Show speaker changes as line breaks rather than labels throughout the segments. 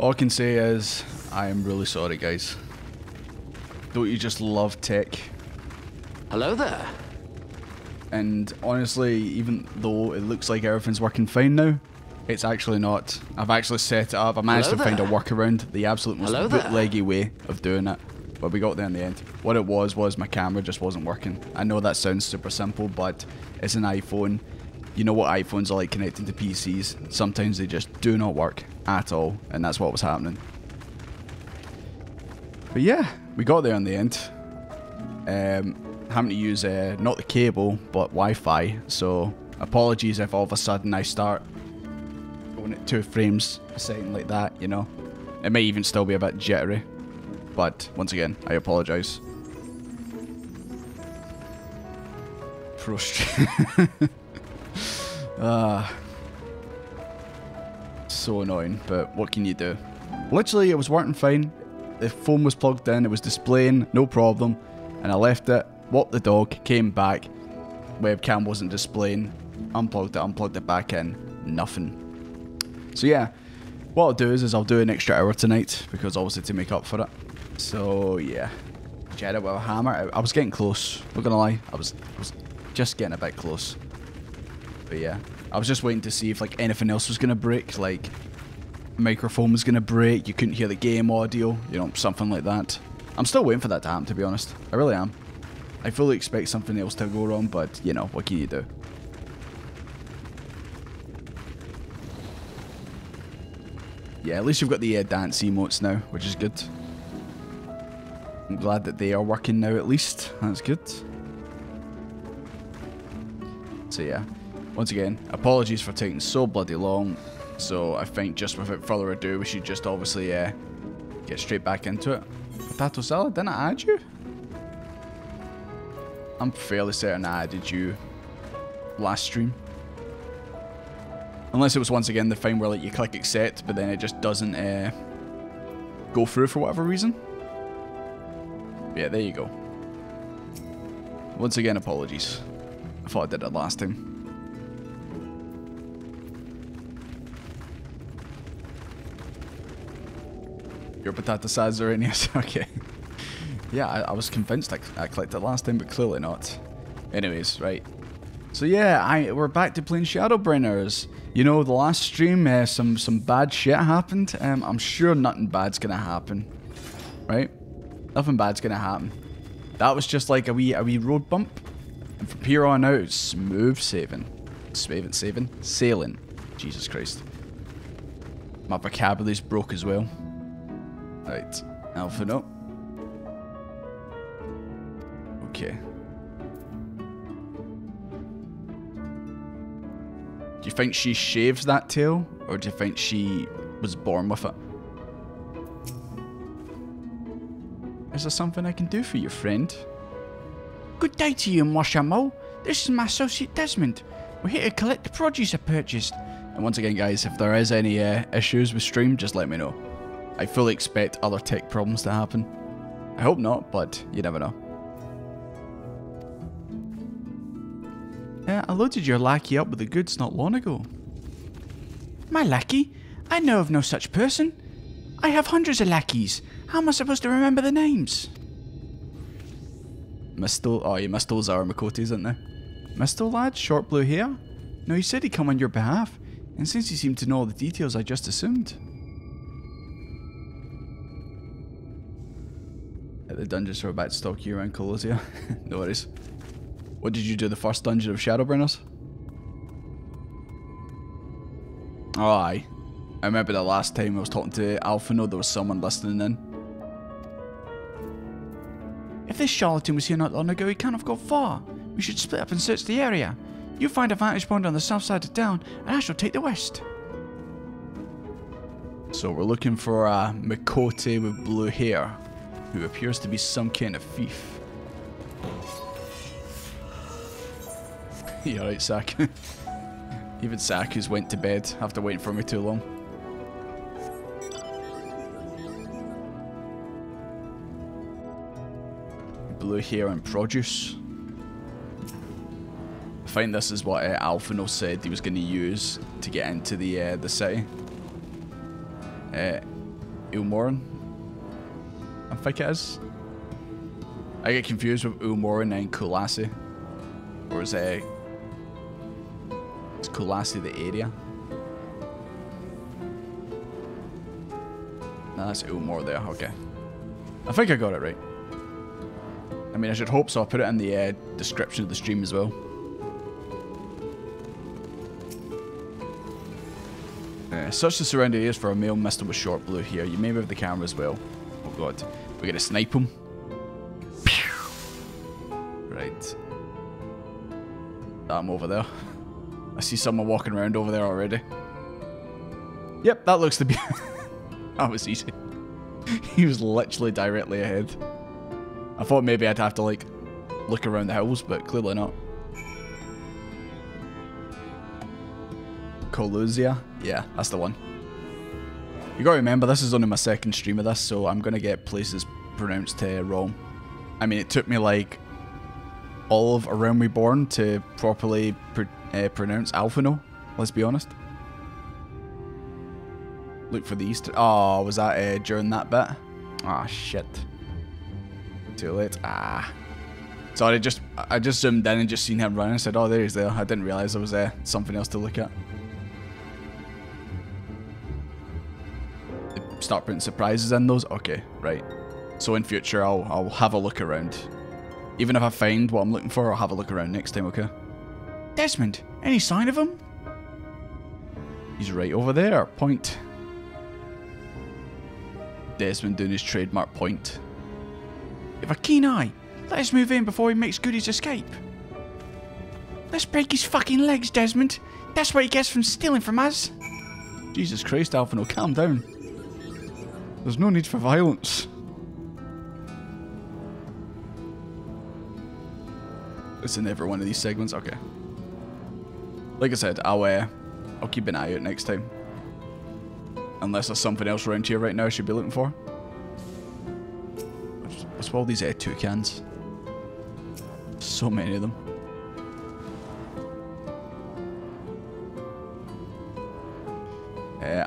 All I can say is, I am really sorry, guys. Don't you just love tech?
Hello there.
And honestly, even though it looks like everything's working fine now, it's actually not. I've actually set it up. I managed to find a workaround, the absolute most bootleggy way of doing it. But we got there in the end. What it was my camera just wasn't working. I know that sounds super simple, but it's an iPhone. You know what iPhones are like connecting to PCs. Sometimes they just do not work at all, and that's what was happening. But yeah, we got there in the end. Having to use not the cable, but Wi-Fi. So apologies if all of a sudden I start going at 2 frames a second like that, you know. It may even still be a bit jittery. But once again, I apologize. Frustrating. So annoying, but what can you do? Literally, it was working fine. The phone was plugged in, it was displaying, no problem. And I left it, walked the dog, came back. Webcam wasn't displaying. Unplugged it back in. Nothing. So yeah, what I'll do is I'll do an extra hour tonight, because obviously to make up for it. So yeah, Jedi with a hammer. I was getting close, not gonna lie. I was just getting a bit close. But yeah, I was just waiting to see if like anything else was gonna break, like microphone was gonna break, you couldn't hear the game audio, you know, something like that. I'm still waiting for that to happen, to be honest. I really am. I fully expect something else to go wrong, but you know, what can you do? Yeah, at least you've got the dance emotes now, which is good. I'm glad that they are working now at least. That's good. So yeah, once again, apologies for taking so bloody long. So I think just without further ado, we should just obviously get straight back into it. Potato salad, didn't I add you? I'm fairly certain I added you last stream. Unless it was once again the thing where like you click accept, but then it just doesn't go through for whatever reason. But yeah, there you go. Once again, apologies. I thought I did it last time. Your potato salads are in, yes, okay. Yeah, I was convinced I clicked it last time, but clearly not. Anyways, right. So yeah, we're back to playing Shadowbringers. You know, the last stream, some bad shit happened. I'm sure nothing bad's gonna happen, right? Nothing bad's gonna happen. That was just like a wee road bump, and from here on out, smooth sailing. Jesus Christ, my vocabulary's broke as well. Right, Alpha no. Okay. Do you think she shaves that tail, or do you think she was born with it? Is there something I can do for you, friend? Good day to you, Moshamo. This is my associate Desmond. We're here to collect the produce I purchased. And once again, guys, if there is any issues with stream, just let me know. I fully expect other tech problems to happen. I hope not, but you never know. I loaded your lackey up with the goods not long ago. My lackey? I know of no such person. I have hundreds of lackeys. How am I supposed to remember the names? Misto? Oh, yeah, Misto's our Makote, isn't they? Misto lad? Short blue hair? No, he said he'd come on your behalf. And since he seemed to know all the details, I just assumed. The dungeons are about to stalk you around Colosia. No worries. What did you do the first dungeon of Shadowbringers? Oh, aye. I remember the last time I was talking to Alphino, there was someone listening in. If this charlatan was here not long ago, he can't have got far. We should split up and search the area. You find a vantage point on the south side of town, and I shall take the west. So we're looking for a Makote with blue hair, who appears to be some kind of thief. You alright, Saku? Even Saku's went to bed after waiting for me too long. Blue hair and produce. I find this is what Alphino said he was going to use to get into the city. Ulmoran. I think it is. I get confused with Ulmoran and Kulasi. Or is it... Is Kulasi the area? No, that's Ulmor there, okay. I think I got it right. I mean, I should hope so. I'll put it in the description of the stream as well. Search the surrounding areas for a male mister with short blue hair. You may move the camera as well. Oh god. We're gonna snipe him. Right. I'm over there. I see someone walking around over there already. Yep, that looks to be... That was easy. He was literally directly ahead. I thought maybe I'd have to, like, look around the hills, but clearly not. Colusia? Yeah, that's the one. You gotta remember, this is only my second stream of this, so I'm gonna get places pronounced wrong. I mean, it took me, like, all of A Realm Reborn to properly pronounce Alphino, let's be honest. Look for the Easter... Oh, was that during that bit? Ah, shit. Too late. Ah. Sorry, I just zoomed in and just seen him running and said, oh, there he's there. I didn't realise there was something else to look at. Start putting surprises in those? Okay, right. So in future, I'll have a look around. Even if I find what I'm looking for, I'll have a look around next time, okay? Desmond, any sign of him? He's right over there. Point. Desmond doing his trademark point. With a keen eye, let us move in before he makes good his escape. Let's break his fucking legs, Desmond. That's what he gets from stealing from us. Jesus Christ, Alphino, calm down. There's no need for violence. It's in every one of these segments. Okay. Like I said, I'll keep an eye out next time. Unless there's something else around here right now I should be looking for. What's with all these toucans? So many of them.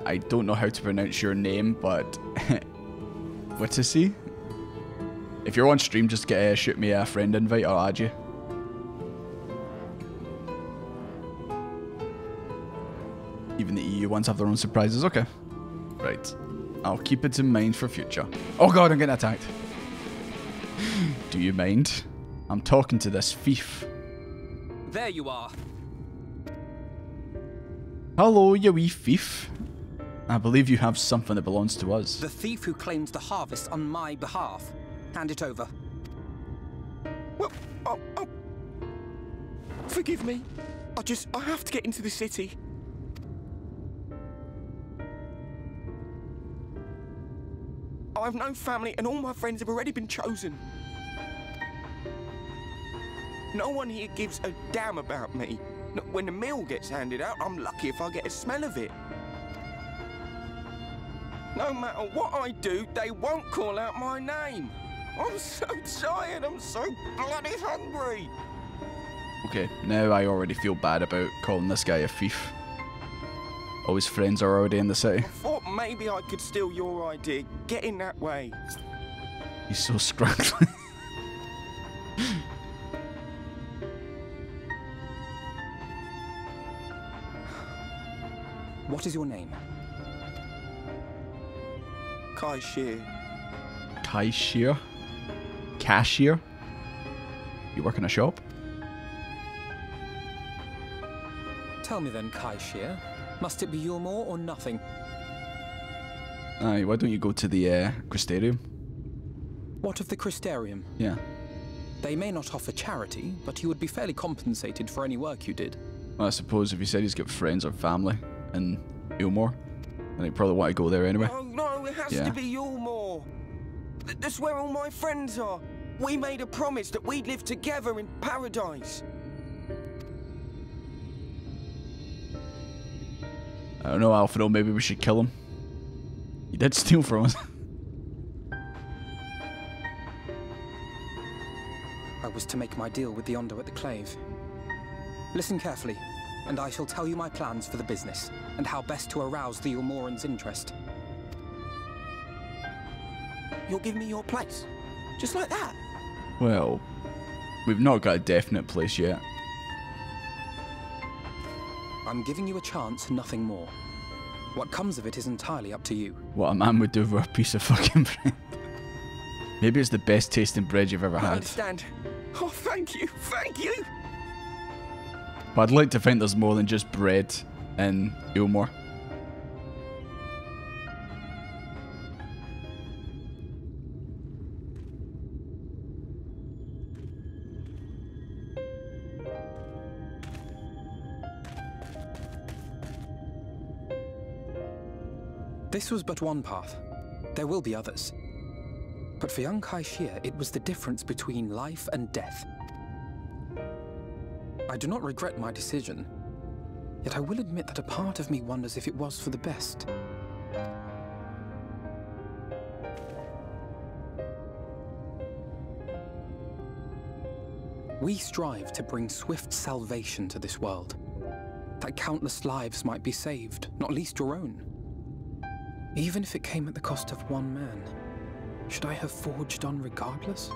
I don't know how to pronounce your name, but what's to see? If you're on stream, just shoot me a friend invite or add you. Even the EU ones have their own surprises. Okay. Right. I'll keep it in mind for future. Oh god, I'm getting attacked. Do you mind? I'm talking to this thief.
There you are.
Hello, you wee thief. I believe you have something that belongs to us.
The thief who claims the harvest on my behalf. Hand it over.
Well, oh. Forgive me. I have to get into the city. I have no family and all my friends have already been chosen. No one here gives a damn about me. When the meal gets handed out, I'm lucky if I get a smell of it. No matter what I do, they won't call out my name. I'm so tired, I'm so bloody hungry.
Okay, now I already feel bad about calling this guy a thief. All his friends are already in the city.
I thought maybe I could steal your idea. Get in that way.
He's so scruggly.
What is your name?
Cashier.
Cashier? Cashier? You work in a shop?
Tell me then, Cashier. Must it be Ulmor or nothing?
Aye, why don't you go to the Crystarium?
What of the Crystarium?
Yeah.
They may not offer charity, but you would be fairly compensated for any work you did.
Well, I suppose if he said he's got friends or family in Ulmor, then he'd probably want to go there anyway.
Oh no, it has to be Ulmor. That's where all my friends are. We made a promise that we'd live together in paradise.
I don't know, Alphino, maybe we should kill him. He did steal from us.
I was to make my deal with the Ondo at the Clave. Listen carefully, and I shall tell you my plans for the business, and how best to arouse the Ulmoran's interest.
You'll give me your place? Just like that?
Well, we've not got a definite place yet.
I'm giving you a chance, nothing more. What comes of it is entirely up to you.
What a man would do for a piece of fucking bread. Maybe it's the best tasting bread you've ever
I
had.
understand. Oh, thank you, thank you.
But I'd like to think there's more than just bread in Ilmore.
This was but one path. There will be others. But for young Kai Xie, it was the difference between life and death. I do not regret my decision, yet I will admit that a part of me wonders if it was for the best. We strive to bring swift salvation to this world, that countless lives might be saved, not least your own. Even if it came at the cost of one man, should I have forged on regardless?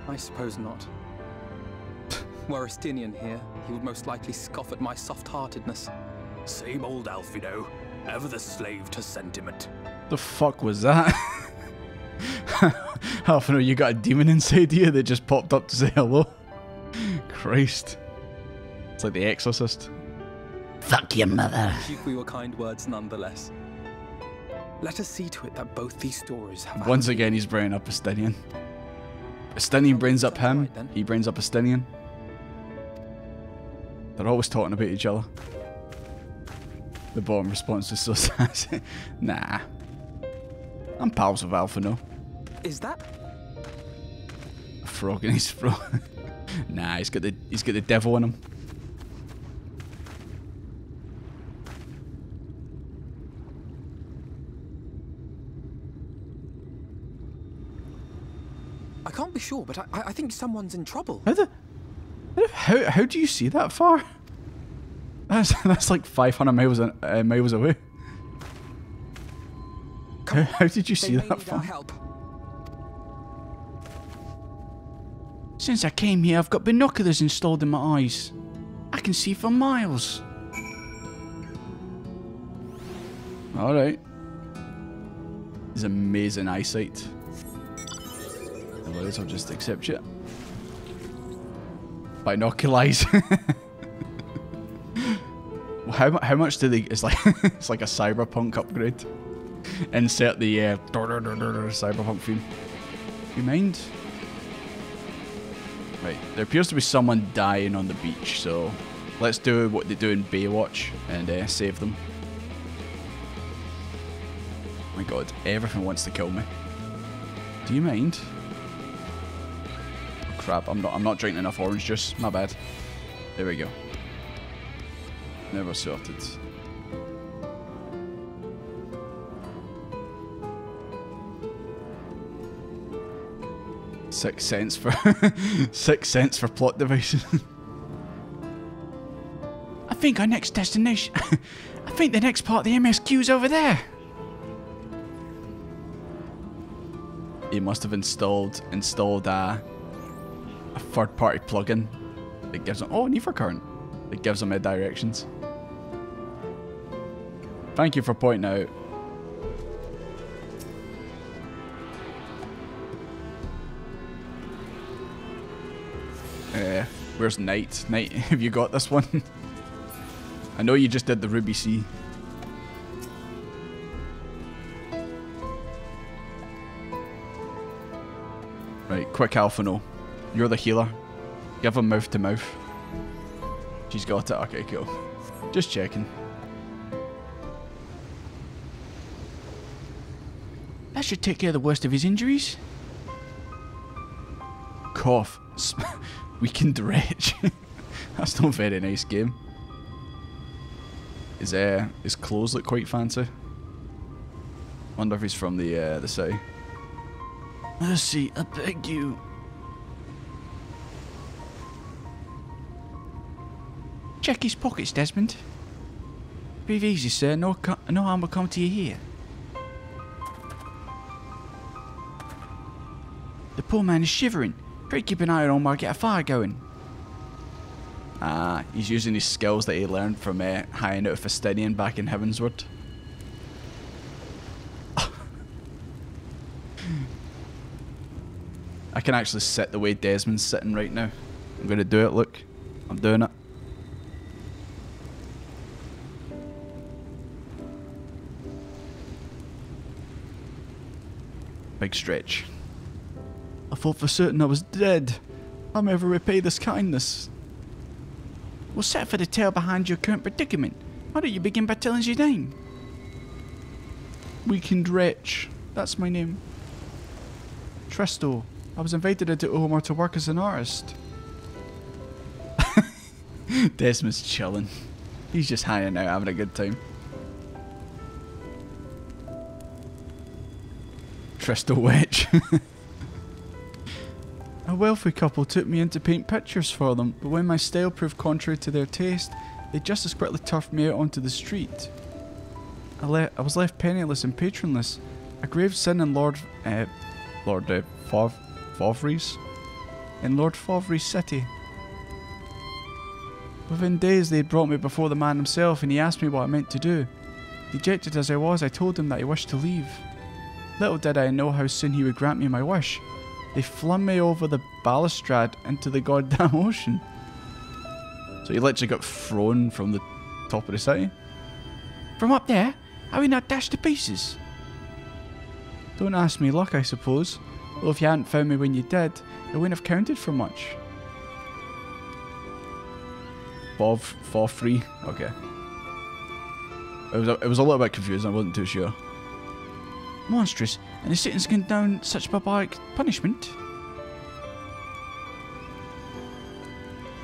I suppose not. Were Estinian here, he would most likely scoff at my soft-heartedness.
Same old Alfino, ever the slave to sentiment.
The fuck was that? Alfino, you got a demon inside you that just popped up to say hello? Christ. It's like the Exorcist.
Fuck your mother.
Thank you for your kind words nonetheless. Let us see to it that both these stories have...
Once again, he's bringing up Estinian. Estinian brings up him, he brings up Estinian. They're always talking about each other. The bottom response is so sassy. Nah. I'm pals with Alfino.
Is that?
A frog in his throat. Nah, he's got the devil in him.
I can't be sure, but I think someone's in trouble.
How do you see that far? That's like 500 miles away. How did you see that far?
Help.
Since I came here, I've got binoculars installed in my eyes. I can see for miles. Alright. He's amazing eyesight. Otherwise, I'll just accept it. Binoculars. How much do they... It's like it's like a cyberpunk upgrade. Insert the cyberpunk theme. You mind? Right, there appears to be someone dying on the beach, so let's do what they do in Baywatch and save them. Oh my god, everything wants to kill me. Do you mind? Oh crap, I'm not drinking enough orange juice. My bad. There we go. Never sorted. $6 for $6 for plot devices. I think our next destination. I think the next part of the MSQ's over there. He must have installed a third-party plugin that gives him Never current. That gives him directions. Thank you for pointing out. Where's Knight? Knight, have you got this one? I know you just did the Ruby Sea. Right, quick Alfino. You're the healer. Give him mouth to mouth. She's got it. Okay, cool. Just checking. That should take care of the worst of his injuries. Cough. Weakened wretch. That's not a very nice game. His clothes look quite fancy. Wonder if he's from the city. Mercy, I beg you. Check his pockets, Desmond. Breathe easy, sir. No harm will come to you here. The poor man is shivering. Try to keep an eye on him while I get a fire going. Ah, he's using his skills that he learned from hanging out with Faustinian back in Heavensward. I can actually sit the way Desmond's sitting right now. I'm going to do it, look. I'm doing it. Big stretch. I thought for certain I was dead. I'll never repay this kindness. Well, set for the tale behind your current predicament. Why don't you begin by telling us your name? Weakened wretch. That's my name. Tresto. I was invited into Omar to work as an artist. Desmond's chilling. He's just hanging out, having a good time. Tresto witch. A wealthy couple took me in to paint pictures for them, but when my style proved contrary to their taste, they just as quickly turfed me out onto the street. I was left penniless and patronless, a grave sin in Lord Fauvery's city. Within days they had brought me before the man himself, and he asked me what I meant to do. Dejected as I was, I told him that I wished to leave. Little did I know how soon he would grant me my wish. They flung me over the balustrade into the goddamn ocean. So you literally got thrown from the top of the city? From up there? Are we not dashed to pieces? Don't ask me luck, I suppose. Though if you hadn't found me when you did, it wouldn't have counted for much. For free? Okay. It was a little bit confusing, I wasn't too sure. Monstrous, and the sentence can down such barbaric punishment?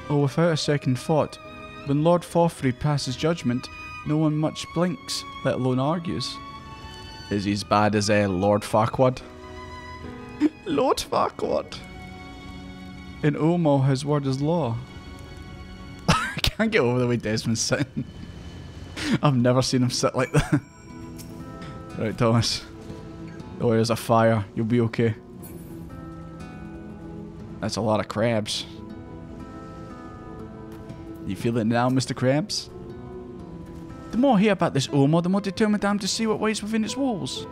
Oh, without a second thought, when Lord Fauvery passes judgment, no one much blinks, let alone argues. Is he as bad as Lord Farquaad? Lord Farquaad! In Omo, his word is law. I can't get over the way Desmond's sitting. I've never seen him sit like that. Right, Thomas. Oh, there's a fire. You'll be okay. That's a lot of crabs. You feel it now, Mr. Krabs? The more I hear about this Omo, the more determined I am to see what waits within its walls.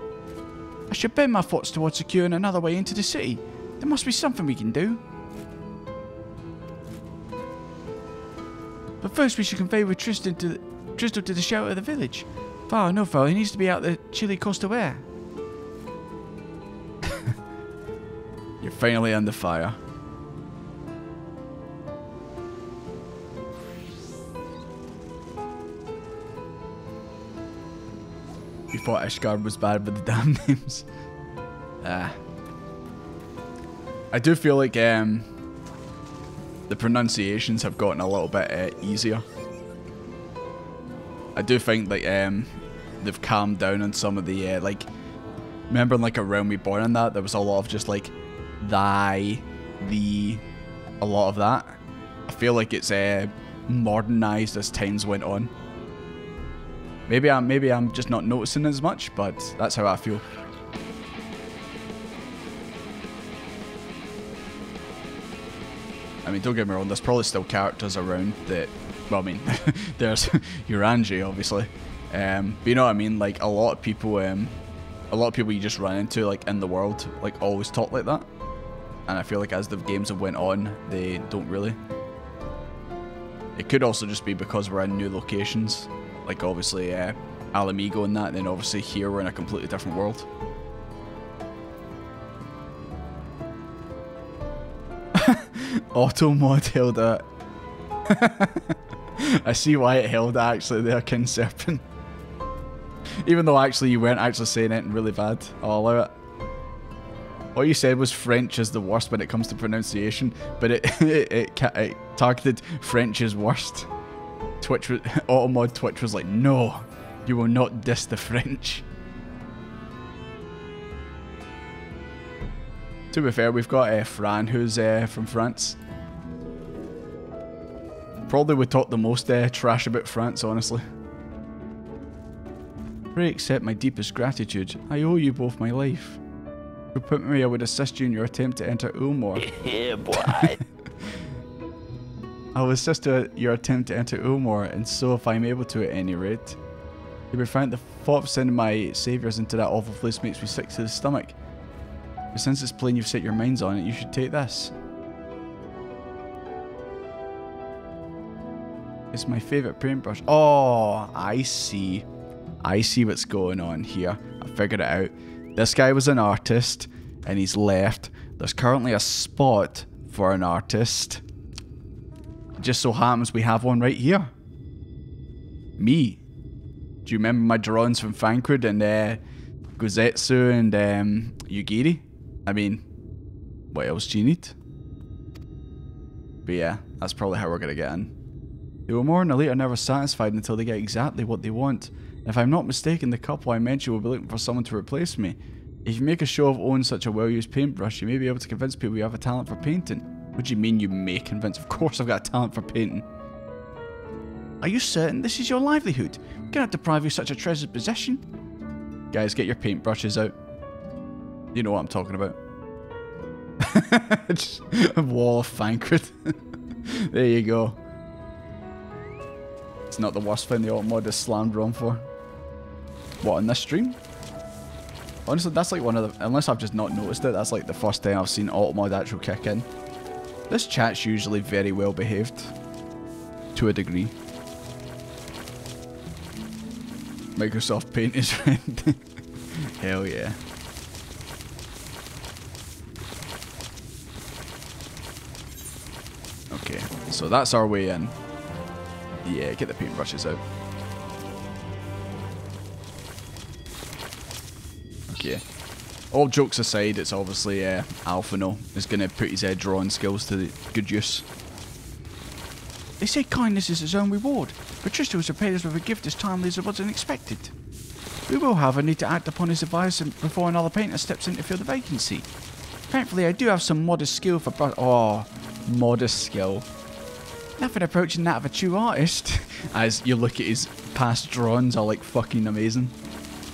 I should bend my thoughts towards securing another way into the city. There must be something we can do. But first we should convey with Tristan to the shelter of the village. Far no far, he needs to be out the chilly coastal air. You're finally under fire. You thought Ishgard was bad with the damn names. I do feel like the pronunciations have gotten a little bit easier. I do think like they've calmed down on some of the like. Remember in like Around Me Born and that there was a lot of just like thy, thee, a lot of that. I feel like it's modernized as times went on. Maybe I'm just not noticing as much, but that's how I feel. I mean, don't get me wrong, there's probably still characters around that, well, I mean, there's Uranji, obviously. But you know what I mean, like, a lot of people you just run into, like, in the world, like, always talk like that. And I feel like as the games have went on, they don't really. It could also just be because we're in new locations. Like, obviously, Alamigo and that, and then obviously here we're in a completely different world. Auto mod held it. I see why it held it actually there, King Serpent. Even though actually you weren't actually saying it really bad, I'll allow it. What you said was French is the worst when it comes to pronunciation, but it targeted French as worst. Automod Twitch was like, no, you will not diss the French. To be fair, we've got Fran, who's from France. Probably would talk the most trash about France, honestly. Pray accept my deepest gratitude. I owe you both my life. If you put me, I would assist you in your attempt to enter Ulmor.
Yeah, boy.
I will assist your attempt to enter Ulmor, and so if I'm able to at any rate. You will find the thought of sending my saviours into that awful place makes me sick to the stomach. But since it's plain you've set your minds on it, you should take this. It's my favourite paintbrush. Oh, I see. I see what's going on here. I figured it out. This guy was an artist, and he's left. There's currently a spot for an artist. It just so happens we have one right here. Me. Do you remember my drawings from Thancred and Gozetsu and Yugiri? I mean, what else do you need? But yeah, that's probably how we're going to get in. The Ulmor and Elite are never satisfied until they get exactly what they want. If I'm not mistaken, the couple I mentioned will be looking for someone to replace me. If you make a show of owning such a well-used paintbrush, you may be able to convince people you have a talent for painting. What do you mean you may convince? Of course I've got a talent for painting. Are you certain this is your livelihood? We cannot deprive you of such a treasured possession. Guys, get your paintbrushes out. You know what I'm talking about. Just a wall of Thancred. There you go. It's not the worst thing the Automod is slammed wrong for. What, in this stream? Honestly, that's like one of the... Unless I've just not noticed it, that's like the first time I've seen Automod actually kick in. This chat's usually very well behaved. To a degree. Microsoft Paint is friend. Hell yeah. Okay, so that's our way in. Yeah, get the paintbrushes out. Okay. All jokes aside, it's obviously Alphino is going to put his drawing skills to good use. They say kindness is his own reward, but Trista was repaid us with a gift as timely as it wasn't expected. We will, however, need to act upon his advice before another painter steps in to fill the vacancy. Thankfully, I do have some modest skill for brush... Oh, modest skill. Nothing approaching that of a true artist. As you look at his past drawings, are like fucking amazing.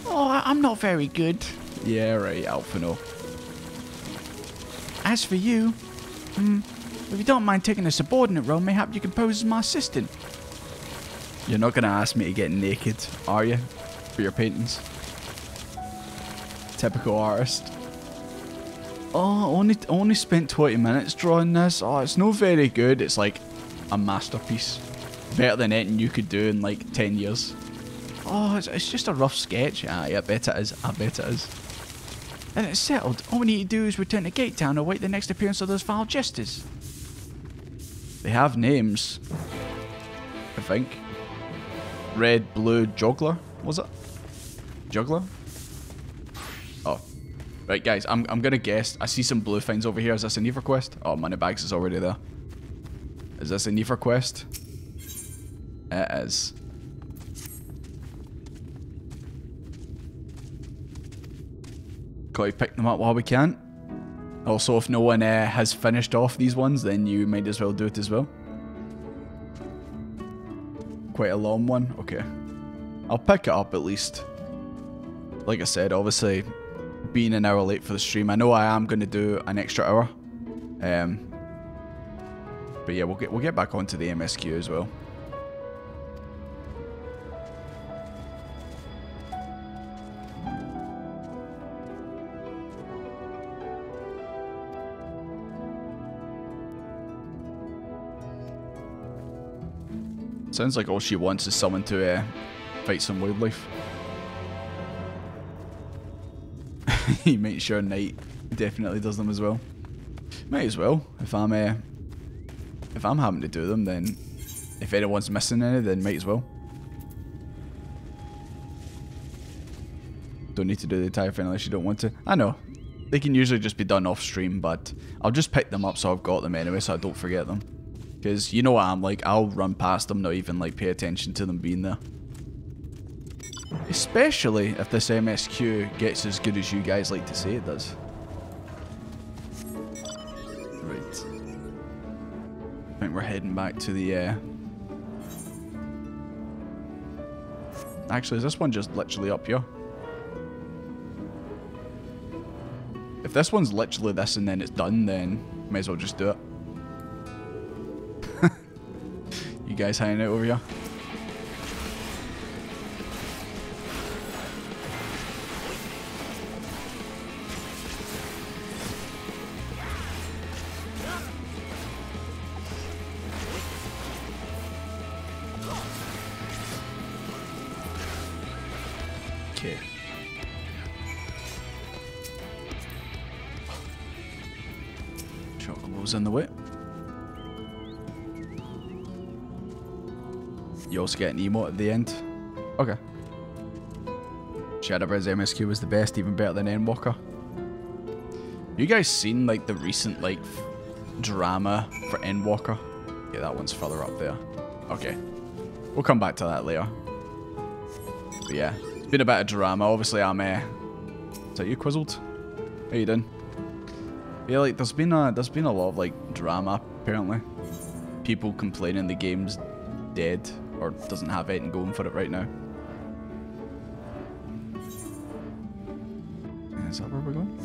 Oh, I'm not very good. Yeah, right, Alphino. As for you, if you don't mind taking a subordinate role, mayhap you can pose as my assistant. You're not going to ask me to get naked, are you? For your paintings. Typical artist. Oh, only spent 20 minutes drawing this. Oh, it's not very good. It's like a masterpiece. Better than anything you could do in like 10 years. Oh, it's just a rough sketch. Ah, yeah, I bet it is. I bet it is. And it's settled. All we need to do is return to Gate Town and await the next appearance of those foul jesters. They have names. I think. Red, blue, juggler. Was it? Juggler? Oh. Right, guys, I'm gonna guess. I see some blue things over here. Is this a Nefer quest? Oh, Moneybags is already there. Is this a Nefer quest? It is. Gotta pick them up while we can. Also, if no one has finished off these ones, then you might as well do it as well. Quite a long one. Okay. I'll pick it up at least. Like I said, obviously, being an hour late for the stream, I know I am going to do an extra hour. But yeah, we'll get back onto the MSQ as well. Sounds like all she wants is someone to fight some wildlife. He makes sure Knight definitely does them as well. Might as well. If I'm having to do them, then if anyone's missing any, then might as well. Don't need to do the entire thing unless you don't want to. I know. They can usually just be done off stream, but I'll just pick them up so I've got them anyway, so I don't forget them. Because you know what I'm like, I'll run past them, not even like pay attention to them being there. Especially if this MSQ gets as good as you guys like to say it does. Right. I think we're heading back to the... Actually, is this one just literally up here? If this one's literally this and then it's done, then may as well just do it. You guys hanging out over here? Okay. Chocobos in the way. You also get an emote at the end. Okay. Shadowbringers MSQ was the best, even better than Endwalker. You guys seen like the recent like drama for Endwalker? Yeah, that one's further up there. Okay. We'll come back to that later. But yeah, it's been a bit of drama. Obviously, I'm is that you, Quizzled? How you doing? Yeah, like there's been a lot of like drama apparently. People complaining the game's dead or doesn't have anything going for it right now. Is that where we're going?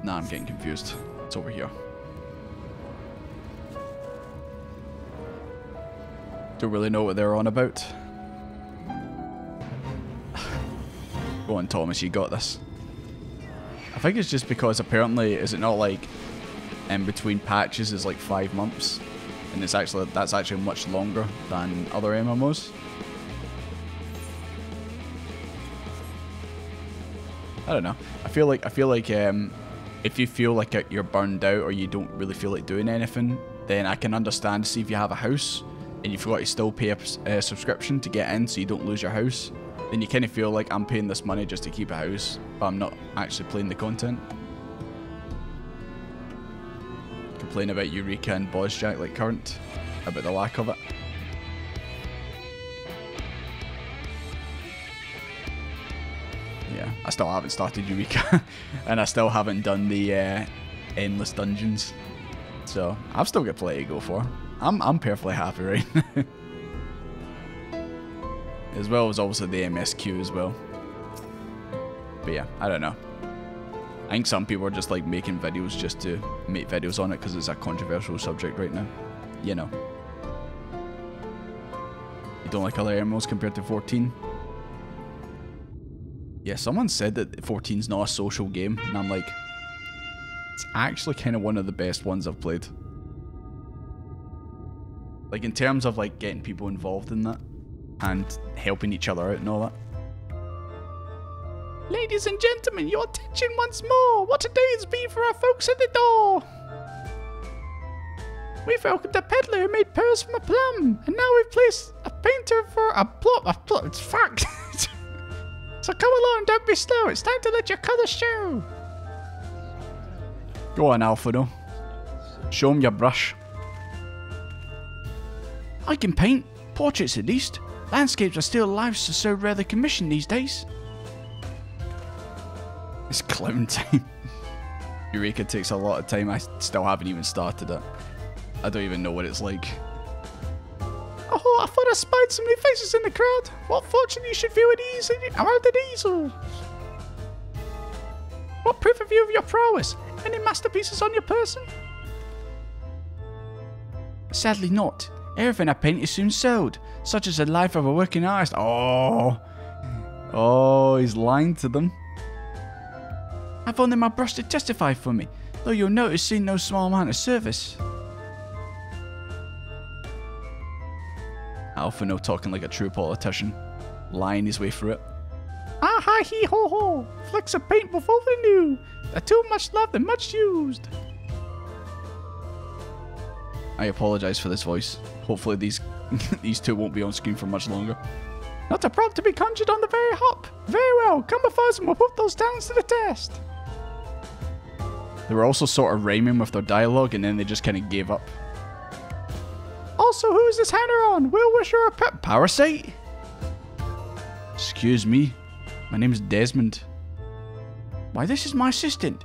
Nah, I'm getting confused. It's over here. Don't really know what they're on about. Go on, Thomas, you got this. I think it's just because apparently, is it not like in between patches is like 5 months, and it's actually that's actually much longer than other MMOs. I don't know. I feel like if you feel like you're burned out or you don't really feel like doing anything, then I can understand. See if you have a house and you've got to still pay a subscription to get in, so you don't lose your house. Then you kind of feel like I'm paying this money just to keep a house, but I'm not actually playing the content. Complain about Eureka and Bossjack like Current, about the lack of it. Yeah, I still haven't started Eureka, and I still haven't done the endless dungeons. So I've still got plenty to go for. I'm perfectly happy right now. As well as obviously the MSQ as well. But yeah, I don't know. I think some people are just like making videos just to make videos on it because it's a controversial subject right now. You know. You don't like other MMOs compared to 14? Yeah, someone said that 14's not a social game, and I'm like, it's actually kind of one of the best ones I've played. Like in terms of like getting people involved in that. And helping each other out and all that. Ladies and gentlemen, your attention once more. What a day it's been for our folks at the door. We've welcomed a peddler who made pearls from a plum, and now we've placed a painter for a plot. It's fact. So come along, don't be slow. It's time to let your colours show. Go on, Alfredo. Show him your brush. I can paint portraits at least. Landscapes are still alive, so rarely commissioned these days. It's clown time. Eureka takes a lot of time. I still haven't even started it. I don't even know what it's like. Oh, I thought I spied some new faces in the crowd. What fortune you should view at ease around an easel. What proof have you of your prowess? Any masterpieces on your person? Sadly not. Everything I paint is soon sold, such as the life of a working artist. Oh, he's lying to them. I've only my brush to testify for me, though you'll notice seen no small amount of service. Alphino talking like a true politician, lying his way through it. Ah ha hee ho ho, flecks of paint before the new, they're too much loved and much used. I apologise for this voice. Hopefully these two won't be on screen for much longer. Not a prop to be conjured on the very hop. Very well, come with us and we'll put those talents to the test. They were also sort of rhyming with their dialogue and then they just kind of gave up. Also, who is this hanger on? Will Wisher or Parasite? Excuse me. My name's Desmond. Why, this is my assistant.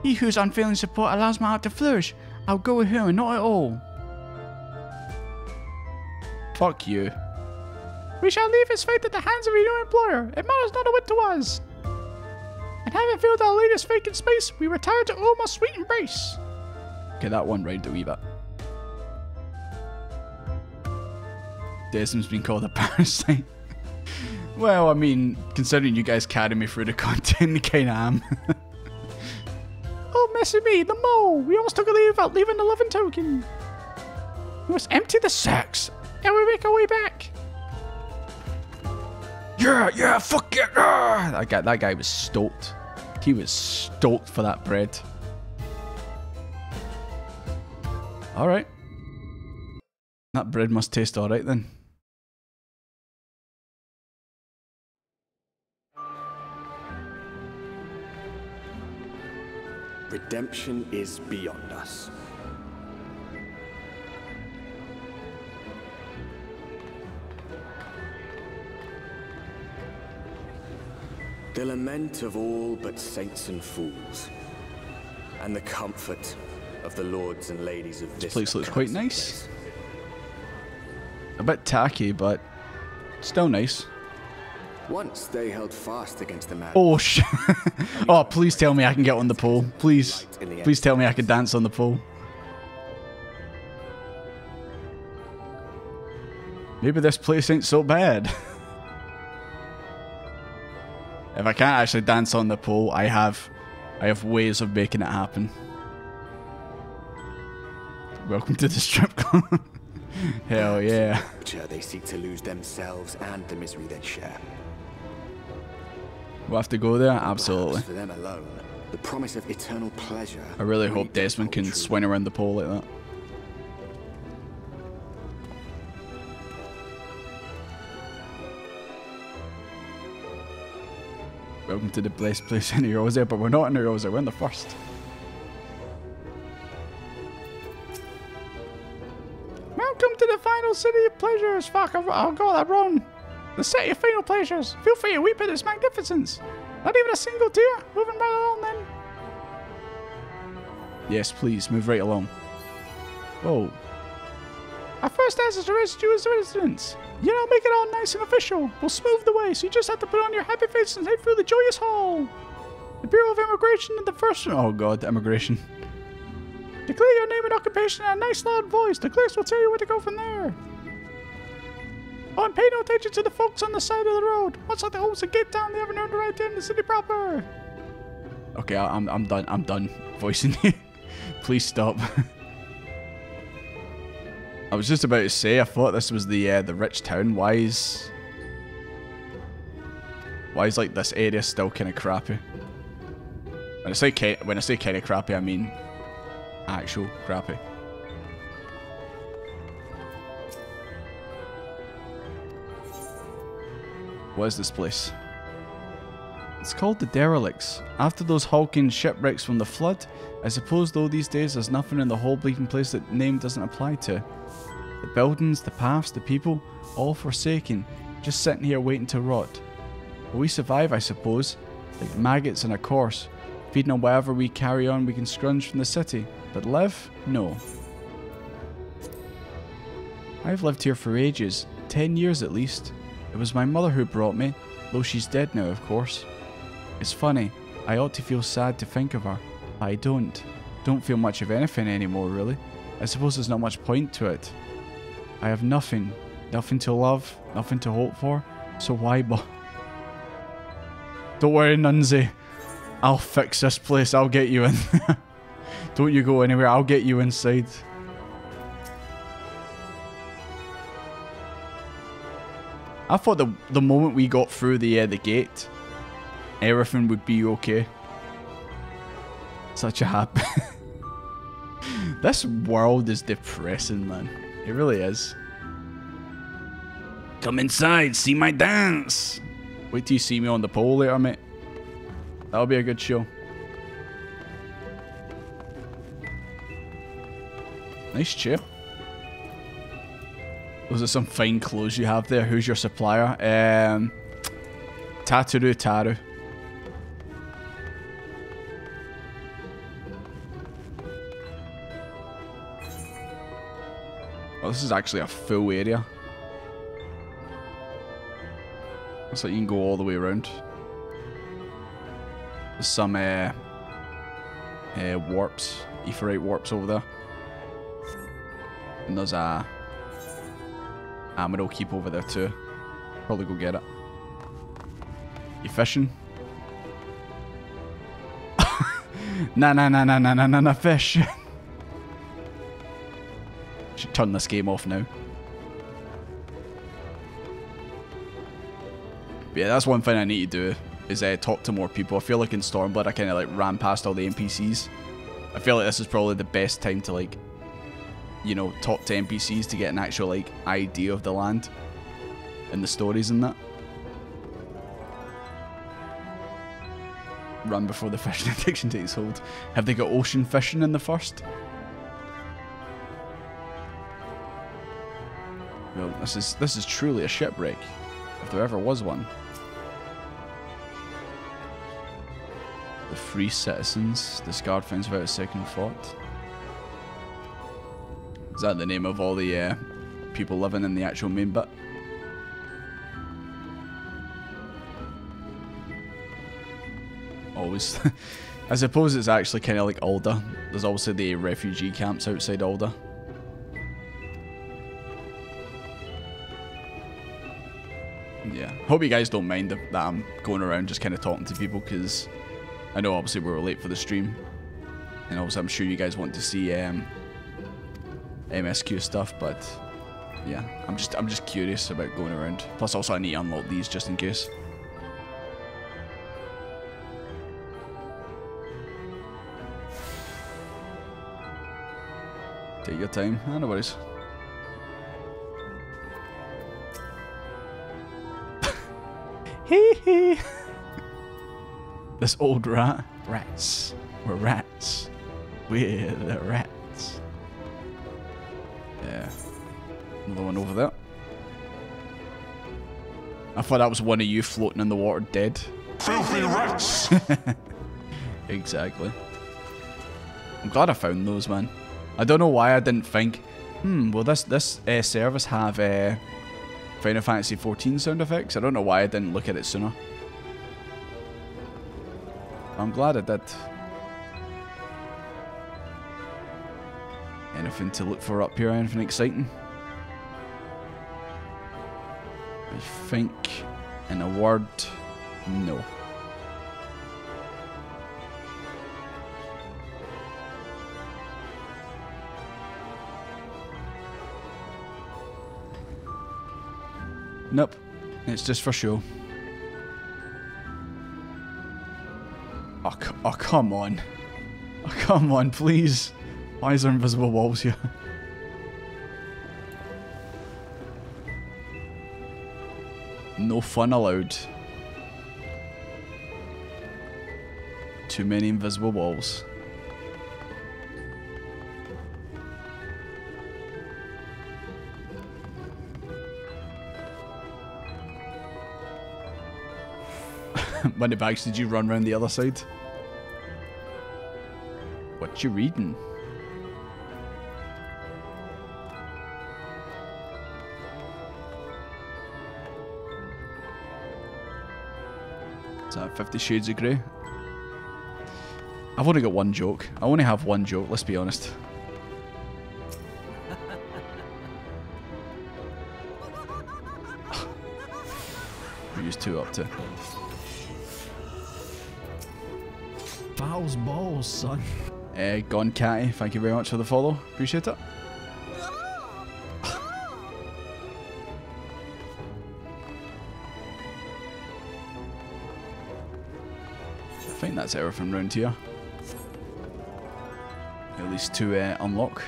He whose unfailing support allows my art to flourish. I'll go with her and not at all. Fuck you. We shall leave his fate at the hands of your new employer. It matters not a whit to us. And having filled our latest vacant space, we retire to Oma's sweet embrace. Okay, that one right a wee bit. Desmond's been called a parasite. Well, I mean, considering you guys carry me through the content, kinda am. Oh, messy me, the mole! We almost took a leave without leaving the loving token. We must empty the sacks, and we make our way back. Yeah, fuck yeah! That guy was stoked. He was stoked for that bread. Alright. That bread must taste alright then.
Redemption is beyond us. The lament of all but saints and fools, and the comfort of the lords and ladies of this
place looks quite nice. A bit tacky, but still nice.
Once they held fast against the man.
Oh shit! Oh, please tell me I can get on the pole. Please, please tell me I can dance on the pole. Maybe this place ain't so bad. If I can't actually dance on the pole, I have ways of making it happen. Welcome to the strip club. Hell yeah.
They seek to lose themselves and the misery they share.
We'll have to go there? Absolutely.
For them alone, the promise of eternal pleasure.
I really hope Desmond can swing around the pole like that. Welcome to the best place in Erosia, but we're not in Erosia, we're in the first. Welcome to the final city of pleasures. Fuck, I got that wrong. The city of final pleasures. Feel free to weep at its magnificence. Not even a single tear. Moving right along then. Yes, please, move right along. Whoa. Our first task is to register you as residents. You know, make it all nice and official. We'll smooth the way, so you just have to put on your happy face and head through the joyous hall. The Bureau of Immigration and the first... Oh god, immigration. Declare your name and occupation in a nice loud voice. The clerks will tell you where to go from there. Oh, and pay no attention to the folks on the side of the road. Much like the homes of Cape Town, they haven't earned the right to in the city proper. Okay, I'm done. I'm done voicing you. Please stop. I was just about to say, I thought this was the rich town. Why is like this area still kind of crappy? When I say kind of crappy, I mean actual crappy. What is this place? It's called the Derelicts. After those hulking shipwrecks from the flood, I suppose though these days there's nothing in the whole bleaking place that name doesn't apply to. The buildings, the paths, the people, all forsaken, just sitting here waiting to rot. But we survive, I suppose, like maggots in a course, feeding on whatever we carry on we can scrunch from the city. But live? No. I've lived here for ages, 10 years at least. It was my mother who brought me, though she's dead now, of course. It's funny, I ought to feel sad to think of her, but I don't. Don't feel much of anything anymore, really. I suppose there's not much point to it. I have nothing. Nothing to love, nothing to hope for, so why bother? Don't worry, Nunzi. I'll fix this place, I'll get you in. Don't you go anywhere, I'll get you inside. I thought the moment we got through the gate, everything would be okay. Such a happy... This world is depressing, man. It really is. Come inside, see my dance. Wait till you see me on the pole later, mate. That'll be a good show. Nice chair. Those are some fine clothes you have there. Who's your supplier? Tataru Taru. Oh, this is actually a full area. Looks like you can go all the way around. There's some warps, etherite warps over there. And there's a Emerald Keep over there too. Probably go get it. You fishing? Nah, fish. Should turn this game off now. But yeah, that's one thing I need to do, is talk to more people. I feel like in Stormblood I kind of like ran past all the NPCs. I feel like this is probably the best time to like, you know, talk to NPCs to get an actual like idea of the land and the stories and that. Run before the fishing addiction takes hold. Have they got ocean fishing in the first? Well, this is truly a shipwreck, if there ever was one. The free citizens discard things without a second thought. Is that the name of all the people living in the actual main bit? Always. I suppose it's actually kind of like Alder. There's also the refugee camps outside Alder. Yeah, hope you guys don't mind that I'm going around just kind of talking to people, because I know obviously we were late for the stream, and obviously I'm sure you guys want to see MSQ stuff, but yeah, I'm just curious about going around. Plus also I need to unlock these just in case. Take your time, no worries. Hee. This old rat. Rats. We're rats. We're the rats. Yeah. Another one over there. I thought that was one of you floating in the water dead. Filthy rats! Exactly. I'm glad I found those, man. I don't know why I didn't think, will this service have Final Fantasy XIV sound effects? I don't know why I didn't look at it sooner. I'm glad I did. Anything to look for up here? Anything exciting? I think, in a word, no. Nope, it's just for show. Oh, come on. Oh, come on, please. Why is there invisible walls here? No fun allowed. Too many invisible walls. Moneybags, did you run around the other side? What you reading? Is that 50 Shades of Grey? I've only got one joke. I only have one joke, let's be honest. We used two up to.
Fouls balls, son.
Gone Catty, thank you very much for the follow. Appreciate it. I think that's everything around here. At least to unlock.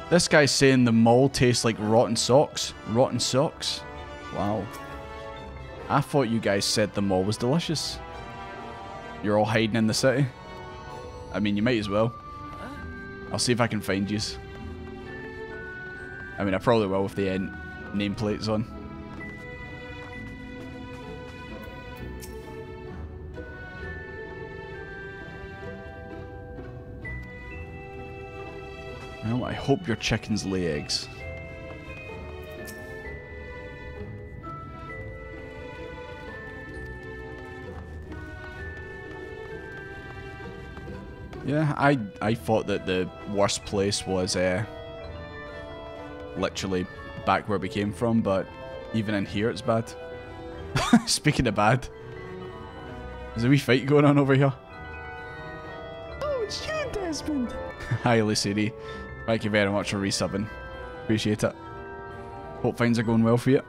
This guy's saying the mall tastes like rotten socks. Rotten socks? Wow. I thought you guys said the mall was delicious. You're all hiding in the city. I mean, you might as well. I'll see if I can find yous. I mean, I probably will with the nameplates on. Well, I hope your chickens lay eggs. Yeah, I thought that the worst place was literally back where we came from, but even in here it's bad. Speaking of bad, there's a wee fight going on over here.
Oh, it's you, Desmond.
Hi, Lucidi. Thank you very much for resubbing. Appreciate it. Hope things are going well for you.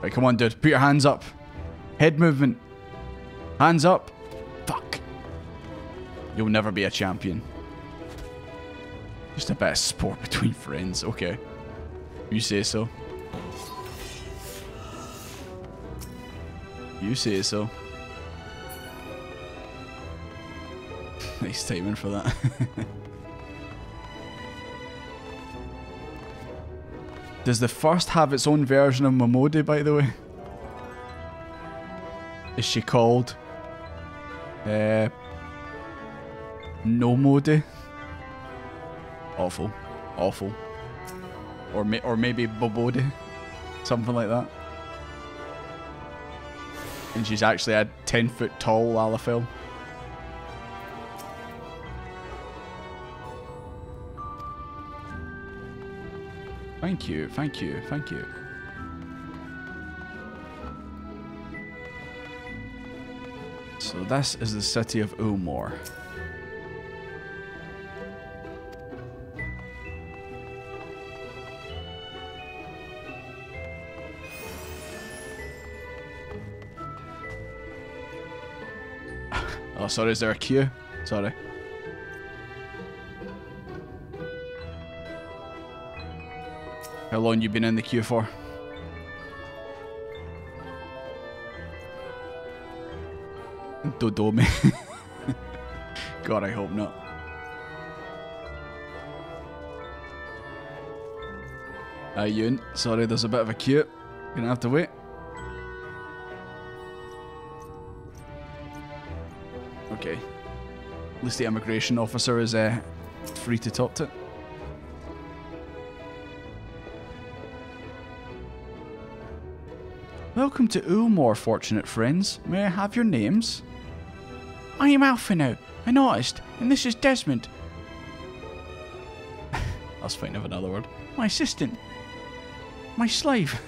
Right, come on, dude. Put your hands up. Head movement. Hands up. Fuck. You'll never be a champion. Just a bit of sport between friends. Okay. You say so. You say so. Nice timing for that. Does the first have its own version of Momodi, by the way? Is she called Nomodi? Awful. Awful. Or maybe Bobodi. Something like that. And she's actually a 10-foot tall Lalafell. Thank you, thank you, thank you. So this is the city of Ulmor. Oh, sorry, is there a queue? Sorry. How long you been in the queue for? Dodomi. God, I hope not. Yoon, sorry, there's a bit of a queue. Gonna have to wait. Okay. At least the immigration officer is free to talk to. Welcome to Ulmor, fortunate friends. May I have your names? I am Alphino, an artist, and this is Desmond. That's fine, of another word. My assistant. My slave.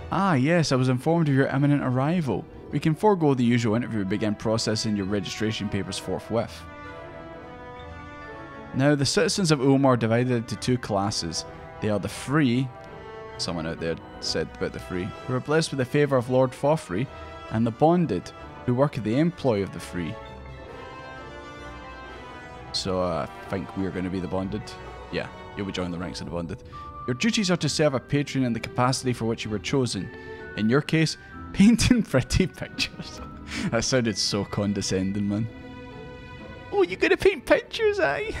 Ah, yes, I was informed of your imminent arrival. We can forego the usual interview and begin processing your registration papers forthwith. Now, the citizens of Ulmor are divided into two classes. They are the free... Someone out there said about the free, who are blessed with the favour of Lord Fofrey, and the bonded, who work at the employ of the free. So I think we're going to be the bonded. Yeah, you'll be joining the ranks of the bonded. Your duties are to serve a patron in the capacity for which you were chosen. In your case, painting pretty pictures. That sounded so condescending, man. Oh, you're going to paint pictures, eh?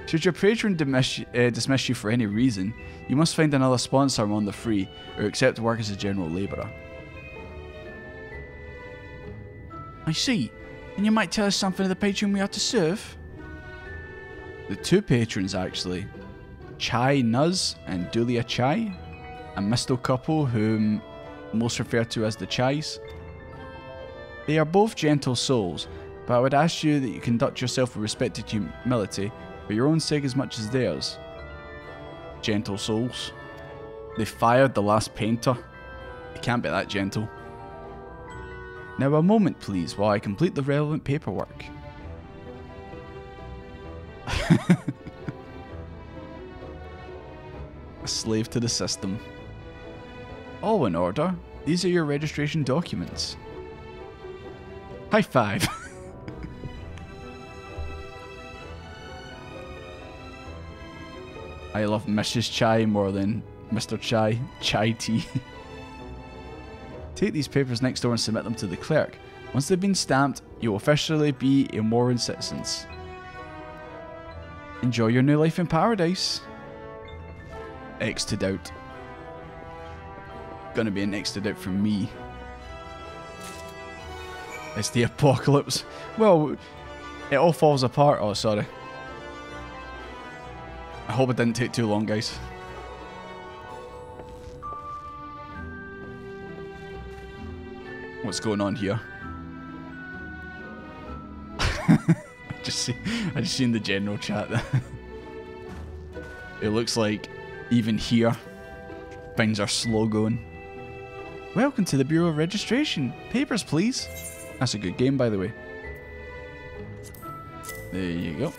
Should your patron dismiss you for any reason, you must find another sponsor among the free, or accept to work as a general labourer. I see. And you might tell us something of the patron we are to serve? The two patrons, actually. Chai Nuz and Dulia Chai, a Mistle couple whom most refer to as the Chais. They are both gentle souls, but I would ask you that you conduct yourself with respect and humility, for your own sake as much as theirs. Gentle souls. They fired the last painter. They can't be that gentle. Now a moment please while I complete the relevant paperwork. A slave to the system. All in order. These are your registration documents. High five. I love Mrs. Chai more than Mr. Chai. Chai tea. Take these papers next door and submit them to the clerk. Once they've been stamped, you will officially be Ulmoran citizens. Enjoy your new life in paradise. X'd out. Gonna be an X'd out from me. It's the apocalypse. Well, it all falls apart. Oh, sorry. I hope it didn't take too long, guys. What's going on here? I just seen the general chat there. It looks like even here things are slow going. Welcome to the Bureau of Registration. Papers, please. That's a good game, by the way. There you go.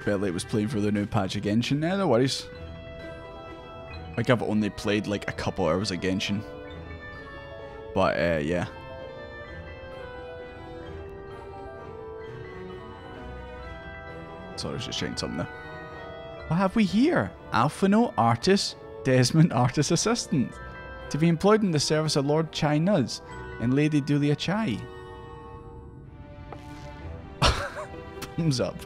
Felt like it was playing for the new patch of Genshin. Nah, no worries. Like, I've only played like a couple hours of Genshin. But, yeah. Sorry, I was just checking something there. What have we here? Alphino, artist, Desmond, artist assistant. To be employed in the service of Lord Chai Nuz and Lady Dulia Chai. Thumbs up.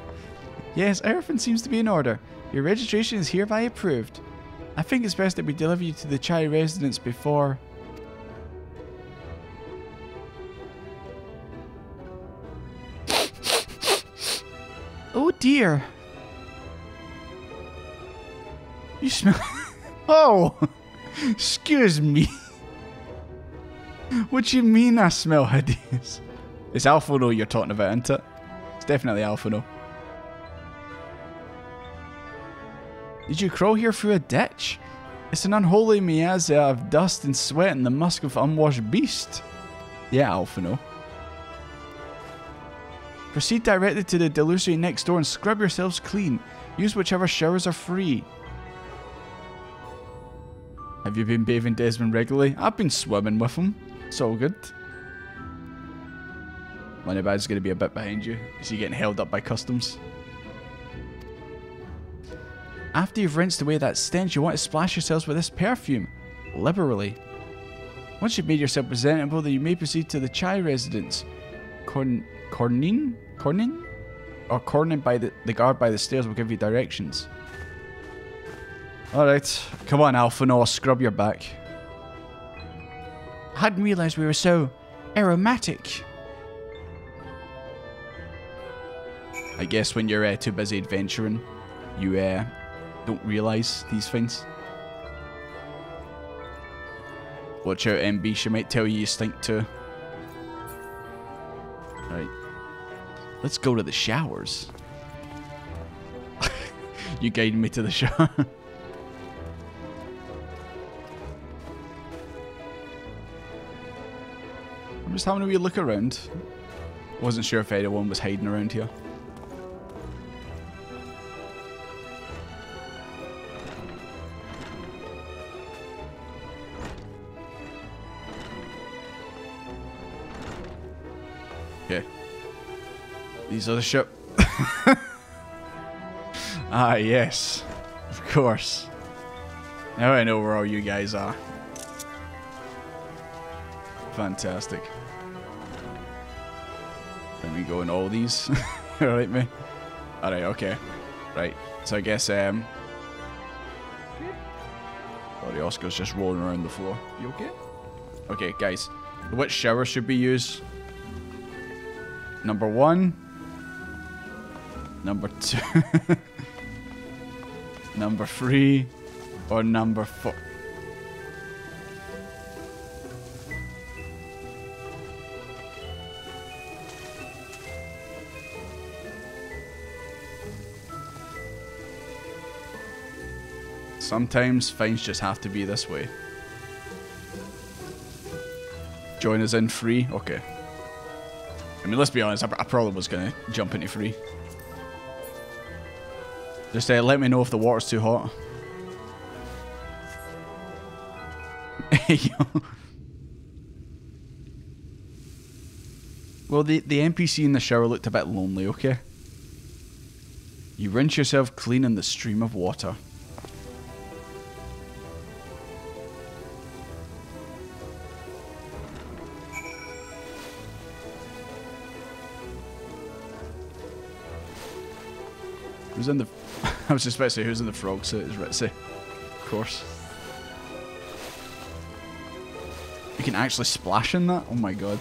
Yes, everything seems to be in order. Your registration is hereby approved. I think it's best that we deliver you to the Chai residence before... Oh dear. You smell... Oh! Excuse me. What do you mean I smell hideous? It's Alphino you're talking about, isn't it? It's definitely Alphino. Did you crawl here through a ditch? It's an unholy miasma of dust and sweat and the musk of unwashed beast. Yeah, Alphino. Proceed directly to the delusory next door and scrub yourselves clean. Use whichever showers are free. Have you been bathing Desmond regularly? I've been swimming with him. It's all good. Moneybag's going to be a bit behind you. Is he getting held up by customs? After you've rinsed away that stench, you want to splash yourselves with this perfume. Liberally. Once you've made yourself presentable, then you may proceed to the Chai residence. Cornin? Or Cornin by the guard by the stairs will give you directions. Alright, come on Alphino, I'll scrub your back. I hadn't realised we were so aromatic. I guess when you're too busy adventuring, you don't realise these things. Watch out MB, she might tell you stink too. Right. Let's go to the showers. You guided me to the shower. I'm just having a wee look around. Wasn't sure if anyone was hiding around here. Okay. These are the ship. Ah, yes. Of course. Now I know where all you guys are. Fantastic. Let me go in all these. Alright, me. Alright, okay. Right. So I guess, sorry, Oscar's just rolling around the floor. You okay? Okay, guys. Which shower should we use? Number 1. Number 2. Number 3. Or number 4. Sometimes things just have to be this way. Join us in free? Okay. I mean, let's be honest, I probably was going to jump into free. Just let me know if the water's too hot. Well, the NPC in the shower looked a bit lonely, okay? You rinse yourself clean in the stream of water. Who's in the... I was just about to say, who's in the frog suit? Is Ritzy. Of course. You can actually splash in that? Oh my god.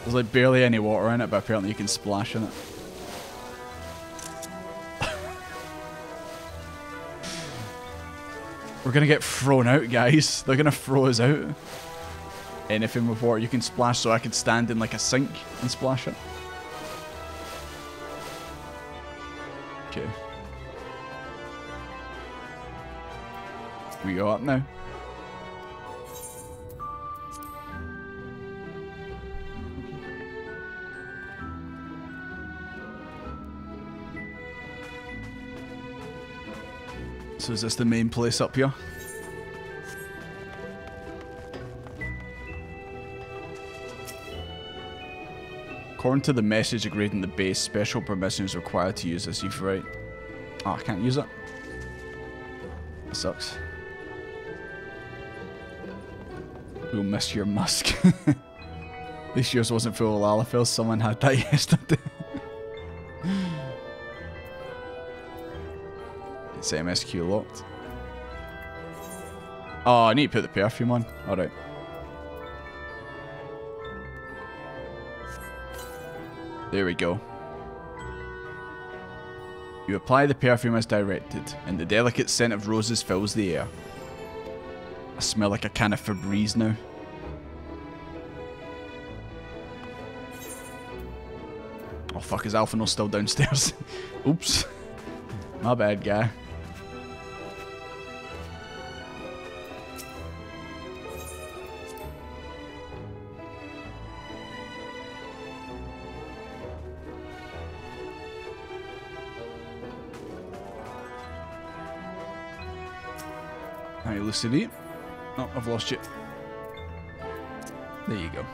There's like barely any water in it, but apparently you can splash in it. We're gonna get thrown out, guys. They're gonna throw us out. Anything with water you can splash, so I could stand in like a sink and splash it. Okay. We go up now. So is this the main place up here? According to the message agreed in the base, special permission is required to use this Aetheryte. Oh, I can't use it. That sucks. We'll miss your musk. At least yours wasn't full of Lalafell. Someone had that yesterday. It's MSQ locked. Oh, I need to put the perfume on. Alright. There we go. You apply the perfume as directed, and the delicate scent of roses fills the air. I smell like a can of Febreze now. Oh fuck, is Alphinaud still downstairs? Oops. My bad, guy. Hi, Lucidity. Oh, I've lost you. There you go.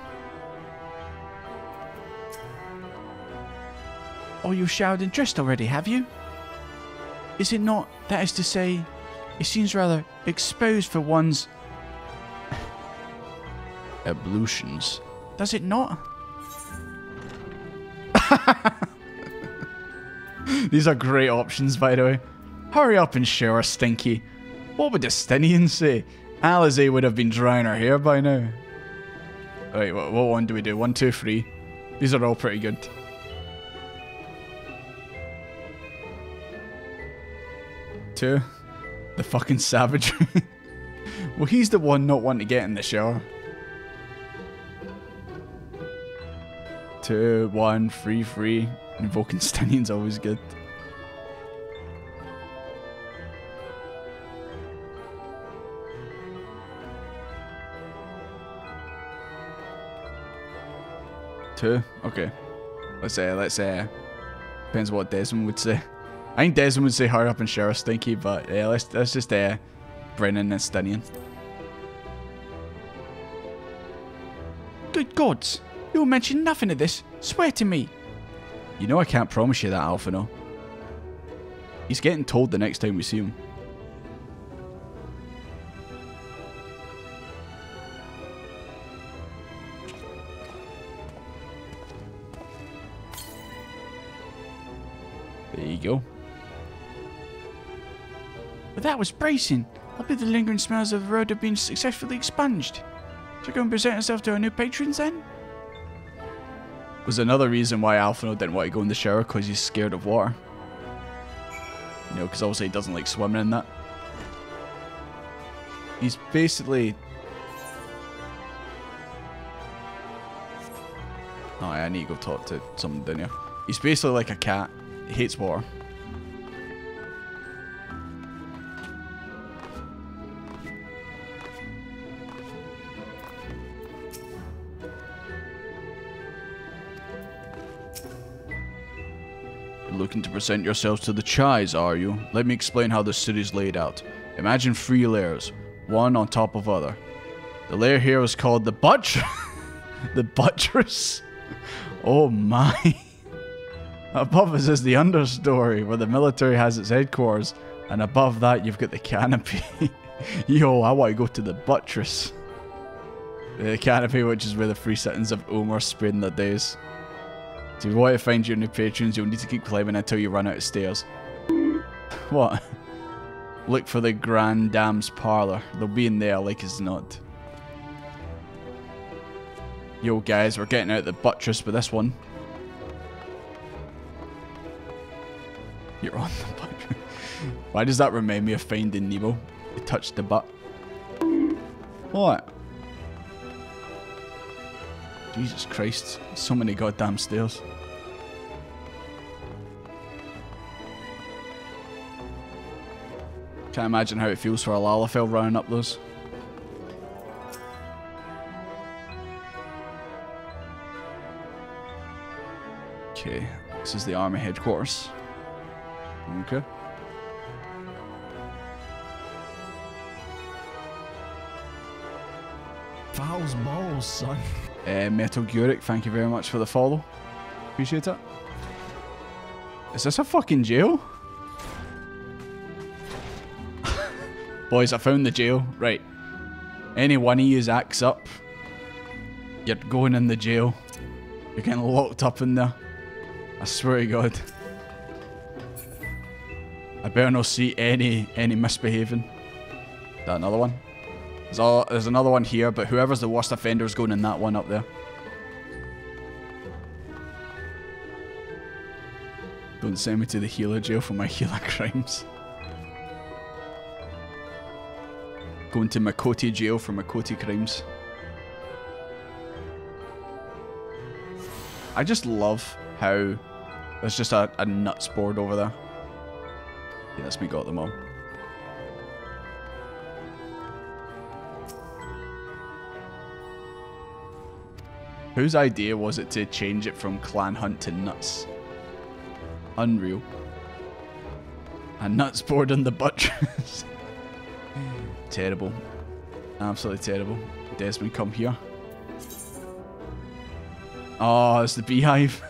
Oh, you showered and dressed already, have you? Is it not, that is to say, it seems rather exposed for one's
ablutions.
Does it not?
These are great options, by the way. Hurry up and shower, Stinky. What would the Stinians say? Alizé would have been drying her hair by now. Right, what one do we do? 1, 2, 3. These are all pretty good. Two. The fucking savagery. Well, he's the one not wanting to get in the shower. 2, 1, 3, 3. Invoking Stinion's always good. Two? Okay. Let's depends what Desmond would say. I think Desmond would say hurry up and shower, Stinky, but yeah, let's just Brennan and Stinion.
Good gods! You'll mention nothing of this. Swear to me.
You know I can't promise you that, Alphinaud. He's getting told the next time we see him. There you go.
But that was bracing. I believe the lingering smells of the road have been successfully expunged. Should I go and present herself to our new patrons then?
Was another reason why Alphinaud didn't want to go in the shower, because he's scared of water. You know, because obviously he doesn't like swimming in that. He's basically... Oh, I need to go talk to someone down here. He's basically like a cat. He hates water. Looking to present yourselves to the Chais, are you? Let me explain how the city's laid out. Imagine 3 layers, one on top of other. The layer here is called the buttress. The buttress? Oh my. Above us is the understory, where the military has its headquarters, and above that you've got the canopy. Yo, I want to go to the buttress. The canopy, which is where the 3 citizens of Umar spend their days. So if you want to find your new patrons, you'll need to keep climbing until you run out of stairs. What? Look for the Grand Dame's parlour. They'll be in there like it's not. Yo guys, we're getting out the buttress with this one. You're on the buttress. Why does that remind me of Finding Nemo? You touched the butt. What? Jesus Christ. So many goddamn stairs. Can't imagine how it feels for a Lalafell running up those. Okay, this is the army headquarters. Okay.
Fowl's balls, son.
Metal Guric, thank you very much for the follow. Appreciate it. Is this a fucking jail? Boys, I found the jail. Right. Any one of yous acts up, you're going in the jail. You're getting locked up in there. I swear to God. I better not see any misbehaving. Is that another one? There's another one here, but whoever's the worst offender is going in that one up there. Don't send me to the healer jail for my healer crimes. Going to Makoti jail for Makoti crimes. I just love how there's just a nuts board over there. Yes, we got them all. Whose idea was it to change it from Clan Hunt to Nuts? Unreal. A nuts board on the buttress. Terrible. Absolutely terrible. Desmond, come here. Oh, it's the beehive.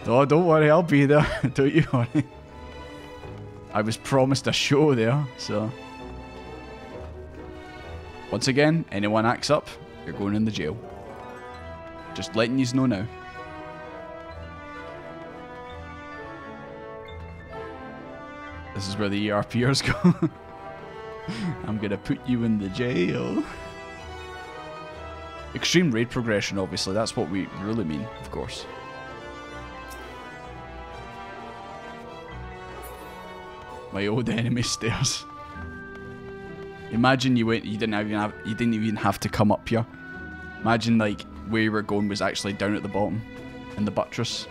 Oh, don't worry, I'll be there. Don't you worry. I was promised a show there, so... Once again, anyone acts up, you're going in the jail. Just letting yous know now. This is where the ERPers go. I'm gonna put you in the jail. Extreme raid progression, obviously. That's what we really mean, of course. My old enemy stairs. Imagine you didn't even have to come up here. Imagine like where you were going was actually down at the bottom in the buttress.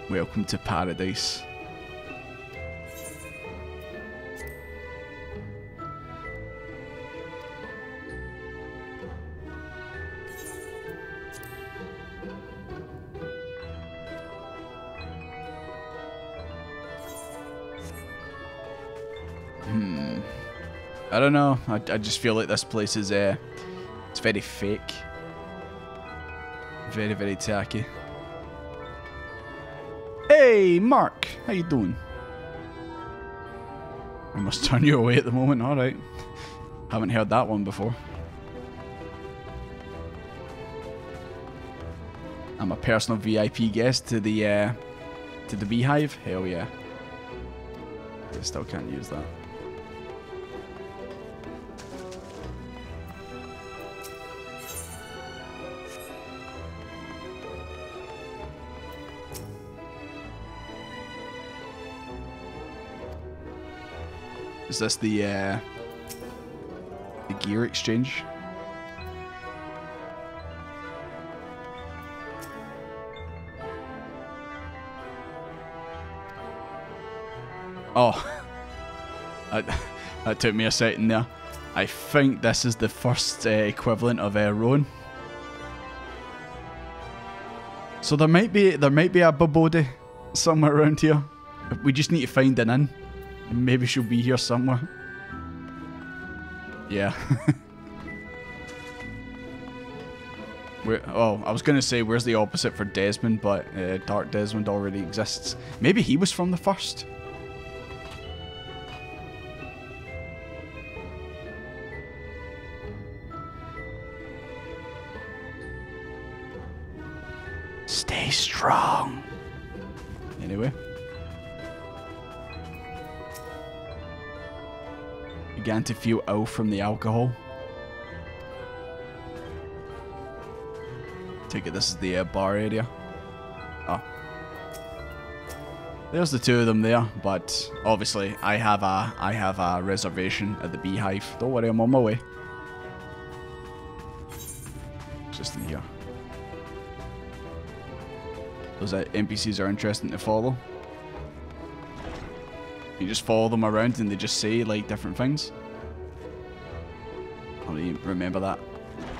Welcome to paradise. I don't know. I just feel like this place is it's very fake. Very, very tacky. Hey, Mark, how you doing? I must turn you away at the moment. All right. Haven't heard that one before. I'm a personal VIP guest to the beehive. Hell yeah. I still can't use that. Is this the gear exchange? Oh, that took me a second there. I think this is the first equivalent of rowing. So there might be a Babode somewhere around here. We just need to find an inn. Maybe she'll be here somewhere. Yeah. I was going to say, where's the opposite for Desmond, but Dark Desmond already exists. Maybe he was from the first.
Stay strong.
Anyway. Began to feel ill from the alcohol. Take it this is the bar area. Oh. There's the two of them there, but obviously I have a reservation at the Beehive. Don't worry, I'm on my way. Just in here. Those NPCs are interesting to follow. You just follow them around and they just say like different things. I don't even remember that.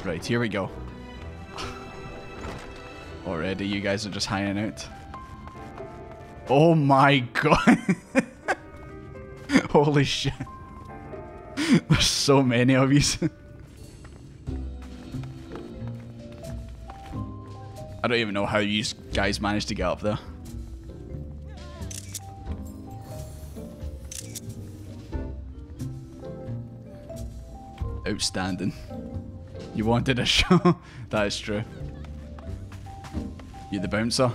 Right, here we go. Already you guys are just hanging out. Oh my god. Holy shit. There's so many of you. I don't even know how you guys managed to get up there. Outstanding. You wanted a show? That is true. You the bouncer?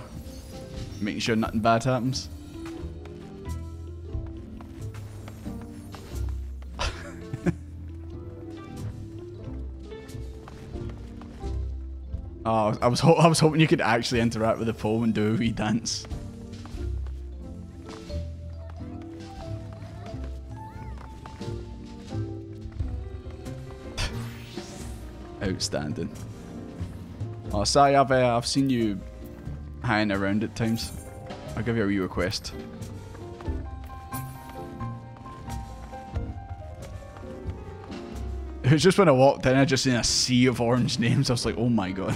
Making sure nothing bad happens? Oh, I was hoping you could actually interact with the pole and do a wee dance. Outstanding. Oh, sorry, I've seen you hanging around at times. I'll give you a wee request. It was just when I walked in, I just seen a sea of orange names. I was like, oh my god.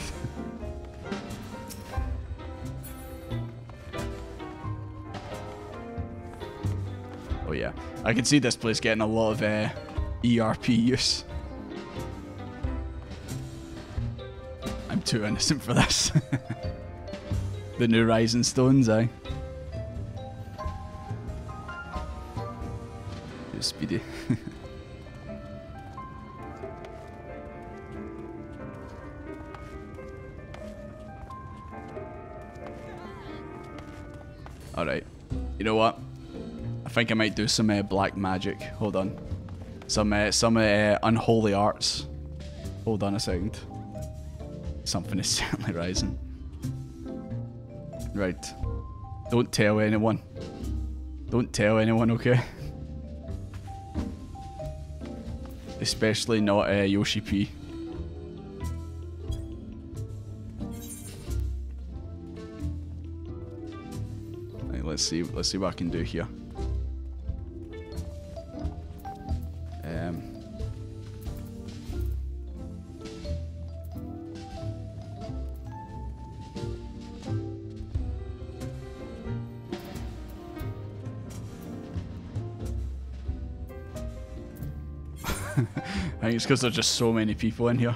Oh yeah, I can see this place getting a lot of ERP use. I'm too innocent for this. The new Rising Stones, aye. Too speedy. Alright. You know what? I think I might do some black magic. Hold on. Some unholy arts. Hold on a second. Something is certainly rising. Right. Don't tell anyone. Don't tell anyone, okay? Especially not Yoshi P. Right, let's see what I can do here. I think it's because there's just so many people in here.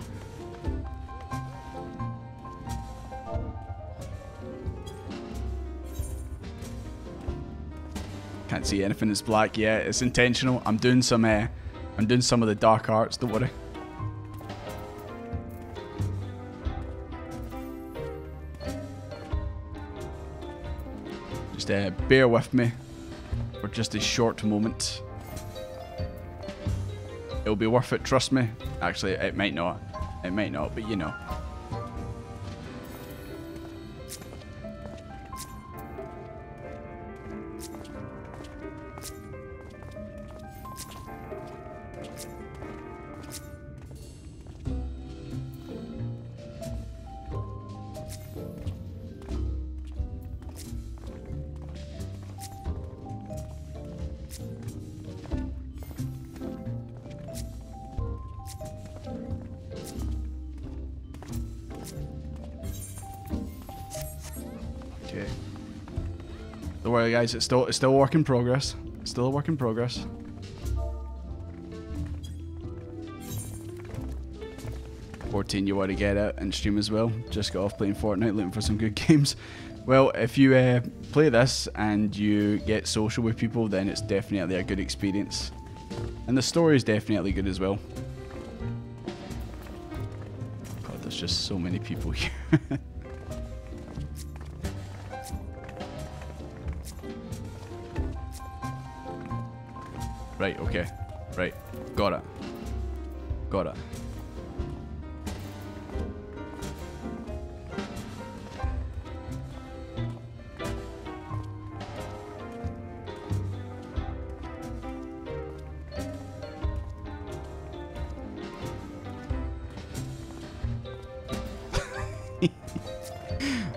Can't see anything that's black yet. It's intentional. I'm doing some of the dark arts. Don't worry. Just bear with me for just a short moment. It'll be worth it, trust me. Actually, it might not. It might not, but you know. Okay. Don't worry, guys. It's still a work in progress. It's still a work in progress. $14 you want to get out and stream as well. Just got off playing Fortnite, looking for some good games. Well, if you play this and you get social with people, then it's definitely a good experience. And the story is definitely good as well. God, there's just so many people here. Right, okay. Right. Got it. Got it.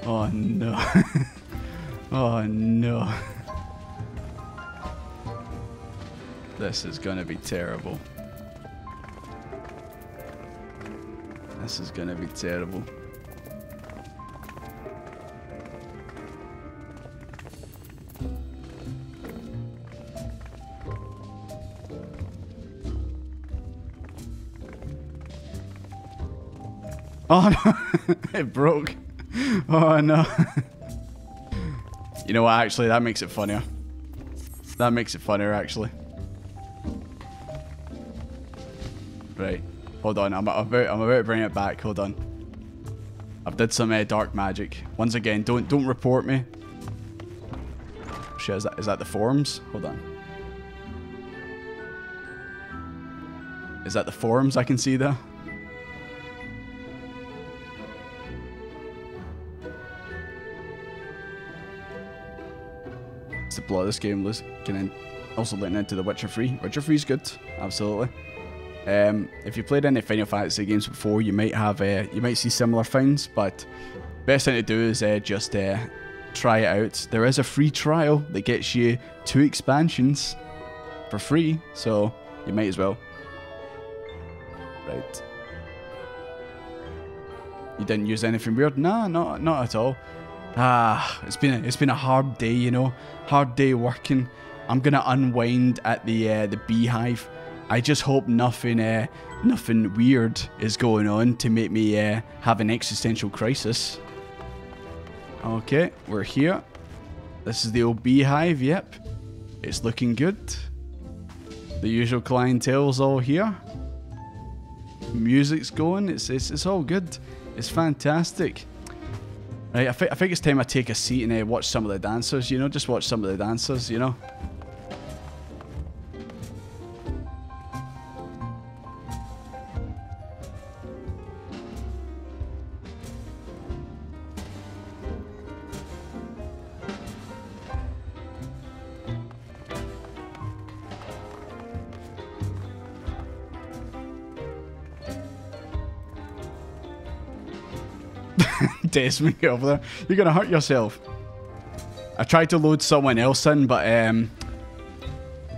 Oh no. Oh no. This is gonna be terrible. This is gonna be terrible. Oh no, it broke. Oh no. You know what, actually, that makes it funnier. That makes it funnier, actually. Right. Hold on, I'm about to bring it back. Hold on. I've did some dark magic. Once again, don't report me. Shit, is that the forums? Hold on. Is that the forums I can see there? It's the plot of this game, also letting into the Witcher 3. Witcher 3 is good, absolutely. If you played any Final Fantasy games before, you might have you might see similar things, but best thing to do is just try it out. There is a free trial that gets you 2 expansions for free, so you might as well. Right. You didn't use anything weird? Nah, not at all. It's been a hard day, you know. Hard day working. I'm gonna unwind at the beehive. I just hope nothing weird is going on to make me have an existential crisis. Okay, we're here. This is the old beehive. Yep, it's looking good. The usual clientele's all here. Music's going. It's all good. It's fantastic. Right, I think it's time I take a seat and watch some of the dancers. You know, just watch some of the dancers. You know. Desmond, get over there. You're gonna hurt yourself. I tried to load someone else in, but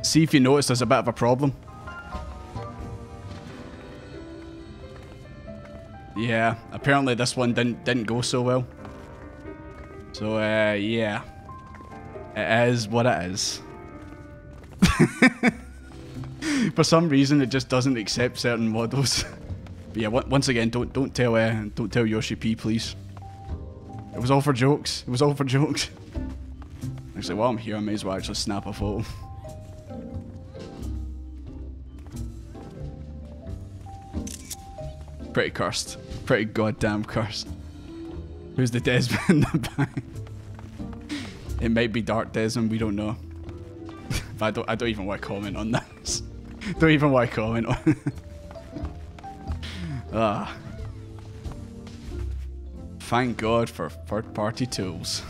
see if you notice there's a bit of a problem. Yeah, apparently this one didn't go so well. So yeah, it is what it is. For some reason, it just doesn't accept certain models. But yeah, once again, don't tell Yoshi P, please. It was all for jokes. It was all for jokes. Actually, while I'm here, I may as well actually snap a photo. Pretty cursed. Pretty goddamn cursed. Who's the Desmond in the back? It might be Dark Desmond, we don't know. But I don't even want to comment on that. Don't even want to comment on it. Thank God for third-party tools.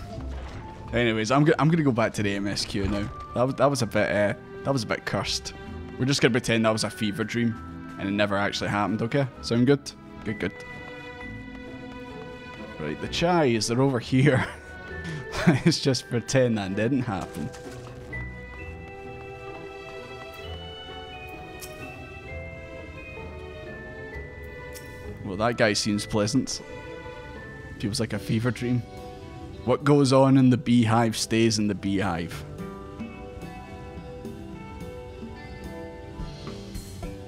Anyways, I'm gonna go back to the MSQ now. That was a bit cursed. We're just gonna pretend that was a fever dream and it never actually happened. Okay, sound good? Good. Right, the chais, they're over here. Let's just pretend that didn't happen. Well, that guy seems pleasant. Feels like a fever dream. What goes on in the beehive stays in the beehive.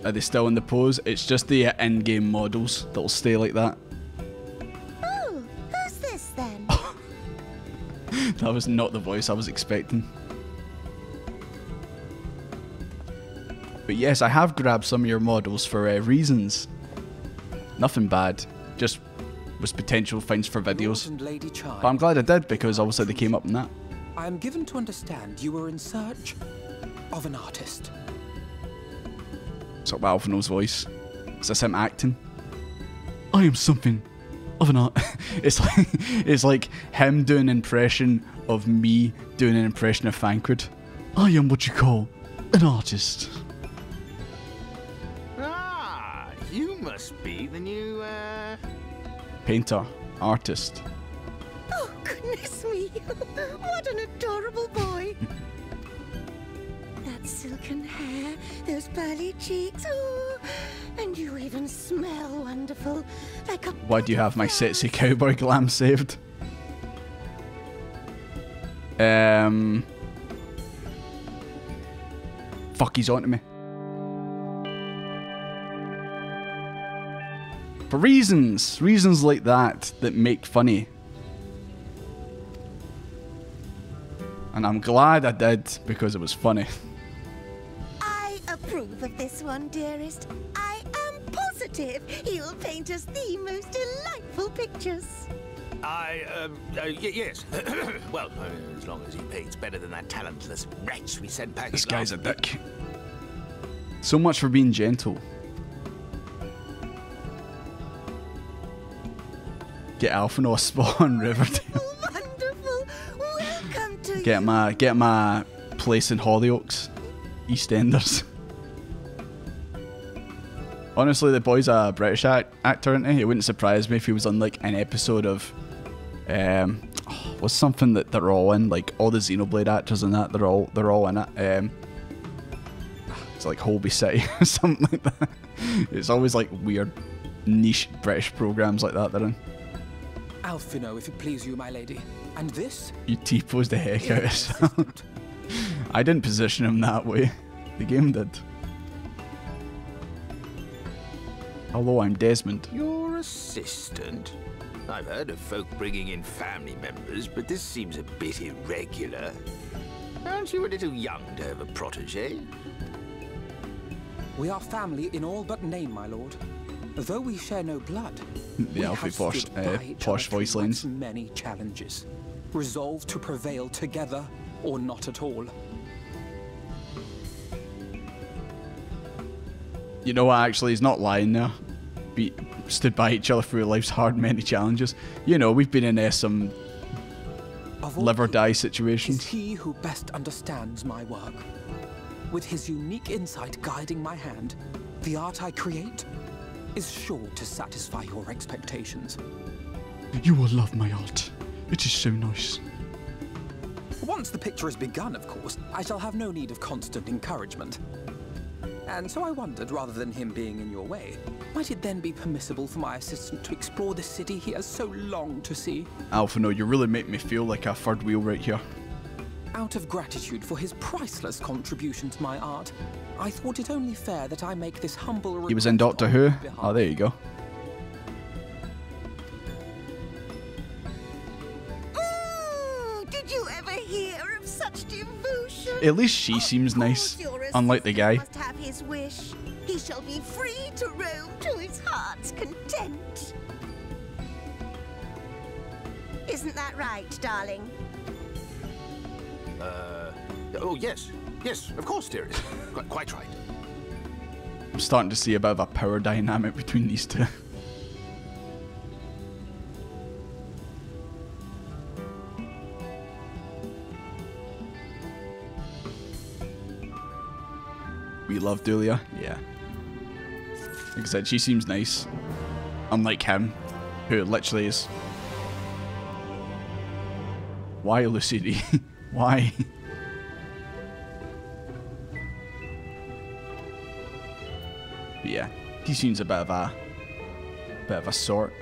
Are they still in the pose? It's just the in-game models that'll stay like that.
Oh, who's this then?
That was not the voice I was expecting. But yes, I have grabbed some of your models for reasons. Nothing bad, just was potential finds for videos. But I'm glad I did, because obviously they came up in that.
I am given to understand you were in search of an artist.
Sort of Alphino's voice. Is this him acting? I am something of an art. It's like him doing an impression of me doing an impression of Thancred. I am what you call an artist.
Ah, you must be the new,
Painter. Artist.
Oh, goodness me. What an adorable boy. That silken hair, those pearly cheeks. Oh, and you even smell wonderful. Like a
Why do you have my sexy cowboy glam saved? Fuck, he's onto me. For reasons like that make funny. And I'm glad I did, because it was funny.
I approve of this one, dearest. I am positive he'll paint us the most delightful pictures.
Yes. Well, as long as he paints better than that talentless wretch we sent back.
This guy's a dick. So much for being gentle. Get Alphino a spot on Riverdale.
Wonderful. Welcome to
Get my place in Hollyoaks. EastEnders. Honestly, the boy's a British actor, isn't he? It wouldn't surprise me if he was on like an episode of what's something that they're all in, like all the Xenoblade actors in that, they're all in it. It's like Holby City or something like that. It's always like weird niche British programs like that they're in.
Alphino, if it please you, my lady. And this?
You T-posed the heck out of yourself. I didn't position him that way. The game did. Hello, I'm Desmond.
Your assistant? I've heard of folk bringing in family members, but this seems a bit irregular. Aren't you a little young to have a protege?
We are family in all but name, my lord. Though we share no blood,
The Alfie posh voice lines.
Many challenges, resolved to prevail together or not at all.
You know what, actually, he's not lying there. We stood by each other through life's hard many challenges. You know, we've been in some live or die situations.
It's he who best understands my work. With his unique insight guiding my hand, the art I create is sure to satisfy your expectations.
You will love my art. It is so nice.
Once the picture has begun, of course, I shall have no need of constant encouragement. And so I wondered, rather than him being in your way, might it then be permissible for my assistant to explore the city he has so longed to see?
Alphino, you really make me feel like a third wheel right here.
Out of gratitude for his priceless contribution to my art, I thought it only fair that I make this humble request.
He was in Doctor Who. Oh, there you go.
Ooh, did you ever hear of such devotion?
At least she seems nice, unlike the guy.
Must have his wish. He shall be free to roam to his heart's content. Isn't that right, darling?
Oh, yes. Yes, of course, dearest. Quite right.
I'm starting to see a bit of a power dynamic between these two. We love Dulia? Yeah. Like I said, she seems nice. Unlike him, who literally is... Why Lucy D? Why? But yeah, he seems a bit of a sort.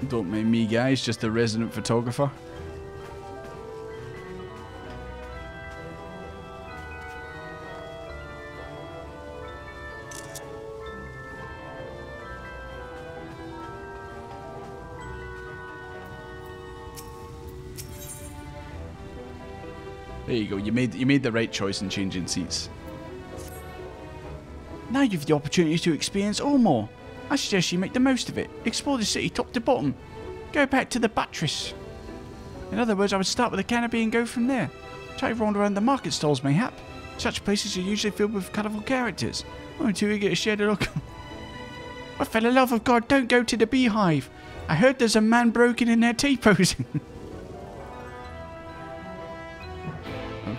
Don't mind me, guys, just a resident photographer. There you go. You made the right choice in changing seats.
Now you've the opportunity to experience all more. I suggest you make the most of it. Explore the city top to bottom. Go back to the buttress. In other words, I would start with the canopy and go from there. Try to wander around the market stalls, mayhap. Such places are usually filled with colourful characters. I'm too eager to share the look. But for the love of God, don't go to the beehive. I heard there's a man broken in there T-posing.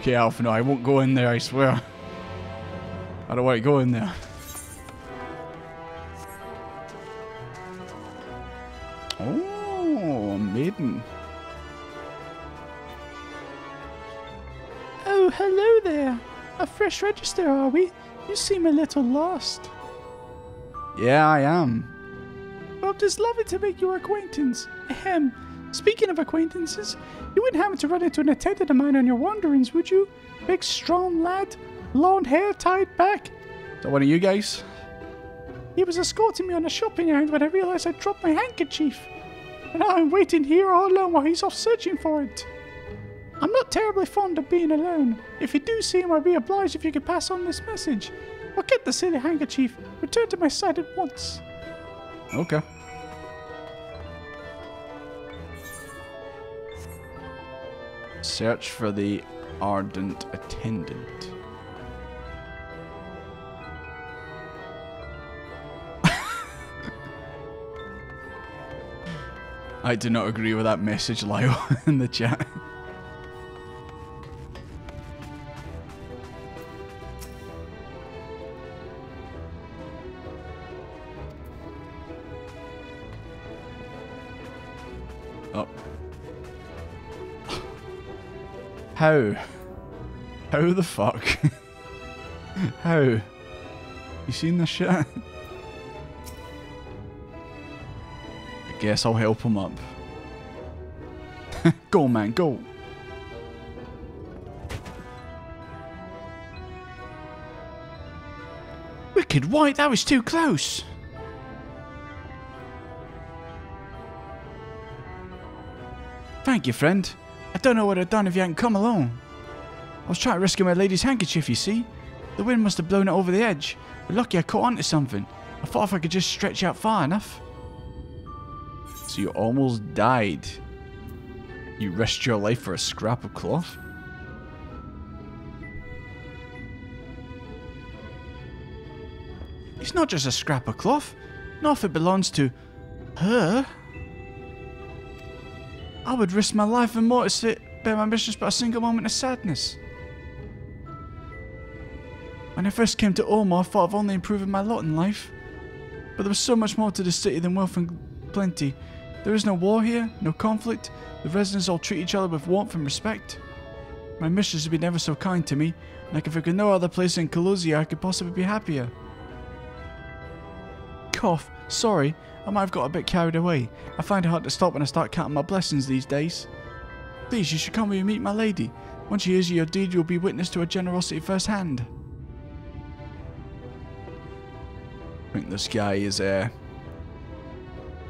Okay, Alpha, no, I won't go in there, I swear. I don't want to go in there. Oh, a maiden.
Oh, hello there. A fresh register, are we? You seem a little lost.
Yeah, I am.
Well, just lovely to make your acquaintance. Ahem. Speaking of acquaintances, you wouldn't happen to run into an attendant of mine on your wanderings, would you? Big, strong lad, long hair tied back.
Is that one of you guys?
He was escorting me on a shopping errand when I realised I'd dropped my handkerchief. And now I'm waiting here all alone while he's off searching for it. I'm not terribly fond of being alone. If you do see him, I'd be obliged if you could pass on this message. I'll get the silly handkerchief. Return to my side at once.
Okay. Search for the ardent attendant. I do not agree with that message, Lyle, in the chat. Oh. How? How the fuck? How? You seen this shit? I guess I'll help him up. Go, man, go.
Wicked White, that was too close. Thank you, friend. I don't know what I'd done if you hadn't come along. I was trying to rescue my lady's handkerchief, you see. The wind must have blown it over the edge. But lucky I caught onto something. I thought if I could just stretch out far enough.
So you almost died. You risked your life for a scrap of cloth?
It's not just a scrap of cloth. Not if it belongs to her. I would risk my life and more to sit bear my mistress but a single moment of sadness. When I first came to Ormar, I thought of only improving my lot in life. But there was so much more to the city than wealth and plenty. There is no war here, no conflict. The residents all treat each other with warmth and respect. My mistress has been ever so kind to me, and I can think of no other place in Colosia I could possibly be happier. Cough, sorry, I might have got a bit carried away. I find it hard to stop when I start counting my blessings these days. Please, you should come with me and meet my lady. Once she hears your deed, you'll be witness to her generosity firsthand.
I think this guy is a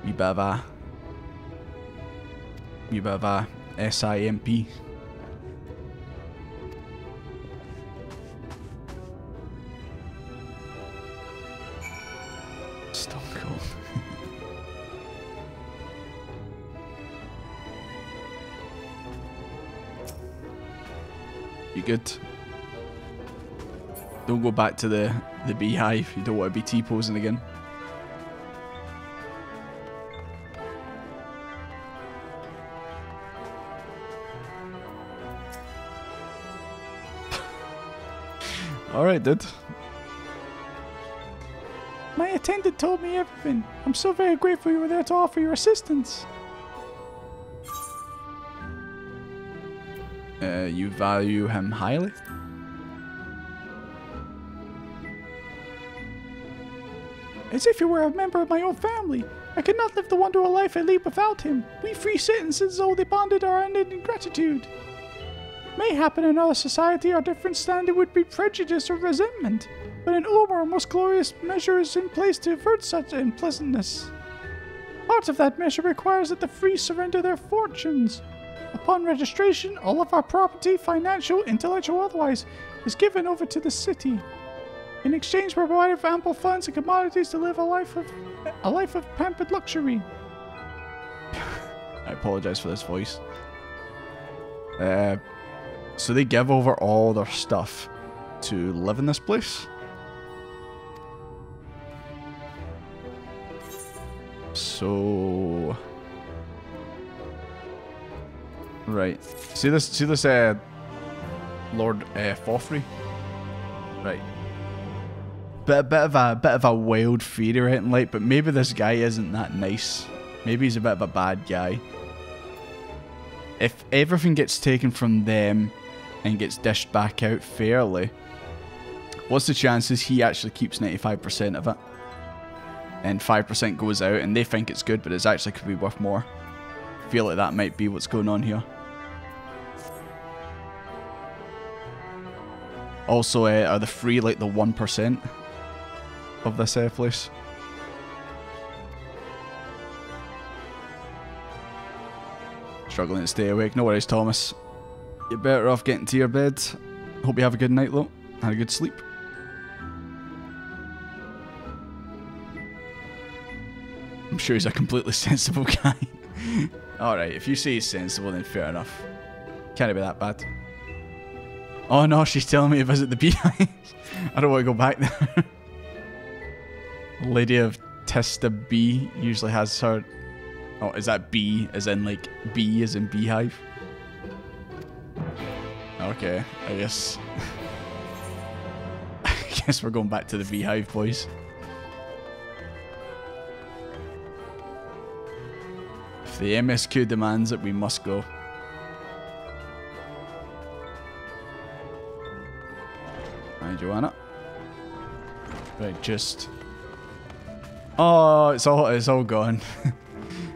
bit of a SIMP. Stone Cold. You good? Don't go back to the beehive. You don't want to be T-posing again. Alright, dude.
My attendant told me everything. I'm so very grateful you were there to offer your assistance.
You value him highly?
As if he were a member of my own family. I could not live the wonderful life I lead without him. We free citizens only bonded our unending gratitude. Mayhap in another society our different standard would be prejudice or resentment, but in Umar a most glorious measure is in place to avert such unpleasantness. Part of that measure requires that the free surrender their fortunes. Upon registration, all of our property, financial, intellectual, otherwise, is given over to the city. In exchange, we're provided for ample funds and commodities to live a life of pampered luxury.
I apologize for this voice. So they give over all their stuff to live in this place. So, right. See this Lord Fofrey? Right. Bit of a wild theory, right? And like, but maybe this guy isn't that nice. Maybe he's a bit of a bad guy. If everything gets taken from them and gets dished back out fairly, what's the chances he actually keeps 95% of it? And 5% goes out and they think it's good, but it's actually could be worth more. I feel like that might be what's going on here. Also, are the free like the 1% of this place? Struggling to stay awake. No worries, Thomas. You're better off getting to your bed. Hope you have a good night, though. Had a good sleep. I'm sure he's a completely sensible guy. Alright, if you say he's sensible, then fair enough. Can't be that bad. Oh no, she's telling me to visit the beehive. I don't want to go back there. Lady of Tista B usually has her... Oh, is that B as in like bee as in beehive? Okay, I guess... I guess we're going back to the beehive, boys. If the MSQ demands it, we must go. Hi, Joanna. Right, just... Oh, it's all gone.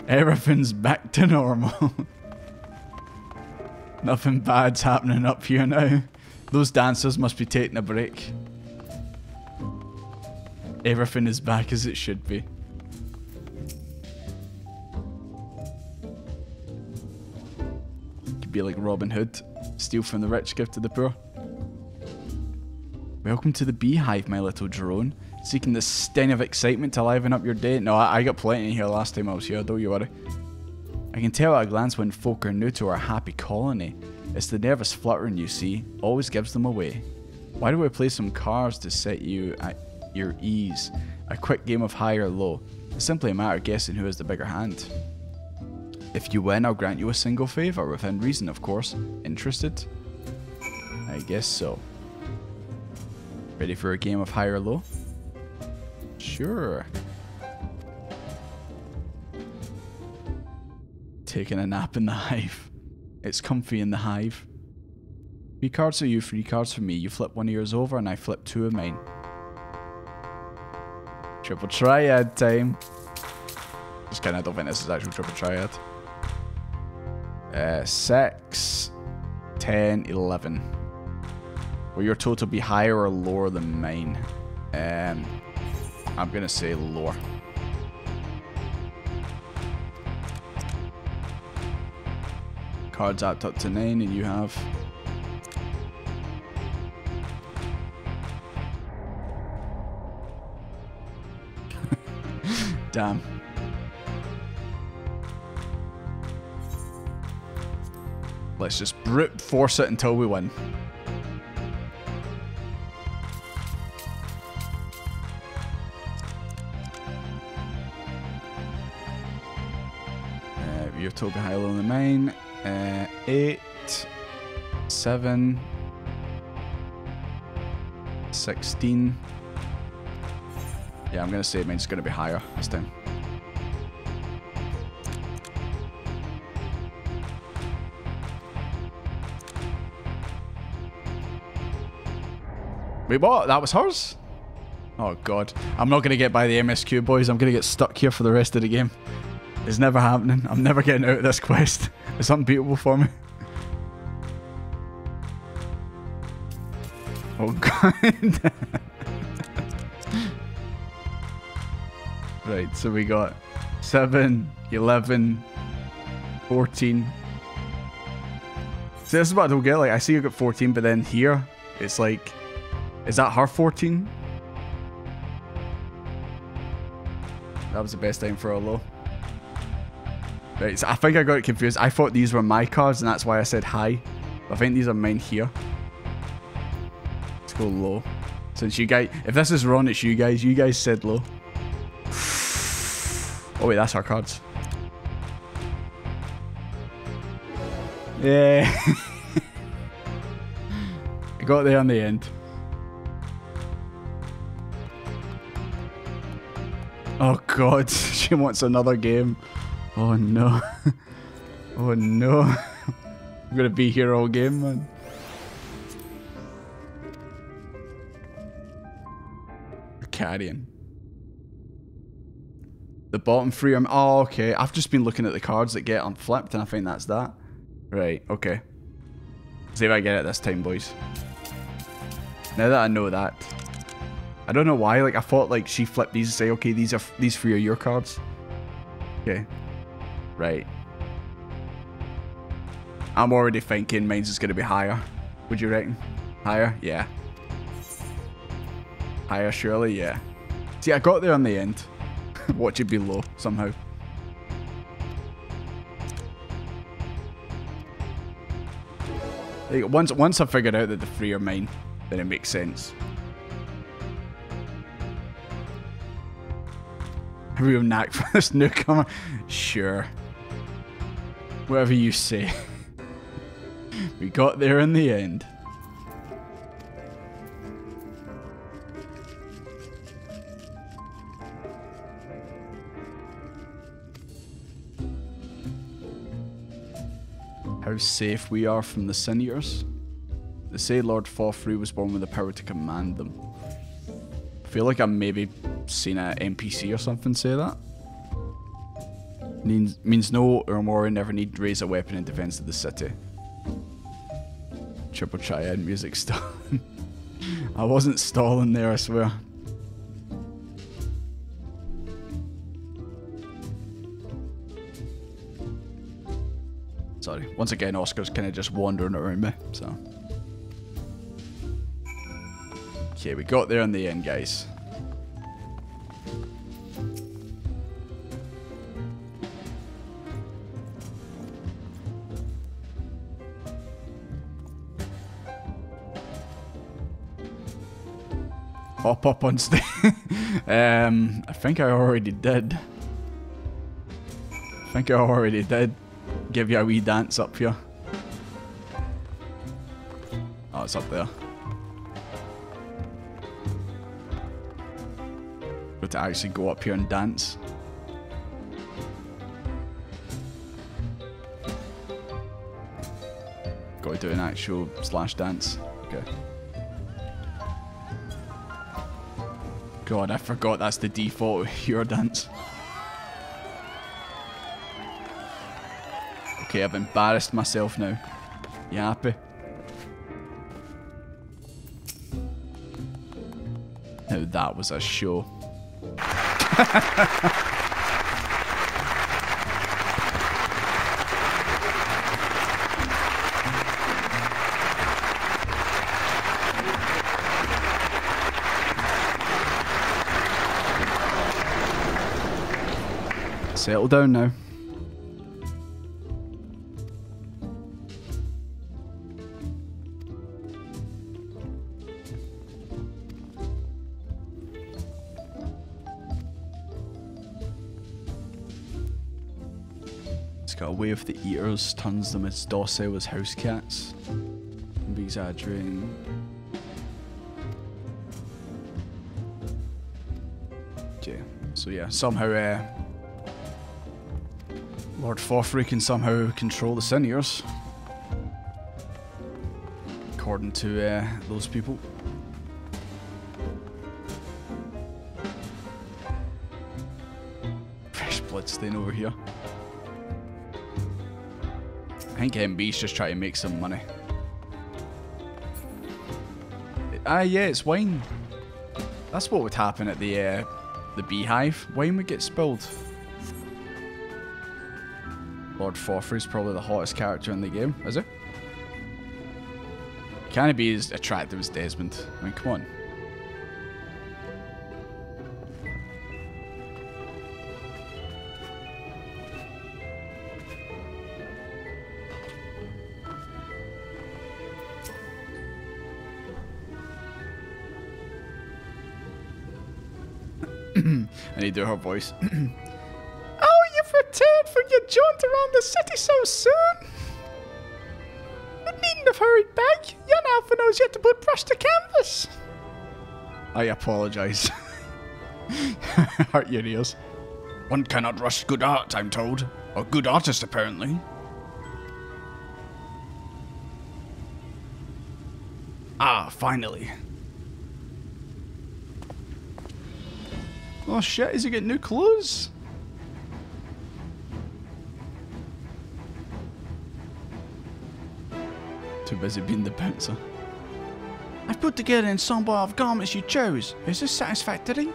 Everything's back to normal. Nothing bad's happening up here now. Those dancers must be taking a break. Everything is back as it should be. Could be like Robin Hood. Steal from the rich, give to the poor. Welcome to the beehive, my little drone. Seeking the sting of excitement to liven up your day? No, I got plenty in here last time I was here, don't you worry. I can tell at a glance when folk are new to our happy colony. It's the nervous fluttering, you see, always gives them away. Why don't we play some cards to set you at your ease? A quick game of high or low. It's simply a matter of guessing who has the bigger hand. If you win, I'll grant you a single favour, within reason, of course. Interested? I guess so. Ready for a game of high or low? Sure. Taking a nap in the hive. It's comfy in the hive. 3 cards for you, 3 cards for me. You flip one of yours over and I flip 2 of mine. Triple triad time. Just kidding, I don't think this is actual triple triad. 6, 10, 11. Will your total be higher or lower than mine? I'm gonna say lower. Cards apt up to 9 and you have... Damn. Let's just brute force it until we win. Your total higher than mine. 8, 7, 16. Yeah, I'm gonna say mine's gonna be higher this time. Wait, what? That was hers? Oh god. I'm not gonna get by the MSQ, boys. I'm gonna get stuck here for the rest of the game. It's never happening. I'm never getting out of this quest. It's unbeatable for me. Oh god. Right, so we got 7, 11, 14. See, this is what I don't get. Like, I see you got 14, but then here, it's like, is that her 14? That was the best time for a low. Right, so I think I got it confused. I thought these were my cards, and that's why I said high. But I think these are mine here. Let's go low. Since you guys, if this is wrong, it's you guys. You guys said low. Oh wait, that's our cards. Yeah. I got there in the end. Oh god, she wants another game. Oh no. Oh no. I'm gonna be here all game, man. Carrying. The bottom three are... Oh, okay. I've just been looking at the cards that get unflipped, and I think that's that. Right, okay. See if I get it this time, boys. Now that I know that. I don't know why, like, I thought, like, she flipped these and say, okay, these three are your cards. Okay. Right. I'm already thinking mine's is going to be higher. Would you reckon? Higher? Yeah. Higher, surely? Yeah. See, I got there in the end. Watch it be low, somehow. Like, once I figured out that the three are mine, then it makes sense. A real knack for this newcomer? Sure. Whatever you say. We got there in the end. How safe we are from the Sin Eaters. They say Lord Fofri was born with the power to command them. I feel like I've maybe seen an NPC or something say that. Means no Urmori never need raise a weapon in defense of the city. Triple triad music style. I wasn't stalling there, I swear. Sorry. Once again, Oscar's kind of just wandering around me, so. Okay, we got there in the end, guys. Hop up on stage. I think I already did. Give you a wee dance up here. Oh, it's up there. Got to actually go up here and dance. Got to do an actual slash dance. Okay. God, I forgot that's the default hero dance. Okay, I've embarrassed myself now. You happy? Now that was a show. Settle down now. It's got away with the eaters, turns them as docile as house cats. I'm exaggerating. Okay, so yeah, somehow Lord Fofri can somehow control the Sin Eaters. According to those people. Fresh blood stain over here. I think MB's just trying to make some money. Ah, yeah, it's wine. That's what would happen at the beehive. Wine would get spilled. Lord Fofri's probably the hottest character in the game, is he? Can he be as attractive as Desmond? I mean, come on. And you do her voice.
Oh, you've returned from your jaunt around the city so soon? You needn't have hurried back. Young Alphino's yet to put brush to canvas.
I apologise. Hurt your ears. One cannot rush good art, I'm told. Or good artist, apparently. Ah, finally.
Oh shit, is he getting new clothes?
Too busy being the bouncer.
I've put together an ensemble of garments you chose. Is this satisfactory?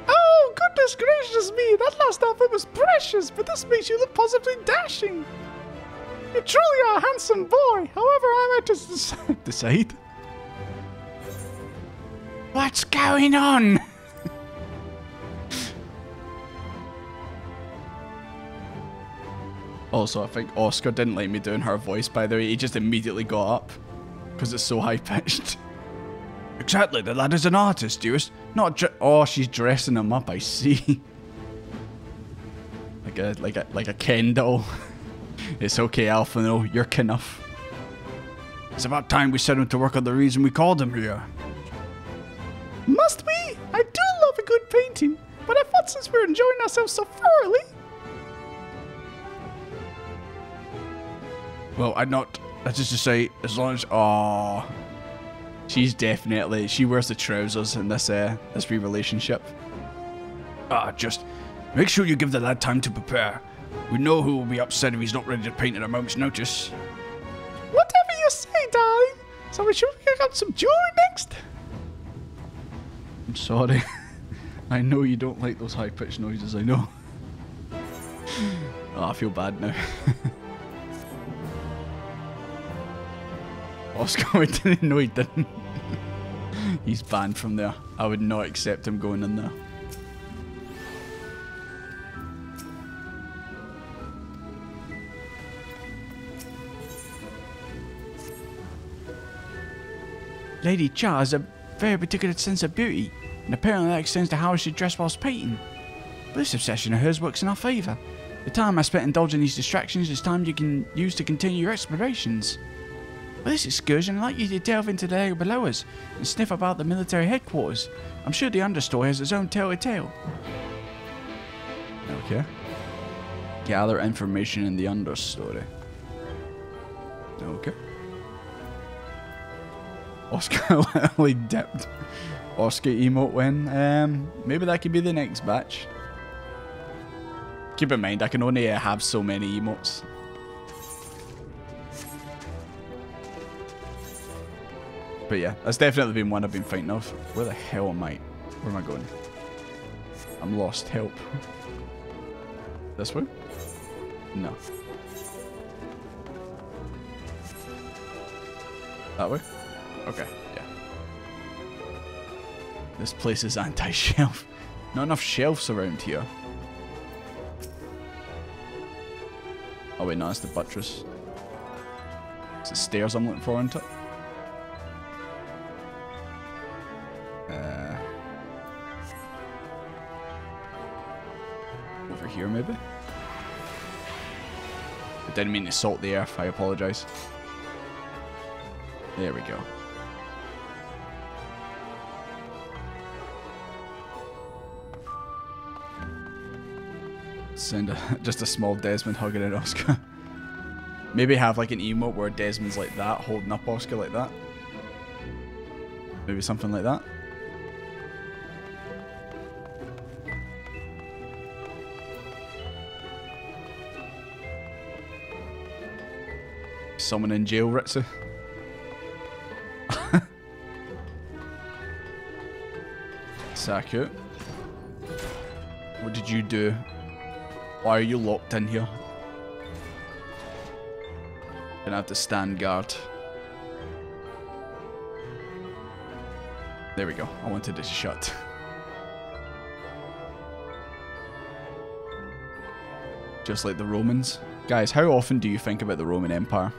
Oh, goodness gracious me, that last outfit was precious, but this makes you look positively dashing. You truly are a handsome boy, however I might just
Decide?
What's going on?
Also, I think Oscar didn't like me doing her voice, by the way. He just immediately got up. Because it's so high-pitched.
Exactly, the lad is an artist, dearest. Not
oh, she's dressing him up, I see. like a Ken doll. It's okay, Alphino, you're enough.
It's about time we set him to work on the reason we called him here.
Must we? I do love a good painting, but I thought since we're enjoying ourselves so thoroughly...
Well, that's just to say, as long as... Aww. She's definitely... She wears the trousers in this wee relationship.
Just make sure you give the lad time to prepare. We know who will be upset if he's not ready to paint at a moment's notice.
Whatever you say, darling. So we should pick up some jewelry next?
I'm sorry. I know you don't like those high-pitched noises, I know. Oh, I feel bad now. Oscar didn't know he didn't. He's banned from there. I would not accept him going in there.
Lady Cha has a very particular sense of beauty, and apparently that extends to how she dressed whilst painting. But this obsession of hers works in our favour. The time I spent indulging these distractions is time you can use to continue your explorations. For this excursion, I'd like you to delve into the area below us and sniff about the military headquarters. I'm sure the understory has its own tale to tell.
Okay. Gather information in the understory. Okay. Oscar literally dipped. Oscar emote when. Maybe that could be the next batch. Keep in mind, I can only have so many emotes. But yeah, that's definitely been one I've been thinking of. Where the hell am I? Where am I going? I'm lost. Help. This way? No. That way? Okay, yeah. This place is anti-shelf. Not enough shelves around here. Oh wait, no, it's the buttress. It's the stairs I'm looking for, isn't it? Over here, maybe? I didn't mean to salt the earth, I apologise. There we go. Send just a small Desmond hugging at Oscar. Maybe have like an emote where Desmond's like that, holding up Oscar like that. Maybe something like that. Someone in jail, Ritsu. Saku. What did you do? Why are you locked in here? Gonna have to stand guard. There we go. I wanted it shut. Just like the Romans. Guys, how often do you think about the Roman Empire?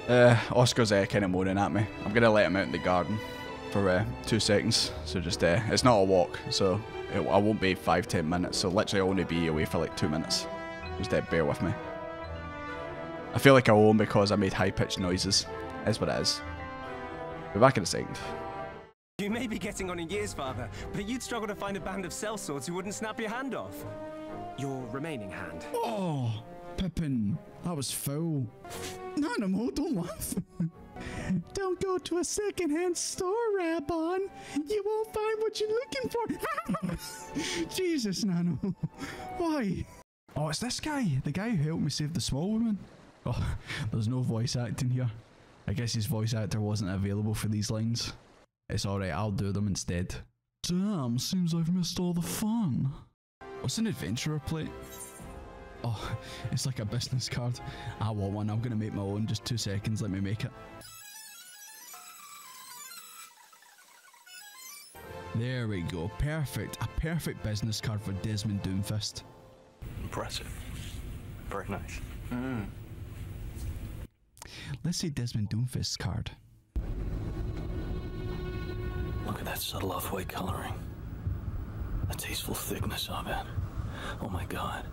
Oscar's kind of moaning at me. I'm gonna let him out in the garden for 2 seconds. So just, it's not a walk, so I won't be 5-10 minutes. So literally I'll only be away for like 2 minutes. Just bear with me. I feel like I owe him because I made high-pitched noises. That's what it is. Be back in a second.
You may be getting on in years, Father, but you'd struggle to find a band of sellswords who wouldn't snap your hand off. Your remaining hand.
Oh, Pippin, that was foul. Nanomo, don't laugh. Don't go to a second-hand store, Rabon. You won't find what you're looking for. Jesus, Nano. Why? Oh, it's this guy. The guy who helped me save the small woman. Oh, there's no voice acting here. I guess his voice actor wasn't available for these lines. It's alright, I'll do them instead. Damn, seems I've missed all the fun. What's an adventurer plate? Oh, it's like a business card. I want one, I'm gonna make my own. Just 2 seconds, let me make it. There we go, perfect. A perfect business card for Desmond Doomfist.
Impressive. Very nice.
Let's see Desmond Doomfist's card.
Look at that subtle off-white coloring. The tasteful thickness of it. Oh my god.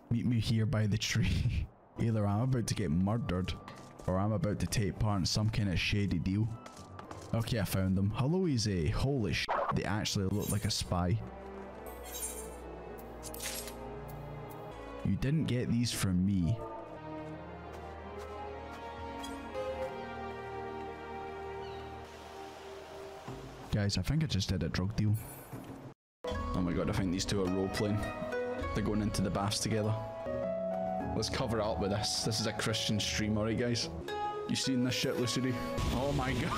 Meet me here by the tree. Either I'm about to get murdered, or I'm about to take part in some kind of shady deal. Okay, I found them. Hello, Easy. Holy sh**, they actually look like a spy. You didn't get these from me. Guys, I think I just did a drug deal. Oh my god, I think these two are role-playing. They're going into the baths together. Let's cover it up with this. This is a Christian stream, alright guys? You seen this shit, Lucidity? Oh my god.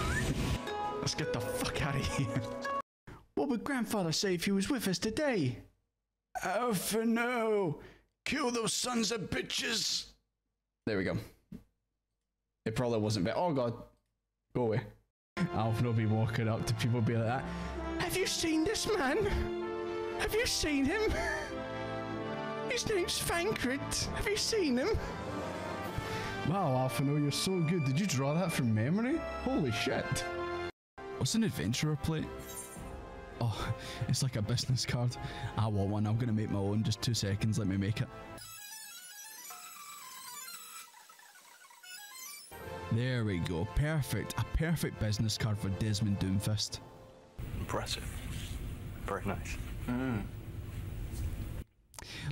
Let's get the fuck out of here. What would Grandfather say if he was with us today? Alpha, no! Kill those sons of bitches! There we go. It probably wasn't better. Oh god. Go away. Alpha will be walking up to people be like that. Have you seen this man? Have you seen him? His name's Fankrit. Have you seen him? Wow, Alphino, you're so good. Did you draw that from memory? Holy shit. What's an adventurer plate? Oh, it's like a business card. I want one. I'm gonna make my own. Just 2 seconds. Let me make it. There we go. Perfect. A perfect business card for Desmond Doomfist.
Impressive. Very nice.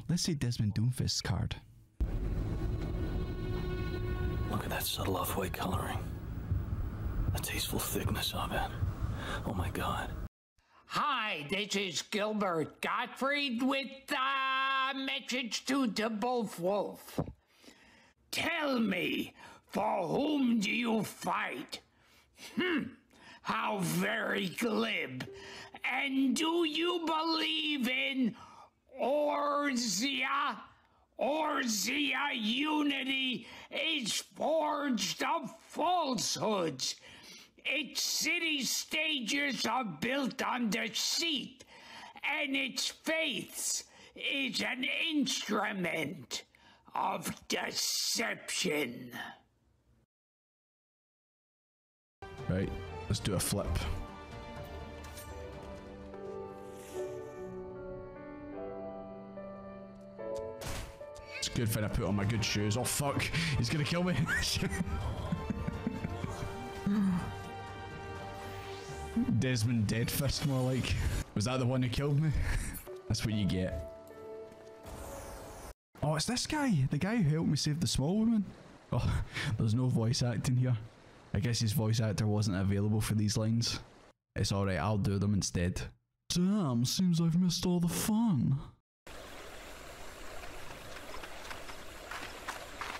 Let's see Desmond Doomfist's card.
Look at that subtle off-white coloring. The tasteful thickness of it. Oh my god.
Hi, this is Gilbert Gottfried with a message to the Wolf. Tell me, for whom do you fight? How very glib. And do you believe in Orzia? Orzia unity is forged of falsehoods. Its city stages are built on deceit, and its faiths is an instrument of deception.
Right, let's do a flip. It's a good thing I put on my good shoes. Oh fuck, he's gonna kill me. Desmond Deadfist, more like. Was that the one who killed me? That's what you get. Oh, it's this guy. The guy who helped me save the small woman. Oh, there's no voice acting here. I guess his voice actor wasn't available for these lines. It's alright, I'll do them instead. Damn, seems I've missed all the fun.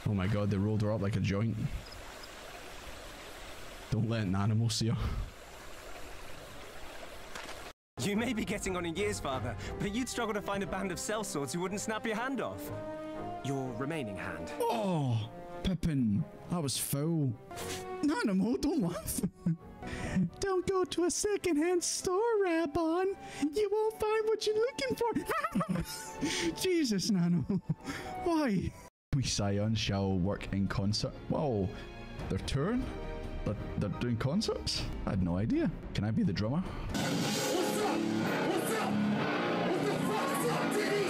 Oh my god, they rolled her up like a joint. Don't let an animal see her.
You may be getting on in years, Father, but you'd struggle to find a band of sellswords who wouldn't snap your hand off. Your remaining hand.
Oh, Pippin, that was foul. Nanomo, don't laugh. Don't go to a second-hand store, Rabon. You won't find what you're looking for. Jesus, Nano. Why? We scions shall work in concert. Whoa, They're touring? They're doing concerts? I had no idea. Can I be the drummer?
What's up? What's up? What the fuck's up, Diddy?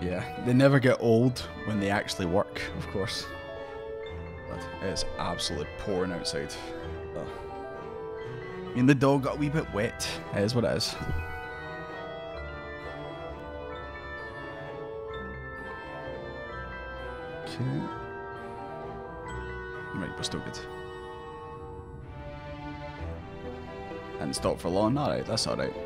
Yeah, they never get old when they actually work, of course. But it's absolutely pouring outside. Oh. I mean, the dog got a wee bit wet. It is what it is. Okay. Right, we're still good. And stop for long. Alright, that's alright.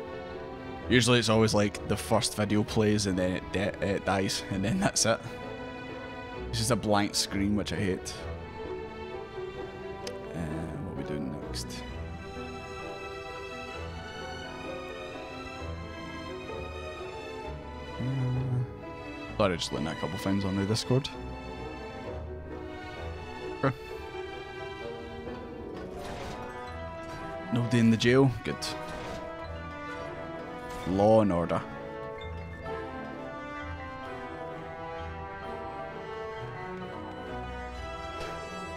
Usually it's always like the first video plays and then it dies and then that's it. It's just a blank screen, which I hate. What are we doing next? Thought I'd just looking at a couple things on the Discord. Okay. Nobody in the jail? Good. Law and order.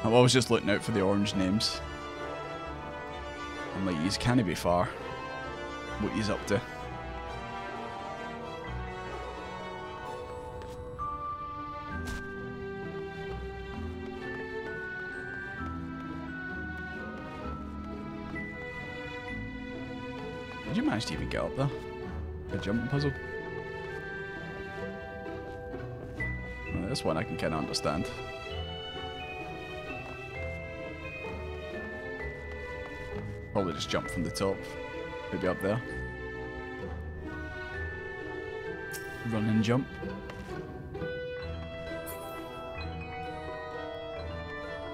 I'm always just looking out for the orange names. I'm like, yous can't be far. What yous up to? Did you manage to even get up there? A jumping puzzle? Well, this one I can kind of understand. Probably just jump from the top. Maybe up there. Run and jump.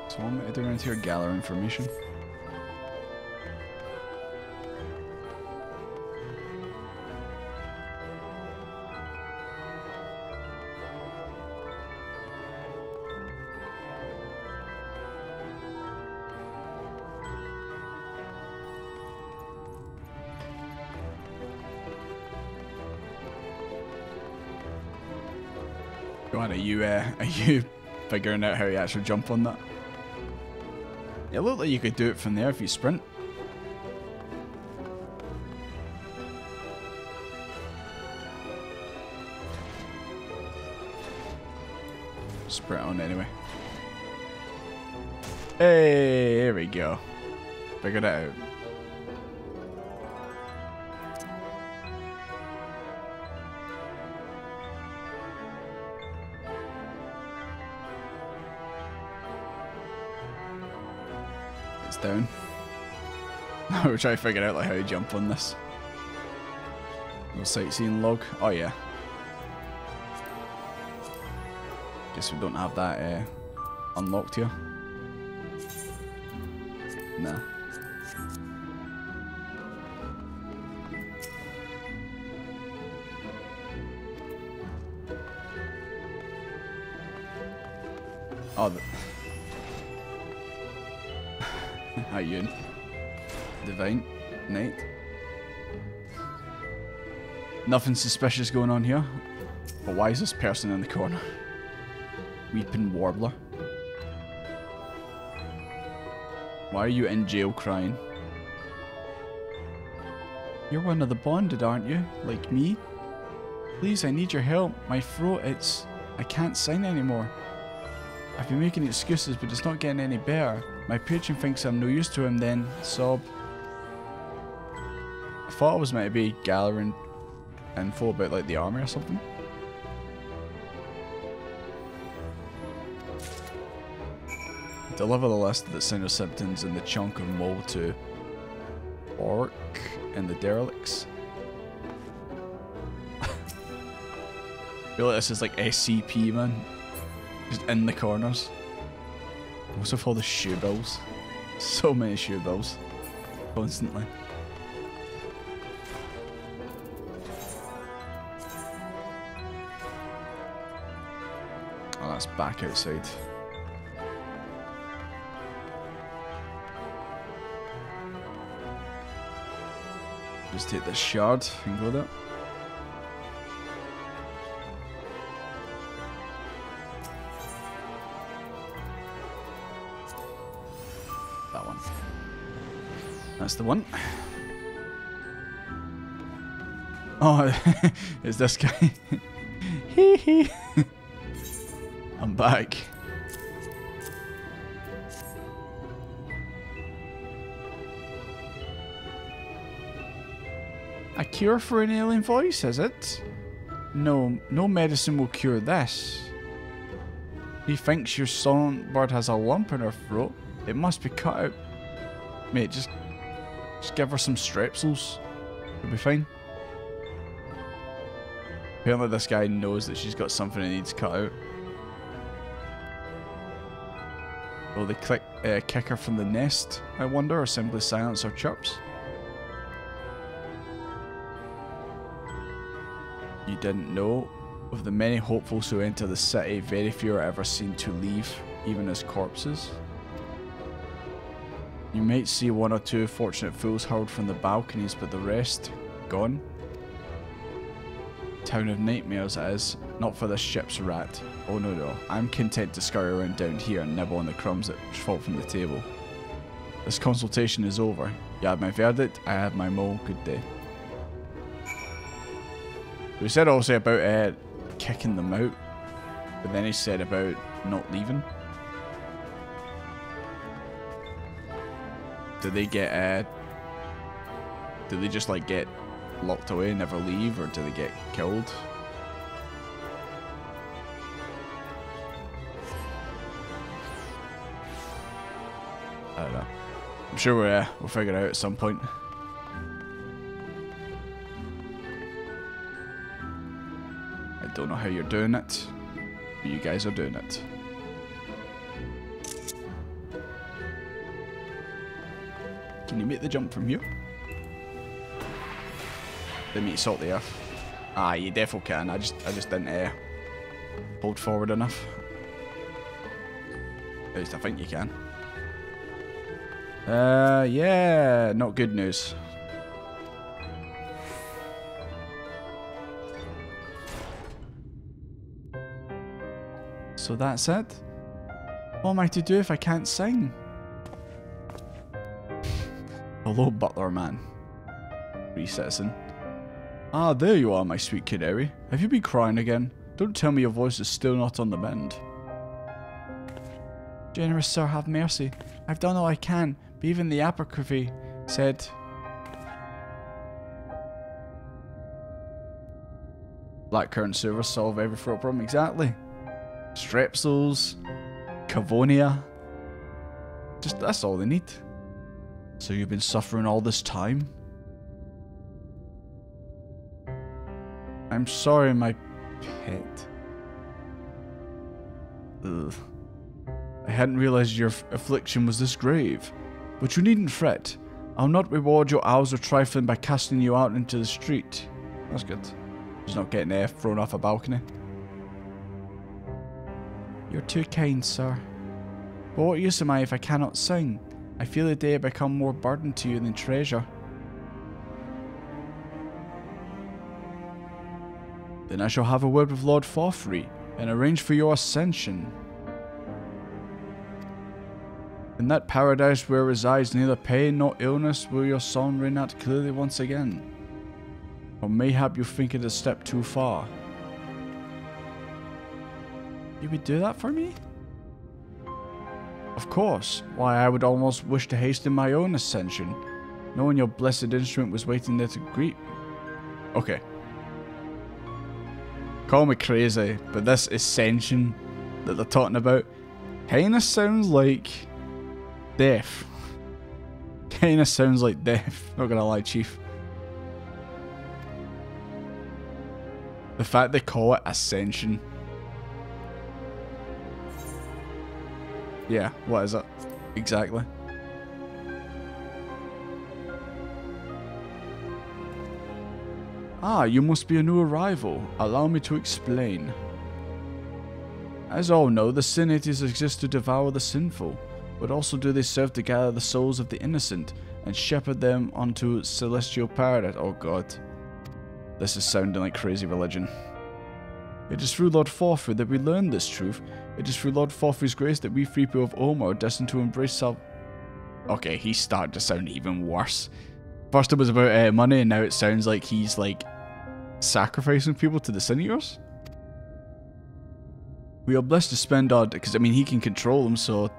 So what am I doing around here? Gather information. Are you figuring out how you actually jump on that? It looked like you could do it from there if you sprint. Sprint on anyway. Hey, here we go. Figured it out. Down. Now we're trying to figure out like how to jump on this. No sightseeing log. Oh yeah. Guess we don't have that unlocked here. Nah. Oh. How you? Divine Knight. Nothing suspicious going on here. But why is this person in the corner? Weeping Warbler. Why are you in jail crying?
You're one of the bonded, aren't you? Like me? Please, I need your help. My throat, I can't sing anymore. I've been making excuses, but it's not getting any better. My patron thinks I'm no use to him then. Sob.
I thought I was meant to be gathering info about like the army or something. Deliver the list of the Center Symptoms and the chunk of mole to Orc and the Derelicts. I feel like this is like SCP, man. Just in the corners. What's with all the shoe bills? So many shoe bills. Constantly. Oh, that's back outside. Just take this shard and go there. That one. That's the one. Oh, it's this guy. Hee hee. I'm back.
A cure for an alien voice, is it? No, no medicine will cure this. He thinks your songbird has a lump in her throat. It must be cut out. Mate, just give her some strepsils. It'll be fine. Apparently this guy knows that she's got something that needs cut out. Will they kick her from the nest, I wonder, or simply silence her chirps? You didn't know? Of the many hopefuls who enter the city, very few are ever seen to leave, even as corpses. You might see one or two fortunate fools hurled from the balconies, but the rest, gone. Town of nightmares it is, not for this ship's rat. Oh no no, I'm content to scurry around down here and nibble on the crumbs that fall from the table. This consultation is over. You have my verdict, I have my mole, good day. We said also about kicking them out, but then he said about not leaving. Do they get do they just like get locked away and never leave, or do they get killed? I don't know. I'm sure we'll figure it out at some point. I don't know how you're doing it, but you guys are doing it. Can you make the jump from here? They meet salt the earth. Ah, you definitely can. I just didn't hold forward enough. At least I think you can. Yeah, not good news. So that's it? What am I to do if I can't sing? Hello, butler man. Free citizen. Ah, there you are, my sweet canary. Have you been crying again? Don't tell me your voice is still not on the mend. Generous sir, have mercy. I've done all I can, but even the apocryphy said... Blackcurrant sewer solve every throat problem, exactly. Strepsils, Cavonia. Just, that's all they need. So you've been suffering all this time? I'm sorry, my pet. Ugh. I hadn't realized your affliction was this grave. But you needn't fret. I'll not reward your hours of trifling by casting you out into the street. That's good. He's not getting thrown off a balcony. You're too kind, sir. But what use am I if I cannot sing? I feel the day I become more burden to you than treasure. Then I shall have a word with Lord Forfrey.
and arrange for your ascension. In that paradise where resides neither pain nor illness will your son reign out clearly once again. Or mayhap you think it a step too far. You would do that for me? Of course. Why, I would almost wish to hasten my own ascension, knowing your blessed instrument was waiting there to greet me. Okay. Call me crazy, but this ascension that they're talking about kinda sounds like death. Kinda sounds like death, not gonna lie, Chief. The fact they call it ascension. Yeah, what is it? Exactly. Ah, you must be a new arrival. Allow me to explain. As all know, the Sin Eaters exist to devour the sinful, but also do they serve to gather the souls of the innocent and shepherd them onto celestial paradise. Oh god. This is sounding like crazy religion. It is through Lord Forfar that we learn this truth. It is through Lord Forfar's grace that we free people of Omar are destined to embrace Okay, he started to sound even worse. First it was about money, and now it sounds like he's like sacrificing people to the Sin Eaters. We are blessed to spend our... because I mean he can control them, so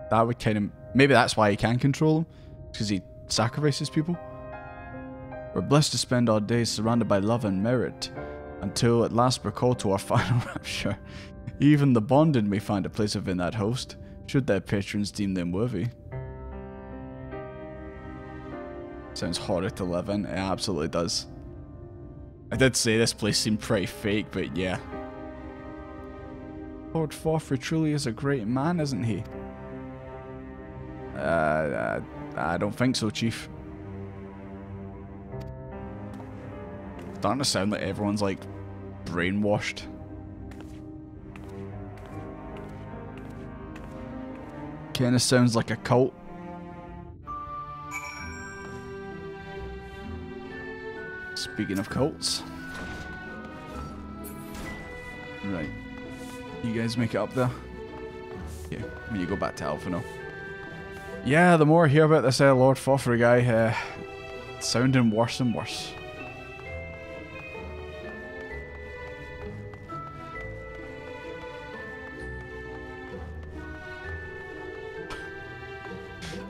that would kind of... maybe that's why he can control them, because he sacrifices people. We're blessed to spend our days surrounded by love and merit, until at last we're called to our final rapture. Even the bonded may find a place within that host, should their patrons deem them worthy. Sounds harder to live in. It absolutely does. I did say this place seemed pretty fake, but yeah. Lord Forfar truly is a great man, isn't he? I don't think so, Chief. Starting to sound like everyone's like brainwashed. Kinda sounds like a cult. Speaking of cults. Right. You guys make it up there? Yeah, when you go back to Alphino. Yeah, the more I hear about this Lord Forfar guy, it's sounding worse and worse.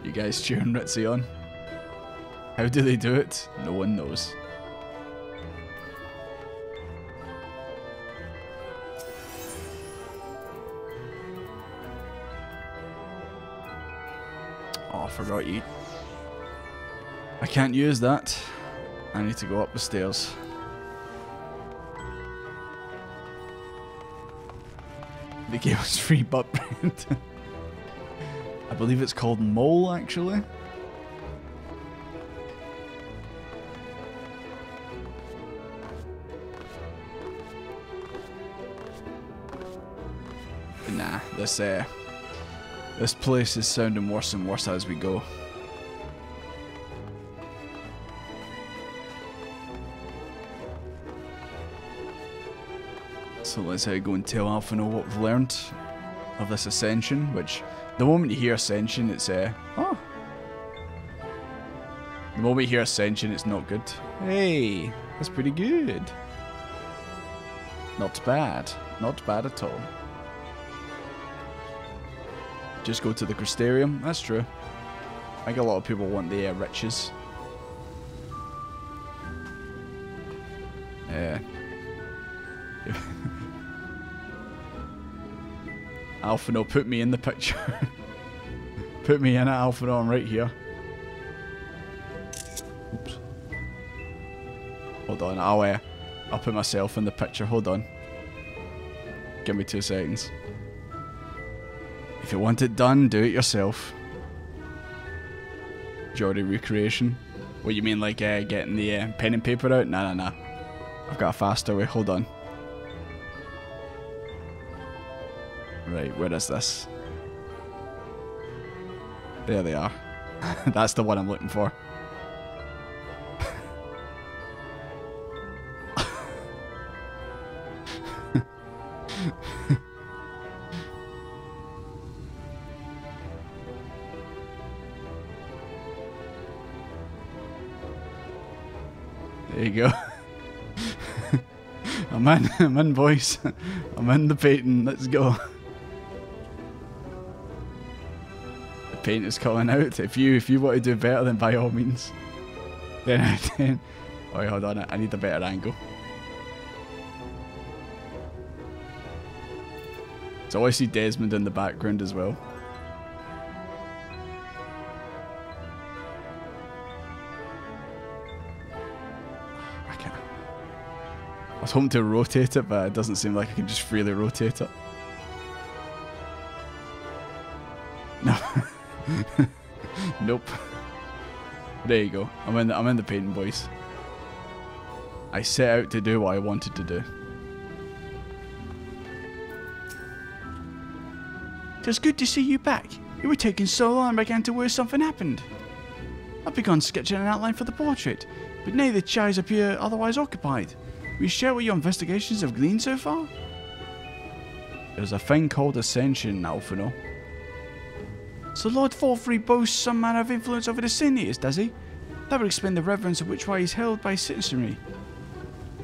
You guys cheering Ritzy on? How do they do it? No one knows. Oh, I forgot you. I can't use that. I need to go up the stairs. They gave us free butt print. I believe it's called Mole, actually. Nah, this place is sounding worse and worse as we go. So let's go and tell Alphino what we've learned of this ascension, which the moment you hear ascension, it's oh. The moment you hear ascension, it's not good. Hey, that's pretty good. Not bad. Not bad at all. Just go to the Crystarium. That's true. I think a lot of people want the riches. Yeah. Alphino, put me in the picture. Put me in it, Alphino. I'm right here. Oops. Hold on. I'll put myself in the picture. Hold on. Give me 2 seconds. If you want it done, do it yourself. Jordy recreation. What you mean, like getting the pen and paper out? Nah. I've got a faster way. Hold on. Right, where is this? There they are. That's the one I'm looking for. There you go. I'm in, boys. I'm in the painting. Let's go. The paint is coming out. If you want to do better, then by all means. 10 out of 10. Oh, wait, hold on. I need a better angle. So I see Desmond in the background as well. I was hoping to rotate it, but it doesn't seem like I can just freely rotate it. No. Nope. There you go. I'm in the painting, boys. I set out to do what I wanted to do.
It was good to see you back. You were taking so long I began to worry something happened. I've begun sketching an outline for the portrait, but now the chairs appear otherwise occupied. Will you share what your investigations have gleaned so far?
There's a thing called Ascension, Alphino.
So Lord Falfrey boasts some manner of influence over the Seniors, does he? That would explain the reverence of which way he's held by citizenry.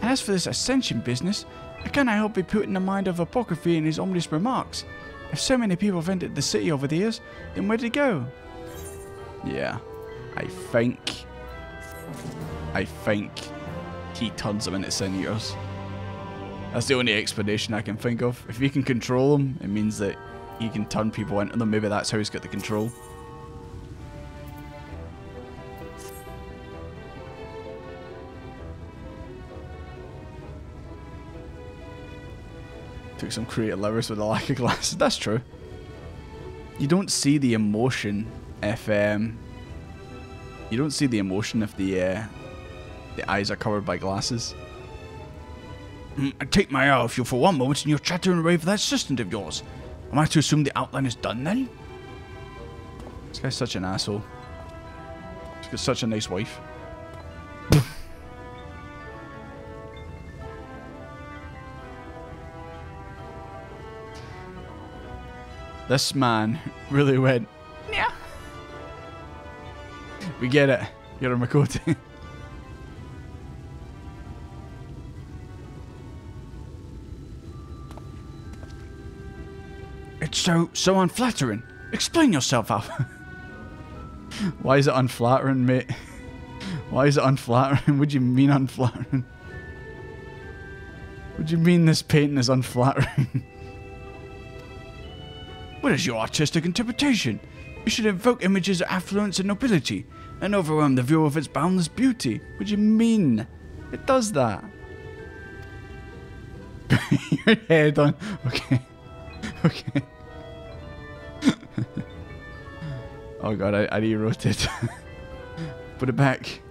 And as for this Ascension business, I cannot help but put in the mind of apocryphy in his ominous remarks. If so many people have entered the city over the years, then where'd it go?
Yeah, I think he turns them into Senators. That's the only explanation I can think of. If he can control them, it means that he can turn people into them. Maybe that's how he's got the control. Took some creative leverage with a lack of glasses. That's true. You don't see the emotion if the eyes are covered by glasses.
I take my eye off you for one moment and you're chattering away for that assistant of yours. Am I to assume the outline is done then?
This guy's such an asshole. He's got such a nice wife. This man really went, yeah. We get it. You're a Makoti.
It's so unflattering. Explain yourself, Alpha.
Why is it unflattering, mate? Why is it unflattering? What do you mean unflattering? What do you mean this painting is unflattering?
What is your artistic interpretation? You should invoke images of affluence and nobility, and overwhelm the viewer with its boundless beauty.
What do you mean? It does that. Your head on. Okay. Okay. Oh god, I rewrote it. Put it back.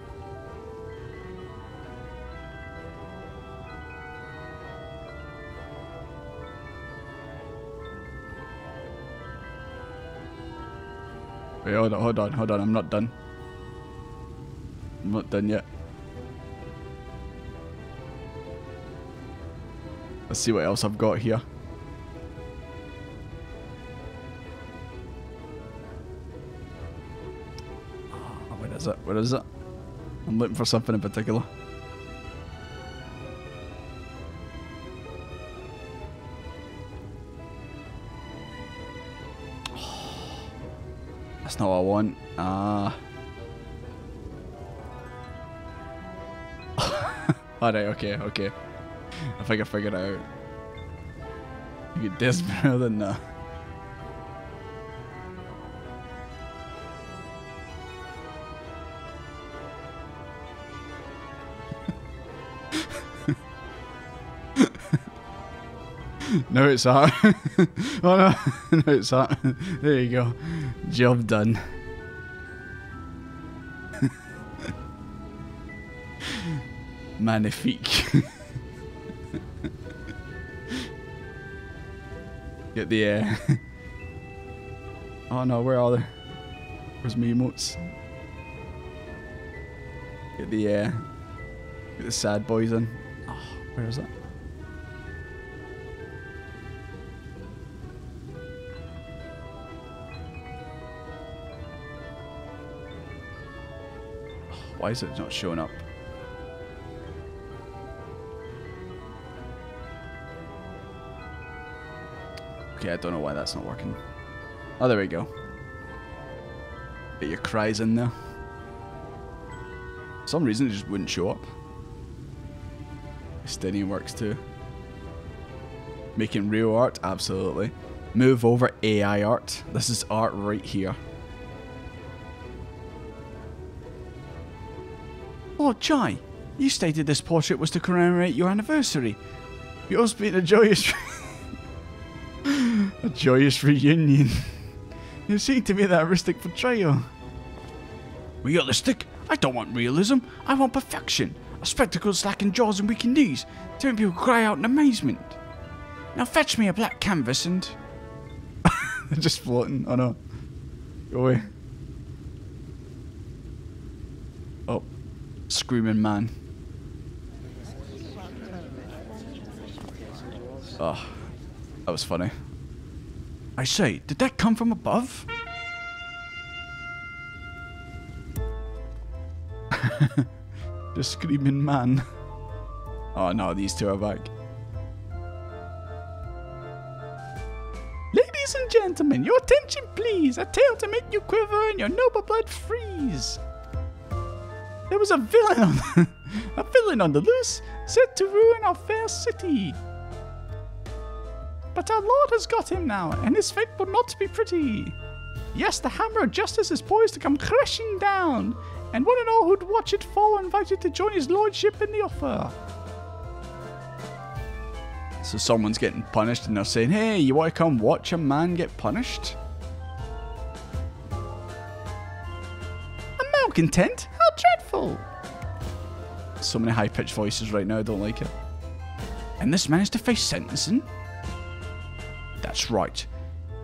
Wait, hold on, I'm not done. I'm not done yet. Let's see what else I've got here. Where is it? I'm looking for something in particular. That's not what I want. Alright, okay. I think I figured it out. You get desperate than that. No, it's hard. Oh no, no, it's hard. There you go. Job done. Magnifique. Get the oh no, where are they? Where's my emotes? Get the sad boys in. Oh, where is it? Why is it not showing up? Okay, I don't know why that's not working. Oh, there we go. Get your cries in there. For some reason it just wouldn't show up. Steady works too. Making real art? Absolutely. Move over AI art. This is art right here.
Lord Chai, you stated this portrait was to commemorate your anniversary. Yours being a joyous...
a joyous reunion.
You seem to be that artistic portrayal. Realistic? I don't want realism. I want perfection. A spectacle slacking jaws and weakened knees, to make people cry out in amazement. Now fetch me a black canvas and...
They're just floating. Oh no. Go away. Oh. Screaming man. Oh. That was funny.
I say, did that come from above?
The screaming man. Oh no, these two are back.
Ladies and gentlemen, your attention please. A tale to make you quiver and your noble blood freeze. There was a villain on the loose, set to ruin our fair city. But our Lord has got him now, and his fate will not be pretty. Yes, the hammer of justice is poised to come crashing down, and one and all who'd watch it fall are invited to join his lordship in the offer.
So someone's getting punished and they're saying, hey, you want to come watch a man get punished?
A malcontent? How dreadful!
So many high-pitched voices right now, I don't like it.
And this man is to face sentencing? That's right.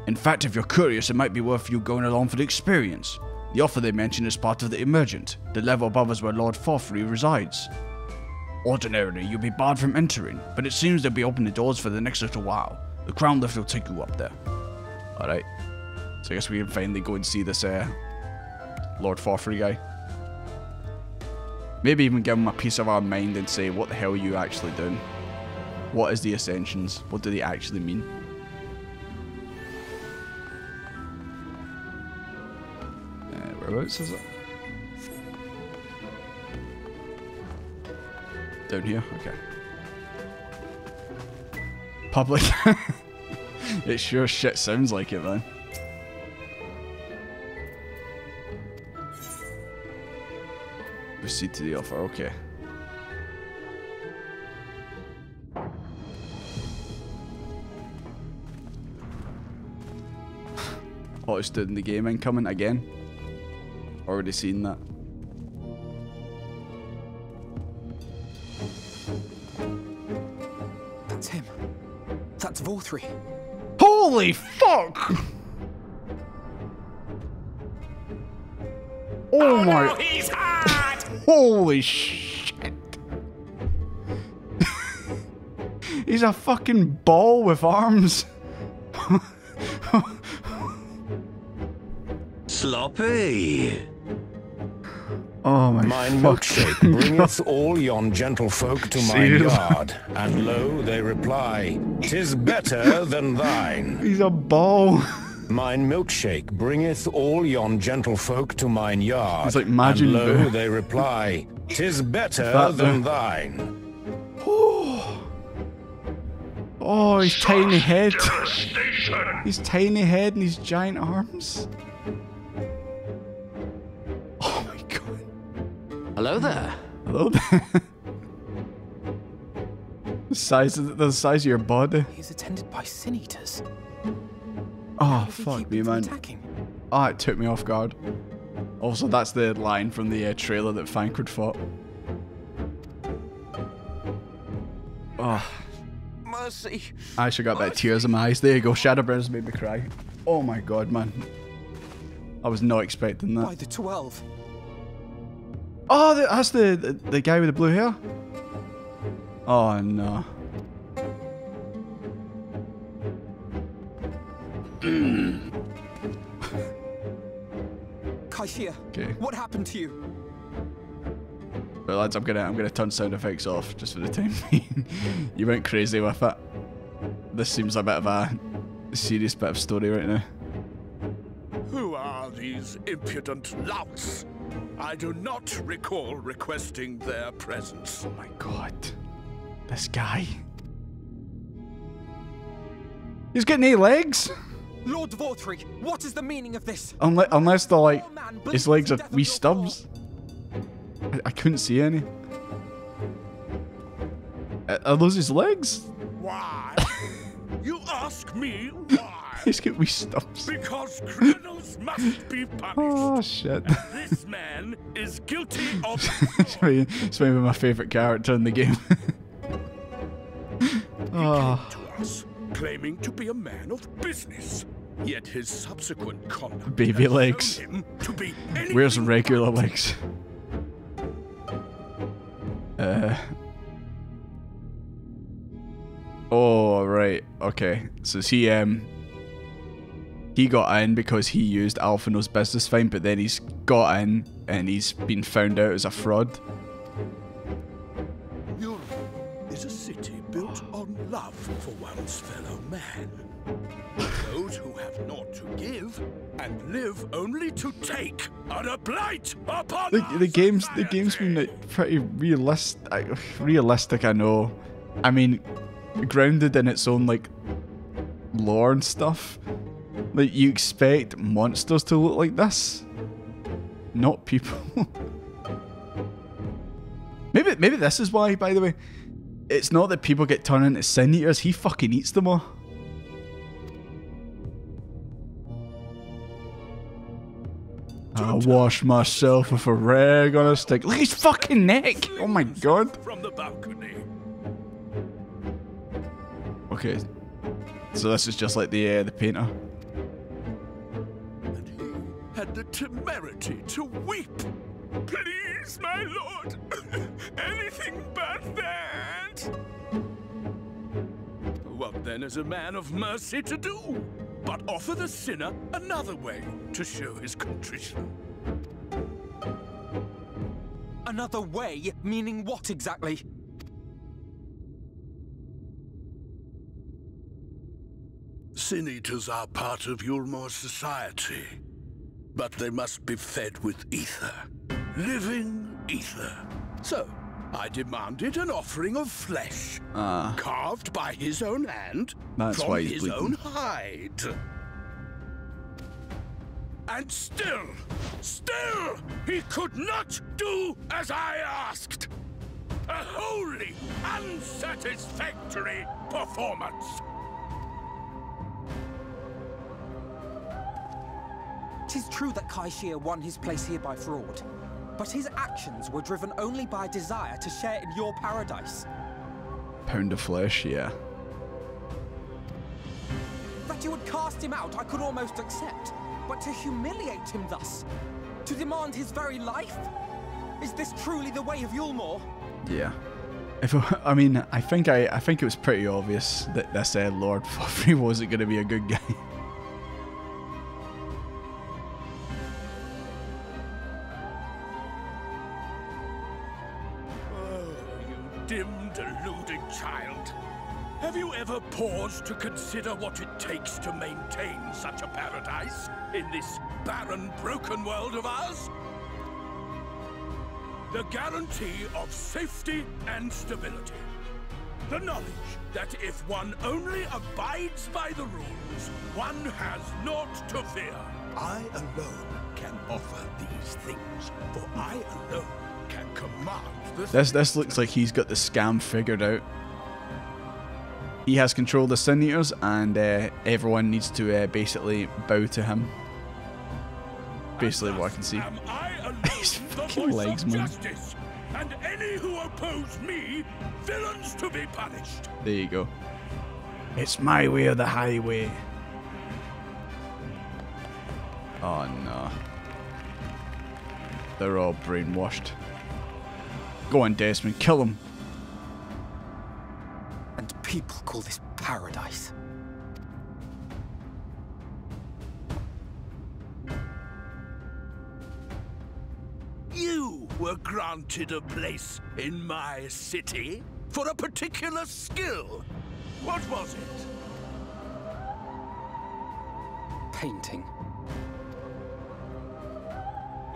In fact, if you're curious, it might be worth you going along for the experience. The offer they mention is part of the Emergent, the level above us where Lord Forfrey resides. Ordinarily, you'll be barred from entering, but it seems they'll be opening the doors for the next little while. The Crown Lift will take you up there.
Alright. So I guess we can finally go and see this Lord Forfrey guy. Maybe even give him a piece of our mind and say, what the hell are you actually doing? What is the Ascensions? What do they actually mean? Whereabouts is it? Down here? Okay. Public. It sure shit sounds like it, man. Proceed to the offer, okay. Hottest dude in the game incoming again. Already seen that.
That's him. That's Vorthry.
Holy fuck! Oh my!
No, he's hot!
Holy shit! He's a fucking ball with arms.
Sloppy.
Oh my
Mine milkshake bringeth all yon gentlefolk to mine yard, and lo, they reply, 'tis better than thine.
He's a ball.
Mine milkshake bringeth all yon gentlefolk to mine yard,
He's like Majin
and lo,
Buu.
they reply, 'tis better than thine.
Oh, his tiny head. His tiny head and his giant arms. Oh my god.
Hello there.
Hello there. The size of your body.
He's attended by sin eaters.
Oh fuck me, man. Ah, it took me off guard. Also, that's the line from the trailer that Fankred fought. Oh.
Mercy.
I actually got that tears in my eyes. There you go. Shadowbringers made me cry. Oh my god, man. I was not expecting that.
By the 12.
Oh, that's the guy with the blue hair? Oh no.
Kaishia,
Okay.
what happened to you?
But lads, I'm gonna turn sound effects off just for the time being. You went crazy with it. This seems a bit of a serious bit of story right now.
Who are these impudent louts? I do not recall requesting their presence.
Oh my god. This guy. He's got no legs.
Lord Vortri, what is the meaning of this?
Unless they're like, his legs are wee stubs. I couldn't see any. Are those his legs?
Why? You ask me why?
He's got wee stubs.
Because criminals must be punished.
Oh shit.
And this man is guilty of...
It's maybe my favourite character in the game.
Oh. To us, claiming to be a man of business. Yet his subsequent conduct
baby legs. Where's regular legs? Oh right, okay. So he got in because he used Alphino's business fine, but then he's got in and he's been found out as a fraud.
Europe is a city built on love for one's fellow man. Those who have naught to give and live only to take are a blight upon
the game's been like, pretty realistic, I know. I mean, grounded in its own like lore and stuff. Like you expect monsters to look like this, not people. maybe this is why. By the way, it's not that people get turned into sin eaters. He fucking eats them all. I wash myself with a rag on a stick. Look at his fucking neck! Oh my god.
From the balcony.
Okay, so this is just like the painter.
And he had the temerity to weep. Please, my lord, anything but that. What then is a man of mercy to do? But offer the sinner another way to show his contrition.
Another way? Meaning what exactly?
Sin eaters are part of Yulmor's society, but they must be fed with ether. Living ether. So, I demanded an offering of flesh, carved by his own hand,
that's
from
why he's
his
bleeding.
own hide. And still, he could not do as I asked. A wholly unsatisfactory performance.
'Tis true that Kaishir won his place here by fraud, but his actions were driven only by desire to share in your paradise.
Pound of flesh, yeah.
That you would cast him out, I could almost accept, but to humiliate him thus, to demand his very life? Is this truly the way of Yulmor?
Yeah. I mean, I think it was pretty obvious that this Lord Fluffy wasn't going to be a good guy.
Dim, deluded child. Have you ever paused to consider what it takes to maintain such a paradise in this barren, broken world of ours? The guarantee of safety and stability. The knowledge that if one only abides by the rules, one has naught to fear. I alone can offer these things, for I alone can command the...
This looks like he's got the scam figured out. He has control of the Sin Eaters, and everyone needs to basically bow to him. Basically what I can see. His fucking legs, man.
Justice, and any who oppose me, villains to be punished.
There you go.
It's my way or the highway.
Oh no. They're all brainwashed. Go on, Desmond, kill him.
And people call this paradise.
You were granted a place in my city for a particular skill. What was it?
Painting.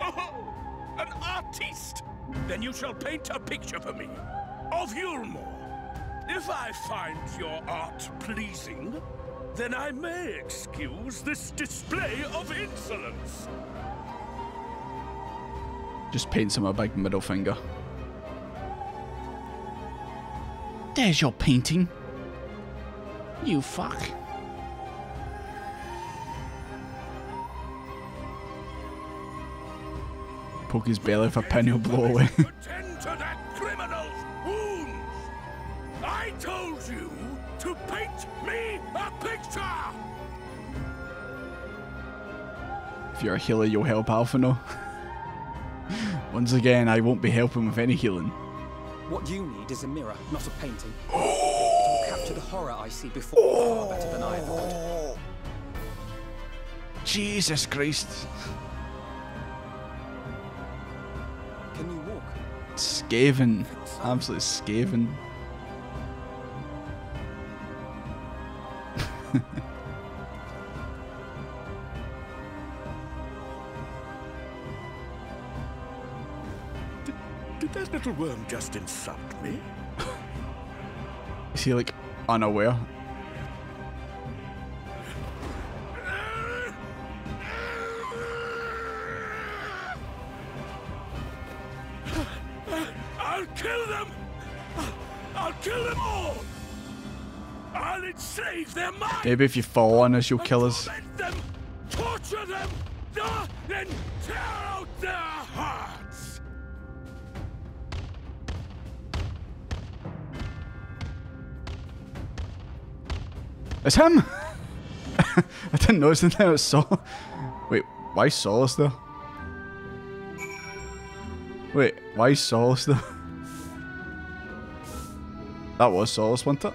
Oh, an artiste! Then you shall paint a picture for me of Yulmore. If I find your art pleasing, then I may excuse this display of insolence.
Just paints him a big middle finger.
There's your painting. You fuck.
Poke his belly with a pin, he'll blow away.
Attend to that criminal's wounds. I told you to paint me a picture.
If you're a healer, you'll help Alphino. Once again, I won't be helping with any healing.
What you need is a mirror, not a painting. It will capture the horror I see before far better than I ever could.
Jesus Christ.
Can you walk?
Skaven. Absolutely skaven.
Did that little worm just insult me?
Is he like unaware?
I'll kill them! I'll kill them all! I'll enslave their minds!
Maybe if you fall on us, you'll kill us.
Torment them! Torture them! Then tear out their hearts!
It's him! I didn't notice until I saw. Wait, why Solace there? Wait, why Solace there? That was Solace, wasn't it?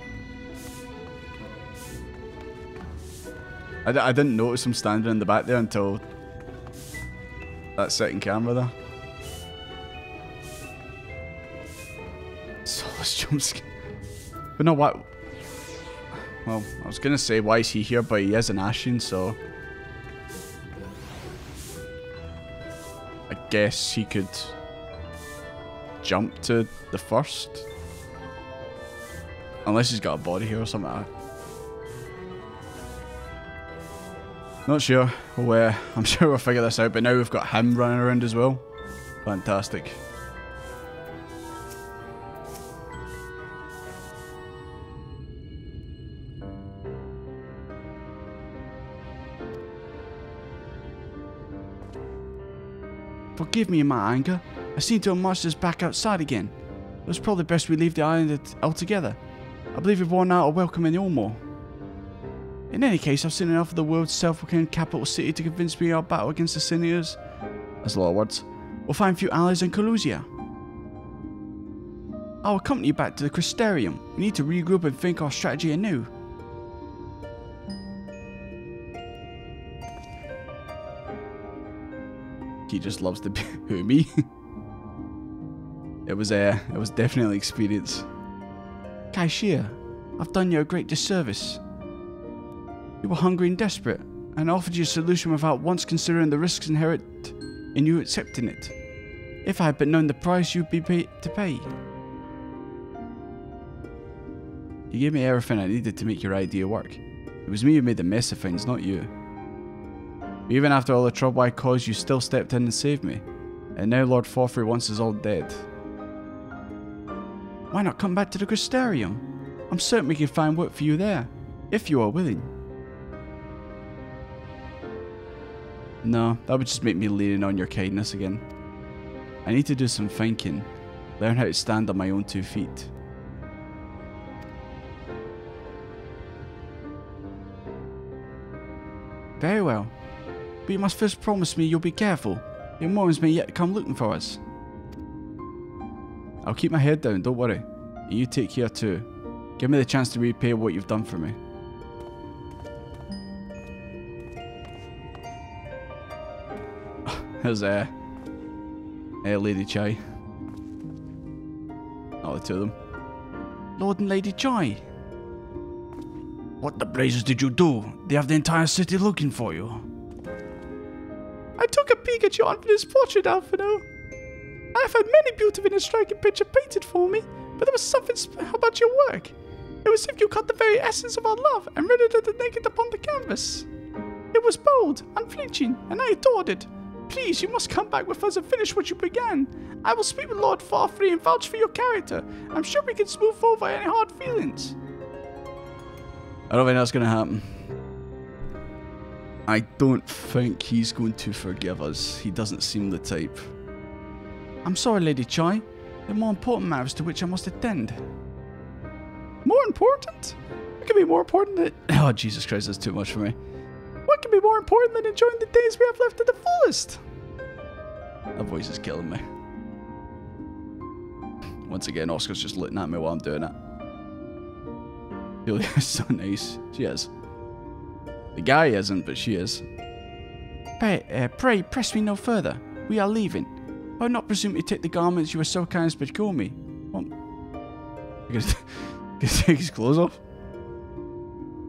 I didn't notice him standing in the back there until that second camera there. Solace jumpscare. But no, what? Well, I was gonna say why is he here, but he is an Ashen, so I guess he could jump to the first. Unless he's got a body here or something like that. Not sure. Well, I'm sure we'll figure this out, but now we've got him running around as well. Fantastic.
Forgive me my anger. I seem to have marched us back outside again. It was probably best we leave the island altogether. I believe we've worn out a welcome in Yulmore. In any case, I've seen enough of the world's self-proclaimed capital city to convince me our battle against the Sinews,
That's a lot of words.
will find few allies in Calusia. I'll accompany you back to the Crystarium. We need to regroup and think our strategy anew.
He just loves to be who, me? It was definitely experience.
Kaishia, I've done you a great disservice. You were hungry and desperate, and I offered you a solution without once considering the risks inherent in you accepting it. If I had but known the price you'd be paid to pay.
You gave me everything I needed to make your idea work. It was me who made the mess of things, not you. But even after all the trouble I caused, you still stepped in and saved me. And now Lord Forfrey wants us all dead.
Why not come back to the Crystarium? I'm certain we can find work for you there, if you are willing.
No, that would just make me leaning on your kindness again. I need to do some thinking. Learn how to stand on my own 2 feet.
Very well. But you must first promise me you'll be careful. Your Mormons may yet come looking for us.
I'll keep my head down, don't worry. And you take care too. Give me the chance to repay what you've done for me. There's Lady Chai. Not the two of them.
Lord and Lady Chai. What the blazes did you do? They have the entire city looking for you.
I took a peek at your unfinished portrait, Alfino. I have had many beautiful and striking pictures painted for me, but there was something about your work. It was as if you caught the very essence of our love and rendered it naked upon the canvas. It was bold, unflinching, and I adored it. Please, you must come back with us and finish what you began. I will speak with Lord Farfree and vouch for your character. I'm sure we can smooth over any hard feelings.
I don't think that's going to happen. I don't think he's going to forgive us. He doesn't seem the type.
I'm sorry, Lady Chai. There are more important matters to which I must attend.
More important? What can be more important than...
Oh, Jesus Christ, that's too much for me.
What can be more important than enjoying the days we have left to the fullest?
That voice is killing me. Once again, Oscar's just looking at me while I'm doing it. Julia is so nice. She is. The guy isn't, but she is.
Pray, press me no further. We are leaving. I would not presume to take the garments you were so kind as to procure me.
What? You're gonna take his clothes off?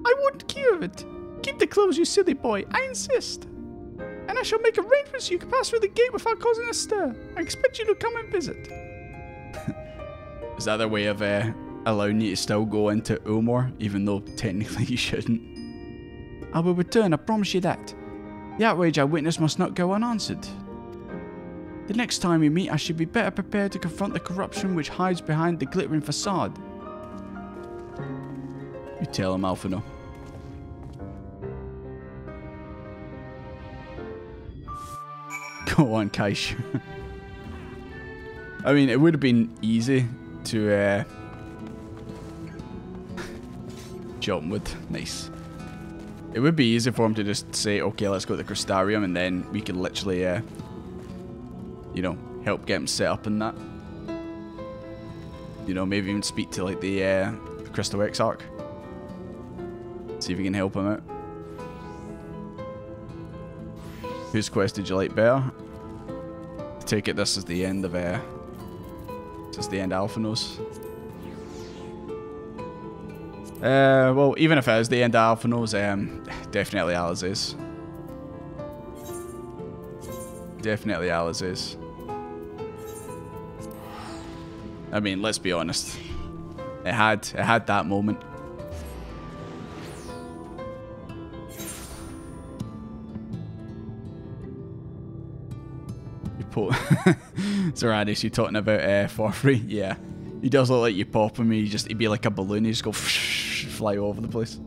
I wouldn't care of it. Keep the clothes, you silly boy. I insist. And I shall make arrangements so you can pass through the gate without causing a stir. I expect you to come and visit.
Is that their way of allowing you to still go into Ulmor, even though technically you shouldn't?
I will return, I promise you that. The outrage I witnessed must not go unanswered. The next time we meet, I should be better prepared to confront the corruption which hides behind the glittering facade.
You tell him, Alfino. Go on, Kaish. I mean, it would have been easy to jump with. Nice. It would be easy for him to just say, okay, let's go to the Crystarium, and then we can literally, you know, help get him set up in that. You know, maybe even speak to, like, the Crystal Exarch. See if we can help him out. Whose quest did you like better? I take it this is the end of, this is the end of Alphino's. Well, even if it is the end of Alphino's, definitely Alizé's. Definitely Alizé's. I mean, let's be honest. It had that moment. Zoradis, you talking about Farfree? Yeah. He does look like you pop him, he'd be like a balloon, he'd just go fly all over the place.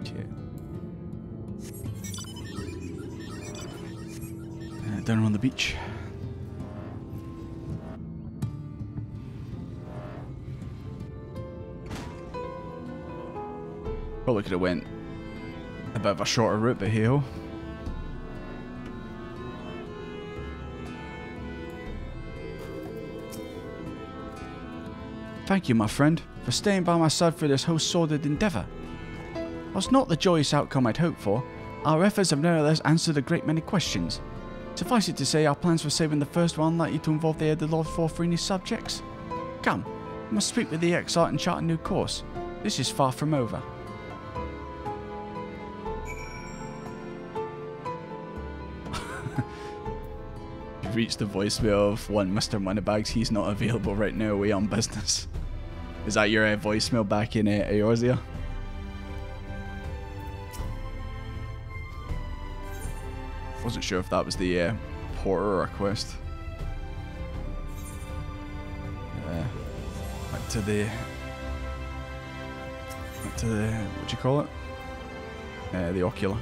Okay. Down on the beach. Probably could have went a bit of a shorter route, but hey-ho.
Thank you, my friend, for staying by my side through this whole sordid endeavour. Whilst not the joyous outcome I'd hoped for, our efforts have nevertheless answered a great many questions. Suffice it to say, our plans for saving the first one likely to involve the aid of Lord Farfree and his subjects. Come, we must speak with the Exarch and chart a new course. This is far from over.
Reached the voicemail of one Mr. Moneybags. He's not available right now, away on business. Is that your voicemail back in Eorzea? Wasn't sure if that was the porter request. Back to the what do you call it? The ocular.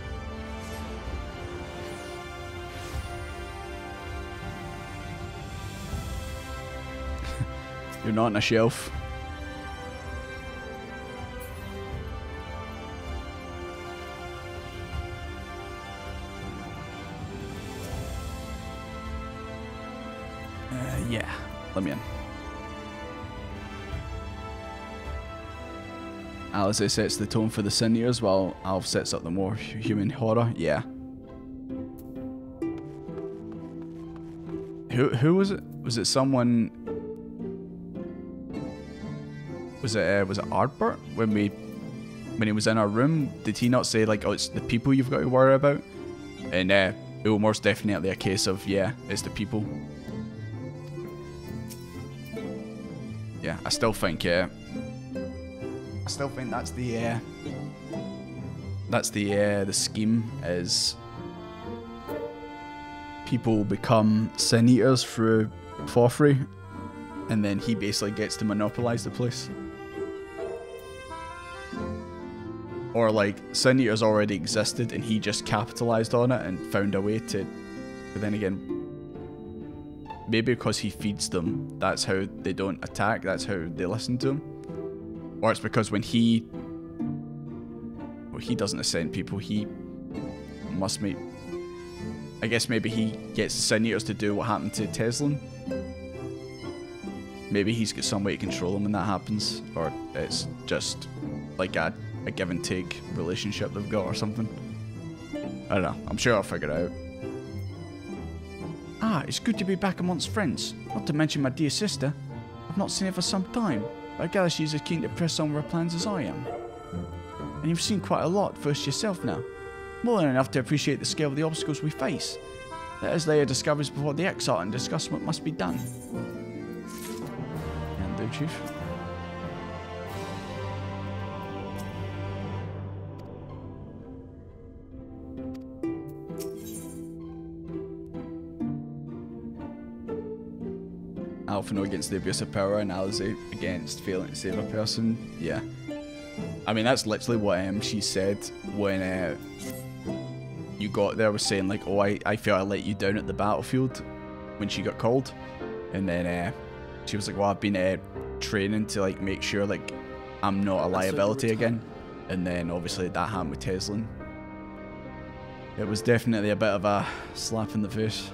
You're not on a shelf. Yeah, let me in. Alice sets the tone for the Sin Eaters while Alf sets up the more human horror. Yeah. Who was it? Was it someone? Was it Ardbert when he was in our room? Did he not say like, oh, it's the people you've got to worry about? And Ulmer's definitely a case of, yeah, it's the people. Yeah, I still think that's the scheme is people become Sin Eaters through Fofri, and then he basically gets to monopolize the place. Or like Sin Eaters already existed and he just capitalized on it and found a way to. But then again, maybe because he feeds them, that's how they don't attack, that's how they listen to him. Or it's because when he doesn't ascend people, he must make. I guess maybe he gets the Sin Eaters to do what happened to Teslin. Maybe he's got some way to control them when that happens, or it's just like a give and take relationship they've got or something. I don't know. I'm sure I'll figure it out.
Ah, it's good to be back amongst friends. Not to mention my dear sister. I've not seen her for some time, but I gather she's as keen to press on with her plans as I am. And you've seen quite a lot first yourself now. More than enough to appreciate the scale of the obstacles we face. Let us lay our discoveries before the XIV and discuss what must be done. And do, Chief.
Alphino against the abuse of power and Alize against failing to save a person. Yeah. I mean, that's literally what she said when you got there, was saying like, oh, I felt I let you down at the battlefield when she got called. And then she was like, well, I've been training to like make sure like I'm not a liability again. And then obviously that happened with Teslin. It was definitely a bit of a slap in the face.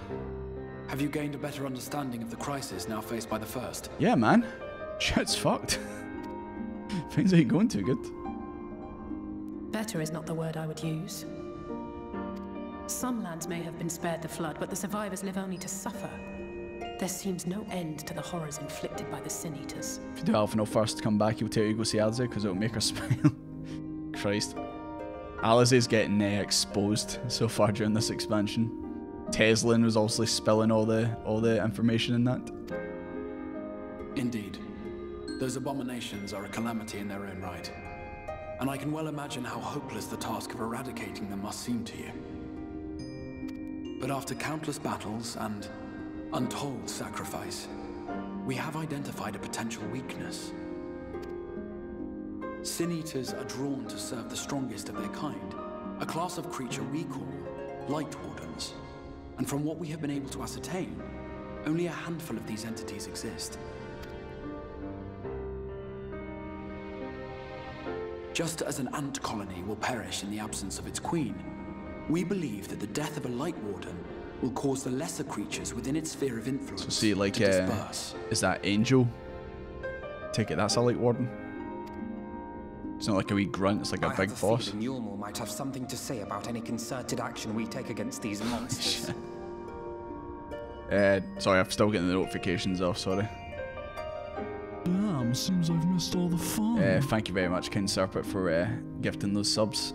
Have you gained a better understanding of the crisis now faced by the First?
Yeah, man. Shit's fucked. Things ain't going too good.
Better is not the word I would use. Some lands may have been spared the flood, but the survivors live only to suffer. There seems no end to the horrors inflicted by the Sin Eaters.
If you do Alphino first come back, he'll tell you to go see Alize because it'll make her smile. Christ. Alize's getting exposed so far during this expansion. Teslin was also spilling all the information in that.
Indeed. Those abominations are a calamity in their own right. And I can well imagine how hopeless the task of eradicating them must seem to you. But after countless battles and untold sacrifice, we have identified a potential weakness. Sin Eaters are drawn to serve the strongest of their kind, a class of creature we call Light Wardens. And from what we have been able to ascertain, only a handful of these entities exist. Just as an ant colony will perish in the absence of its queen, we believe that the death of a Light Warden will cause the lesser creatures within its sphere of influence
to see, like,
to disperse.
Is that Angel? Take it, that's a Light Warden. It's not like a wee grunt, it's like a big boss.
I have a feeling Yulmor might have something to say about any concerted action we take against these monsters.
Sorry, I'm still getting the notifications off, sorry.
Damn, seems I've missed all the fun.
Thank you very much, King Serpent, for gifting those subs.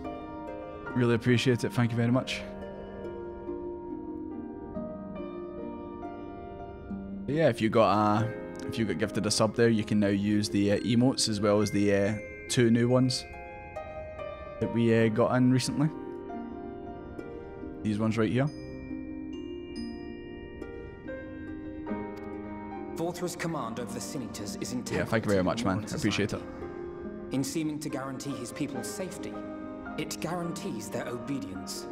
Really appreciate it, thank you very much. But yeah, if you got gifted a sub there, you can now use the emotes as well as the 2 new ones that we got in recently. These ones right here.
Vorthra's command over the Sin Eaters is integral.
Yeah, thank you very much, man. I appreciate it.
In seeming to guarantee his people's safety, it guarantees their obedience.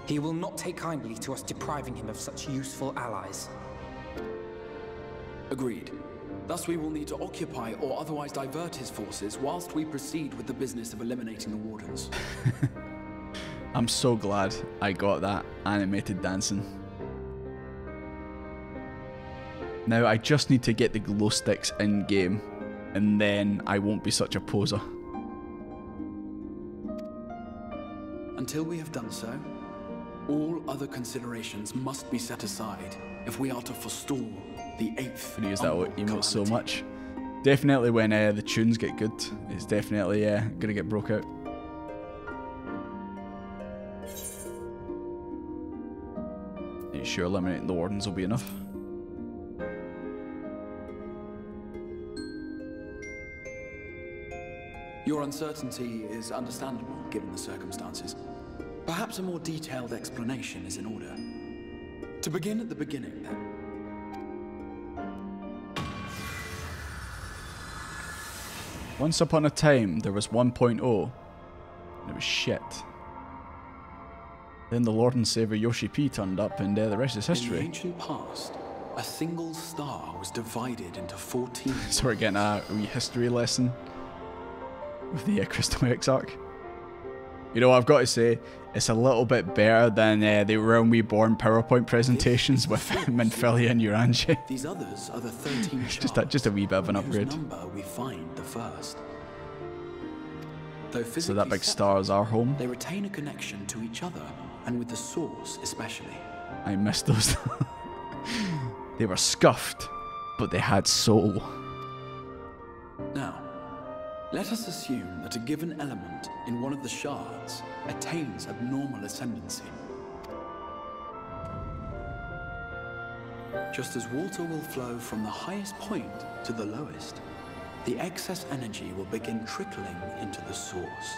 He will not take kindly to us depriving him of such useful allies.
Agreed. Thus we will need to occupy or otherwise divert his forces whilst we proceed with the business of eliminating the Wardens.
I'm so glad I got that animated dancing. Now I just need to get the glow sticks in game and then I won't be such a poser.
Until we have done so, all other considerations must be set aside if we are to forestall the 8th.
I use that emote so much. Definitely when the tunes get good, it's definitely gonna get broke out. Are you sure eliminating the wardens will be enough?
Your uncertainty is understandable, given the circumstances. Perhaps a more detailed explanation is in order. To begin at the beginning, then.
Once upon a time, there was 1.0, and it was shit. Then the Lord and Savior Yoshi P turned up, and the rest is history.
In the ancient past, a single star was divided into 14.
So we're getting a wee history lesson with the Crystal Exarch. You know what I've got to say, it's a little bit better than the Realm Reborn PowerPoint presentations with Minfilia and Uranji.
These others are the 13
just a wee bit of an upgrade.
Number we find the first.
So that big star is our home.
They retain a connection to each other, and with the source especially.
I missed those. They were scuffed, but they had soul.
Now, let us assume that a given element in one of the shards attains abnormal ascendancy. Just as water will flow from the highest point to the lowest, the excess energy will begin trickling into the source.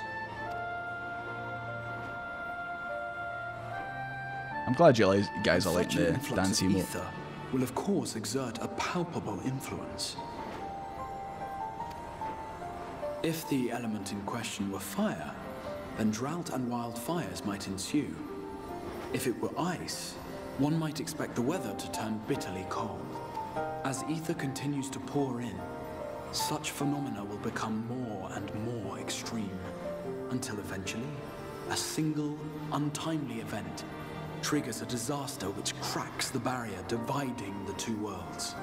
I'm glad you guys are like the dance emote.
Ether will of course exert a palpable influence. If the element in question were fire, then drought and wildfires might ensue. If it were ice, one might expect the weather to turn bitterly cold. As ether continues to pour in, such phenomena will become more and more extreme, until eventually, a single, untimely event triggers a disaster which cracks the barrier dividing the two worlds.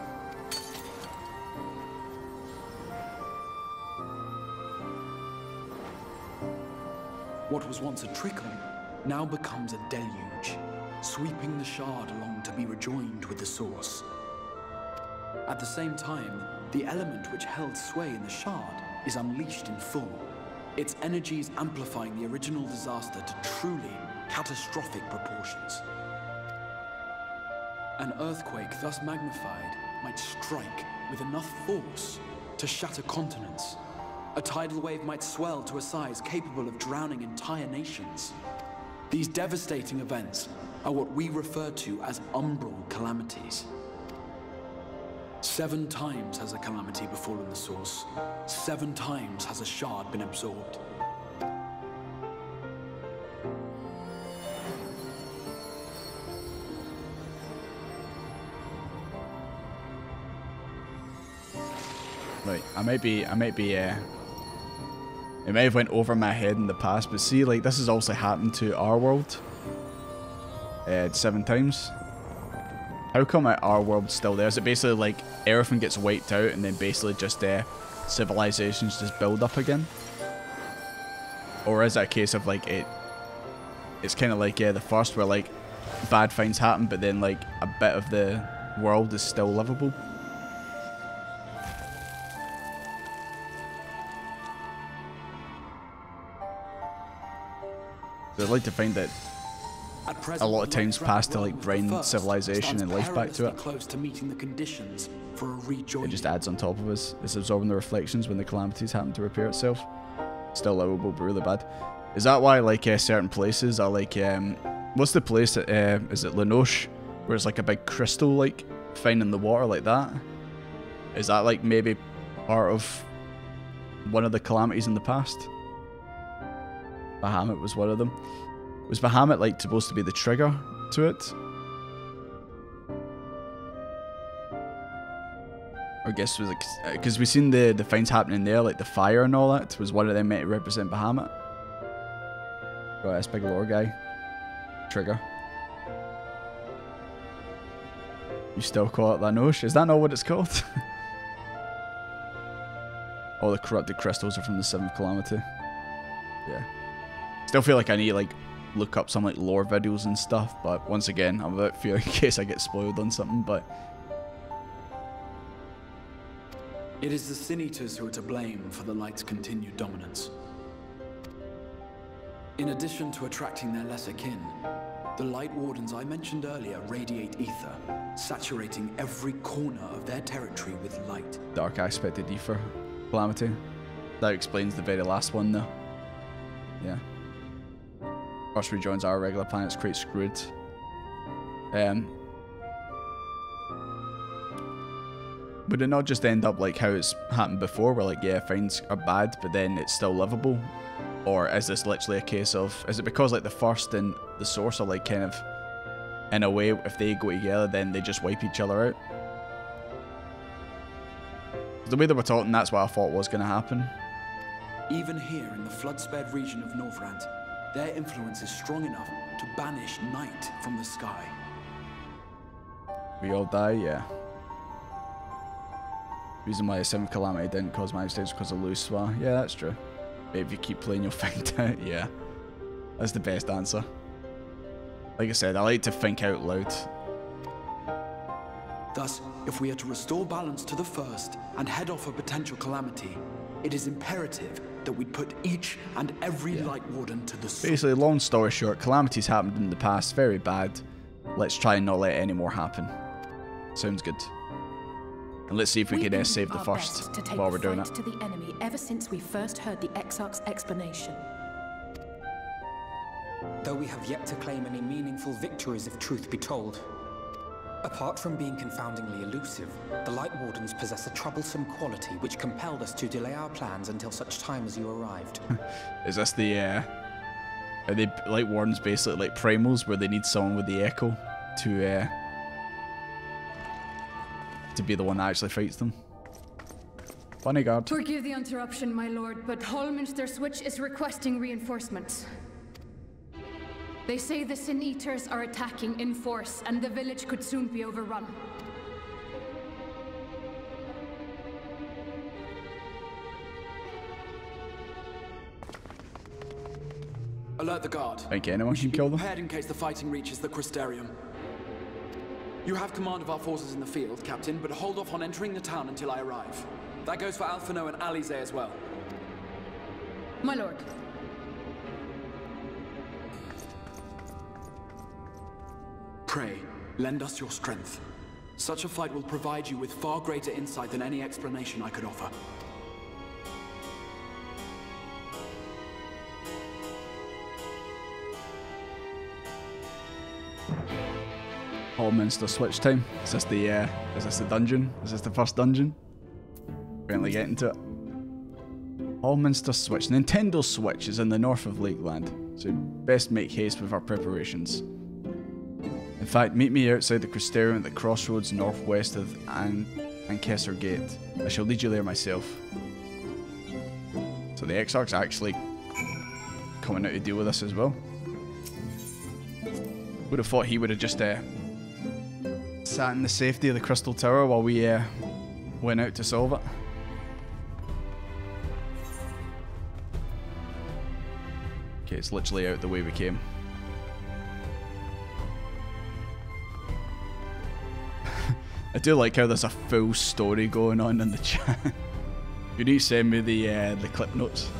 What was once a trickle now becomes a deluge, sweeping the shard along to be rejoined with the source. At the same time, the element which held sway in the shard is unleashed in full, its energies amplifying the original disaster to truly catastrophic proportions. An earthquake thus magnified might strike with enough force to shatter continents. A tidal wave might swell to a size capable of drowning entire nations. These devastating events are what we refer to as umbral calamities. 7 times has a calamity befallen the source. 7 times has a shard been absorbed.
Right, it may have went over my head in the past, but see, like, this has also happened to our world 7 times. How come our world's still there? Is it basically like everything gets wiped out and then basically just civilizations just build up again? Or is that a case of like it's kind of like the first where like bad things happen, but then like a bit of the world is still livable? So I'd like to find that a lot of times pass to like bring civilization and life back to it.
Close to meeting the conditions for a rejoining.
It just adds on top of us. It's absorbing the reflections when the calamities happen to repair itself. Still livable, but really bad. Is that why like certain places are like what's the place that is it Lenoche, where it's like a big crystal like thing in the water like that? Is that like maybe part of one of the calamities in the past? Bahamut was one of them. Was Bahamut like supposed to be the trigger to it? Or I guess it was like, because we've seen the things happening there, like the fire and all that. Was one of them meant to represent Bahamut? Got this big lore guy. Trigger. You still call it Lanoche? Is that not what it's called? All the corrupted crystals are from the 7th Calamity. Yeah. Still feel like I need to like look up some like lore videos and stuff, but once again, I'm about fear in case I get spoiled on something, but...
It is the Sin Eaters who are to blame for the Light's continued dominance. In addition to attracting their lesser kin, the Light Wardens I mentioned earlier radiate ether, saturating every corner of their territory with light.
Dark aspected ether calamity. That explains the very last one though. Yeah. First rejoins our regular planets, quite screwed. Would it not just end up like how it's happened before, where like, yeah, finds are bad, but then it's still livable? Or is this literally a case of, is it because like the first and the source are like kind of, in a way, if they go together, then they just wipe each other out? The way they were talking, that's what I thought was going to happen.
Even here in the flood-spared region of Northrant, their influence is strong enough to banish night from the sky.
We all die, yeah. Reason why the 7th Calamity didn't cause my mistakes because of Luswa. Yeah, that's true. Maybe if you keep playing, you'll find out. Yeah. That's the best answer. Like I said, I like to think out loud.
Thus, if we are to restore balance to the first and head off a potential calamity, it is imperative that we put each and every Light Warden to the sword.
Basically, long story short, calamities happened in the past, very bad. Let's try and not let any more happen. Sounds good. And let's see if we can save the first while we're doing it.
To the enemy ever since we first heard the Exarch's explanation.
Though we have yet to claim any meaningful victories if truth be told. Apart from being confoundingly elusive, the Light Wardens possess a troublesome quality which compelled us to delay our plans until such time as you arrived.
Is this the, are they Light Wardens basically like primals where they need someone with the echo to be the one that actually fights them? Funny guard.
Forgive the interruption, my lord, but Hallminster Switch is requesting reinforcements. They say the Sin Eaters are attacking in force, and the village could soon be overrun.
Alert the guard.
Think anyone can kill them?
Prepared in case the fighting reaches the Crystarium. You have command of our forces in the field, Captain, but hold off on entering the town until I arrive. That goes for Alphino and Alize as well.
My lord.
Pray, lend us your strength. Such a fight will provide you with far greater insight than any explanation I could offer.
Hallminster Switch time. Is this the dungeon? Is this the first dungeon? Apparently getting to it. Hallminster Switch. Nintendo Switch is in the north of Lakeland, so best make haste with our preparations. In fact, meet me outside the Crystarium at the crossroads northwest of Ankesser Gate. I shall lead you there myself. So the Exarch's actually coming out to deal with us as well. Would have thought he would have just sat in the safety of the Crystal Tower while we went out to solve it. Okay, it's literally out the way we came. I do like how there's a full story going on in the chat. You need to send me the clip notes.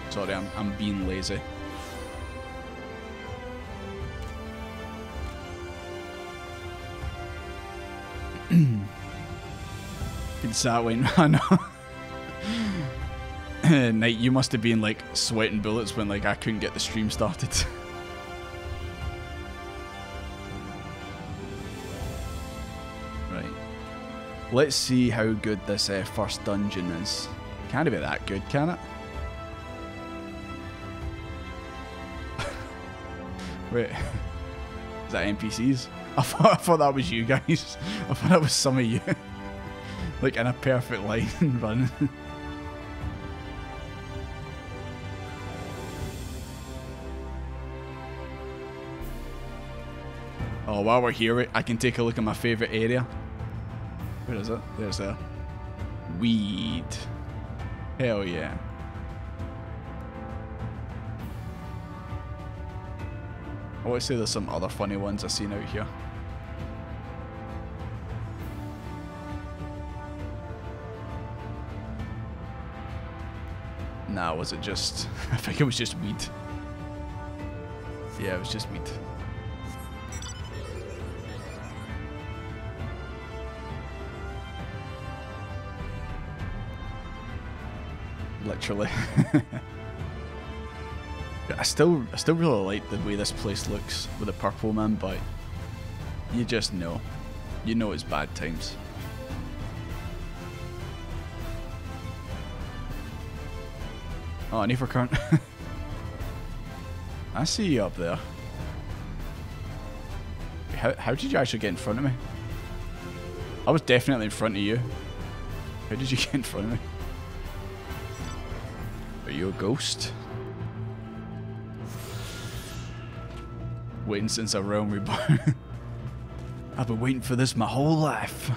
Sorry, I'm being lazy. Good sat went, I know. Knight, you must have been like sweating bullets when like I couldn't get the stream started. Right. Let's see how good this first dungeon is. Can't be that good, can it? Wait. Is that NPCs? I thought that was you guys. I thought that was some of you. Like in a perfect line running. Oh, while we're here, I can take a look at my favourite area. Where is it? There's a Weed. Hell yeah. I want to say there's some other funny ones I've seen out here. Nah, was it just... I think it was just weed. Yeah, it was just weed. Literally. I still really like the way this place looks with the purple, man, but you just know. You know it's bad times. Oh, an Evercurrent. I see you up there. How did you actually get in front of me? I was definitely in front of you. How did you get in front of me? Are you a ghost? Waiting since a realm reborn. I've been waiting for this my whole life.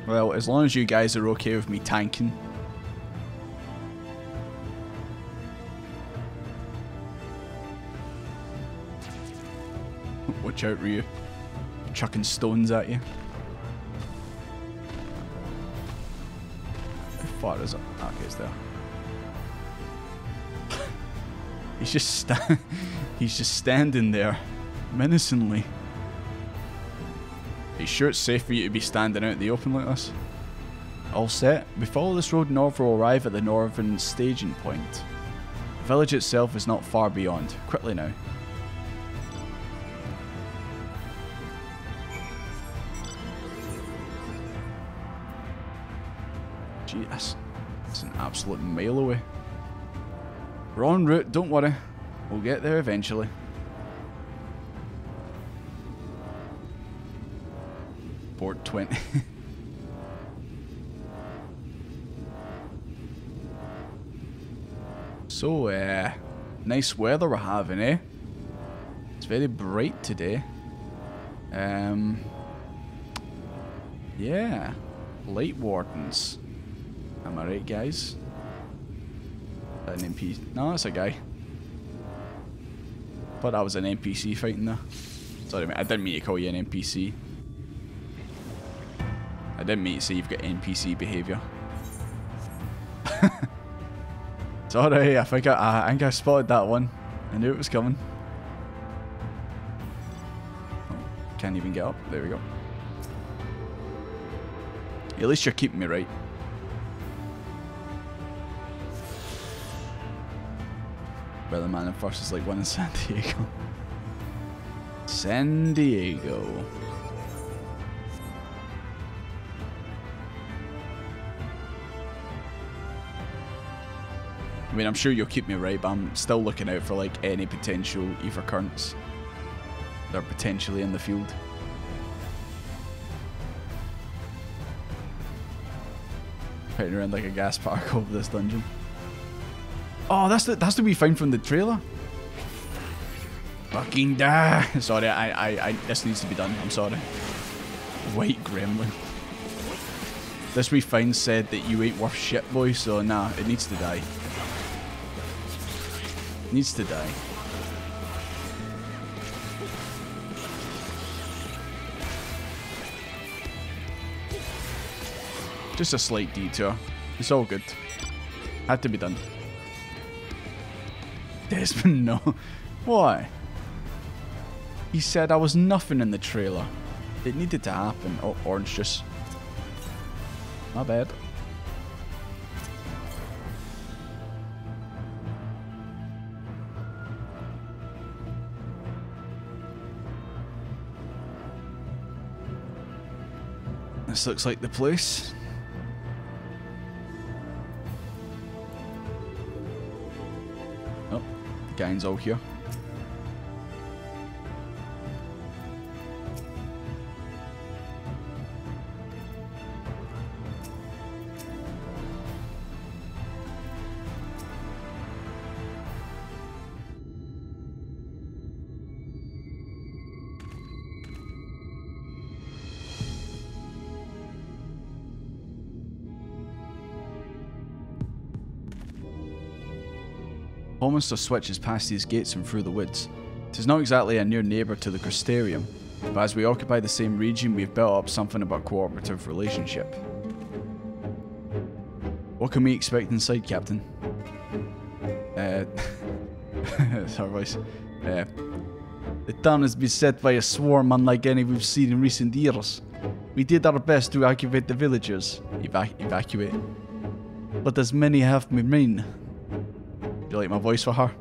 Well, as long as you guys are okay with me tanking. Watch out, Ryu. Chucking stones at you. How far is it? Okay, it's there. He's just standing there, menacingly. Are you sure it's safe for you to be standing out in the open like this? All set. We follow this road north, will arrive at the northern staging point. The village itself is not far beyond. Quickly now. Gee, that's an absolute mile away. We're en route, don't worry. We'll get there eventually. Port 20. So, nice weather we're having, eh? It's very bright today. Yeah. Light Wardens. Am I right, guys? An NPC. No, that's a guy. Thought that was an NPC fighting there. Sorry, mate. I didn't mean to call you an NPC. I didn't mean to say you've got NPC behaviour. Sorry, I think I spotted that one. I knew it was coming. Oh, can't even get up. There we go. At least you're keeping me right. Weatherman and first is like one in San Diego. San Diego. I mean, I'm sure you'll keep me right, but I'm still looking out for like any potential Evercurrents that are potentially in the field. Fighting around like a gas park over this dungeon. Oh, that's the we found from the trailer. Fucking die. Sorry, this needs to be done. I'm sorry. White gremlin. This we find said that you ain't worth shit, boy. So nah, it needs to die. It needs to die. Just a slight detour. It's all good. Had to be done. Desmond, no. Why? He said I was nothing in the trailer. It needed to happen. Oh, orange juice. My bad. This looks like the place. Oh, the gang's all here. Holminster Switch is past these gates and through the woods. It is not exactly a near neighbour to the Crystarium, but as we occupy the same region, we've built up something of a cooperative relationship. What can we expect inside, Captain? That's her voice. The town is beset by a swarm unlike any we've seen in recent years. We did our best to evacuate the villagers. Evacuate. But as many have remained. Do you like my voice for her?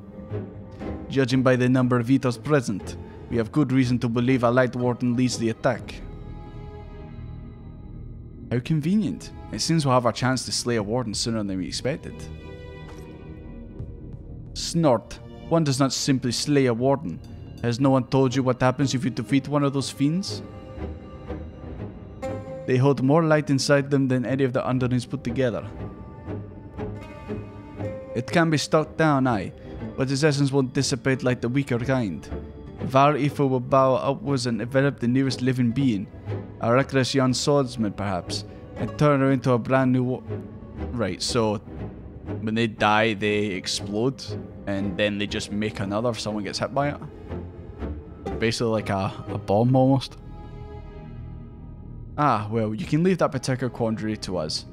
Judging by the number of eaters present, we have good reason to believe a light warden leads the attack. How convenient. It seems we'll have our chance to slay a warden sooner than we expected. Snort. One does not simply slay a warden. Has no one told you what happens if you defeat one of those fiends? They hold more light inside them than any of the underlings put together. It can be struck down, aye, but its essence won't dissipate like the weaker kind. Var Ifo will bow upwards and envelop the nearest living being, a reckless young swordsman perhaps, and turn her into a brand new Right, so when they die they explode, and then they just make another if someone gets hit by it. Basically like a bomb almost. Ah, well, you can leave that particular quandary to us.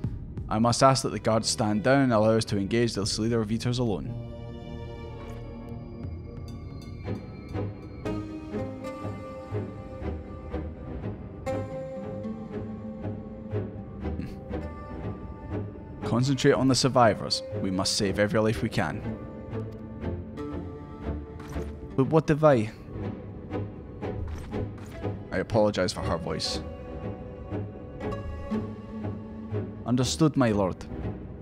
I must ask that the guards stand down and allow us to engage this leader of eaters alone. Concentrate on the survivors. We must save every life we can. But what have I apologize for her voice. Understood, my lord.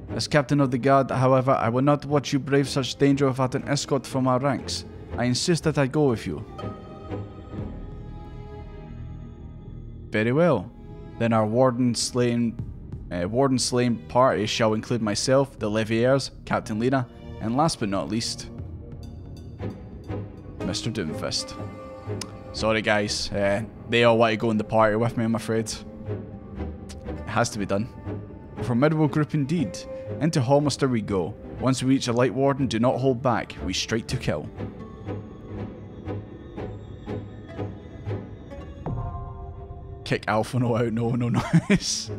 As captain of the guard, however, I will not watch you brave such danger without an escort from our ranks. I insist that I go with you. Very well. Then our warden slain party shall include myself, the Leviers, Captain Lena, and last but not least, Mr. Doomfist. Sorry guys, they all want to go in the party with me, I'm afraid. It has to be done. A formidable group indeed. Into Holminster we go. Once we reach a light warden, do not hold back. We strike to kill. Kick Alphino out, no, nice.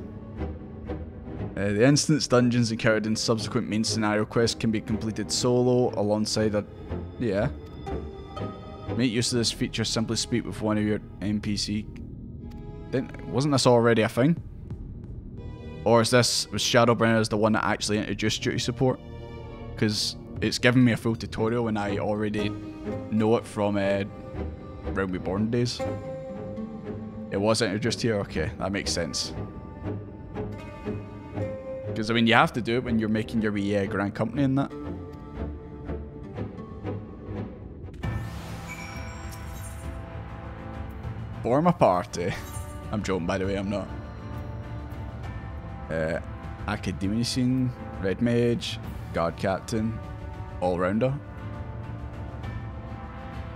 The instance dungeons encountered in subsequent main scenario quests can be completed solo alongside a... yeah. Make use of this feature, simply speak with one of your NPC. Wasn't this already a thing? Or was Shadowbringers the one that actually introduced duty support? Because it's given me a full tutorial and I already know it from Realm Reborn days. It was introduced here? Okay, that makes sense. Because, I mean, you have to do it when you're making your wee Grand Company and that. Form a party. I'm joking, by the way, I'm not. Academician, Red Mage, Guard Captain, All-Rounder.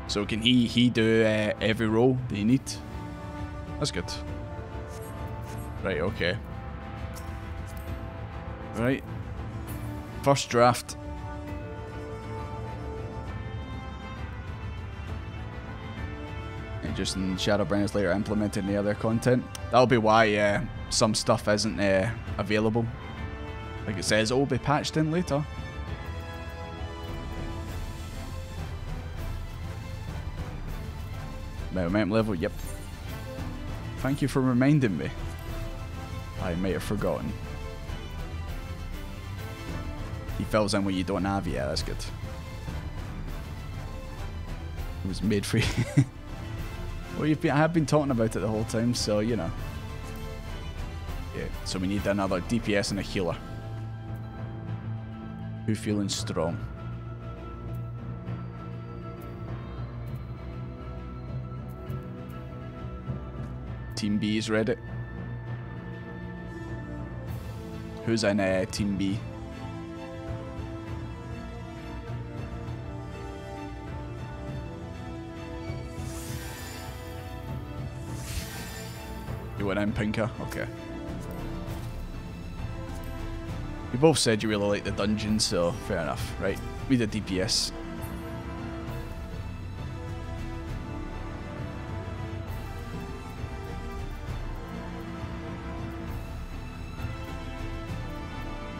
So can he do every role that you need? That's good. Right, okay. Right. First draft. And just in Shadowbringers later implemented in the other content. That'll be why some stuff isn't available. Like it says, it will be patched in later. Momentum level, yep. Thank you for reminding me. I might have forgotten. He fills in what you don't have, yeah, that's good. It was made for you. Well, I have been talking about it the whole time, so you know. Yeah, so we need another DPS and a healer. Who feeling strong? Team B is ready. Who's in Team B? You went in, Pinker? Okay. You both said you really like the dungeon, so fair enough, right? We did DPS.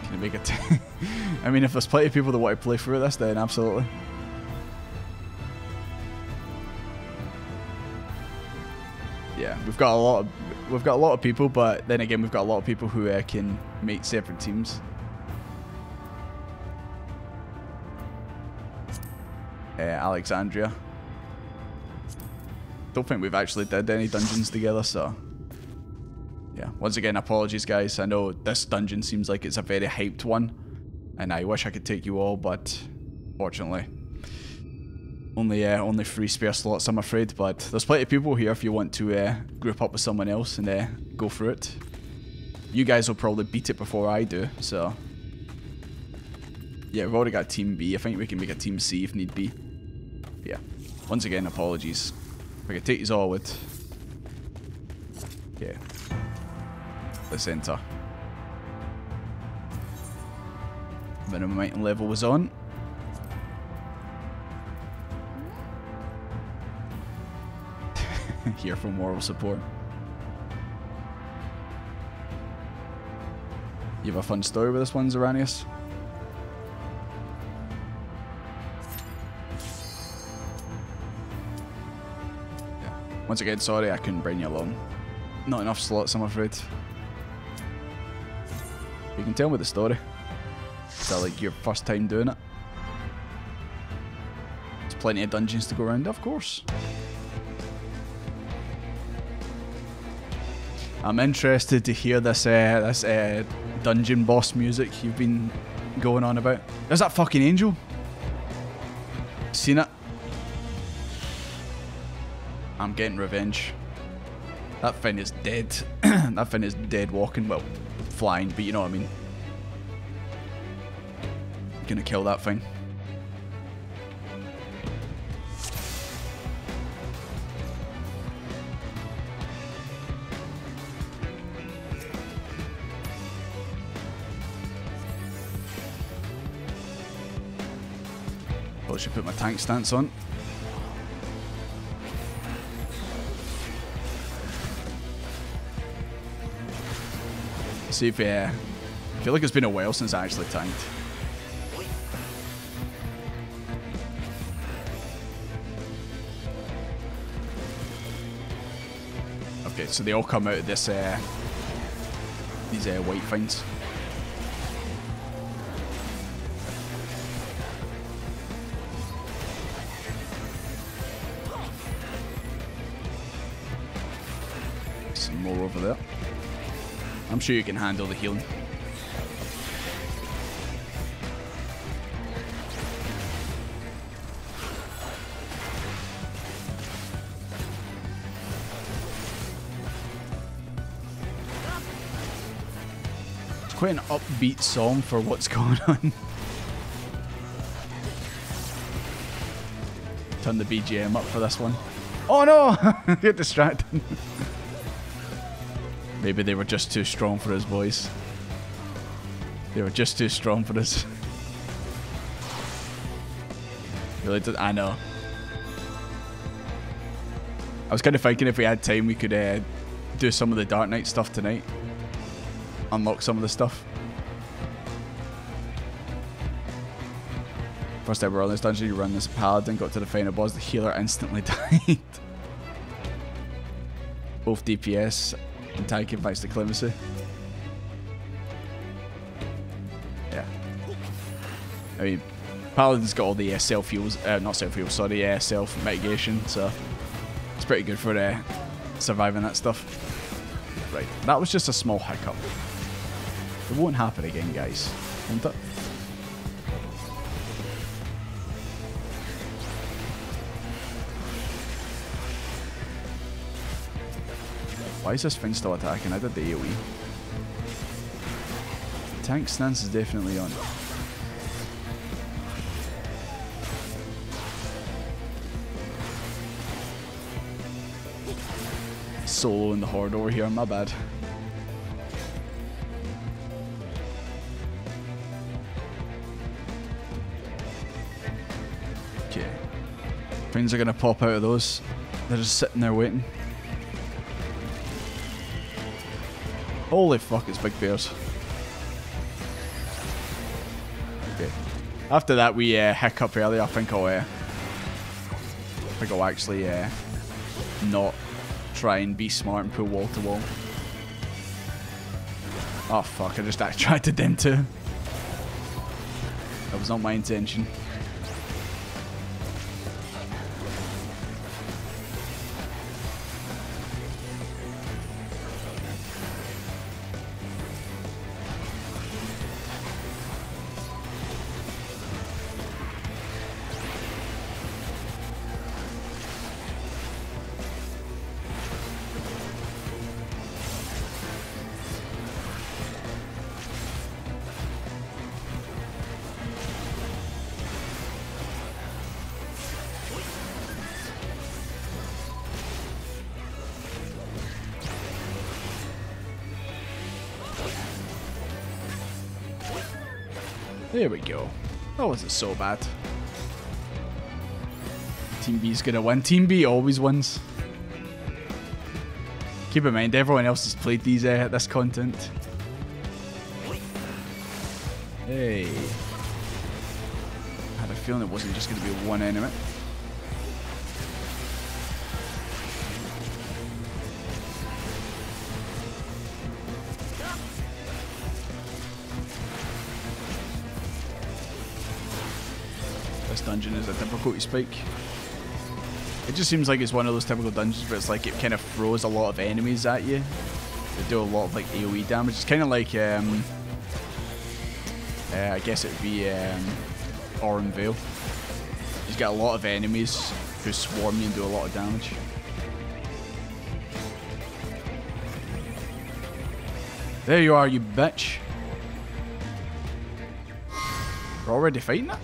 Can you make it? I mean, if there's plenty of people that want to play through this, then absolutely. Yeah, we've got a lot of people, but then again, we've got a lot of people who can make separate teams. Alexandria. Don't think we've actually did any dungeons together, so yeah. Once again, apologies, guys. I know this dungeon seems like it's a very hyped one, and I wish I could take you all, but fortunately, only 3 spare slots, I'm afraid. But there's plenty of people here if you want to group up with someone else and go through it. You guys will probably beat it before I do, so yeah. We've already got Team B. I think we can make a Team C if need be. Yeah. Once again, apologies. If I could take you all with. Yeah. Let's enter. Minimum item level was on. Here for moral support. You have a fun story with this one, Zeranius? Yeah. Once again, sorry I couldn't bring you along. Not enough slots, I'm afraid. You can tell me the story. Is that like your first time doing it? There's plenty of dungeons to go around, of course. I'm interested to hear this dungeon boss music you've been going on about. There's that fucking angel. Seen it? I'm getting revenge. That thing is dead. That thing is dead walking. Well, flying, but you know what I mean. Gonna kill that thing. I should put my tank stance on. See if I feel like it's been a while since I actually tanked. Okay, so they all come out of this these white things. Some more over there. I'm sure you can handle the healing. It's quite an upbeat song for what's going on. Turn the BGM up for this one. Oh no! Get distracted. Maybe they were just too strong for us, boys. They were just too strong for us. Really did. I know. I was kind of thinking if we had time, we could do some of the Dark Knight stuff tonight. Unlock some of the stuff. First ever run this dungeon, you run this paladin, got to the final boss, the healer instantly died. Both DPS and tanking thanks to clemency. Yeah. I mean, paladin's got all the self-heals, not self-heals, sorry, self-mitigation, so it's pretty good for surviving that stuff. Right, that was just a small hiccup. It won't happen again, guys, won't it? Why is this thing still attacking? I did the AoE. Tank stance is definitely on. Solo in the horde over here, my bad. Queens are going to pop out of those. They're just sitting there waiting. Holy fuck, it's big bears. Okay. After that we hiccup earlier, I think I'll actually not try and be smart and pull wall to wall. Oh fuck, I just attracted them too. That was not my intention. There we go. That wasn't so bad. Team B's gonna win. Team B always wins. Keep in mind, everyone else has played this content. Hey. I had a feeling it wasn't just gonna be one enemy. Dungeon is a difficulty spike. It just seems like it's one of those typical dungeons where it's like it kind of throws a lot of enemies at you. They do a lot of like AoE damage. It's kind of like I guess it would be Oran Vale. He's got a lot of enemies who swarm you and do a lot of damage. There you are, you bitch. We're already fighting it?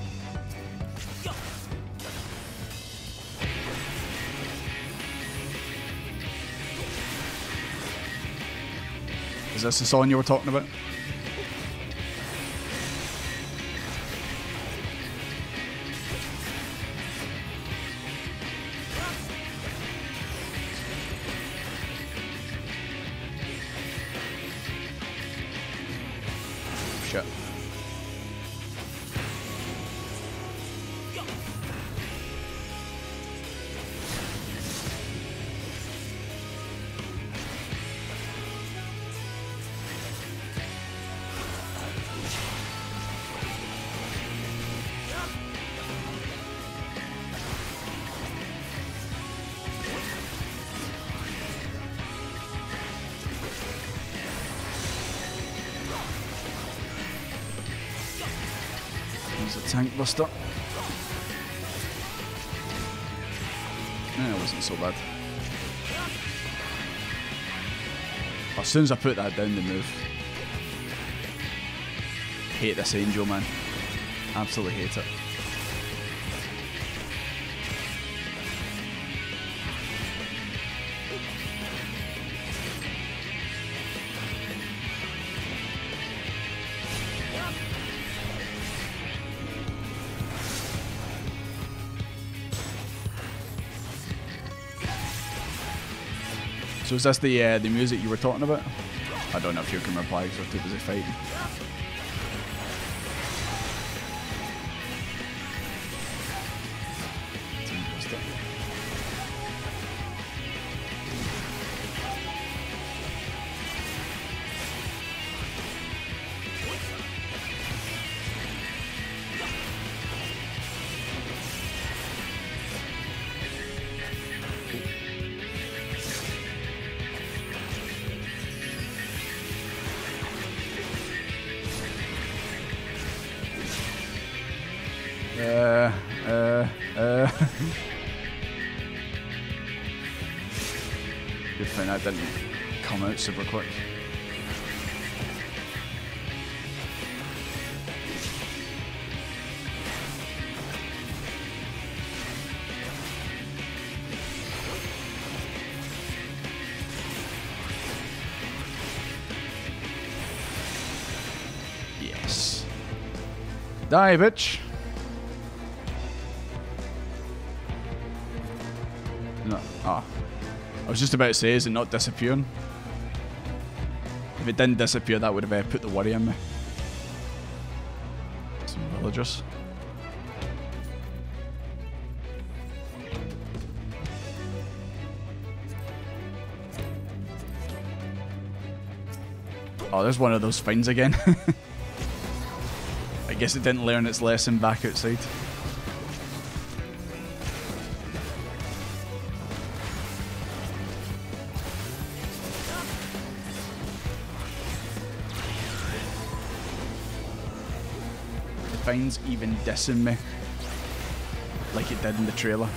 Is this the song you were talking about? Shit. There's a tank buster. It wasn't so bad. As soon as I put that down, they move. Hate this angel, man. Absolutely hate it. So is this the music you were talking about? I don't know if you can reply because we're too busy fighting. Good thing that didn't come out super quick. Yes. Die, bitch. I was just about to say, is it not disappearing? If it didn't disappear, that would have put the worry in me. Some villagers. Oh, there's one of those finds again. I guess it didn't learn its lesson back outside. The find's even dissing me like it did in the trailer.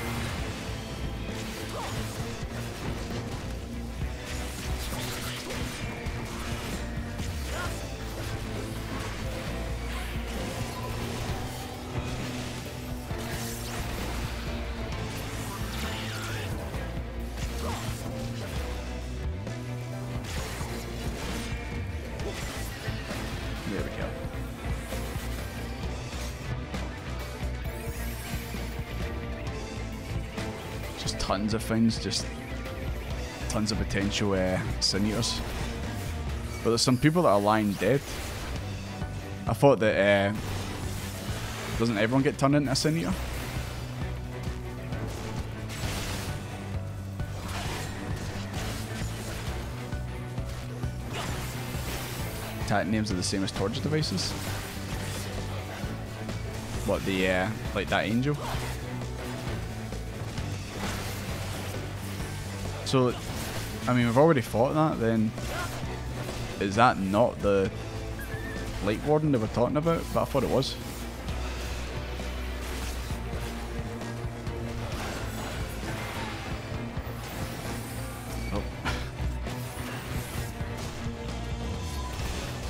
There we go. Just tons of things, just tons of potential sin eaters. But there's some people that are lying dead. I thought that doesn't everyone get turned into a sin eater? Attack names are the same as torture devices. What, the like that angel? So, I mean, we've already fought that. Then is that not the Light Warden they were talking about? But I thought it was.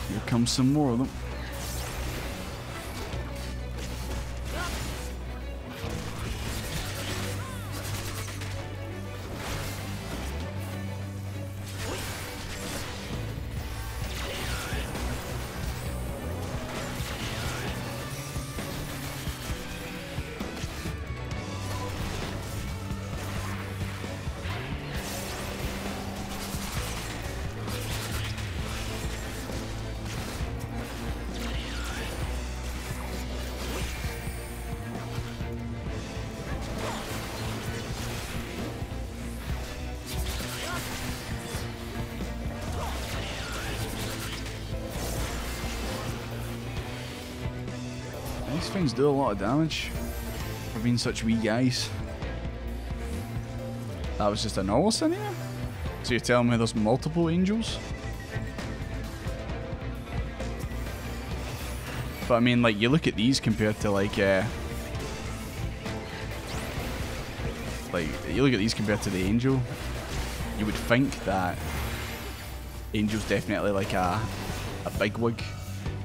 Here comes some more of them. These things do a lot of damage for being such wee guys. That was just a normal sin here? So you're telling me there's multiple angels? But I mean, like, you look at these compared to like you look at these compared to the angel, you would think that angel's definitely like a bigwig,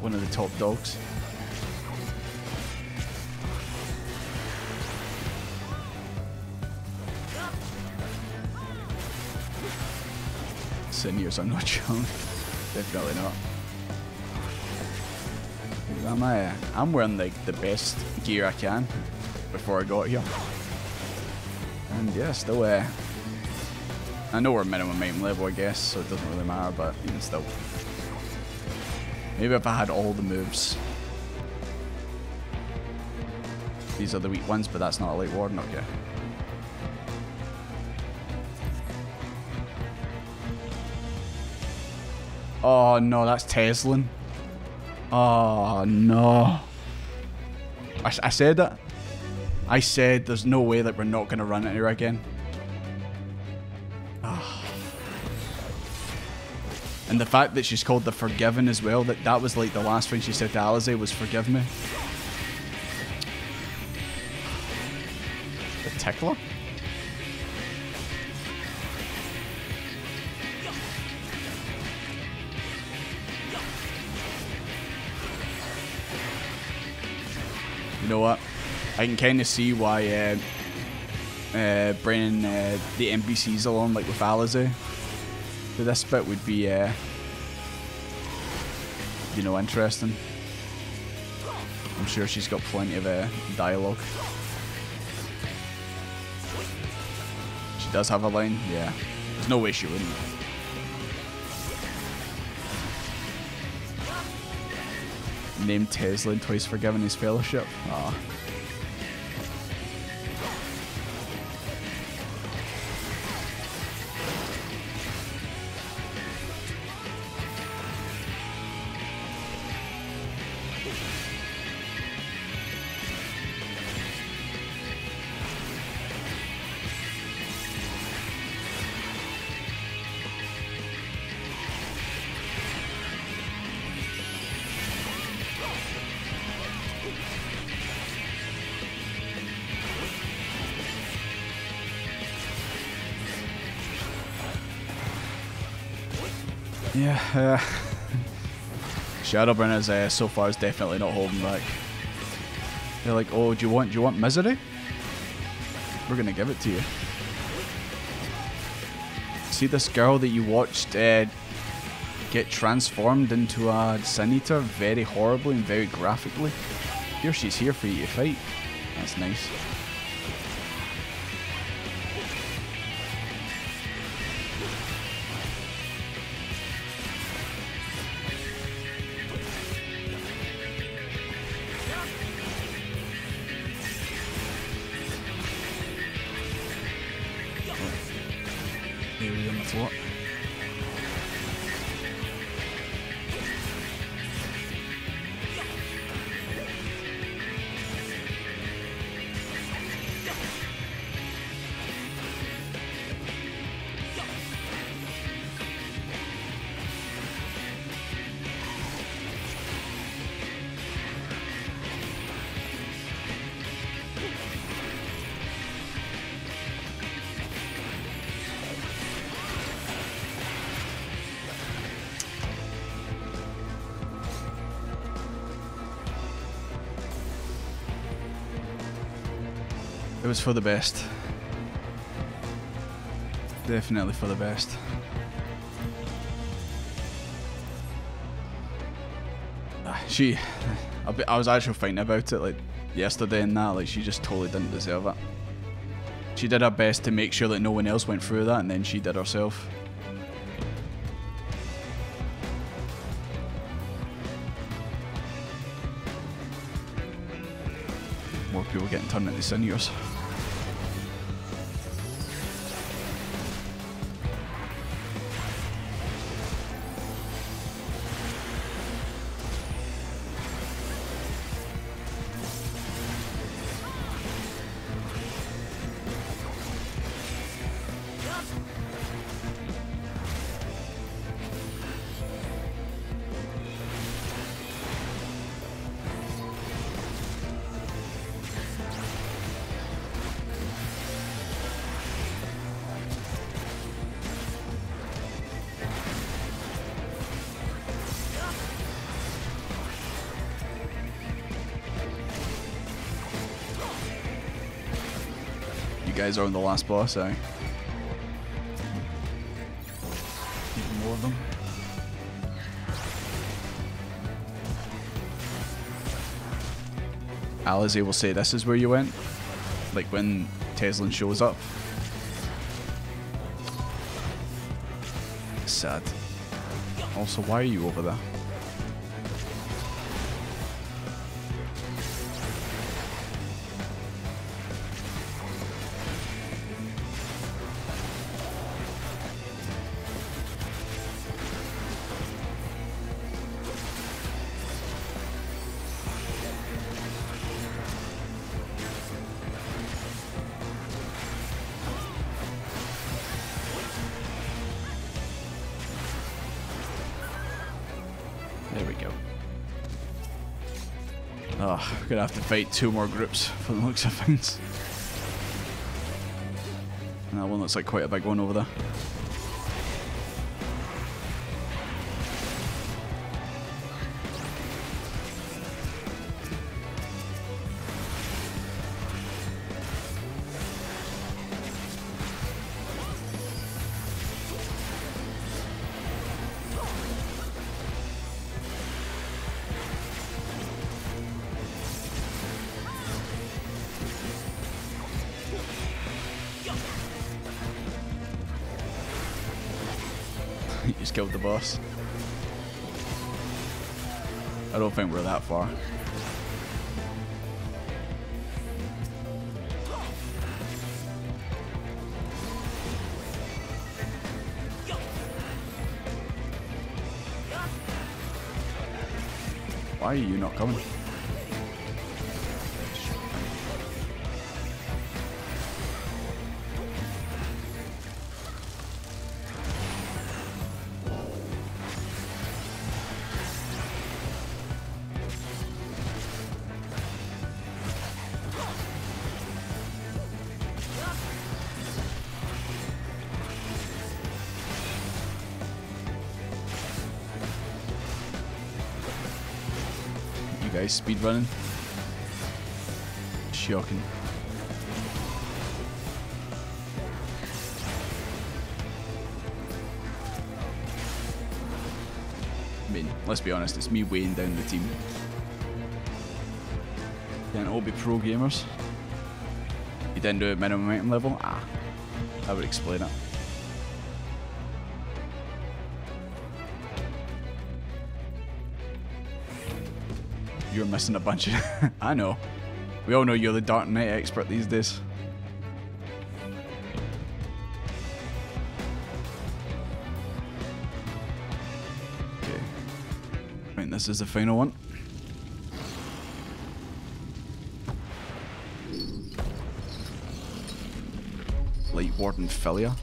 one of the top dogs. Sin eaters are not shown. Definitely not. I'm wearing like the best gear I can before I got here. And yeah, still I know we're minimum item level, I guess, so it doesn't really matter, but even still. Maybe if I had all the moves. These are the weak ones, but that's not a Light Warden, okay. Oh no, that's Teslin. Oh no. I said it. I said there's no way that we're not going to run into her again. Oh. And the fact that she's called the Forgiven as well, that was like the last thing she said to Alize was forgive me. The tickler? You know what? I can kind of see why bringing the NPCs along, like with Alize, to this bit would be, you know, interesting. I'm sure she's got plenty of dialogue. She does have a line, yeah. There's no way she wouldn't. Named Tesla and twice forgiven his fellowship. Ah. Yeah, Shadowbringers so far is definitely not holding back. They're like, oh, do you want misery? We're gonna give it to you. See this girl that you watched get transformed into a Sin Eater very horribly and very graphically? Here she's here for you to fight. That's nice. What? It was for the best. Definitely for the best. I was actually fighting about it like yesterday and that, like she just totally didn't deserve it. She did her best to make sure that no one else went through that, and then she did herself. More people getting turned into Sin Eaters. You guys are on the last boss, eh? Even more of them. Alizé will say this is where you went. Like when Teslin shows up. Sad. Also, why are you over there? There we go. Oh, we're gonna have to fight 2 more groups for the looks of things. And that one looks like quite a big one over there. You just killed the boss. I don't think we're that far. Why are you not coming? Guys, speed running. Shocking. I mean, let's be honest, it's me weighing down the team. Can't all be pro gamers. You didn't do it at minimum item level? Ah, that would explain it. You're missing a bunch of... I know. We all know you're the Dark Knight expert these days. Okay. Right, this is the final one. Light Warden Filia.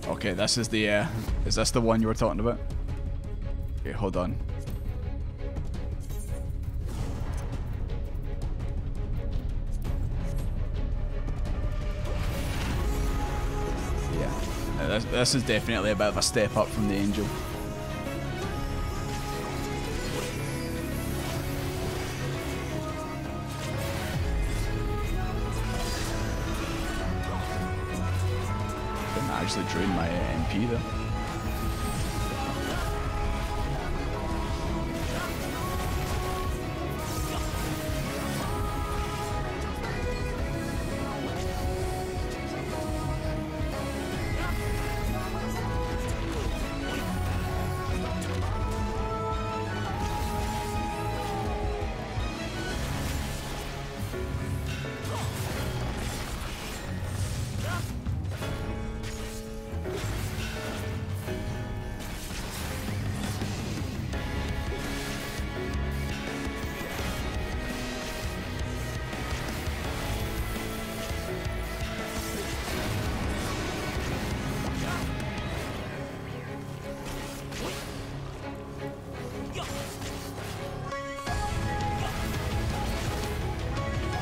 Okay, this is the, is this the one you were talking about? Okay, hold on. Yeah, this is definitely a bit of a step up from the Angel. Actually drain my MP though.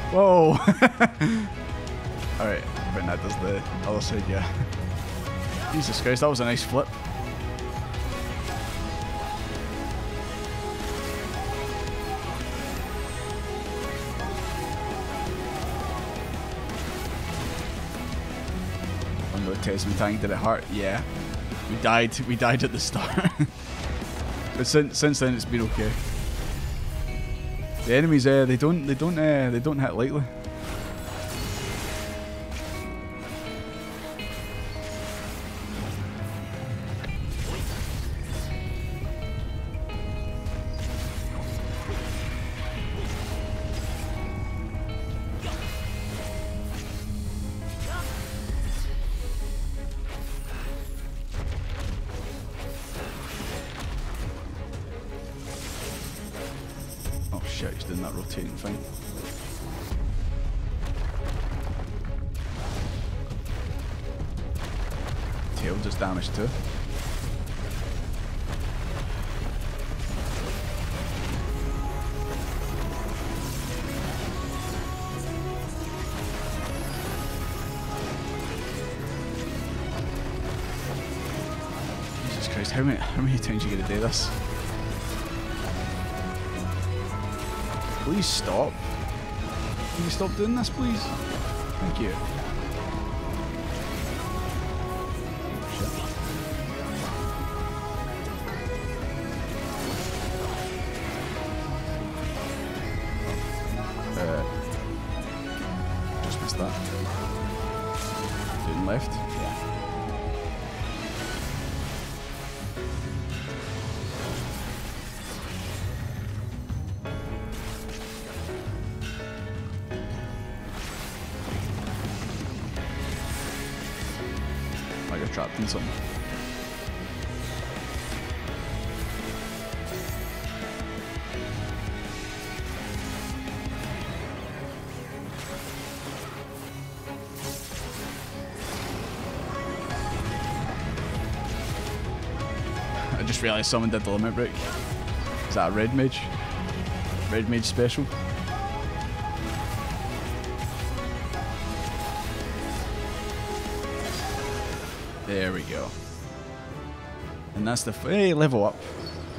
Whoa! Alright, when that does the other side, yeah. Jesus Christ, that was a nice flip. I'm gonna test my tank, did it hurt? Yeah. We died at the start. But since then it's been okay. The enemies they don't hit lightly. Shit, he's doing that rotating thing. Tail just damaged too. Jesus Christ, how many times are you gonna do this? Please stop. Can you stop doing this, please? Thank you. Just missed that. Doing left. Yeah. I got trapped in something. I just realised someone did the limit break. Is that a red mage? Red mage special? There we go. And that's the hey, level up.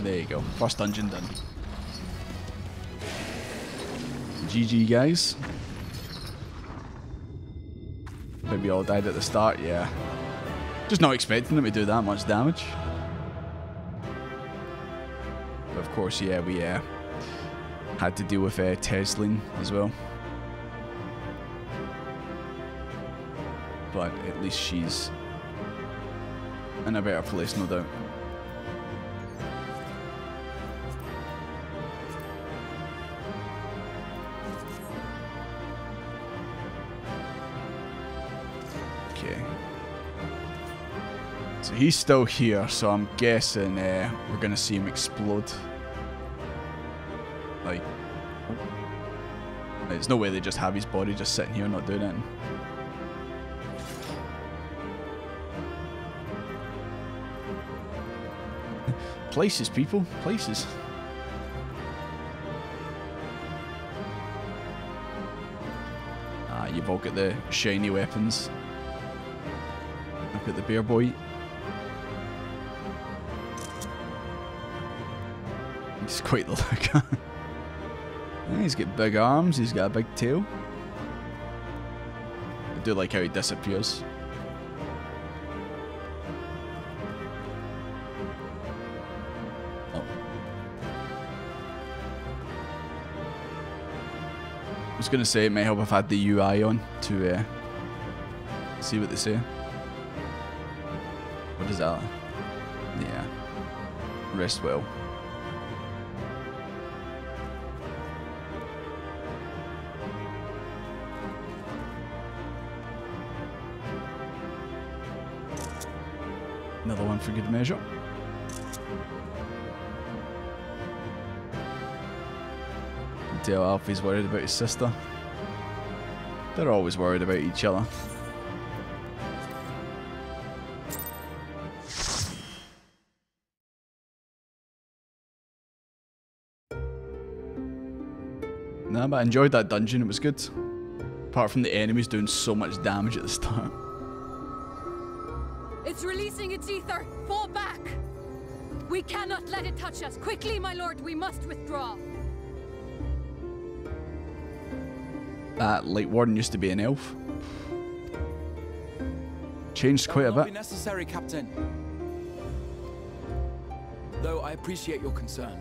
There you go. First dungeon done. GG guys. Maybe all died at the start, yeah. Just not expecting them to do that much damage. But of course, yeah, we had to deal with Teslin as well. But at least she's in a better place, no doubt. Okay. So he's still here, so I'm guessing we're gonna see him explode. Like, there's no way they just have his body just sitting here not doing anything. Places, people. Places. Ah, you've all got the shiny weapons. I've got the bear boy. He's quite the look. He's got big arms, he's got a big tail. I do like how he disappears. I was going to say it may help if I had the UI on to see what they say. What is that? Yeah. Rest well. Another one for good measure. Tell Alfie's worried about his sister. They're always worried about each other. Nah, but I enjoyed that dungeon, it was good. Apart from the enemies doing so much damage at the start.
It's releasing its ether! Fall back! We cannot let it touch us! Quickly, my lord, we must withdraw!
That Light Warden used to be an elf. Changed quite a bit.
Be necessary, Captain. Though I appreciate your concern,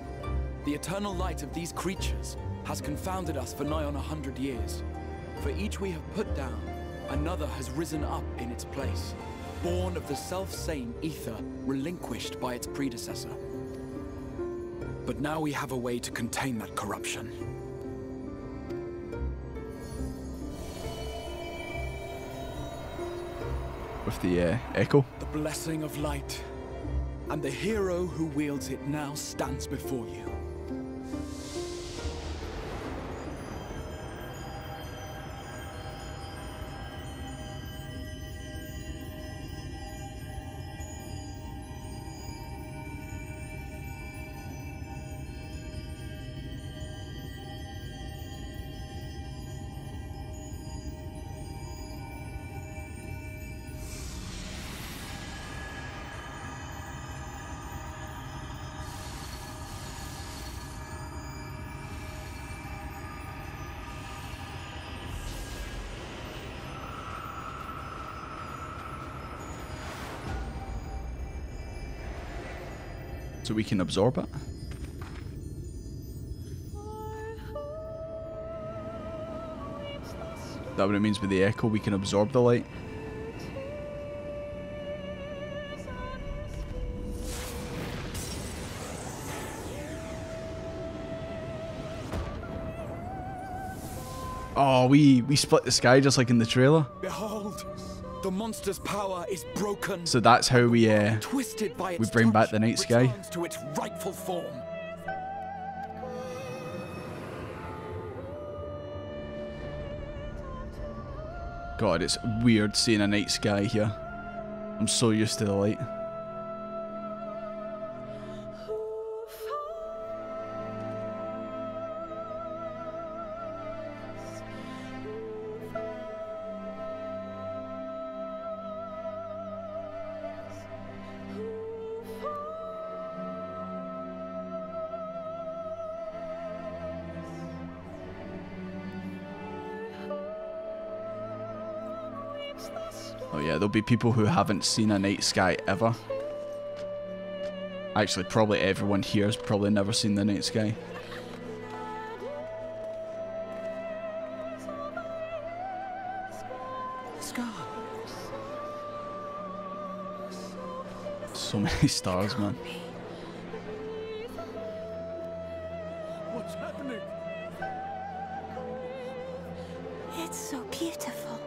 the eternal light of these creatures has confounded us for nigh on 100 years. For each we have put down, another has risen up in its place, born of the self-same ether relinquished by its predecessor. But now we have a way to contain that corruption.
With the echo.
The blessing of light, and the hero who wields it now stands before you.
So we can absorb it. that what it means with the echo? We can absorb the light? Oh, we split the sky just like in the trailer.
Behold, the monster's power is broken.
So that's how we
twisted by its
bring back the night sky.
returns to its rightful form.
God, it's weird seeing a night sky here. I'm so used to the light. Oh yeah, there'll be people who haven't seen a night sky ever. Actually, probably everyone here has probably never seen the night sky. So many stars, man.
What's happening?
It's so beautiful.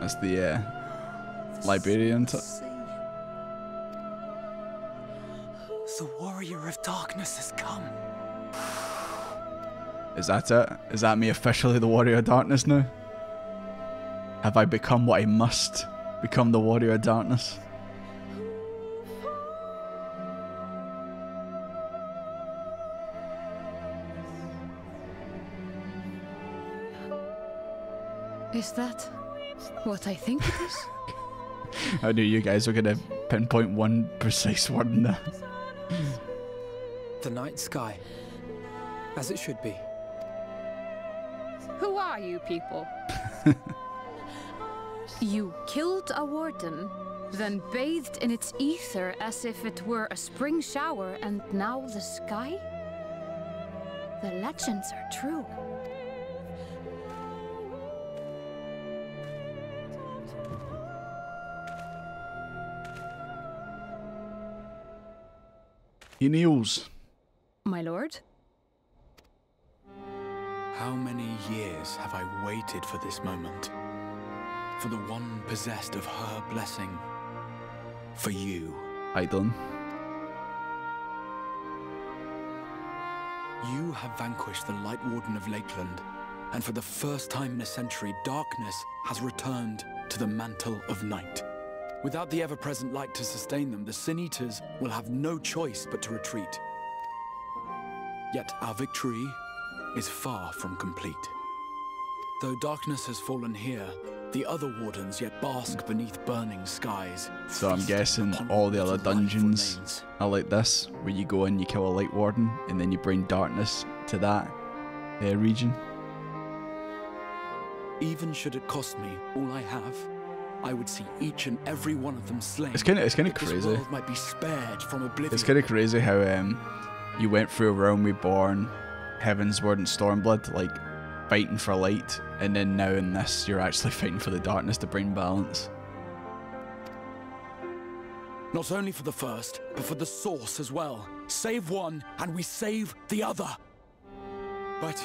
That's the Liberian.
The warrior of darkness has come.
Is that it? Is that me officially the warrior of darkness now? Have I become what I must? Become the warrior of darkness?
Is that what I think it is?
I knew you guys were going to pinpoint one precise word in there.
The night sky. As it should be.
Who are you people? You killed a warden, then bathed in its ether as if it were a spring shower, and now the sky? The legends are true.
He kneels.
My lord?
How many years have I waited for this moment? For the one possessed of her blessing. For you.
Idlin.
You have vanquished the Light Warden of Lakeland, and for the first time in a century, darkness has returned to the mantle of night. Without the ever-present light to sustain them, the Sin Eaters will have no choice but to retreat. Yet our victory is far from complete. Though darkness has fallen here, the other wardens yet bask beneath burning skies.
So I'm guessing all the other dungeons are like this, where you go in, you kill a light warden, and then you bring darkness to that region.
Even should it cost me all I have, I would see each and every one of them slain.
It's kind of crazy.
This world might be spared from oblivion.
It's kind of crazy how you went through a realm reborn, Heavensward and Stormblood, like fighting for light, and then now in this you're actually fighting for the darkness to bring balance.
Not only for the first, but for the source as well. Save one, and we save the other. But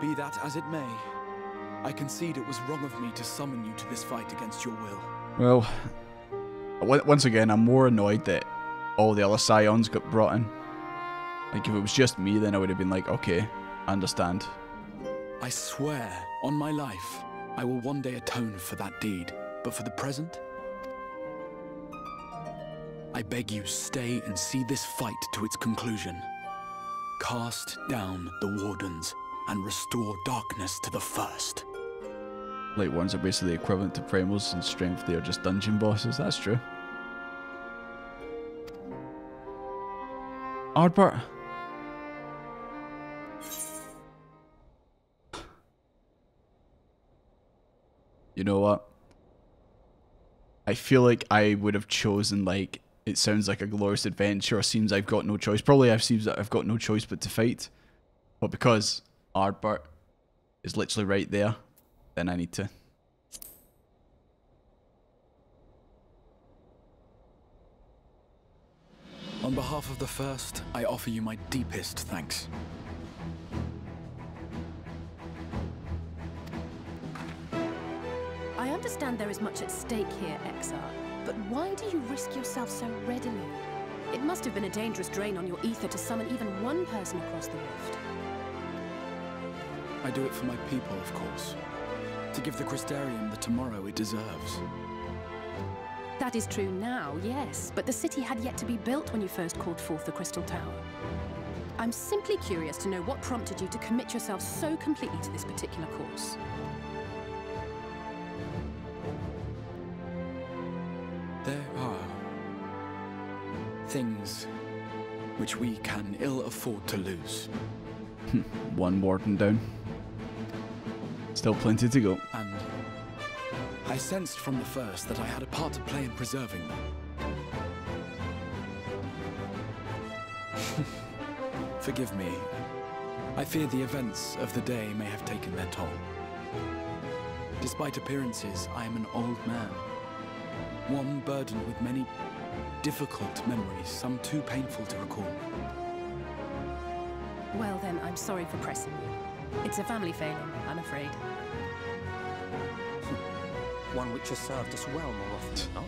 be that as it may, I concede it was wrong of me to summon you to this fight against your will.
Well, once again, I'm more annoyed that all the other Scions got brought in. Like, if it was just me, then I would have been like, okay, I understand.
I swear, on my life, I will one day atone for that deed. But for the present, I beg you stay and see this fight to its conclusion. Cast down the Wardens and restore darkness to the first.
Light ones are basically equivalent to Primals in strength, they are just dungeon bosses, that's true. Ardbert. You know what? I feel like I would have chosen, like, it sounds like a glorious adventure, seems I've got no choice. Probably seems that I've got no choice but to fight. But because Ardbert is literally right there, then I need to.
On behalf of the First, I offer you my deepest thanks.
I understand there is much at stake here, XR, but why do you risk yourself so readily? It must have been a dangerous drain on your ether to summon even one person across the rift.
I do it for my people, of course. To give the Crystarium the tomorrow it deserves.
That is true now, yes, but the city had yet to be built when you first called forth the Crystal Tower. I'm simply curious to know what prompted you to commit yourself so completely to this particular course.
There are things which we can ill afford to lose.
One warden down. Still plenty to go.
And I sensed from the first that I had a part to play in preserving them. Forgive me. I fear the events of the day may have taken their toll. Despite appearances, I am an old man. One burdened with many difficult memories, some too painful to recall.
Well then, I'm sorry for pressing you. It's a family failing, I'm afraid.
One which has served us well more often than not.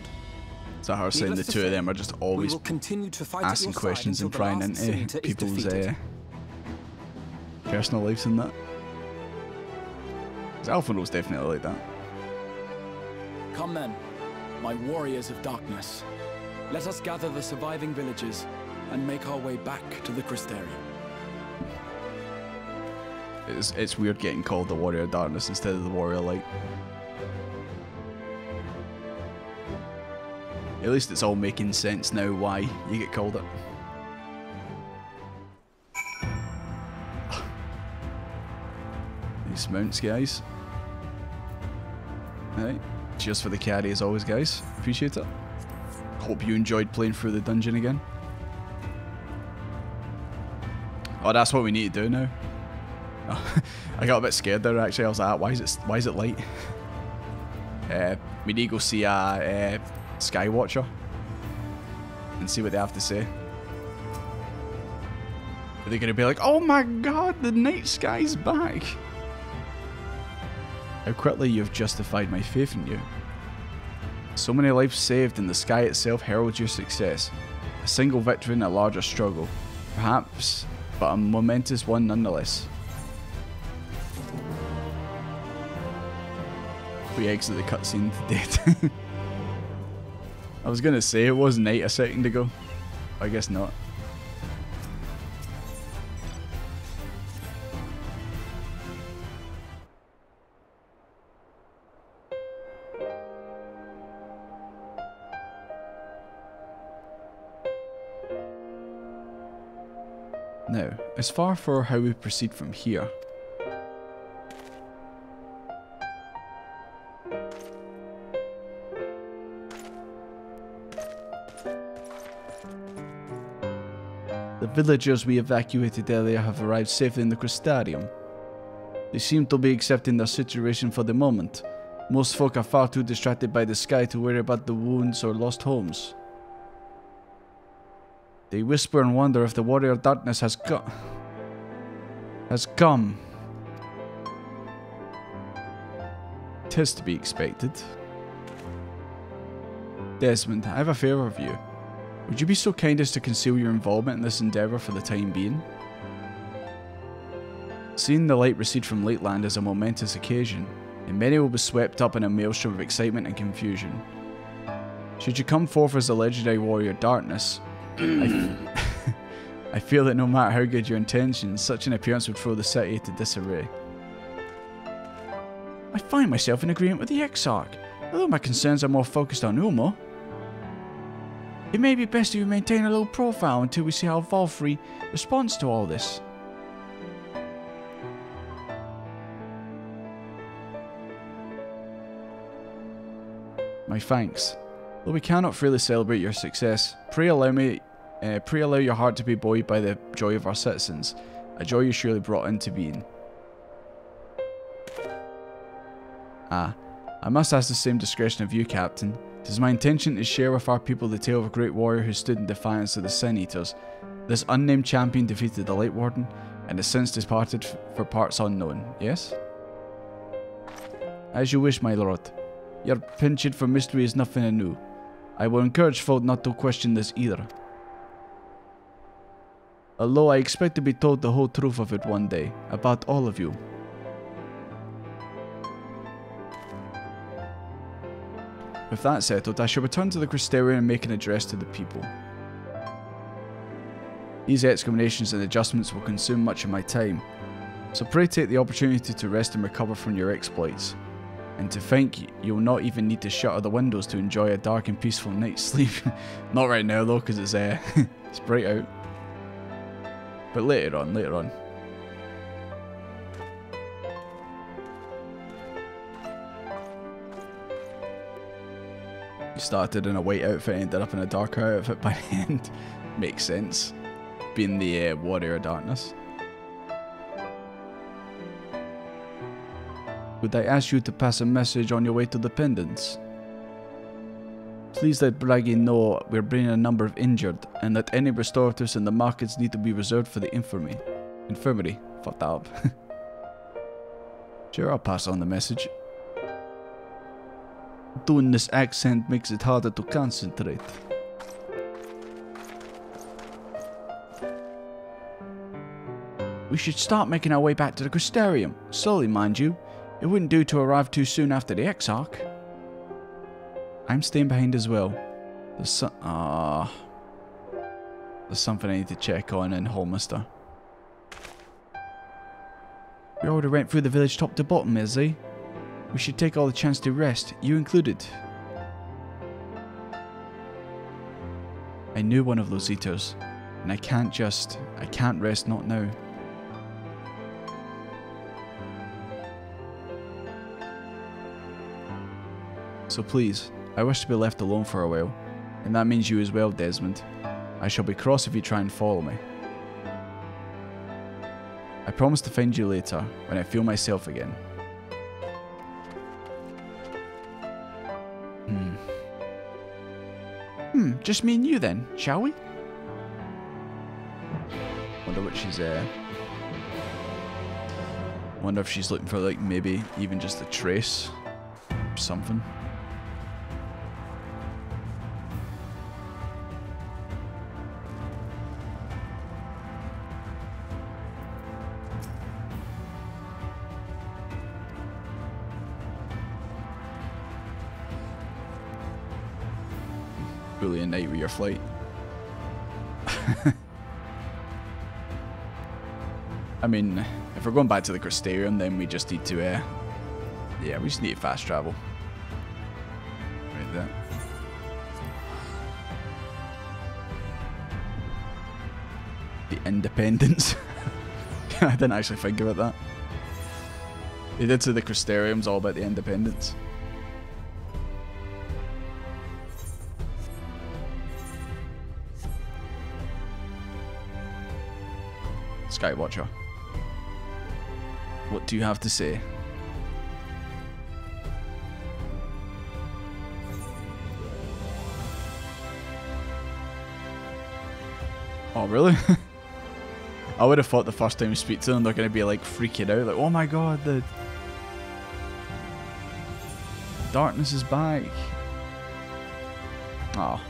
So how I was saying the two of them are just always asking questions and prying into people's personal lives and that. Alphinaud's definitely like that.
Come then, my warriors of darkness. Let us gather the surviving villagers and make our way back to the Crystarium.
It's weird getting called the Warrior of Darkness instead of the Warrior of Light. At least it's all making sense now why you get called it. These mounts, guys. Alright, cheers for the carry as always, guys. Appreciate it. Hope you enjoyed playing through the dungeon again. Oh, that's what we need to do now. I got a bit scared there actually. I was like, why is it light? We need to go see a Skywatcher and see what they have to say. Are they going to be like, oh my god, the night sky's back? How quickly you've justified my faith in you. So many lives saved and the sky itself heralds your success. A single victory in a larger struggle. Perhaps, but a momentous one nonetheless. We exit the cutscene to dead. I was gonna say it was night a second ago. I guess not. Now, as far for how we proceed from here. The villagers we evacuated earlier have arrived safely in the Crystarium. They seem to be accepting their situation for the moment. Most folk are far too distracted by the sky to worry about the wounds or lost homes. They whisper and wonder if the Warrior of Darkness has come. 'Tis to be expected. Desmond, I have a favour of you. Would you be so kind as to conceal your involvement in this endeavour for the time being? Seeing the light recede from Lateland is a momentous occasion, and many will be swept up in a maelstrom of excitement and confusion. Should you come forth as the legendary Warrior of Darkness, I feel that no matter how good your intentions, such an appearance would throw the city into disarray. I find myself in agreement with the Exarch, although my concerns are more focused on Ulmo. It may be best if we maintain a low profile until we see how Valkyrie responds to all this. My thanks. Though we cannot freely celebrate your success, pray allow your heart to be buoyed by the joy of our citizens. A joy you surely brought into being. Ah, I must ask the same discretion of you, Captain. It is my intention to share with our people the tale of a great warrior who stood in defiance of the Sin Eaters. This unnamed champion defeated the Light Warden, and has since departed for parts unknown, yes? As you wish, my lord. Your penchant for mystery is nothing new. I will encourage folk not to question this either. Although I expect to be told the whole truth of it one day, about all of you. With that settled, I shall return to the Crystarium and make an address to the people. These explanations and adjustments will consume much of my time, so pray take the opportunity to rest and recover from your exploits. And to think you'll not even need to shutter the windows to enjoy a dark and peaceful night's sleep. Not right now though, because it's it's bright out. But later on, You started in a white outfit and ended up in a darker outfit by the end. Makes sense. Being the warrior of darkness. Would I ask you to pass a message on your way to the pendants? Please let Braggy know we're bringing a number of injured, and that any restoratives in the markets need to be reserved for the infirmary. Fuck that up. Sure, I'll pass on the message. Doing this accent makes it harder to concentrate. We should start making our way back to the Crystarium. Slowly, mind you. It wouldn't do to arrive too soon after the Exarch. I'm staying behind as well. There's something I need to check on in Holmister. We already went through the village top to bottom, Izzy. We should take all the chance to rest, you included. I knew one of those eaters, and I can't rest not now. So please, I wish to be left alone for a while, and that means you as well, Desmond. I shall be cross if you try and follow me. I promise to find you later, when I feel myself again. Just me and you then, shall we? Wonder what she's wonder if she's looking for, like, maybe even just a trace or something. Fully a night with your flight. I mean, if we're going back to the Crystarium, then we just need to, yeah, we just need to fast travel. Right there. The Independence. I didn't actually think about that. They did say the Crystarium's all about the Independence. Skywatcher, what do you have to say? Oh, really? I would have thought the first time you speak to them, they're going to be like freaking out, like, oh my god, the darkness is back. Oh.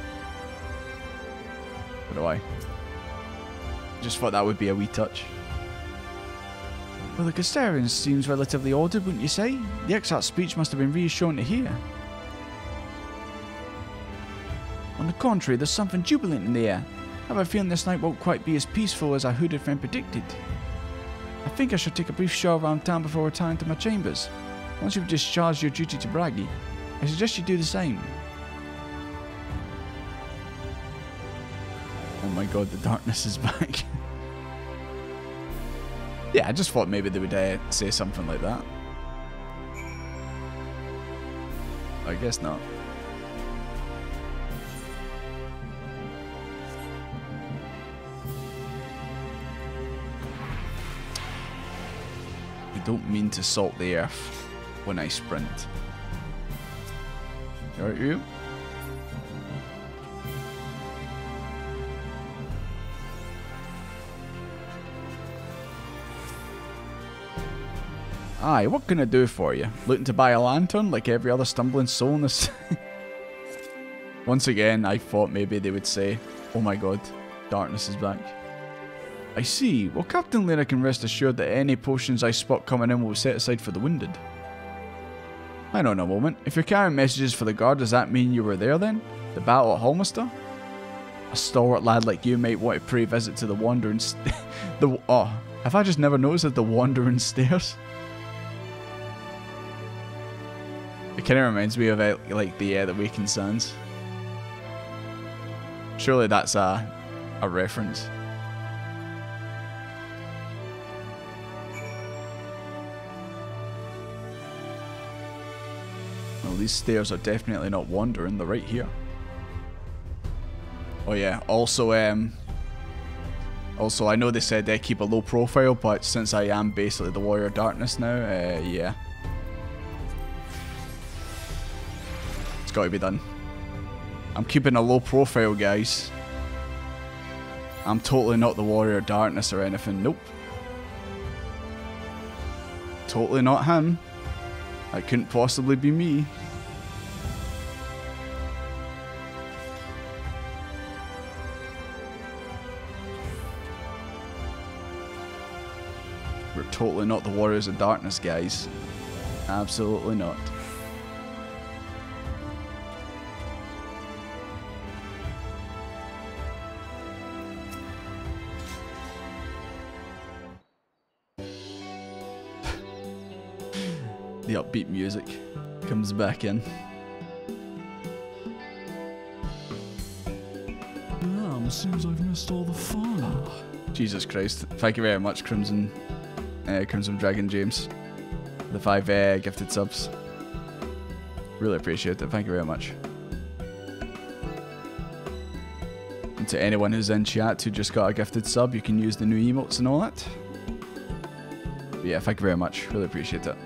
What do I? Just thought that would be a wee touch. Well, the Crystarium seems relatively ordered, wouldn't you say? The Exarch's speech must have been reassuring to hear. On the contrary, there's something jubilant in the air. I have a feeling this night won't quite be as peaceful as our hooded friend predicted. I think I shall take a brief show around town before retiring to my chambers. Once you've discharged your duty to Braggy, I suggest you do the same. Oh my god, the darkness is back. Yeah, I just thought maybe they would say something like that. I guess not. I don't mean to salt the earth when I sprint. Alright, you? Aye, what can I do for you? Looking to buy a lantern like every other stumbling soul in this? Once again, I thought maybe they would say, oh my god, darkness is back. I see. Well, Captain Lena can rest assured that any potions I spot coming in will be set aside for the wounded. Hang on a moment. If you're carrying messages for the guard, does that mean you were there then? The battle at Holmister? A stalwart lad like you might want to pay a visit to the Wandering Oh, have I just never noticed that the Wandering Stairs? It kind of reminds me of like the Waking Sands. Surely that's a reference. Well, these stairs are definitely not wandering. They're right here. Oh yeah. Also, I know they said they keep a low profile, but since I am basically the Warrior of Darkness now, yeah. It's got to be done. I'm keeping a low profile, guys. I'm totally not the Warrior of Darkness or anything. Nope. Totally not him. That couldn't possibly be me. We're totally not the Warriors of Darkness, guys. Absolutely not. The upbeat music comes back in.
Damn, seems I've missed all the fun.
Oh, Jesus Christ. Thank you very much, Crimson Dragon James. The 5 gifted subs. Really appreciate it. Thank you very much. And to anyone who's in chat who just got a gifted sub, you can use the new emotes and all that. But yeah, thank you very much. Really appreciate it.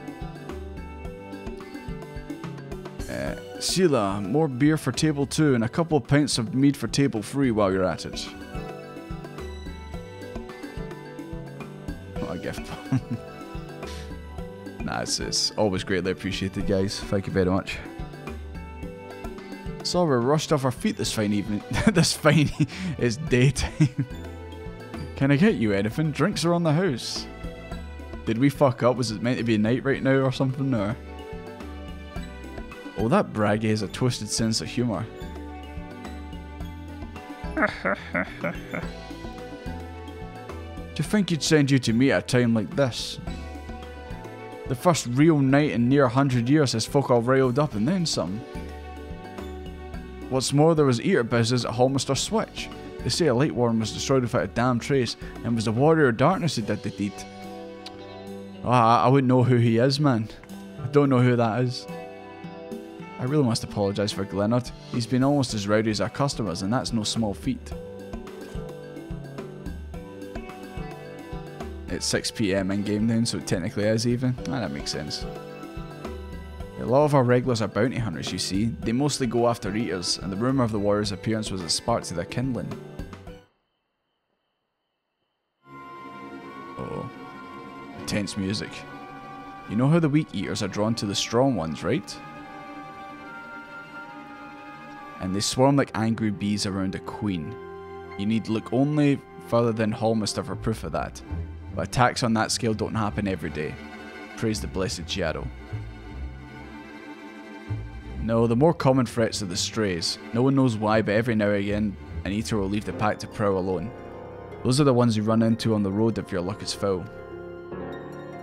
Sheila, more beer for table 2 and a couple of pints of mead for table 3 while you're at it. What a gift. Nah, it's always greatly appreciated, guys. Thank you very much. So we're rushed off our feet this fine evening. This fine is daytime. Can I get you anything? Drinks are on the house. Did we fuck up? Was it meant to be night right now or something? Or... Oh, that Braggy has a twisted sense of humour. Do you think you'd send you to me at a time like this? The first real night in near 100 years has folk all riled up and then some. What's more, there was eater business at Holmister Switch. They say a light worm was destroyed without a damn trace, and it was the Warrior of Darkness who did the deed. Oh, I wouldn't know who he is, man. I don't know who that is. I really must apologise for Glenard. He's been almost as rowdy as our customers, and that's no small feat. It's 6 PM in game then, so it technically is even. Ah, that makes sense. A lot of our regulars are bounty hunters, you see. They mostly go after eaters, and the rumour of the warrior's appearance was a spark to their kindling. Uh-oh. Tense music. You know how the weak eaters are drawn to the strong ones, right? And they swarm like angry bees around a queen. You need look only further than Holmister for proof of that. But attacks on that scale don't happen every day. Praise the blessed shadow. No, the more common threats are the strays. No one knows why, but every now and again, an eater will leave the pack to prowl alone. Those are the ones you run into on the road if your luck is full.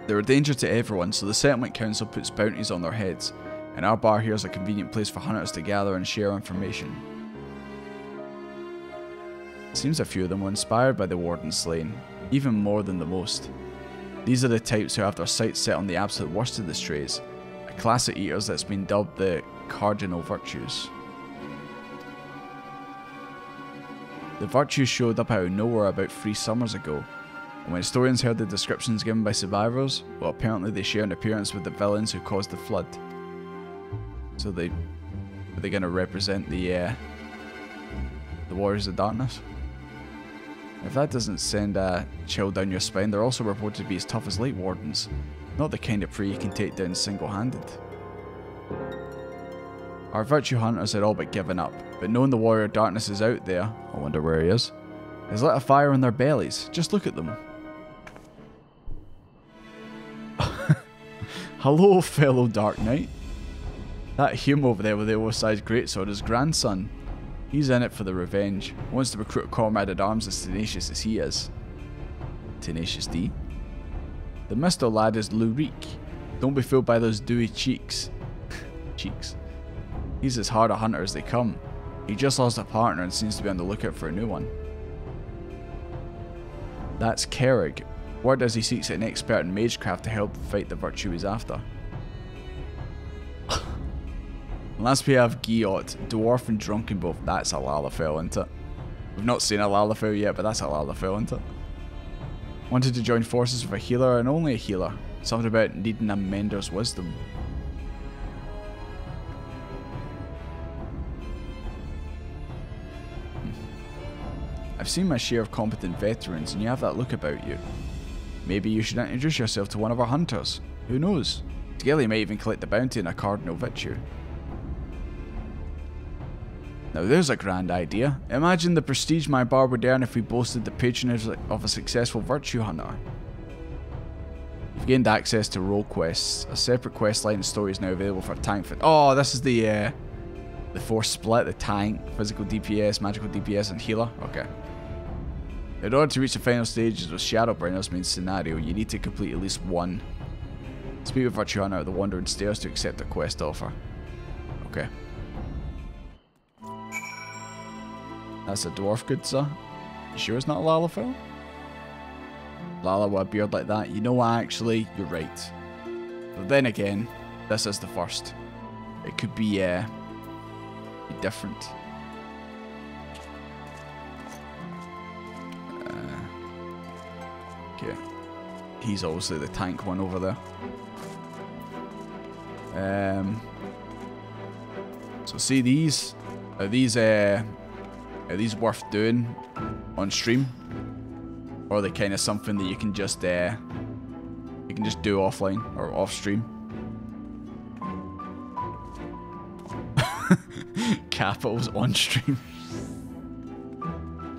They're a danger to everyone, so the settlement council puts bounties on their heads, and our bar here is a convenient place for hunters to gather and share information. It seems a few of them were inspired by the warden's slaying, even more than the most. These are the types who have their sights set on the absolute worst of the strays, a class of eaters that's been dubbed the cardinal virtues. The virtues showed up out of nowhere about 3 summers ago. And when historians heard the descriptions given by survivors, well, apparently they share an appearance with the villains who caused the flood. So are they going to represent the Warriors of Darkness? If that doesn't send a chill down your spine, they're also reported to be as tough as Light Wardens. Not the kind of prey you can take down single-handed. Our virtue hunters had all but given up, but knowing the Warrior of Darkness is out there, I wonder where he is, has lit a fire in their bellies. Just look at them. Hello, fellow Dark Knight. That Hume over there with the oversized greatsword is grandson. He's in it for the revenge. Wants to recruit a comrade at arms as tenacious as he is. Tenacious D? The Mr. lad is Lurik. Don't be fooled by those dewy cheeks. Cheeks. He's as hard a hunter as they come. He just lost a partner and seems to be on the lookout for a new one. That's Kerrig. Word as he seeks an expert in magecraft to help fight the virtue he's after. Unless we have Giot, Dwarf and Drunken both. That's a Lalafell, isn't it? We've not seen a Lalafell yet, but that's a Lalafell, isn't it? Wanted to join forces with a healer and only a healer. Something about needing a mender's wisdom. I've seen my share of competent veterans and you have that look about you. Maybe you should introduce yourself to one of our hunters. Who knows? Together you might even collect the bounty on a cardinal virtue. Now there's a grand idea. Imagine the prestige my bar would earn if we boasted the patronage of a successful virtue hunter. You've gained access to role quests. A separate quest line and story is now available for tank fit. Oh, this is the force split, the tank, physical DPS, magical DPS and healer. Okay. In order to reach the final stages of Shadowbringers main scenario, you need to complete at least one. Speak with Virtue Hunter at the Wandering Stairs to accept the quest offer. Okay. That's a dwarf, good sir. You sure it's not a Lalafell? Lala with a beard like that? You know what, actually, you're right. But then again, this is the first. It could be different. Okay. He's obviously the tank one over there. So see these? Are these worth doing on stream? Or are they kind of something that you can just do offline or off stream? Capitals on stream.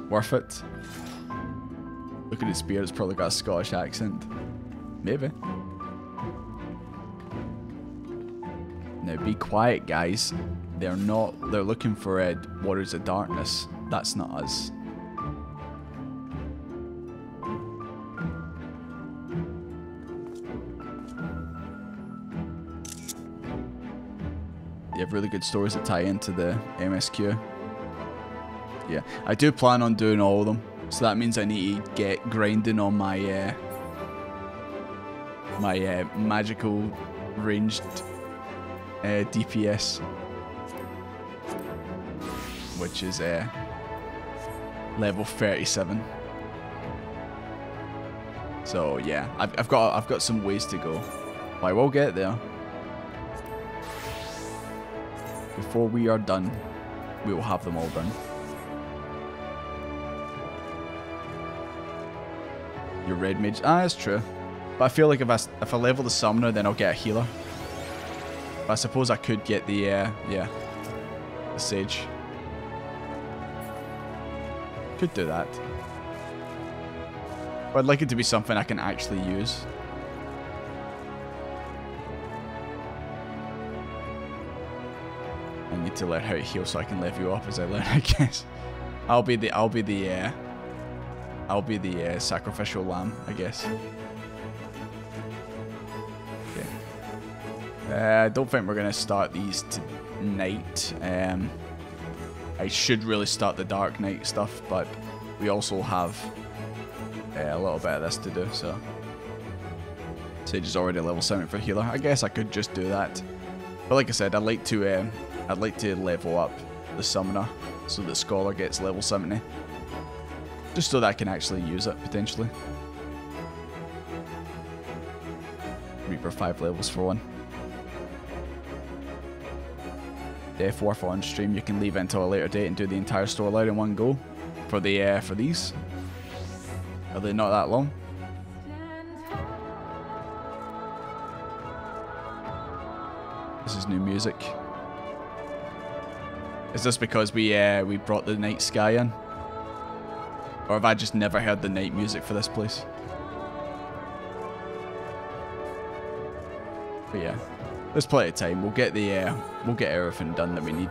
Worth it. Look at his beard, it's probably got a Scottish accent. Maybe. Now be quiet, guys. They're looking for Warriors of Darkness. That's not us. You have really good stories that tie into the MSQ. Yeah, I do plan on doing all of them. So that means I need to get grinding on my magical ranged DPS, which is level 37. So yeah, I've got some ways to go. But I will get there. Before we are done, we will have them all done. Your red mage. Ah, that's true. But I feel like if I level the summoner, then I'll get a healer. But I suppose I could get the sage. Could do that. But I'd like it to be something I can actually use. I need to learn how to heal so I can level you up as I learn, I guess. I'll be the sacrificial lamb, I guess. Okay. I don't think we're gonna start these tonight. I should really start the Dark Knight stuff, but we also have a little bit of this to do. So Sage is already level 70 for healer. I guess I could just do that. But like I said, I'd like to level up the summoner so that Scholar gets level 70. Just so that I can actually use it, potentially. Reaper 5 levels for one. Death Warfare on stream, you can leave it until a later date and do the entire storyline in one go. For the for these. Are they not that long? This is new music. Is this because we brought the night sky in? Or have I just never heard the night music for this place? But yeah, there's plenty of time. We'll get everything done that we need.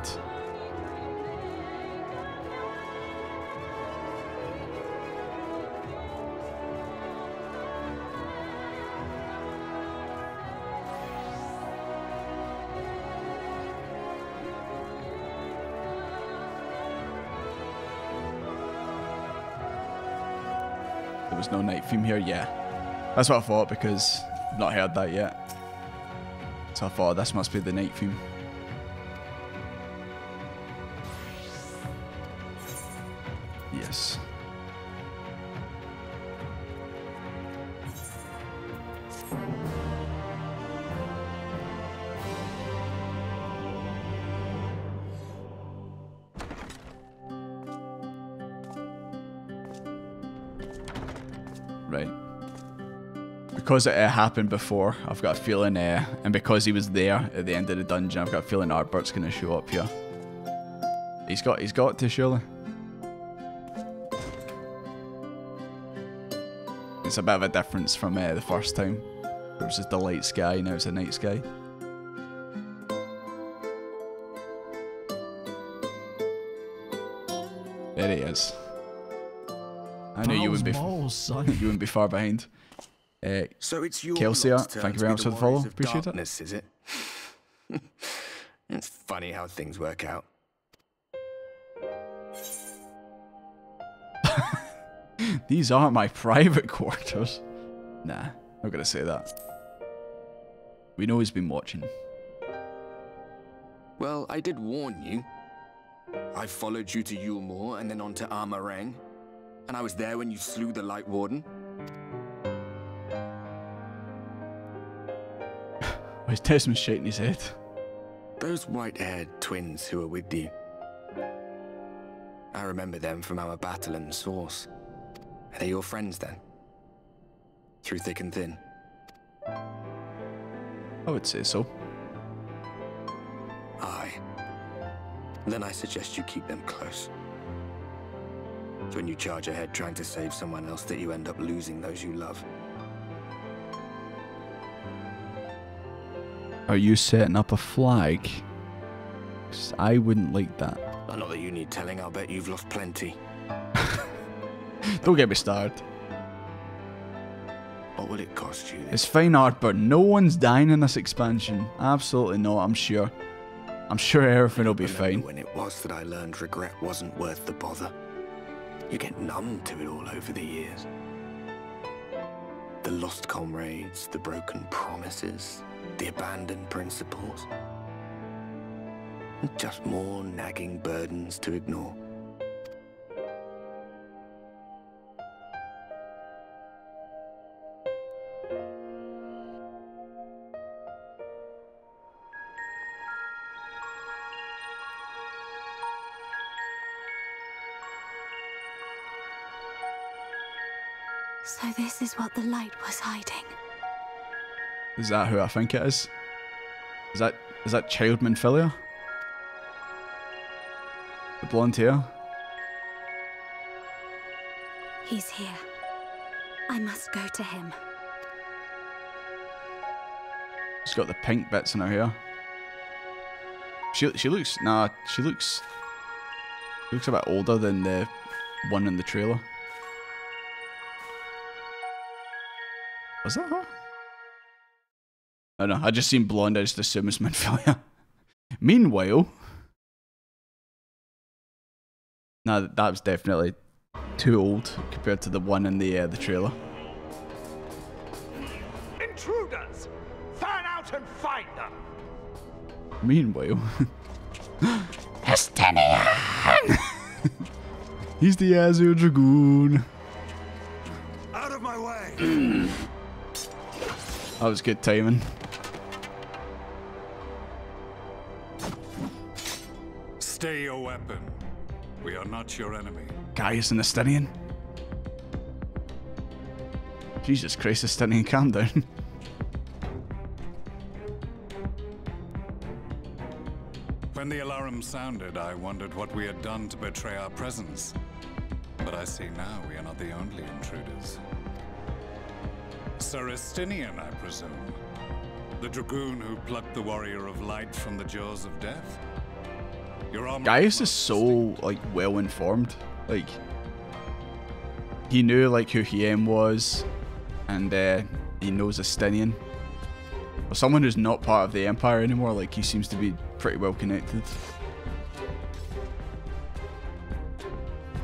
There was no night theme here, yeah. That's what I thought because I've not heard that yet. So I thought this must be the night theme. Yes. Right. Because it happened before, I've got a feeling, and because he was there at the end of the dungeon, I've got a feeling Artbert's gonna show up here. He's got to, surely. It's a bit of a difference from the first time. It was just the light sky, now it's a night sky. There he is. I knew you wouldn't be. You wouldn't be far behind.
So it's your
Kelsey, thank you very much for the follow. Appreciate
darkness, is it? It's funny how things work out.
These aren't my private quarters. Nah, not gonna say that. We know he's been watching.
Well, I did warn you. I followed you to Yulmore and then on to Armarang. And I was there when you slew the Light Warden.
Why is Desmond shaking his head?
Those white-haired twins who were with you. I remember them from our battle in the Source. Are they your friends then? Through thick and thin?
I would say so.
Aye. Then I suggest you keep them close. It's when you charge ahead trying to save someone else that you end up losing those you love.
Are you setting up a flag? 'Cause I wouldn't like that.
Not that you need telling, I'll bet you've lost plenty.
Don't get me started.
What will it cost you?
It's fine, Artbert. No one's dying in this expansion. Absolutely not, I'm sure. I'm sure everything will be fine.
When it was that I learned regret wasn't worth the bother. You get numb to it all over the years. The lost comrades, the broken promises, the abandoned principles. Just more nagging burdens to ignore.
So this is what the light was hiding.
Is that who I think it is? Is that Child Minfilia? The blonde hair?
He's here. I must go to him.
She's got the pink bits in her hair. She looks she looks a bit older than the one in the trailer. Was that her? I don't know, I just seen blonde, I just assume it's Minfilia. Meanwhile, nah, that was definitely too old compared to the one in the trailer.
Intruders! Fan out and find them!
Meanwhile,
Estenian!
He's the Azure Dragoon.
Out of my way!
That was good timing.
Stay your weapon. We are not your enemy.
Gaius and Estinian. Jesus Christ, Estinian, calm down.
When the alarm sounded, I wondered what we had done to betray our presence. But I see now we are not the only intruders. Sir Estinian, I presume. The dragoon who plucked the warrior of light from the jaws of death. Your armor
Gaius is so, like, well informed. Like, he knew, like, who Hiem was, and he knows Estinian. For someone who's not part of the Empire anymore, like, he seems to be pretty well connected.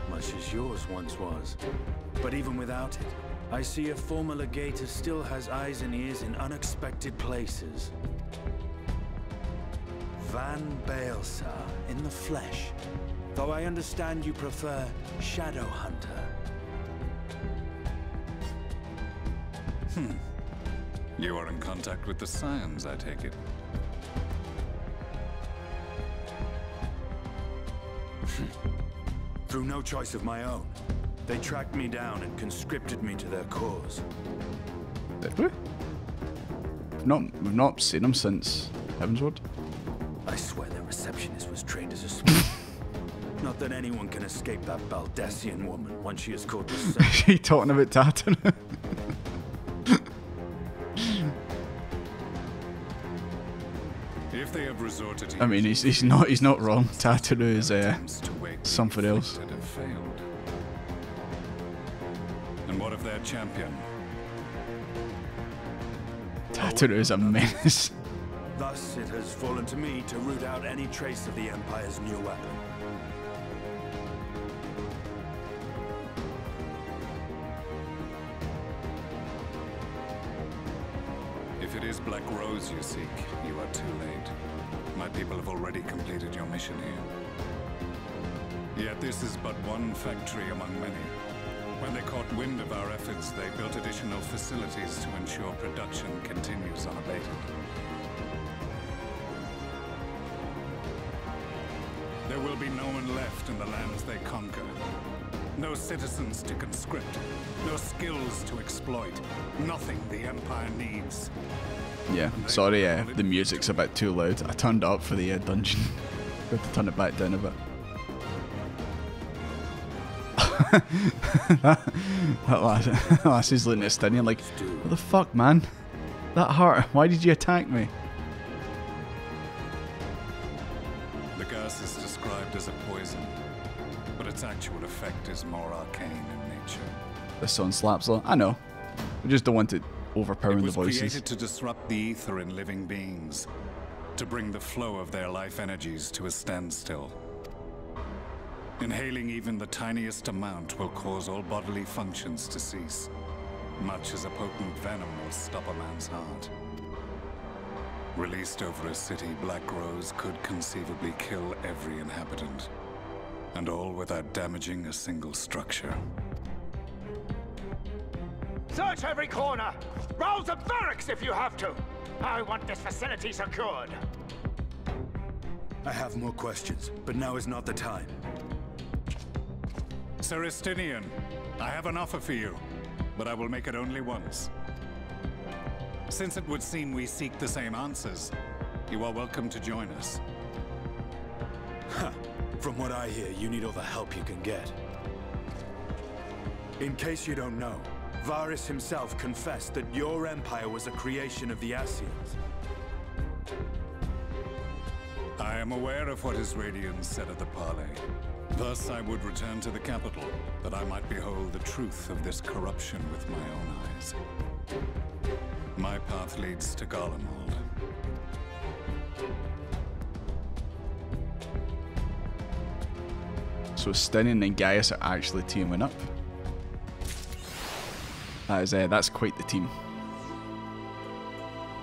Much as yours once was. But even without it, I see a former legator still has eyes and ears in unexpected places. Van Baelsar, in the flesh. Though I understand you prefer Shadow Hunter.
You are in contact with the Scions, I take it.
Through no choice of my own. They tracked me down and conscripted me to their cause.
Did we? We've not seen him since Heavensward.
I swear their receptionist was trained as a spy. Not that anyone can escape that Baldessian woman once she is caught with
Is he talking about Tatooine?
If they have resorted to
I mean, he's not wrong. Tatooine is something else.
have failed. And what of their champion?
Tatooine is a menace.
Thus, it has fallen to me to root out any trace of the Empire's new weapon.
If it is Black Rose you seek, you are too late. My people have already completed your mission here. Yet this is but one factory among many. When they caught wind of our efforts, they built additional facilities to ensure production continues unabated. There will be no one left in the lands they conquer. No citizens to conscript. No skills to exploit. Nothing the Empire needs.
Yeah, sorry, the music's a bit too loud. I turned it up for the dungeon. I have to turn it back down a bit. that lassie's looking at Estinian like, what the fuck, man? That hurt. Why did you attack me?
The gas is described as a poison, but its actual effect is more arcane in nature.
The sun slaps her. I know. We just don't want it overpowering the voices.
It was created to disrupt the ether in living beings, to bring the flow of their life energies to a standstill. Inhaling even the tiniest amount will cause all bodily functions to cease, much as a potent venom will stop a man's heart. Released over a city, Black Rose could conceivably kill every inhabitant, and all without damaging a single structure.
Search every corner! Rouse the barracks if you have to! I want this facility secured!
I have more questions, but now is not the time.
Sir Estinian, I have an offer for you, but I will make it only once. Since it would seem we seek the same answers, you are welcome to join us.
Huh. From what I hear, you need all the help you can get. In case you don't know, Varys himself confessed that your empire was a creation of the Ascians.
I am aware of what his Radiance said at the parley. Thus, I would return to the capital, that I might behold the truth of this corruption with my own eyes. My path leads to Garlemald.
So Estinian and Gaius are actually teaming up. That's quite the team.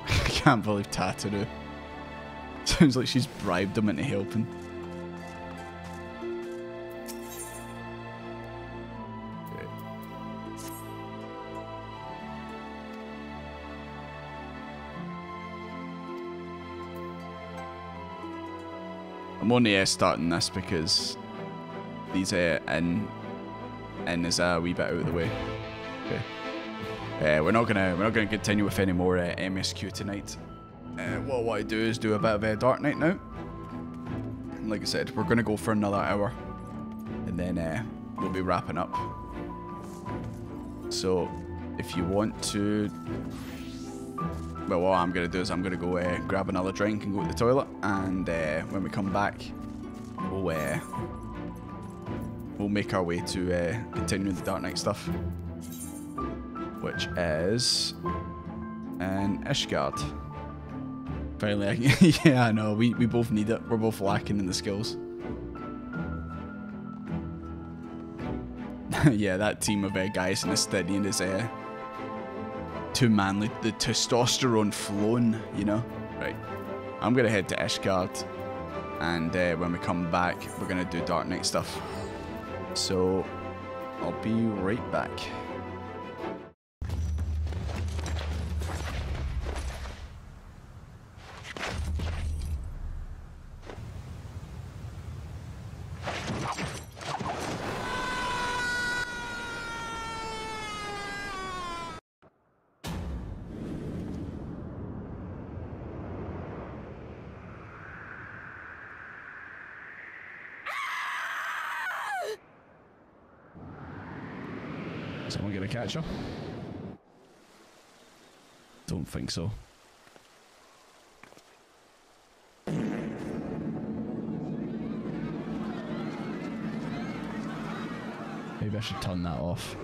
I can't believe Tatooine. Sounds like she's bribed him into helping. I'm only starting this because these inn is a wee bit out of the way. Okay. We're not gonna continue with any more MSQ tonight. What I want to do is do a bit of a Dark Knight now. Like I said, we're gonna go for another hour, and then we'll be wrapping up. So, if you want to, well, what I'm gonna do is I'm gonna go grab another drink and go to the toilet, and when we come back, we'll make our way to continue the Dark Knight stuff, which is in Ishgard. Finally, yeah, I know, we both need it. We're both lacking in the skills. Yeah, that team of guys in Estinian is too manly. The testosterone flowing, you know? Right. I'm gonna head to Ishgard, and when we come back, we're gonna do Dark Knight stuff. So, I'll be right back. Someone gonna catch her? Don't think so. Maybe I should turn that off.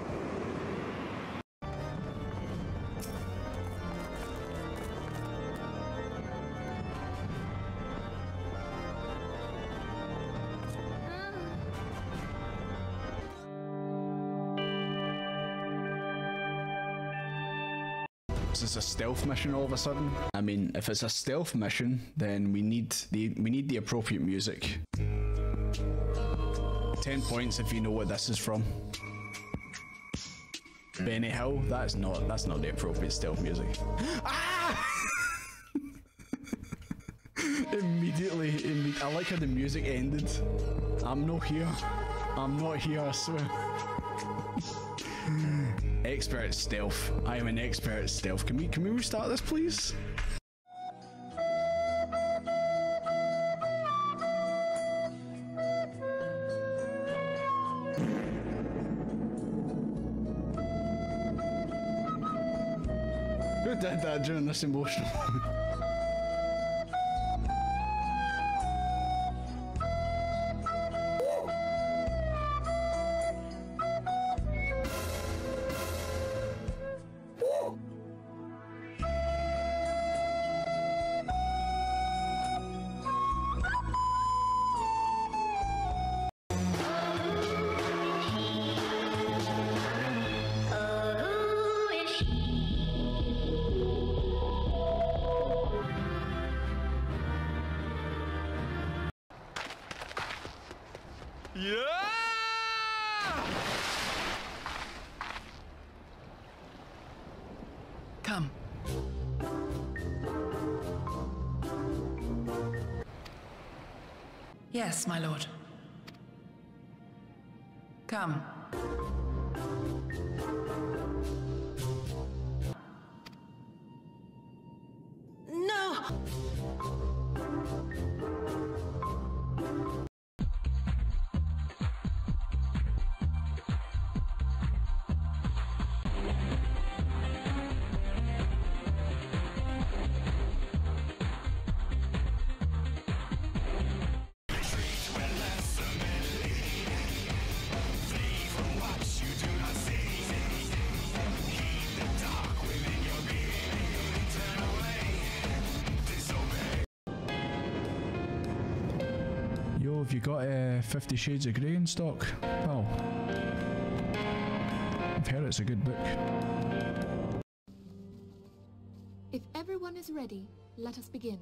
Is this a stealth mission all of a sudden? I mean, if it's a stealth mission, then we need the appropriate music. 10 points if you know what this is from. Benny Hill? That's not the appropriate stealth music. Ah! Immediately, I like how the music ended. I'm not here, I swear. Expert stealth. I am an expert at stealth. Can we restart this, please? Who did that during this emotional moment?
Come. Yes, my lord. Come.
No!
Yo, have you got 50 Shades of Grey in stock, pal? I've heard it's a good book.
If everyone is ready, let us begin.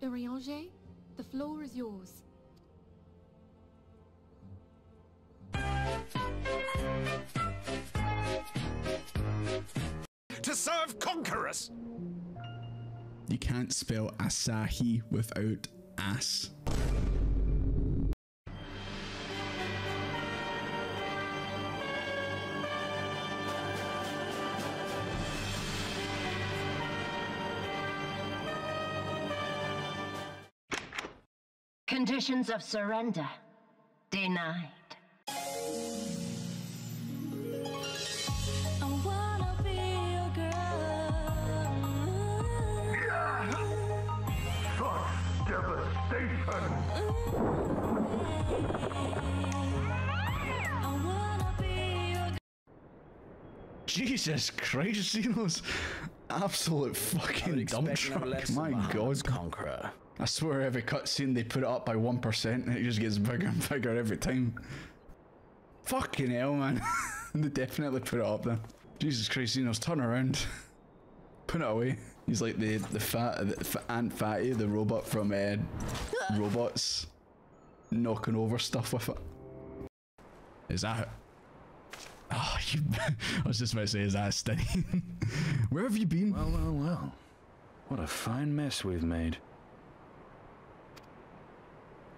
Urianger, the floor is yours.
To serve conquerors!
You can't spell Asahi without ass.
Conditions of surrender denied.
Jesus Christ, Xenos. Absolute fucking dump truck, my god.
Conqueror.
I swear every cutscene they put it up by 1% and it just gets bigger and bigger every time. Fucking hell, man. They definitely put it up there. Jesus Christ, Xenos, turn around. Put it away. He's like the Aunt Fatty, the robot from Robots, knocking over stuff with it. Is that... Oh, you... I was just about to say, is that steady? Where have you been?
Well, well, well. What a fine mess we've made.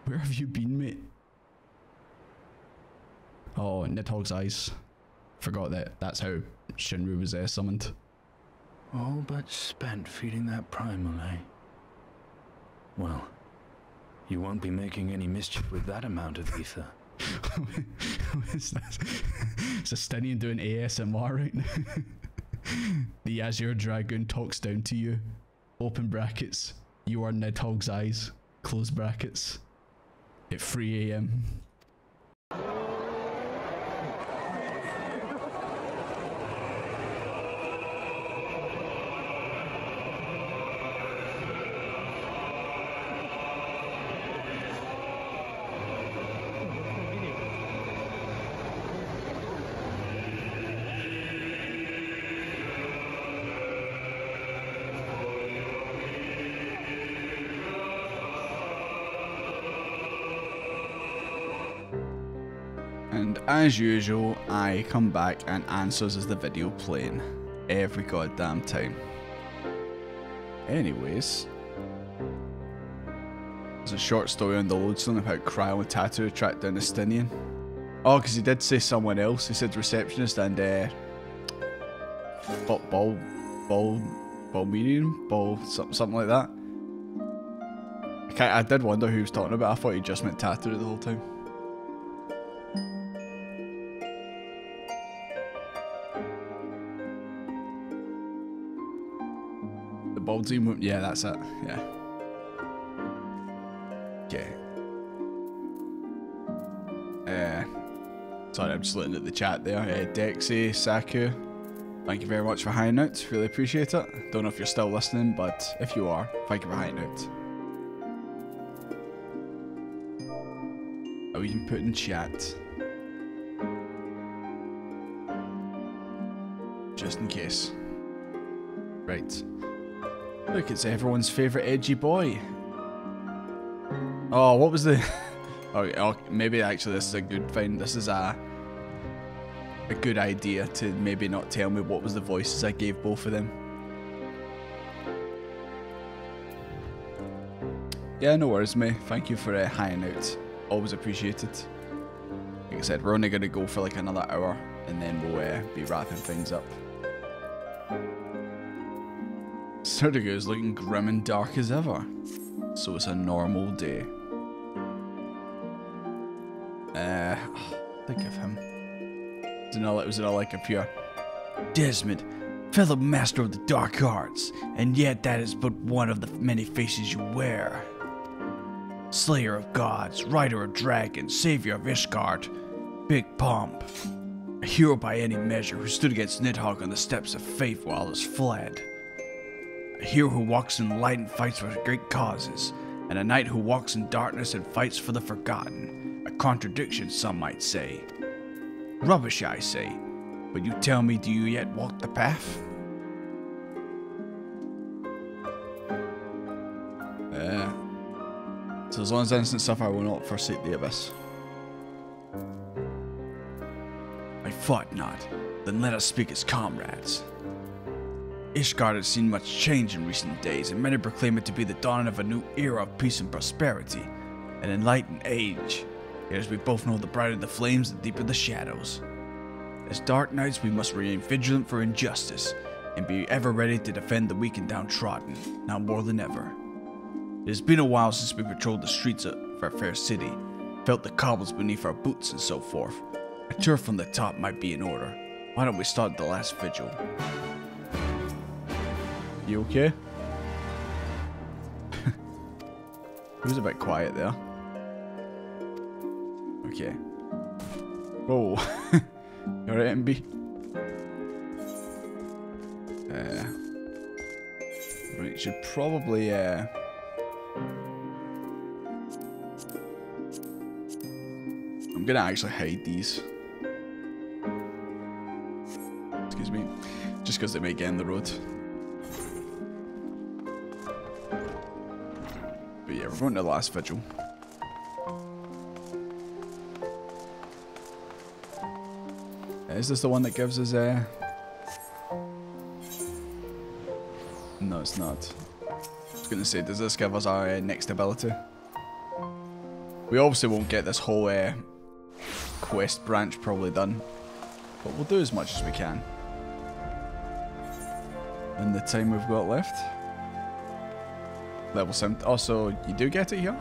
Where have you been, mate? Oh, Nidhogg's eyes. Forgot that. That's how Shinru was summoned.
All but spent feeding that primal, eh? Well, you won't be making any mischief with that amount of ether.
What is that? It's a Stinian doing ASMR right now. The Azure Dragoon talks down to you. Open brackets. You are Nidhogg's eyes. Close brackets. At 3 AM. And as usual, I come back and answers as the video playing. Every goddamn time. Anyways. There's a short story on the Lodestone of how Cryo and Tattoo tracked down the Stinian. Oh, because he did say someone else. He said receptionist and something like that. I did wonder who he was talking about. I thought he just meant Tattoo the whole time. Baldine, yeah, that's it. Yeah. Okay. Sorry, I'm just looking at the chat there. Dexy, Saku, thank you very much for hanging out. Really appreciate it. Don't know if you're still listening, but if you are, thank you for hanging out. Oh, you can put in chat. Just in case. Right. Look, it's everyone's favourite edgy boy. Oh, what was the... oh, maybe actually this is a good find. This is a good idea to maybe not tell me what was the voices I gave both of them. Yeah, no worries, mate. Thank you for hanging out. Always appreciated. Like I said, we're only going to go for like another hour and then we'll be wrapping things up. Serdigo is looking grim and dark as ever, so it's a normal day. Think of him. Was it all like a pure Desmond, fellow master of the dark arts, and yet that is but one of the many faces you wear. Slayer of gods, rider of dragons, savior of Ishgard, big pomp. A hero by any measure who stood against Nidhogg on the steps of faith while others fled. A hero who walks in light and fights for great causes, and a knight who walks in darkness and fights for the forgotten. A contradiction, some might say. Rubbish, I say. But you tell me, do you yet walk the path? So as long as instant stuff, I will not forsake the abyss. I fought not. Then let us speak as comrades.
Ishgard has seen much change in recent days, and many proclaim it to be the dawning of a new era of peace and prosperity, an enlightened age. Yet as we both know, the brighter the flames, the deeper the shadows. As dark knights, we must remain vigilant for injustice, and be ever ready to defend the weak and downtrodden, now more than ever. It has been a while since we patrolled the streets of our fair city, felt the cobbles beneath our boots and so forth. A tour from the top might be in order. Why don't we start the last vigil?
You okay? It was a bit quiet there. Okay. Whoa. You alright, MB? Right, should probably, I'm gonna actually hide these. Excuse me. Just because they may get in the road. But yeah, we're going to the last vigil. Is this the one that gives us a... No, it's not. I was going to say, does this give us our next ability? We obviously won't get this whole quest branch probably done. But we'll do as much as we can. In the time we've got left. Level 7. Also, you do get it here?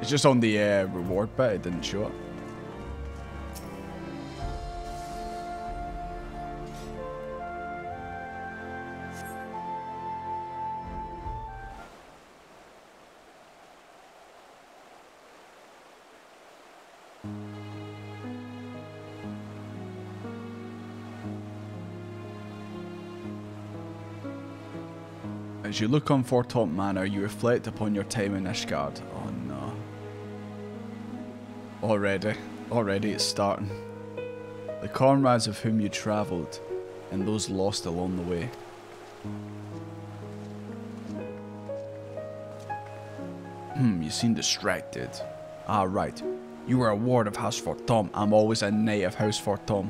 It's just on the reward bit, it didn't show up. As you look on Fortop Manor, you reflect upon your time in Ishgard. Oh no. Already it's starting. The comrades of whom you travelled, and those lost along the way. You seem distracted. Ah, right. You were a ward of House Fortom. I'm always a knight of House Fortom.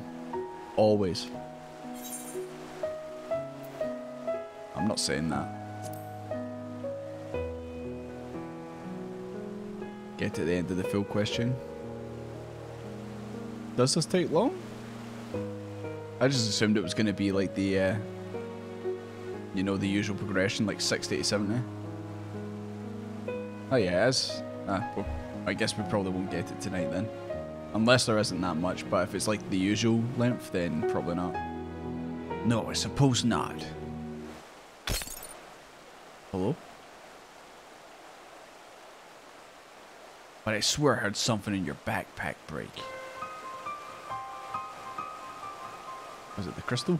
Always. I'm not saying that. Get to the end of the full question. Does this take long? I just assumed it was going to be like the, you know, the usual progression, like 60 to 70. Oh yeah, it is. Well, I guess we probably won't get it tonight then. Unless there isn't that much, but if it's like the usual length, then probably not. No, I suppose not. Hello? But I swear I heard something in your backpack break. Was it the crystal?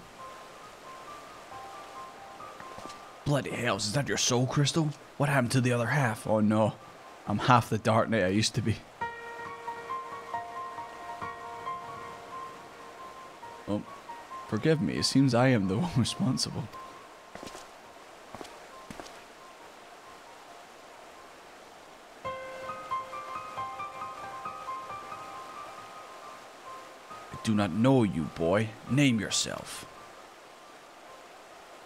Bloody hell, is that your soul crystal? What happened to the other half? Oh no, I'm half the Dark Knight I used to be. Oh, forgive me, it seems I am the one responsible. I do not know you, boy. Name yourself.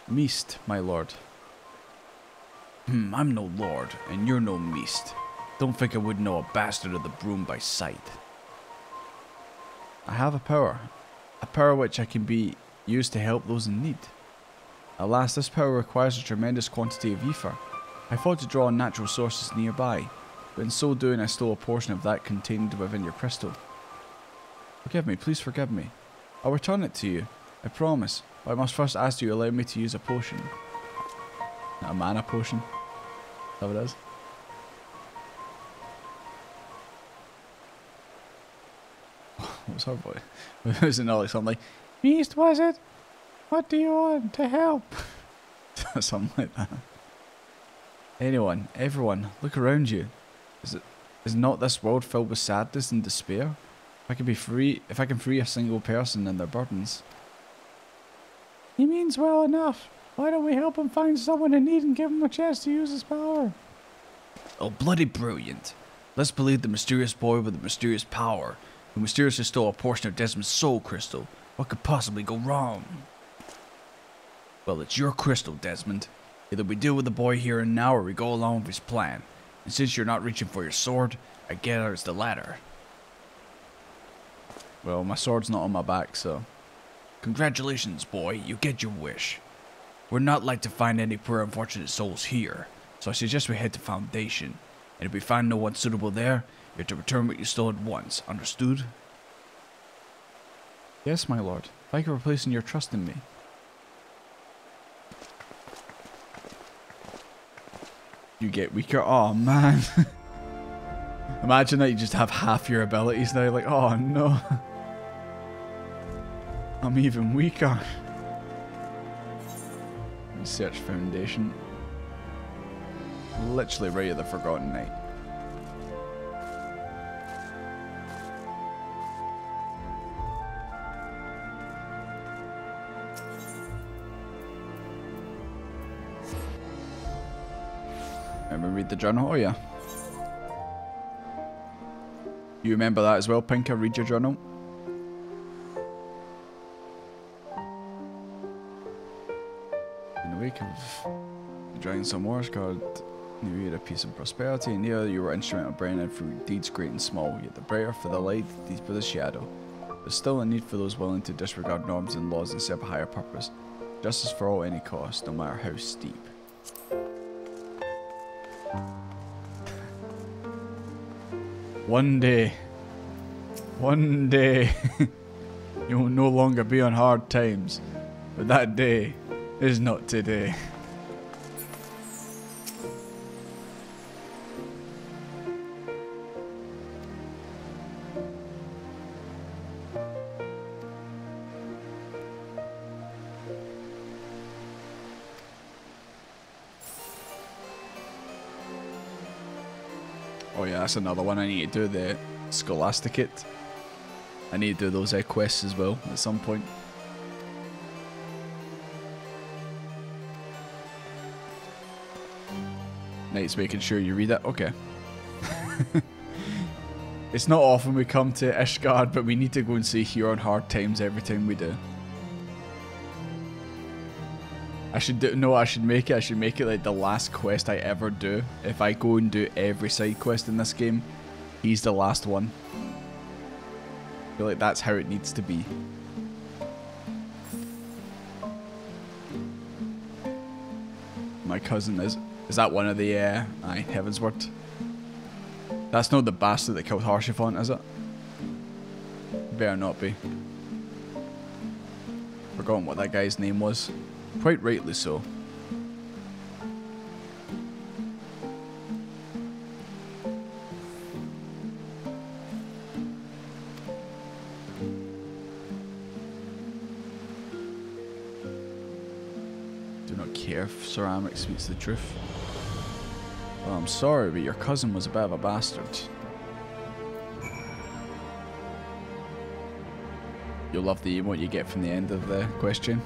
Meest, my lord. I'm no lord, and you're no Meest. Don't think I would know a bastard of the broom by sight. I have a power which I can be used to help those in need. Alas, this power requires a tremendous quantity of ether. I thought to draw on natural sources nearby, but in so doing I stole a portion of that contained within your crystal. Forgive me, please forgive me. I'll return it to you, I promise, but I must first ask you to allow me to use a potion. A mana potion? Is that what it is? What was her voice? Was it not like something like,
Beast, was it? What do you want to help?
Something like that. Everyone, look around you. Is not this world filled with sadness and despair? If I can free a single person and their burdens.
He means well enough. Why don't we help him find someone in need and give him a chance to use his power?
Oh, bloody brilliant. Let's believe the mysterious boy with the mysterious power, who mysteriously stole a portion of Desmond's soul crystal. What could possibly go wrong?
Well, it's your crystal, Desmond. Either we deal with the boy here and now, or we go along with his plan. And since you're not reaching for your sword, I guess it's the latter. Well, my sword's not on my back, so... Congratulations, boy. You get your wish. We're not like to find any poor unfortunate souls here, so I suggest we head to Foundation. And if we find no one suitable there, you're to return what you stole at once. Understood?
Yes, my lord. Thank you for placing your trust in me.
You get weaker. Oh, man. Imagine that you just have half your abilities now. Like, oh, no. I'm even weaker. Research Foundation. Literally right at the Forgotten Night. Remember read the journal? Oh yeah. You remember that as well, Pinker? Read your journal. In the wake of the Dragon Morse card, you had a peace and prosperity, and here you were instrumental in bringing through deeds great and small, yet the brighter for the light, the deeper the shadow. There's still a need for those willing to disregard norms and laws and serve a higher purpose. Justice for all at any cost, no matter how steep. One day, you will no longer be on hard times, but that day is not today. Oh yeah, that's another one. I need to do the Scholasticate. I need to do those quests as well at some point. Knight's making sure you read it. Okay. It's not often we come to Ishgard, but we need to go and see here on hard times every time we do. I should do, no, I should make it like the last quest I ever do. If I go and do every side quest in this game, he's the last one. I feel like that's how it needs to be. My cousin is that one of the, aye, Heavensward? That's not the bastard that killed Harshiphont, is it? Better not be. Forgotten what that guy's name was. Quite rightly so. Do not care if ceramic speaks the truth. Well, I'm sorry, but your cousin was a bit of a bastard. You'll love the emote you get from the end of the question.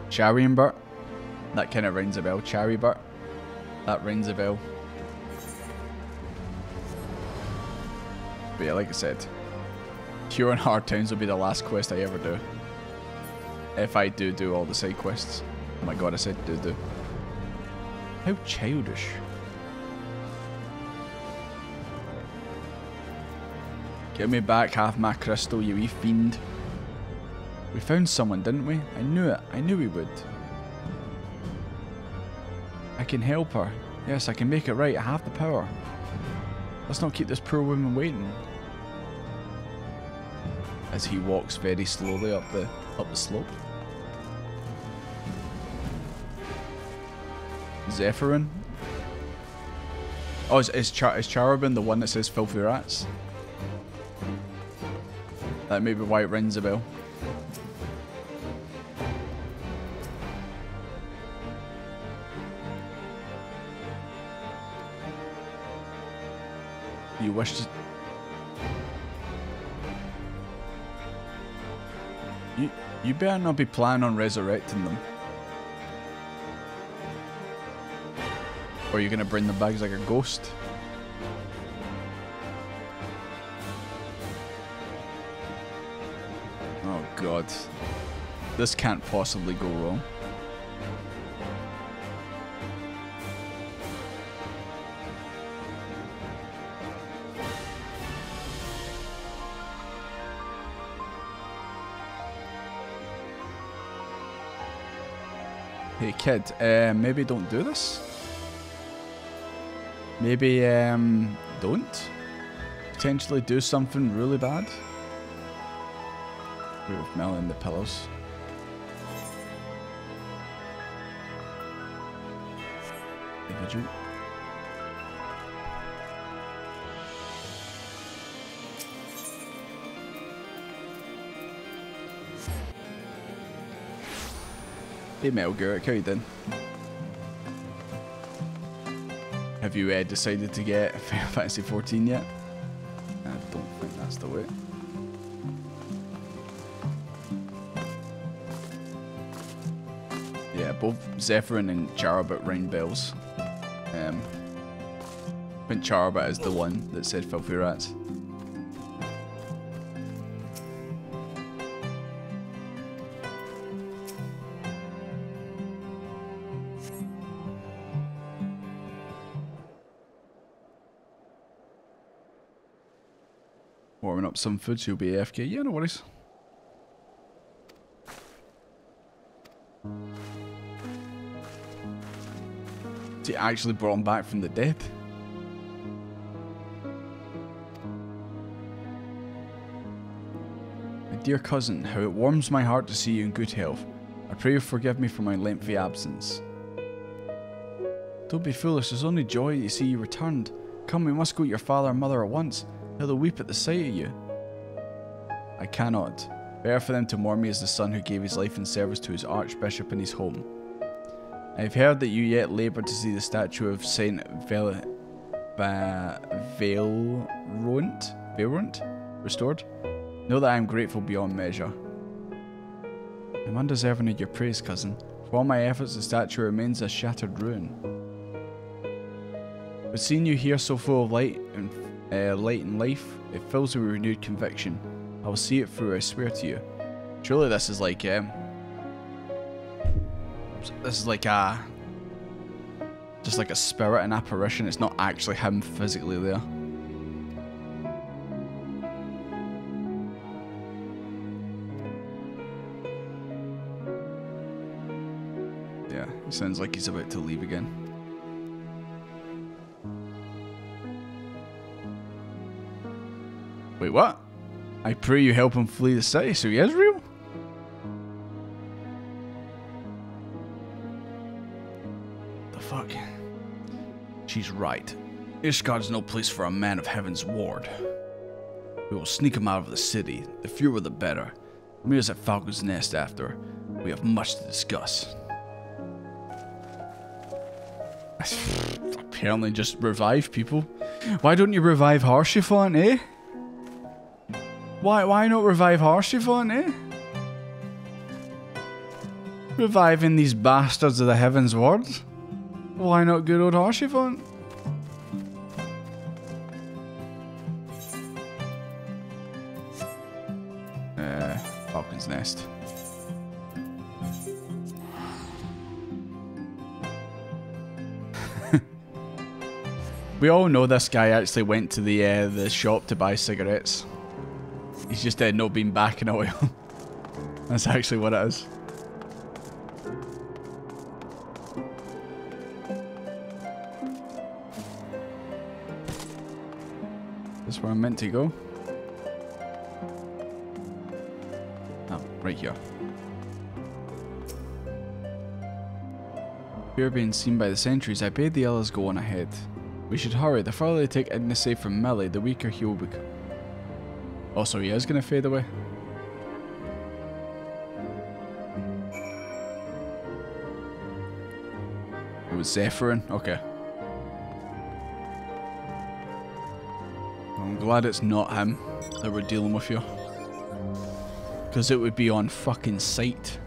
Charianbert. That kind of rings a bell. Charibert. That rings a bell. But yeah, like I said, Cure and Hard Towns will be the last quest I ever do. If I do all the side quests. Oh my god, I said do. How childish. Give me back half my crystal, you wee fiend. We found someone, didn't we? I knew it. I knew we would. I can help her. Yes, I can make it right. I have the power. Let's not keep this poor woman waiting. As he walks very slowly up the slope. Zephyrin? Oh, is Charabin the one that says filthy rats? That may be why it rings a bell. You wish to... You better not be planning on resurrecting them. Or are you going to bring them back as like a ghost? Oh god. This can't possibly go wrong. Hey kid, maybe don't do this. Maybe don't potentially do something really bad. We're smelling the pillows. Individual. Hey Metal Gear, how you doing? Have you decided to get Final Fantasy 14 yet? I don't think that's the way. Yeah, both Zephyrin and Charabat ring bells. I think Charabat is the one that said filthy rats. Warming up some food so you'll be AFK. Yeah, no worries. He actually brought him back from the dead. My dear cousin, how it warms my heart to see you in good health. I pray you forgive me for my lengthy absence. Don't be foolish, there's only joy to see you returned. Come, we must go to your father and mother at once. They'll weep at the sight of you. I cannot. Better for them to mourn me as the son who gave his life in service to his archbishop in his home. I have heard that you yet labour to see the statue of Saint Vailrunt restored. Know that I am grateful beyond measure. I'm undeserving of your praise, cousin. For all my efforts, the statue remains a shattered ruin. But seeing you here so full of light and life, it fills me with renewed conviction. I will see it through, I swear to you. Surely this is like just like a spirit, an apparition. It's not actually him physically there. Yeah, he sounds like he's about to leave again. Wait, what? I pray you help him flee the city, so he is real? The fuck? She's right. Ishgard's no place for a man of heaven's ward. We will sneak him out of the city. The fewer the better. Meet us at Falcon's Nest after. We have much to discuss. Apparently just revive people. Why don't you revive Harshiphant, eh? Why not revive Harshiphant, eh? Reviving these bastards of the Heaven's Word? Why not good old Harshiphant? Falcon's Nest. We all know this guy actually went to the shop to buy cigarettes. He's just not been back in a while. That's actually what it is. This is where I'm meant to go. Oh, right here. Fear being seen by the sentries, I bade the others go on ahead. We should hurry. The further they take Ignacy from Millie, the weaker he will become. Oh, so he is going to fade away? It was Zephyrin? Okay. I'm glad it's not him that we're dealing with here. Because it would be on fucking sight.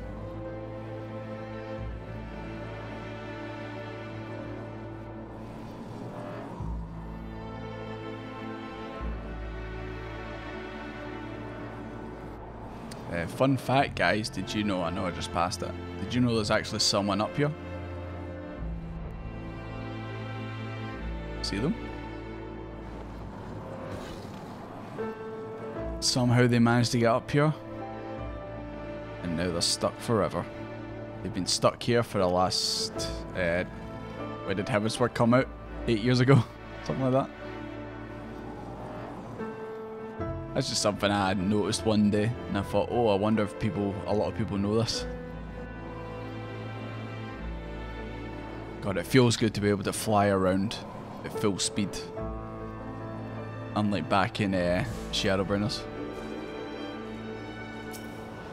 fun fact, guys, did you know, I know I just passed it, did you know there's actually someone up here? See them? Somehow they managed to get up here, and now they're stuck forever. They've been stuck here for the last, when did Heavensward come out? 8 years ago? Something like that. That's just something I had noticed one day, and I thought, oh, I wonder if a lot of people know this. God, it feels good to be able to fly around at full speed. Unlike back in Shadowbringers.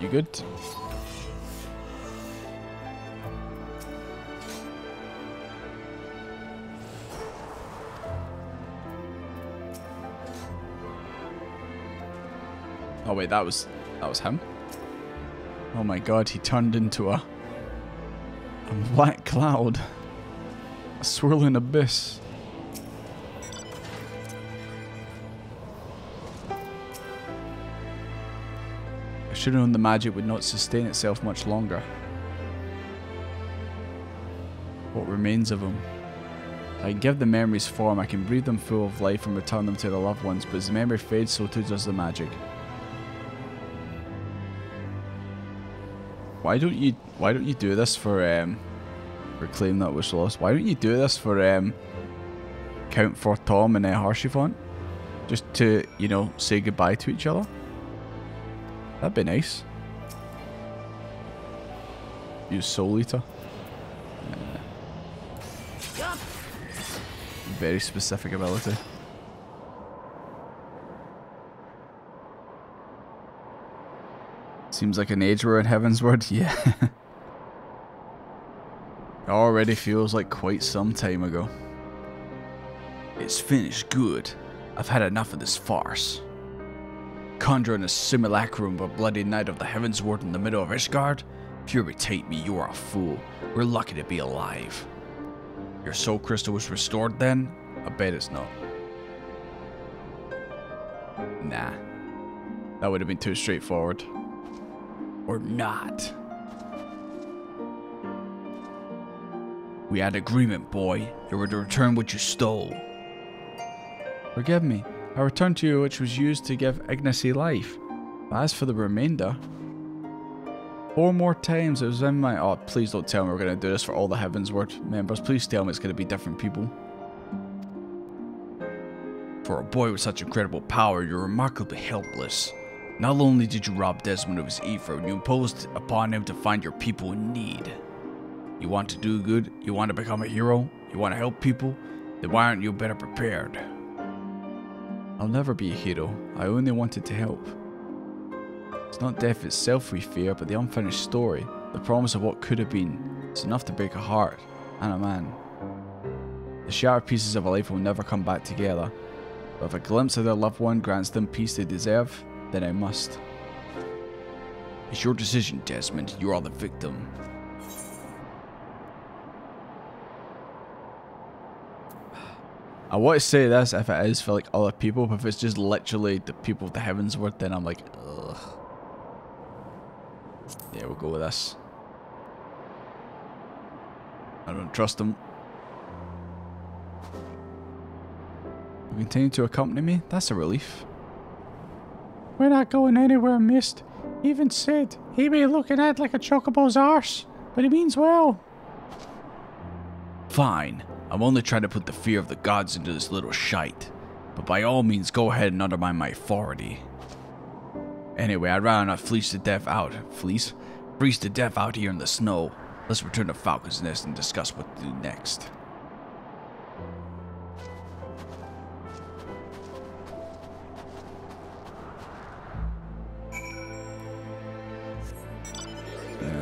You good? Oh wait, that was him? Oh my god, he turned into a black cloud. A swirling abyss. I should have known the magic would not sustain itself much longer. What remains of him? I can give the memories form, I can breathe them full of life and return them to their loved ones, but as the memory fades, so too does the magic. Why don't you do this for Claim That Was Lost? Why don't you do this for Count for Tom and Harshifont? Just to, you know, say goodbye to each other? That'd be nice. Use Soul Eater. Very specific ability. Seems like an age we're in Heavensward, yeah. It already feels like quite some time ago. It's finished good. I've had enough of this farce. Conjuring a simulacrum of a bloody night of the Heavensward in the middle of Ishgard? Fury take me, you are a fool. We're lucky to be alive. Your soul crystal was restored then? I bet it's not. Nah. That would have been too straightforward. Or not. We had agreement, boy. You were to return what you stole. Forgive me. I returned to you which was used to give Ignacy life. But as for the remainder... 4 more times it was in my... Oh, please don't tell me we're going to do this for all the Heavensward members. Please tell me it's going to be different people. For a boy with such incredible power, you're remarkably helpless. Not only did you rob Desmond of his ether, you imposed upon him to find your people in need. You want to do good? You want to become a hero? You want to help people? Then why aren't you better prepared? I'll never be a hero. I only wanted to help. It's not death itself we fear, but the unfinished story. The promise of what could have been. It's enough to break a heart and a man. The shattered pieces of a life will never come back together. But if a glimpse of their loved one grants them peace they deserve, then I must. It's your decision, Desmond. You are the victim. I want to say this if it is for like other people, but if it's just literally the people of the Heavensward, then I'm like, ugh. Yeah, we'll go with this. I don't trust them. You continue to accompany me? That's a relief.
We're not going anywhere, Mist. He even said he be looking at like a chocobo's arse, but he means well.
Fine. I'm only trying to put the fear of the gods into this little shite. But by all means, go ahead and undermine my authority. Anyway, I'd rather not freeze to death out here in the snow. Let's return to Falcon's Nest and discuss what to do next.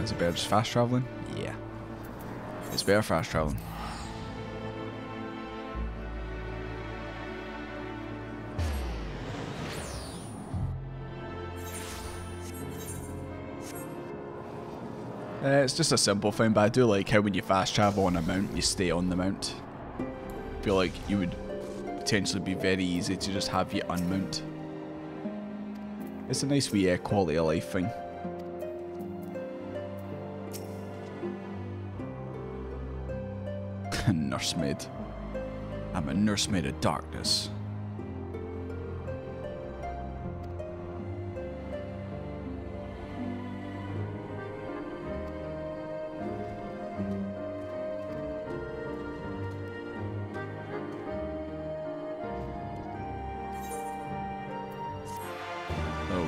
Is it better just fast traveling? Yeah. It's better fast traveling. It's just a simple thing, but I do like how when you fast travel on a mount, you stay on the mount. I feel like you would potentially be very easy to just have you unmount. It's a nice wee quality of life thing. Nursemaid. I'm a nursemaid of darkness.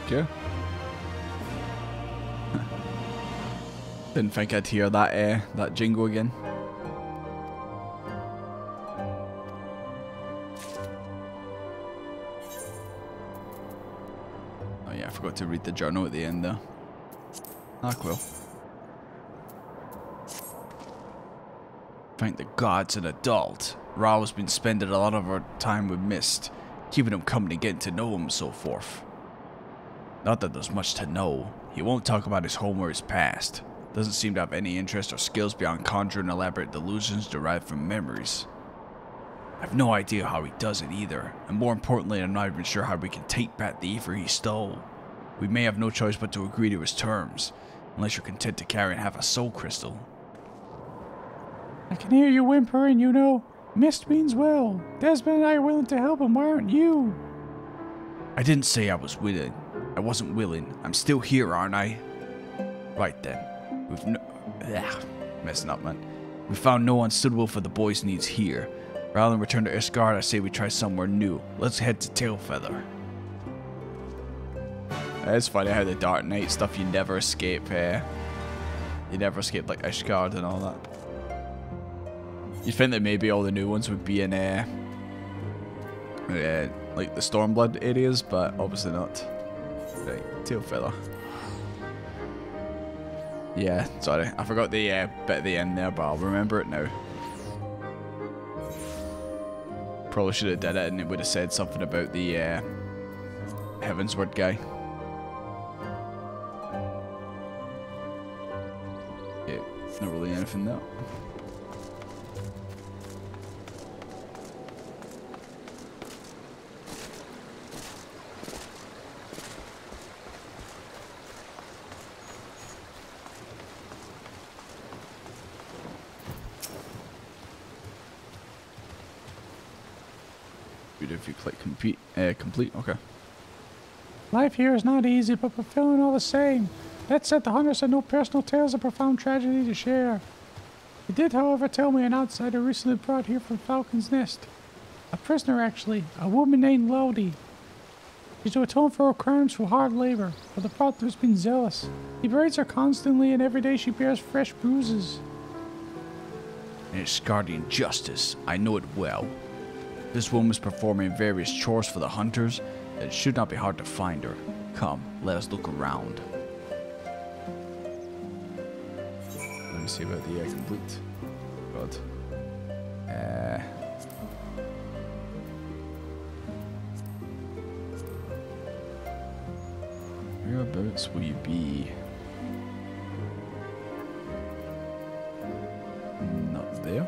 Okay. Didn't think I'd hear that jingle again. Oh yeah, I forgot to read the journal at the end there. Ah, cool. Thank the gods, an adult. Raoul's been spending a lot of our time with Mist, keeping him company, getting to know him and so forth. Not that there's much to know. He won't talk about his home or his past. Doesn't seem to have any interest or skills beyond conjuring elaborate delusions derived from memories. I have no idea how he does it either, and more importantly, I'm not even sure how we can take back the ether he stole. We may have no choice but to agree to his terms, unless you're content to carry and have a soul crystal.
I can hear you whimpering, you know. Mist means well. Desmond and I are willing to help him, why aren't you?
I didn't say I was willing. I wasn't willing. I'm still here, aren't I? Right then. Messing up, man. We found no one suitable for the boy's needs here. Rather than return to Isgard, I say we try somewhere new. Let's head to Tailfeather. It's funny how the Dark Knight stuff you never escape. You never escape like Isgard and all that. You'd think that maybe all the new ones would be in like the Stormblood areas, but obviously not. Right, Tailfeather. Yeah, sorry, I forgot the bit at the end there, but I'll remember it now. Probably should have did it, and it would have said something about the Heavensward guy. Yeah, not really anything there. If you click complete, okay.
Life here is not easy, but fulfilling all the same. That said, the hunters had no personal tales of profound tragedy to share. He did, however, tell me an outsider recently brought here from Falcon's Nest. A prisoner, actually. A woman named Lodi. She's to atone for her crimes through hard labor, but the father has been zealous. He berates her constantly, and every day she bears fresh bruises.
And it's guardian justice. I know it well. This woman was performing various chores for the hunters, and it should not be hard to find her. Come, let us look around. Let me see about the complete. God. Whereabouts will you be? Not there.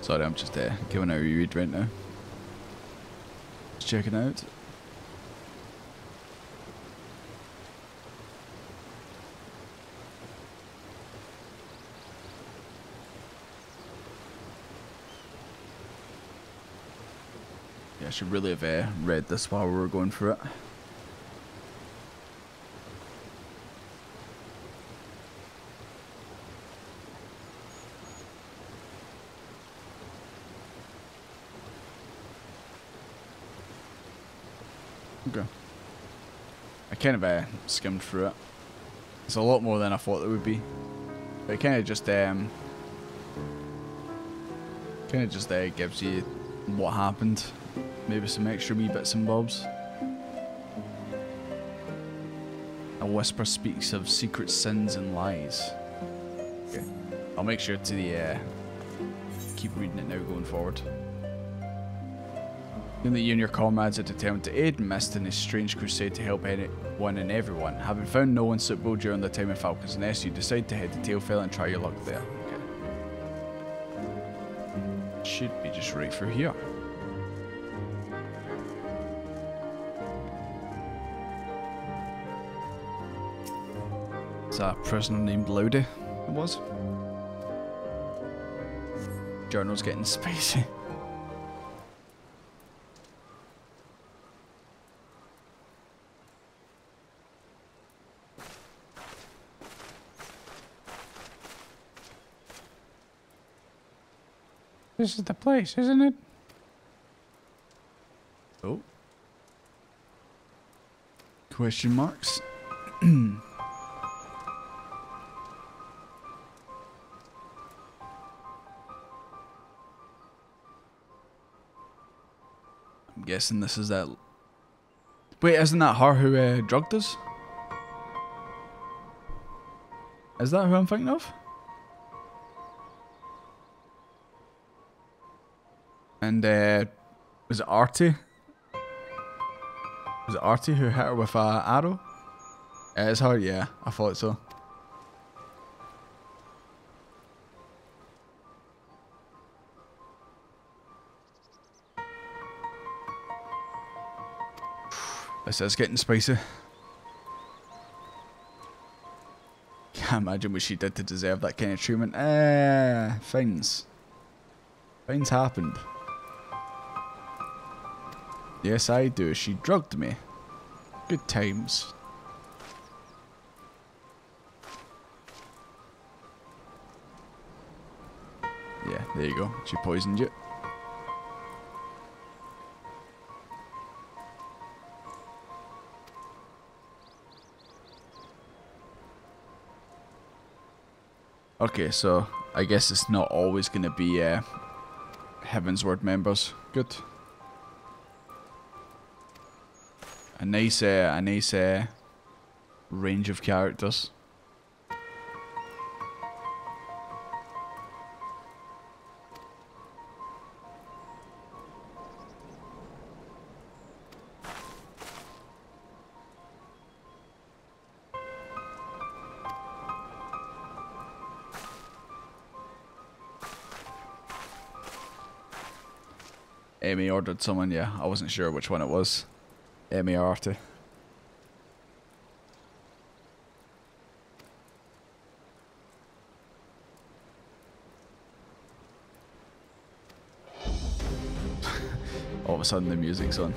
Sorry, I'm just giving a reread right now. Just checking out. Yeah, I should really have read this while we were going through it. Okay. I kind of skimmed through it. It's a lot more than I thought it would be. But it kind of just gives you what happened. Maybe some extra wee bits and bobs. A whisper speaks of secret sins and lies. Okay. I'll make sure to keep reading it now going forward. That you and your comrades are determined to aid Mist in his strange crusade to help anyone and everyone. Having found no one suitable during the time in Falcon's Nest, you decide to head to Tailfell and try your luck there. Okay. Should be just right through here. It's a prisoner named Lowdy, it was. Journal's getting spicy.
This is the place, isn't it?
Oh. Question marks. I'm guessing this is that. Wait, isn't that her who drugged us? Is that who I'm thinking of? And was it Artie? Was it Artie who hit her with an arrow? It's her, yeah, I thought so. This is getting spicy. Can't imagine what she did to deserve that kind of treatment. Things happened. Yes, I do. She drugged me. Good times. Yeah, there you go. She poisoned you. Okay, so I guess it's not always going to be Heaven's Word members. Good. A nice range of characters. Amy ordered someone, yeah. I wasn't sure which one it was. Amy or Artie. All of a sudden the music's on.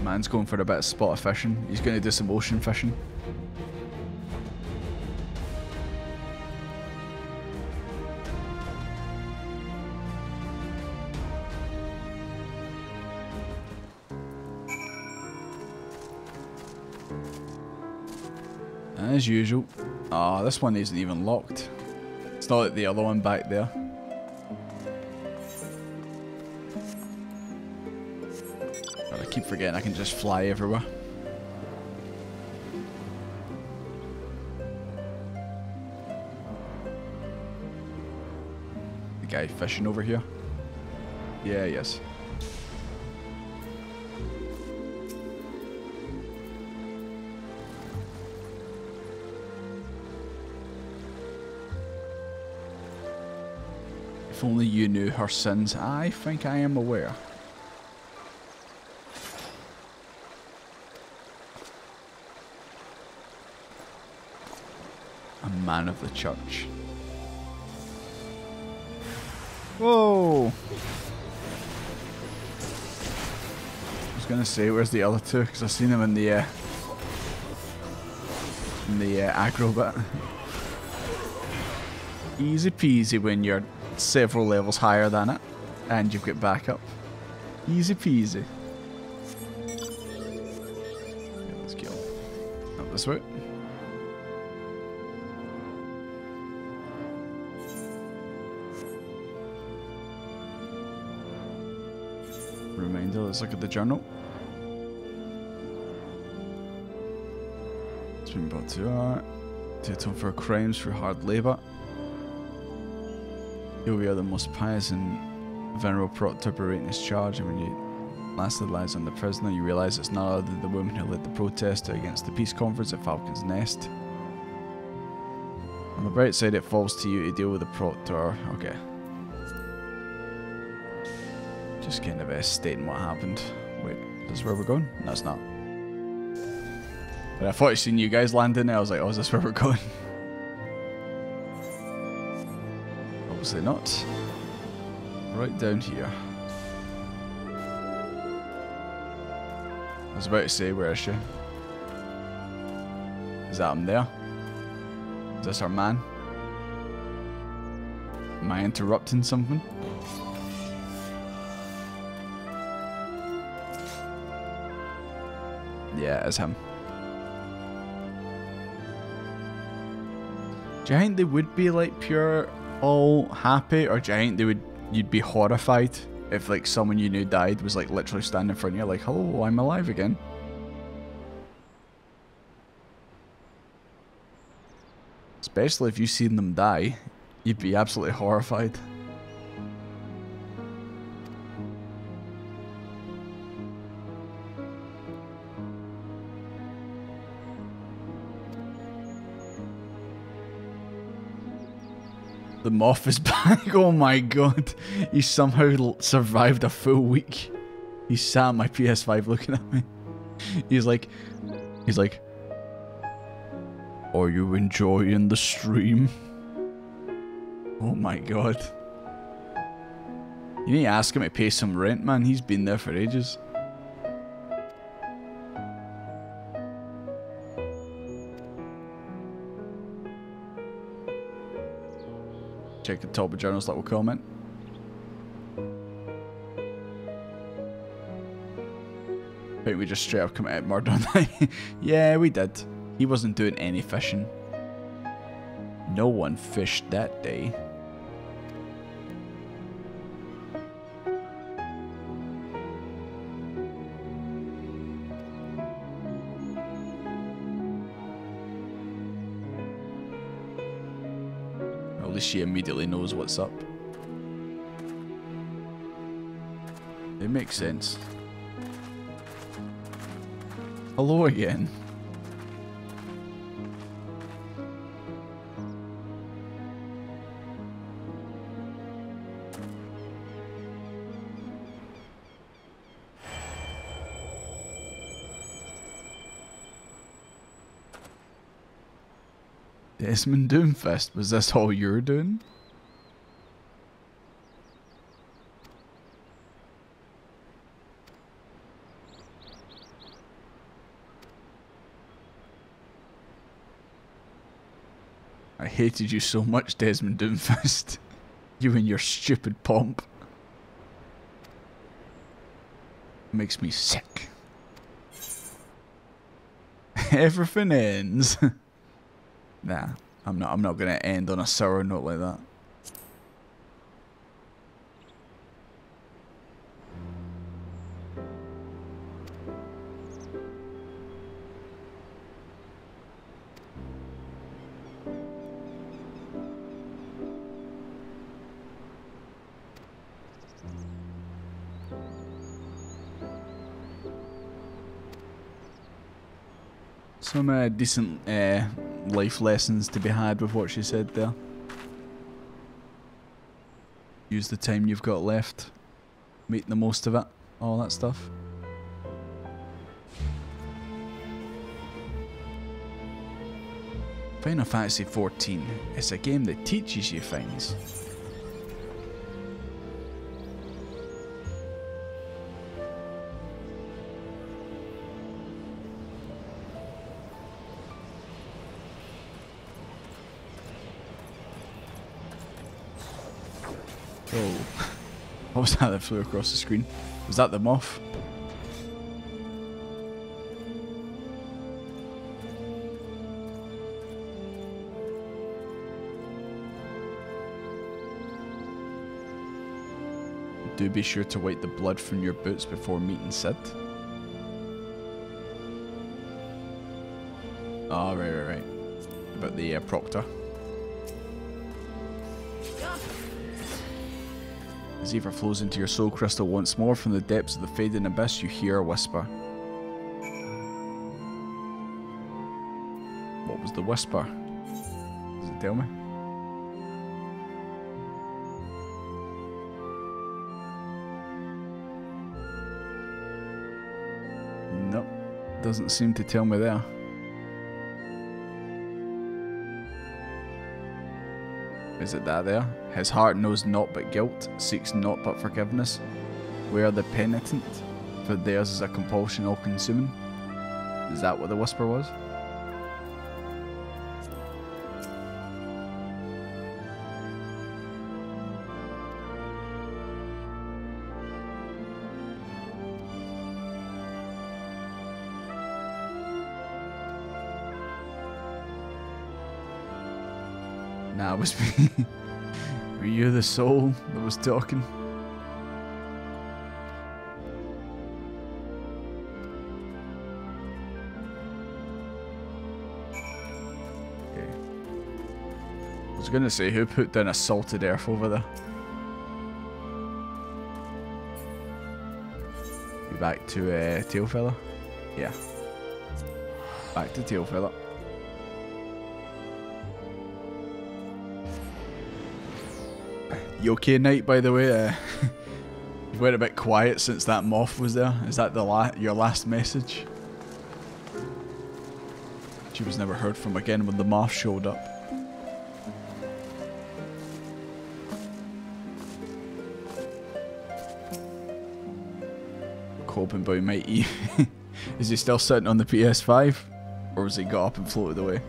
Man's going for a bit of spot fishing. He's going to do some ocean fishing. As usual. Ah, this one isn't even locked. It's not like the other one back there. I keep forgetting I can just fly everywhere. The guy fishing over here? Yeah, yes. If only you knew her sins. I think I am aware. A man of the church. Whoa! I was gonna say, where's the other two? Because I've seen them in the aggro bit. Easy peasy when you're several levels higher than it, and you've got backup. Easy peasy. Okay, let's go up this way. Reminder, let's look at the journal. It's been brought to art. To atone for crimes through hard labour. Here we are, the most pious and venerable proctor berating his charge, and when you lastly lies on the prisoner, you realise it's none other than the woman who led the protest against the peace conference at Falcon's Nest. On the bright side, it falls to you to deal with the proctor. Okay. Just kind of stating what happened. Wait, is this where we're going? No, it's not. But I thought I seen you guys land in there. I was like, oh, is this where we're going? Obviously not. Right down here. I was about to say, where is she? Is that him there? Is this our man? Am I interrupting something? Yeah, it's him. Do you think they would be like pure all happy, or do you think you'd be horrified if like someone you knew died was like literally standing in front of you like, hello, I'm alive again? Especially if you've seen them die, you'd be absolutely horrified. The moth is back. Oh my god. He somehow survived a full week. He sat on my PS5 looking at me. He's like, are you enjoying the stream? Oh my god. You need to ask him to pay some rent, man. He's been there for ages. Check the top of journals that will comment. I think we just straight up committed murder on that. Yeah, we did. He wasn't doing any fishing. No one fished that day. At least she immediately knows what's up. It makes sense. Hello again. Desmond Doomfist, was this all you're doing? I hated you so much, Desmond Doomfist. You and your stupid pomp. Makes me sick. Everything ends. Nah, I'm not gonna end on a sour note like that. Some decent life lessons to be had with what she said there. Use the time you've got left. Make the most of it. All that stuff. Final Fantasy XIV. It's a game that teaches you things. Oh, what was that flew across the screen? Was that the moth? Do be sure to wipe the blood from your boots before meeting Sid. Oh, right. About the proctor. As Eva flows into your soul crystal once more from the depths of the fading abyss, you hear a whisper. What was the whisper? Does it tell me? Nope. Doesn't seem to tell me there. Is it that there? His heart knows naught but guilt, seeks naught but forgiveness. We are the penitent, for theirs is a compulsion all-consuming. Is that what the whisper was? Nah, it was me. Were you the soul that was talking? Okay. I was gonna say, who put down a salted earth over there? You back to Tailfella? Yeah. Back to Tailfella. You okay, Knight, by the way? You went a bit quiet since that moth was there. Is that your last message? She was never heard from again when the moth showed up. Hoping boy might eat. Is he still sitting on the PS5? Or has he got up and floated away?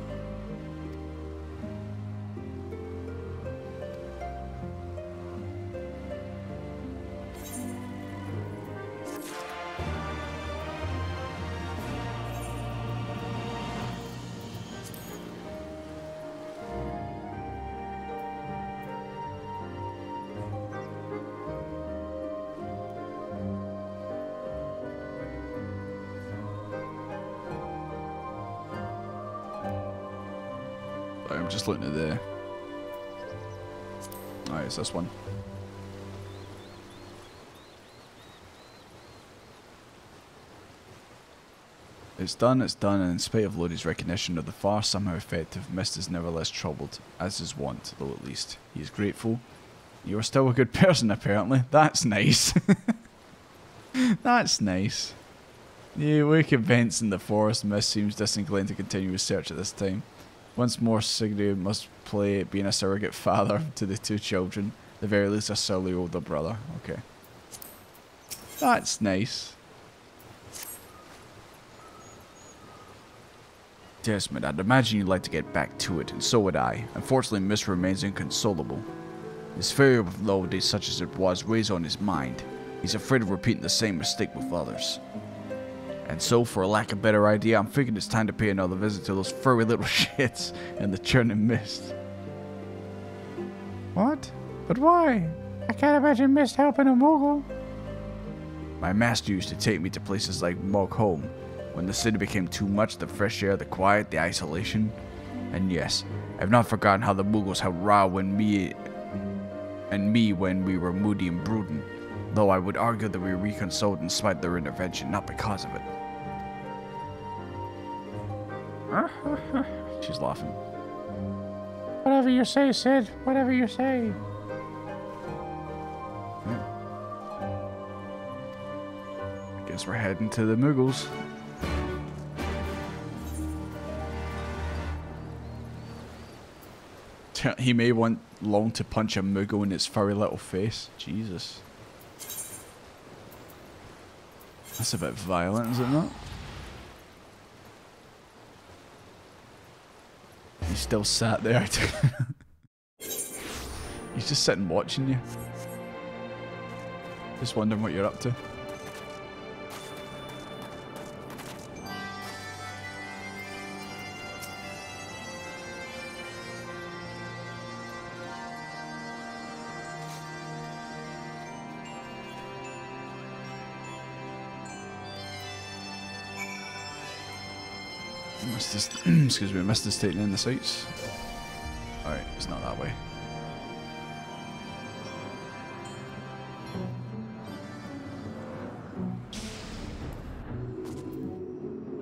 I'm just looking at the... Alright, it's this one. It's done, and in spite of Lodi's recognition of the far somehow effective, Mist is nevertheless troubled, as is wont, though at least. He is grateful. You are still a good person, apparently. That's nice. That's nice. The awake events in the forest, Mist seems disinclined to continue his search at this time. Once more, Sigrid must play being a surrogate father to the two children, at the very least a surly older brother. Okay. That's nice. Desmond, I'd imagine you'd like to get back to it, and so would I. Unfortunately, Mist remains inconsolable. His failure with Lodi, such as it was, weighs on his mind. He's afraid of repeating the same mistake with others. And so, for a lack of a better idea, I'm thinking it's time to pay another visit to those furry little shits in the churning mist.
What? But why? I can't imagine Mist helping a Moogle.
My master used to take me to places like Mogholm, when the city became too much, the fresh air, the quiet, the isolation. And yes, I've not forgotten how the Moogles held Ra when me when we were moody and brooding, though I would argue that we reconciled in spite of their intervention, not because of it. She's laughing.
Whatever you say, Sid. Whatever you say.
I guess we're heading to the Moogles. He may want long to punch a Moogle in its furry little face. Jesus. That's a bit violent, is it not? He's still sat there. He's just sitting watching you. Just wondering what you're up to. Excuse me, missed this taking in the sights. Alright, it's not that way.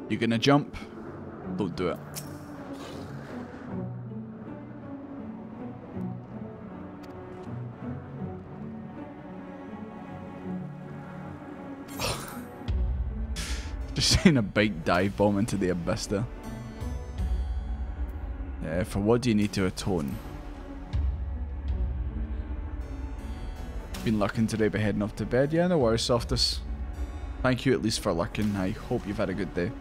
You gonna jump? Don't do it. Just seeing a big dive bomb into the abyss there. For what do you need to atone? Been lurking today but heading off to bed? Yeah, no worries, Softus. Thank you at least for lurking. I hope you've had a good day.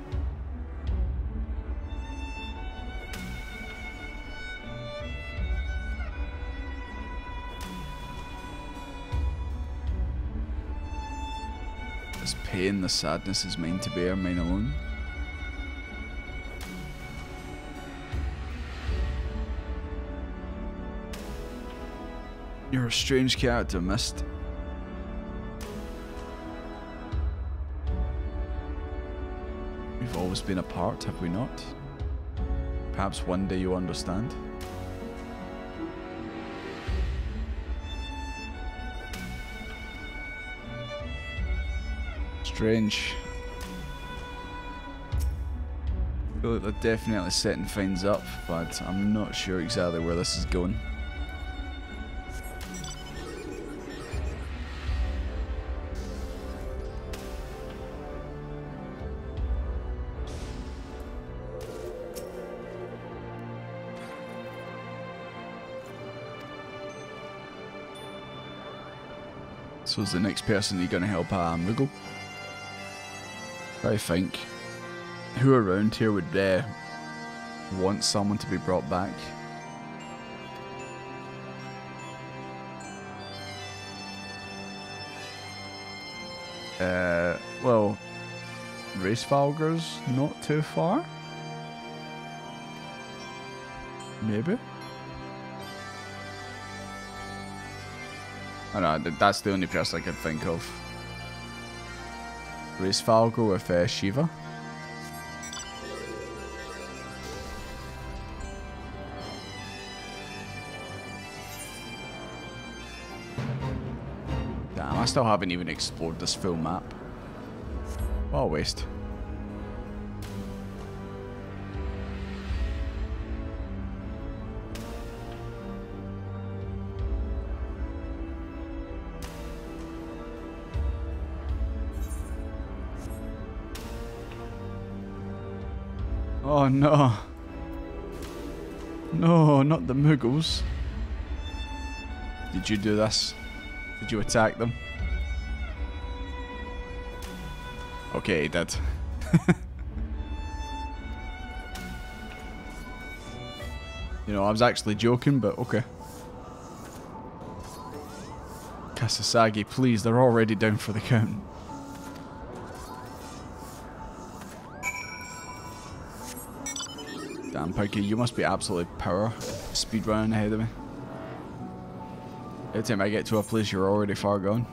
This pain, the sadness is mine to bear, mine alone. You're a strange character, Mist. We've always been apart, have we not? Perhaps one day you'll understand. Strange. I feel like they're definitely setting things up, but I'm not sure exactly where this is going. So is the next person you're going to help Moogle? I think. Who around here would want someone to be brought back? Well, Race Falgers not too far? Maybe? I know, that's the only person I could think of. Race Falgo with Shiva. Damn, I still haven't even explored this full map. What a waste. Oh no. No, not the Muggles. Did you do this? Did you attack them? Okay, he did. You know, I was actually joking, but okay. Kasasagi, please, they're already down for the count. Damn, Pikey, you must be absolutely power speedrunning ahead of me. Every time I get to a place, you're already far gone.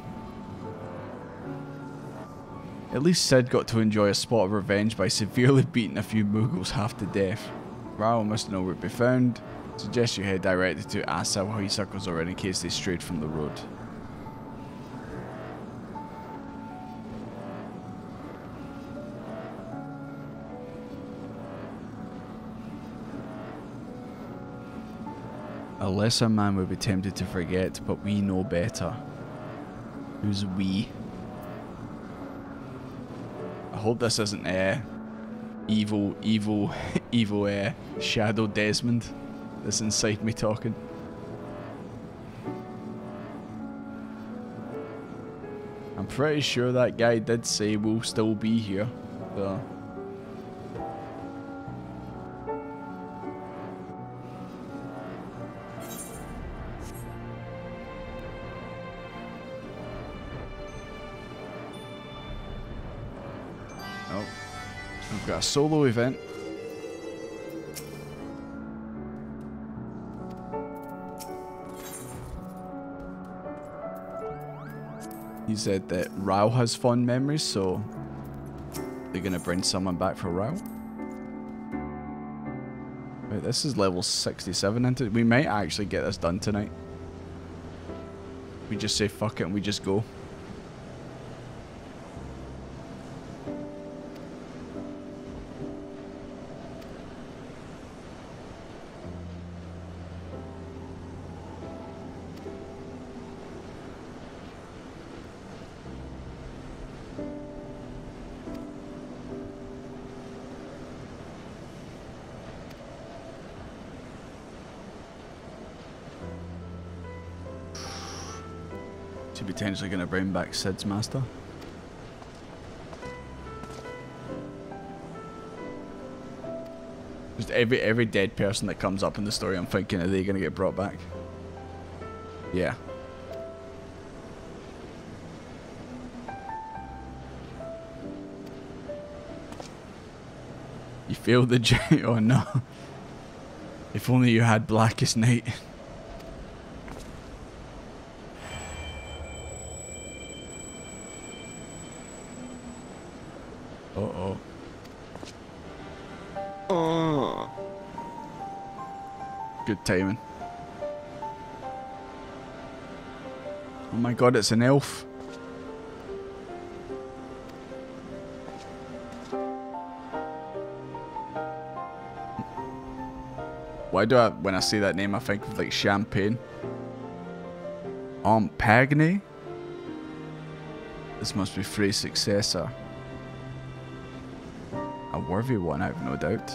At least Sid got to enjoy a spot of revenge by severely beating a few Muggles half to death. Raoul must know where to be found. Suggest you head directly to Asa while he circles around in case they strayed from the road. A lesser man would be tempted to forget, but we know better. Who's we? I hope this isn't evil Shadow Desmond that's inside me talking. I'm pretty sure that guy did say we'll still be here, so. We've got a solo event. He said that Raoul has fond memories, so they're gonna bring someone back for Raoul. Right, this is level 67 into it. We might actually get this done tonight. We just say fuck it and we just go. Potentially going to bring back Sid's master. Just every dead person that comes up in the story, I'm thinking, are they going to get brought back? Yeah. You failed the giant. Oh no. If only you had Blackest Night. Uh-oh. Oh. Good timing. Oh my god, it's an elf. Why do I, when I say that name, I think of like champagne? Aunt Pagny? This must be Frey's successor. A worthy one, I have no doubt.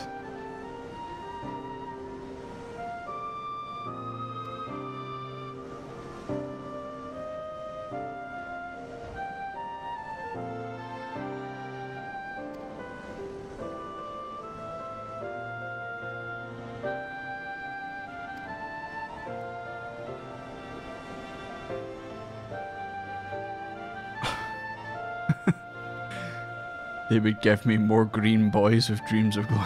They would give me more green boys with dreams of glory.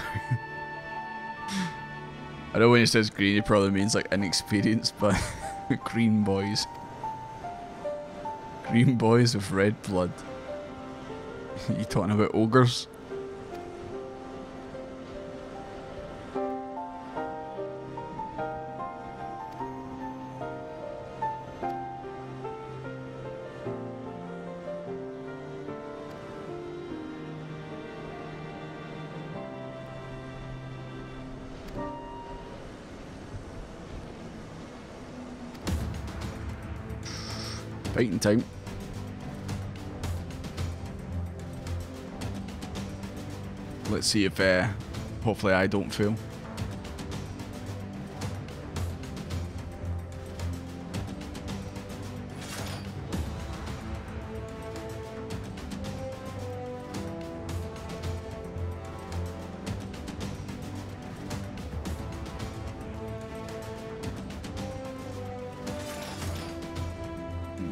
I know when he says green, he probably means like inexperienced, but green boys. Green boys with red blood. You talking about ogres? Fighting time. Let's see if hopefully I don't fail.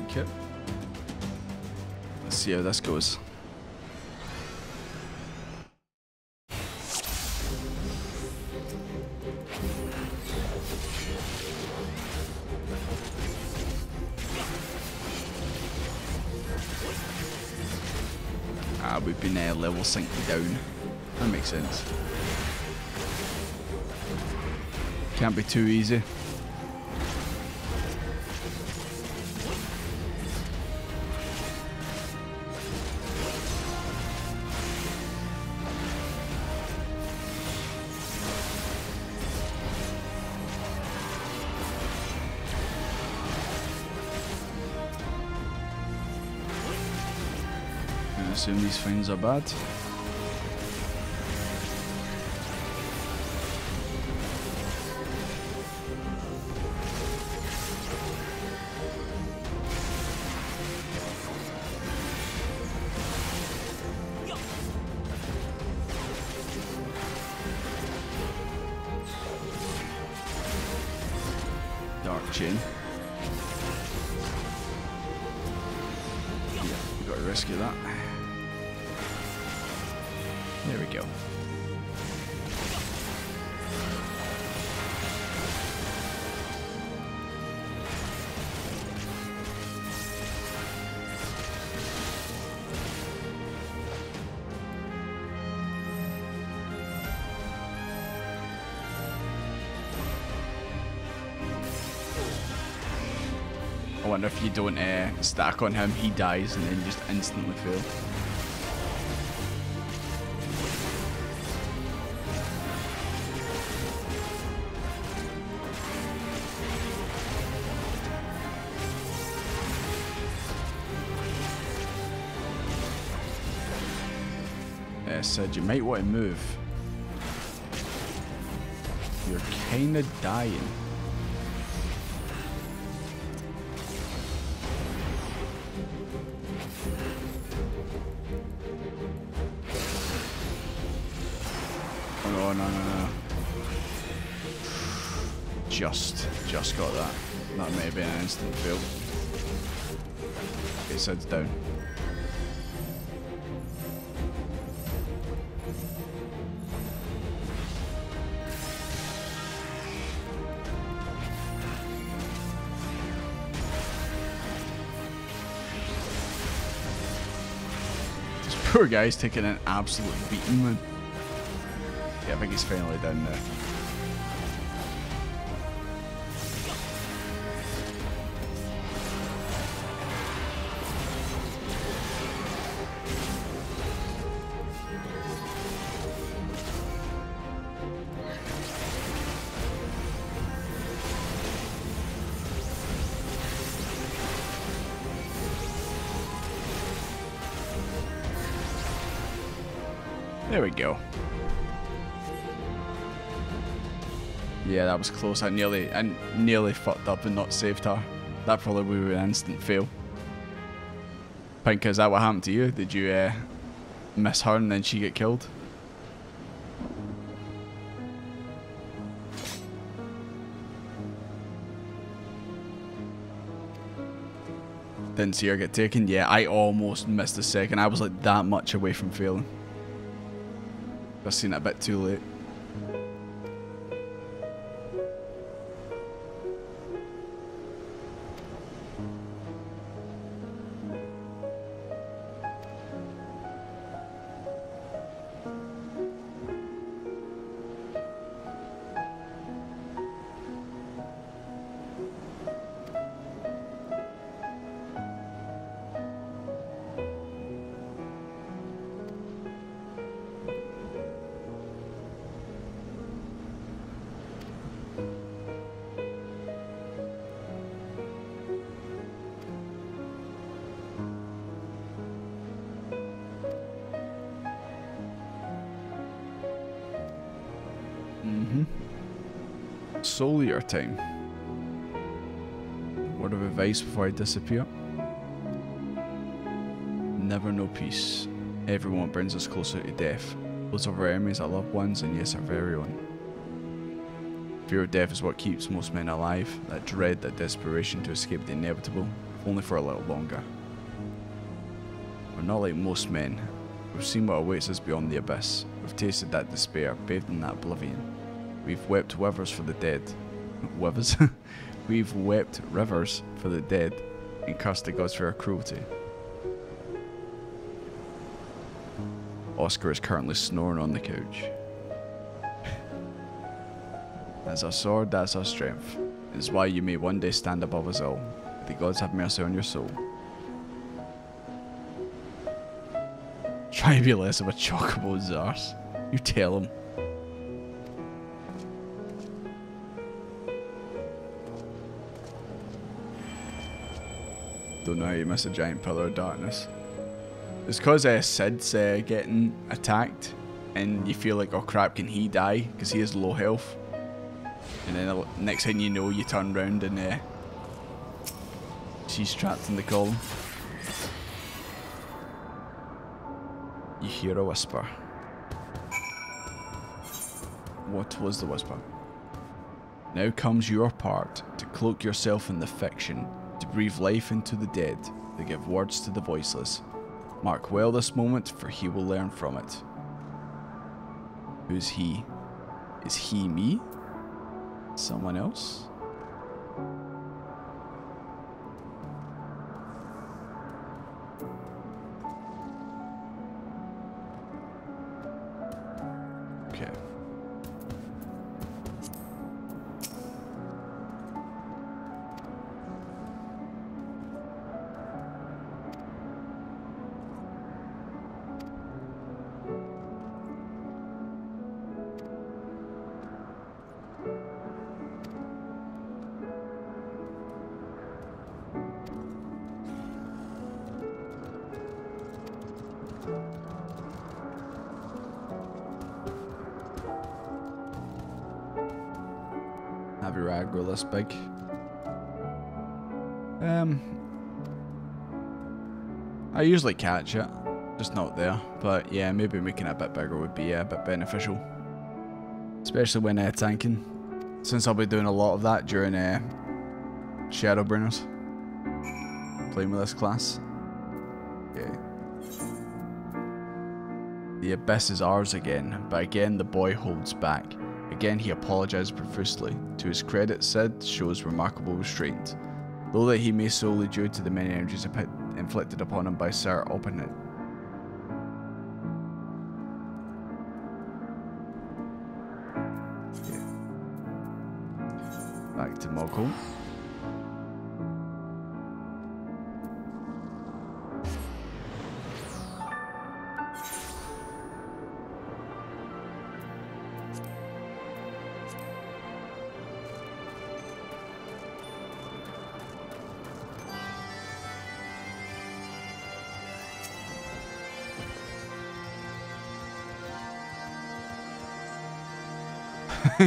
Okay. Let's see how this goes. We've been level synced down. That makes sense. Can't be too easy. I assume these things are bad. Dark chain. Yeah, we got to rescue that. There we go. wonder if you don't stack on him, he dies and then you just instantly fail. Said you might want to move. You're kinda dying. Oh no, no, no, no. Just got that. That may have been an instant fail. Okay, Sid's down. Poor guy's taking an absolute beating, man. Yeah, I think he's finally down there. There we go. Yeah, that was close. I nearly fucked up and not saved her. That probably would be an instant fail. Pink, is that what happened to you? Did you miss her and then she get killed? Didn't see her get taken? Yeah, I almost missed a second. I was like that much away from failing. I've seen it a bit too late. Soul Eater time. Word of advice before I disappear. Never know peace. Everyone brings us closer to death. Those of our enemies, our loved ones, and yes, our very own. Fear of death is what keeps most men alive. That dread, that desperation to escape the inevitable, if only for a little longer. We're not like most men. We've seen what awaits us beyond the abyss. We've tasted that despair, bathed in that oblivion. We've wept rivers for the dead. Withers? We've wept rivers for the dead and cursed the gods for our cruelty. Oscar is currently snoring on the couch. That's our sword, that's our strength. It is why you may one day stand above us all. The gods have mercy on your soul. Try to be less of a chocobo's arse. You tell him. Don't know how you miss a giant pillar of darkness. It's because Sid's getting attacked and you feel like, oh crap, can he die? Because he has low health. And then the next thing you know, you turn around and she's trapped in the column. You hear a whisper. What was the whisper? Now comes your part to cloak yourself in the fiction, to breathe life into the dead, to give words to the voiceless. Mark well this moment, for he will learn from it. Who's he? Is he me? Someone else? Okay. heavy aggro this big. I usually catch it, just not there. But yeah, maybe making it a bit bigger would be a bit beneficial. Especially when tanking. Since I'll be doing a lot of that during Shadowbringers. Playing with this class. Okay. The abyss is ours again, but again the boy holds back. Again he apologizes profusely. To his credit, Sid shows remarkable restraint, though that he may solely due to the many energies inflicted upon him by Sir Opponent. Okay. Back to Moko.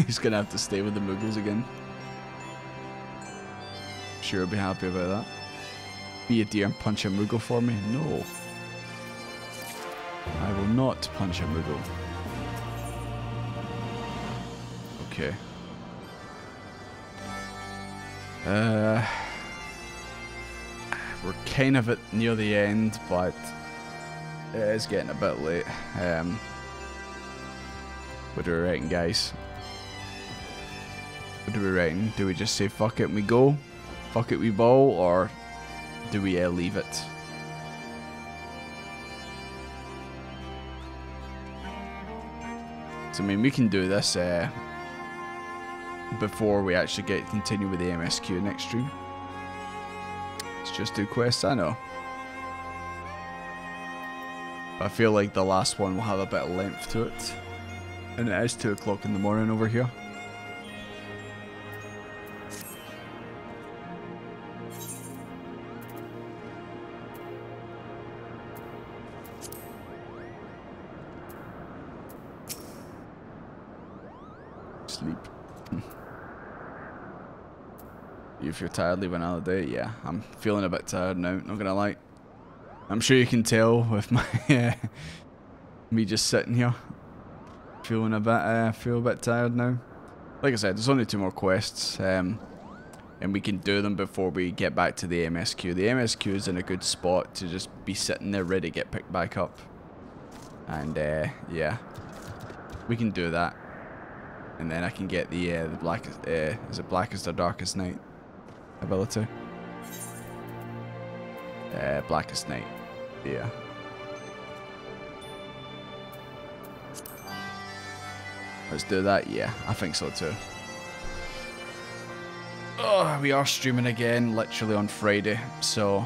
He's gonna have to stay with the Muggles again. Sure, I'll be happy about that. Be a dear and punch a Muggle for me? No. I will not punch a Muggle. Okay. We're kind of near the end, but it is getting a bit late. What do we reckon, guys? What do we reckon? Do we just say fuck it and we go? Fuck it we ball? Or do we leave it? So I mean, we can do this before we actually continue with the MSQ next stream. Let's just do quests, I know. But I feel like the last one will have a bit of length to it. And it is 2 o'clock in the morning over here. Sleep. If you're tired, leave another day. Yeah, I'm feeling a bit tired now, not gonna lie. I'm sure you can tell with my me just sitting here. Feeling a bit, feel a bit tired now. Like I said, there's only 2 more quests, and we can do them before we get back to the MSQ. The MSQ is in a good spot to just be sitting there ready to get picked back up. And yeah, we can do that, and then I can get the blackest, is it Blackest or Darkest Night ability? Blackest Night, yeah. Let's do that. Yeah, I think so too. Oh, we are streaming again, literally on Friday, so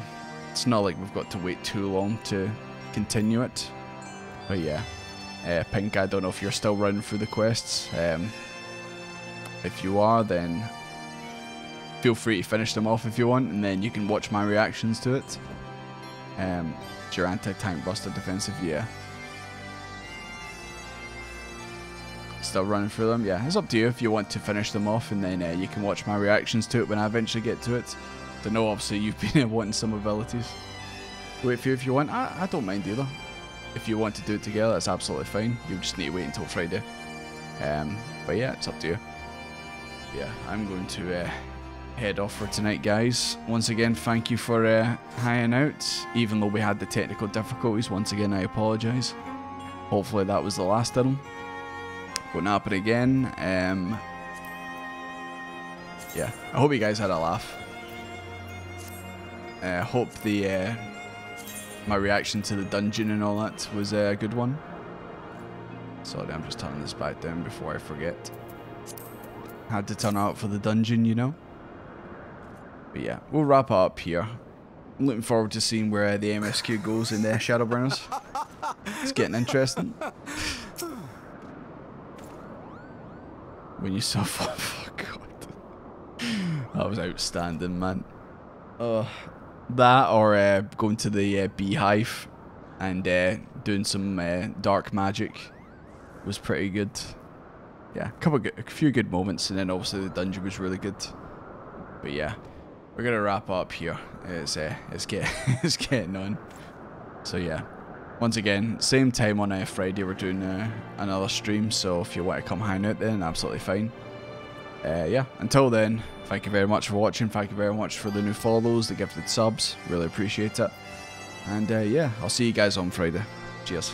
it's not like we've got to wait too long to continue it. But yeah, Pink, I don't know if you're still running through the quests. If you are, then feel free to finish them off if you want, and then you can watch my reactions to it. It's your anti-tank buster defensive, yeah. Still running through them, yeah. It's up to you if you want to finish them off, and then you can watch my reactions to it when I eventually get to it. I know obviously you've been wanting some abilities. Wait for you if you want. I don't mind either. If you want to do it together, that's absolutely fine. You just need to wait until Friday. But yeah, it's up to you. Yeah, I'm going to head off for tonight, guys. Once again, thank you for hanging out. Even though we had the technical difficulties, once again I apologise. Hopefully that was the last of them. Won't happen again. Yeah, I hope you guys had a laugh. Hope the my reaction to the dungeon and all that was a good one. Sorry, I'm just turning this back down before I forget. Had to turn out for the dungeon, you know. But yeah, we'll wrap it up here. I'm looking forward to seeing where the MSQ goes in the Shadowbringers. It's getting interesting. When you saw, oh god, that was outstanding, man. That or going to the beehive and doing some dark magic was pretty good. yeah, a few good moments, and then obviously the dungeon was really good. But yeah, we're gonna wrap up here. It's getting on. So yeah, once again, same time on Friday we're doing another stream. So if you want to come hang out, then absolutely fine. Yeah, until then, thank you very much for watching. Thank you very much for the new follows, the gifted subs. Really appreciate it. And yeah, I'll see you guys on Friday. Cheers.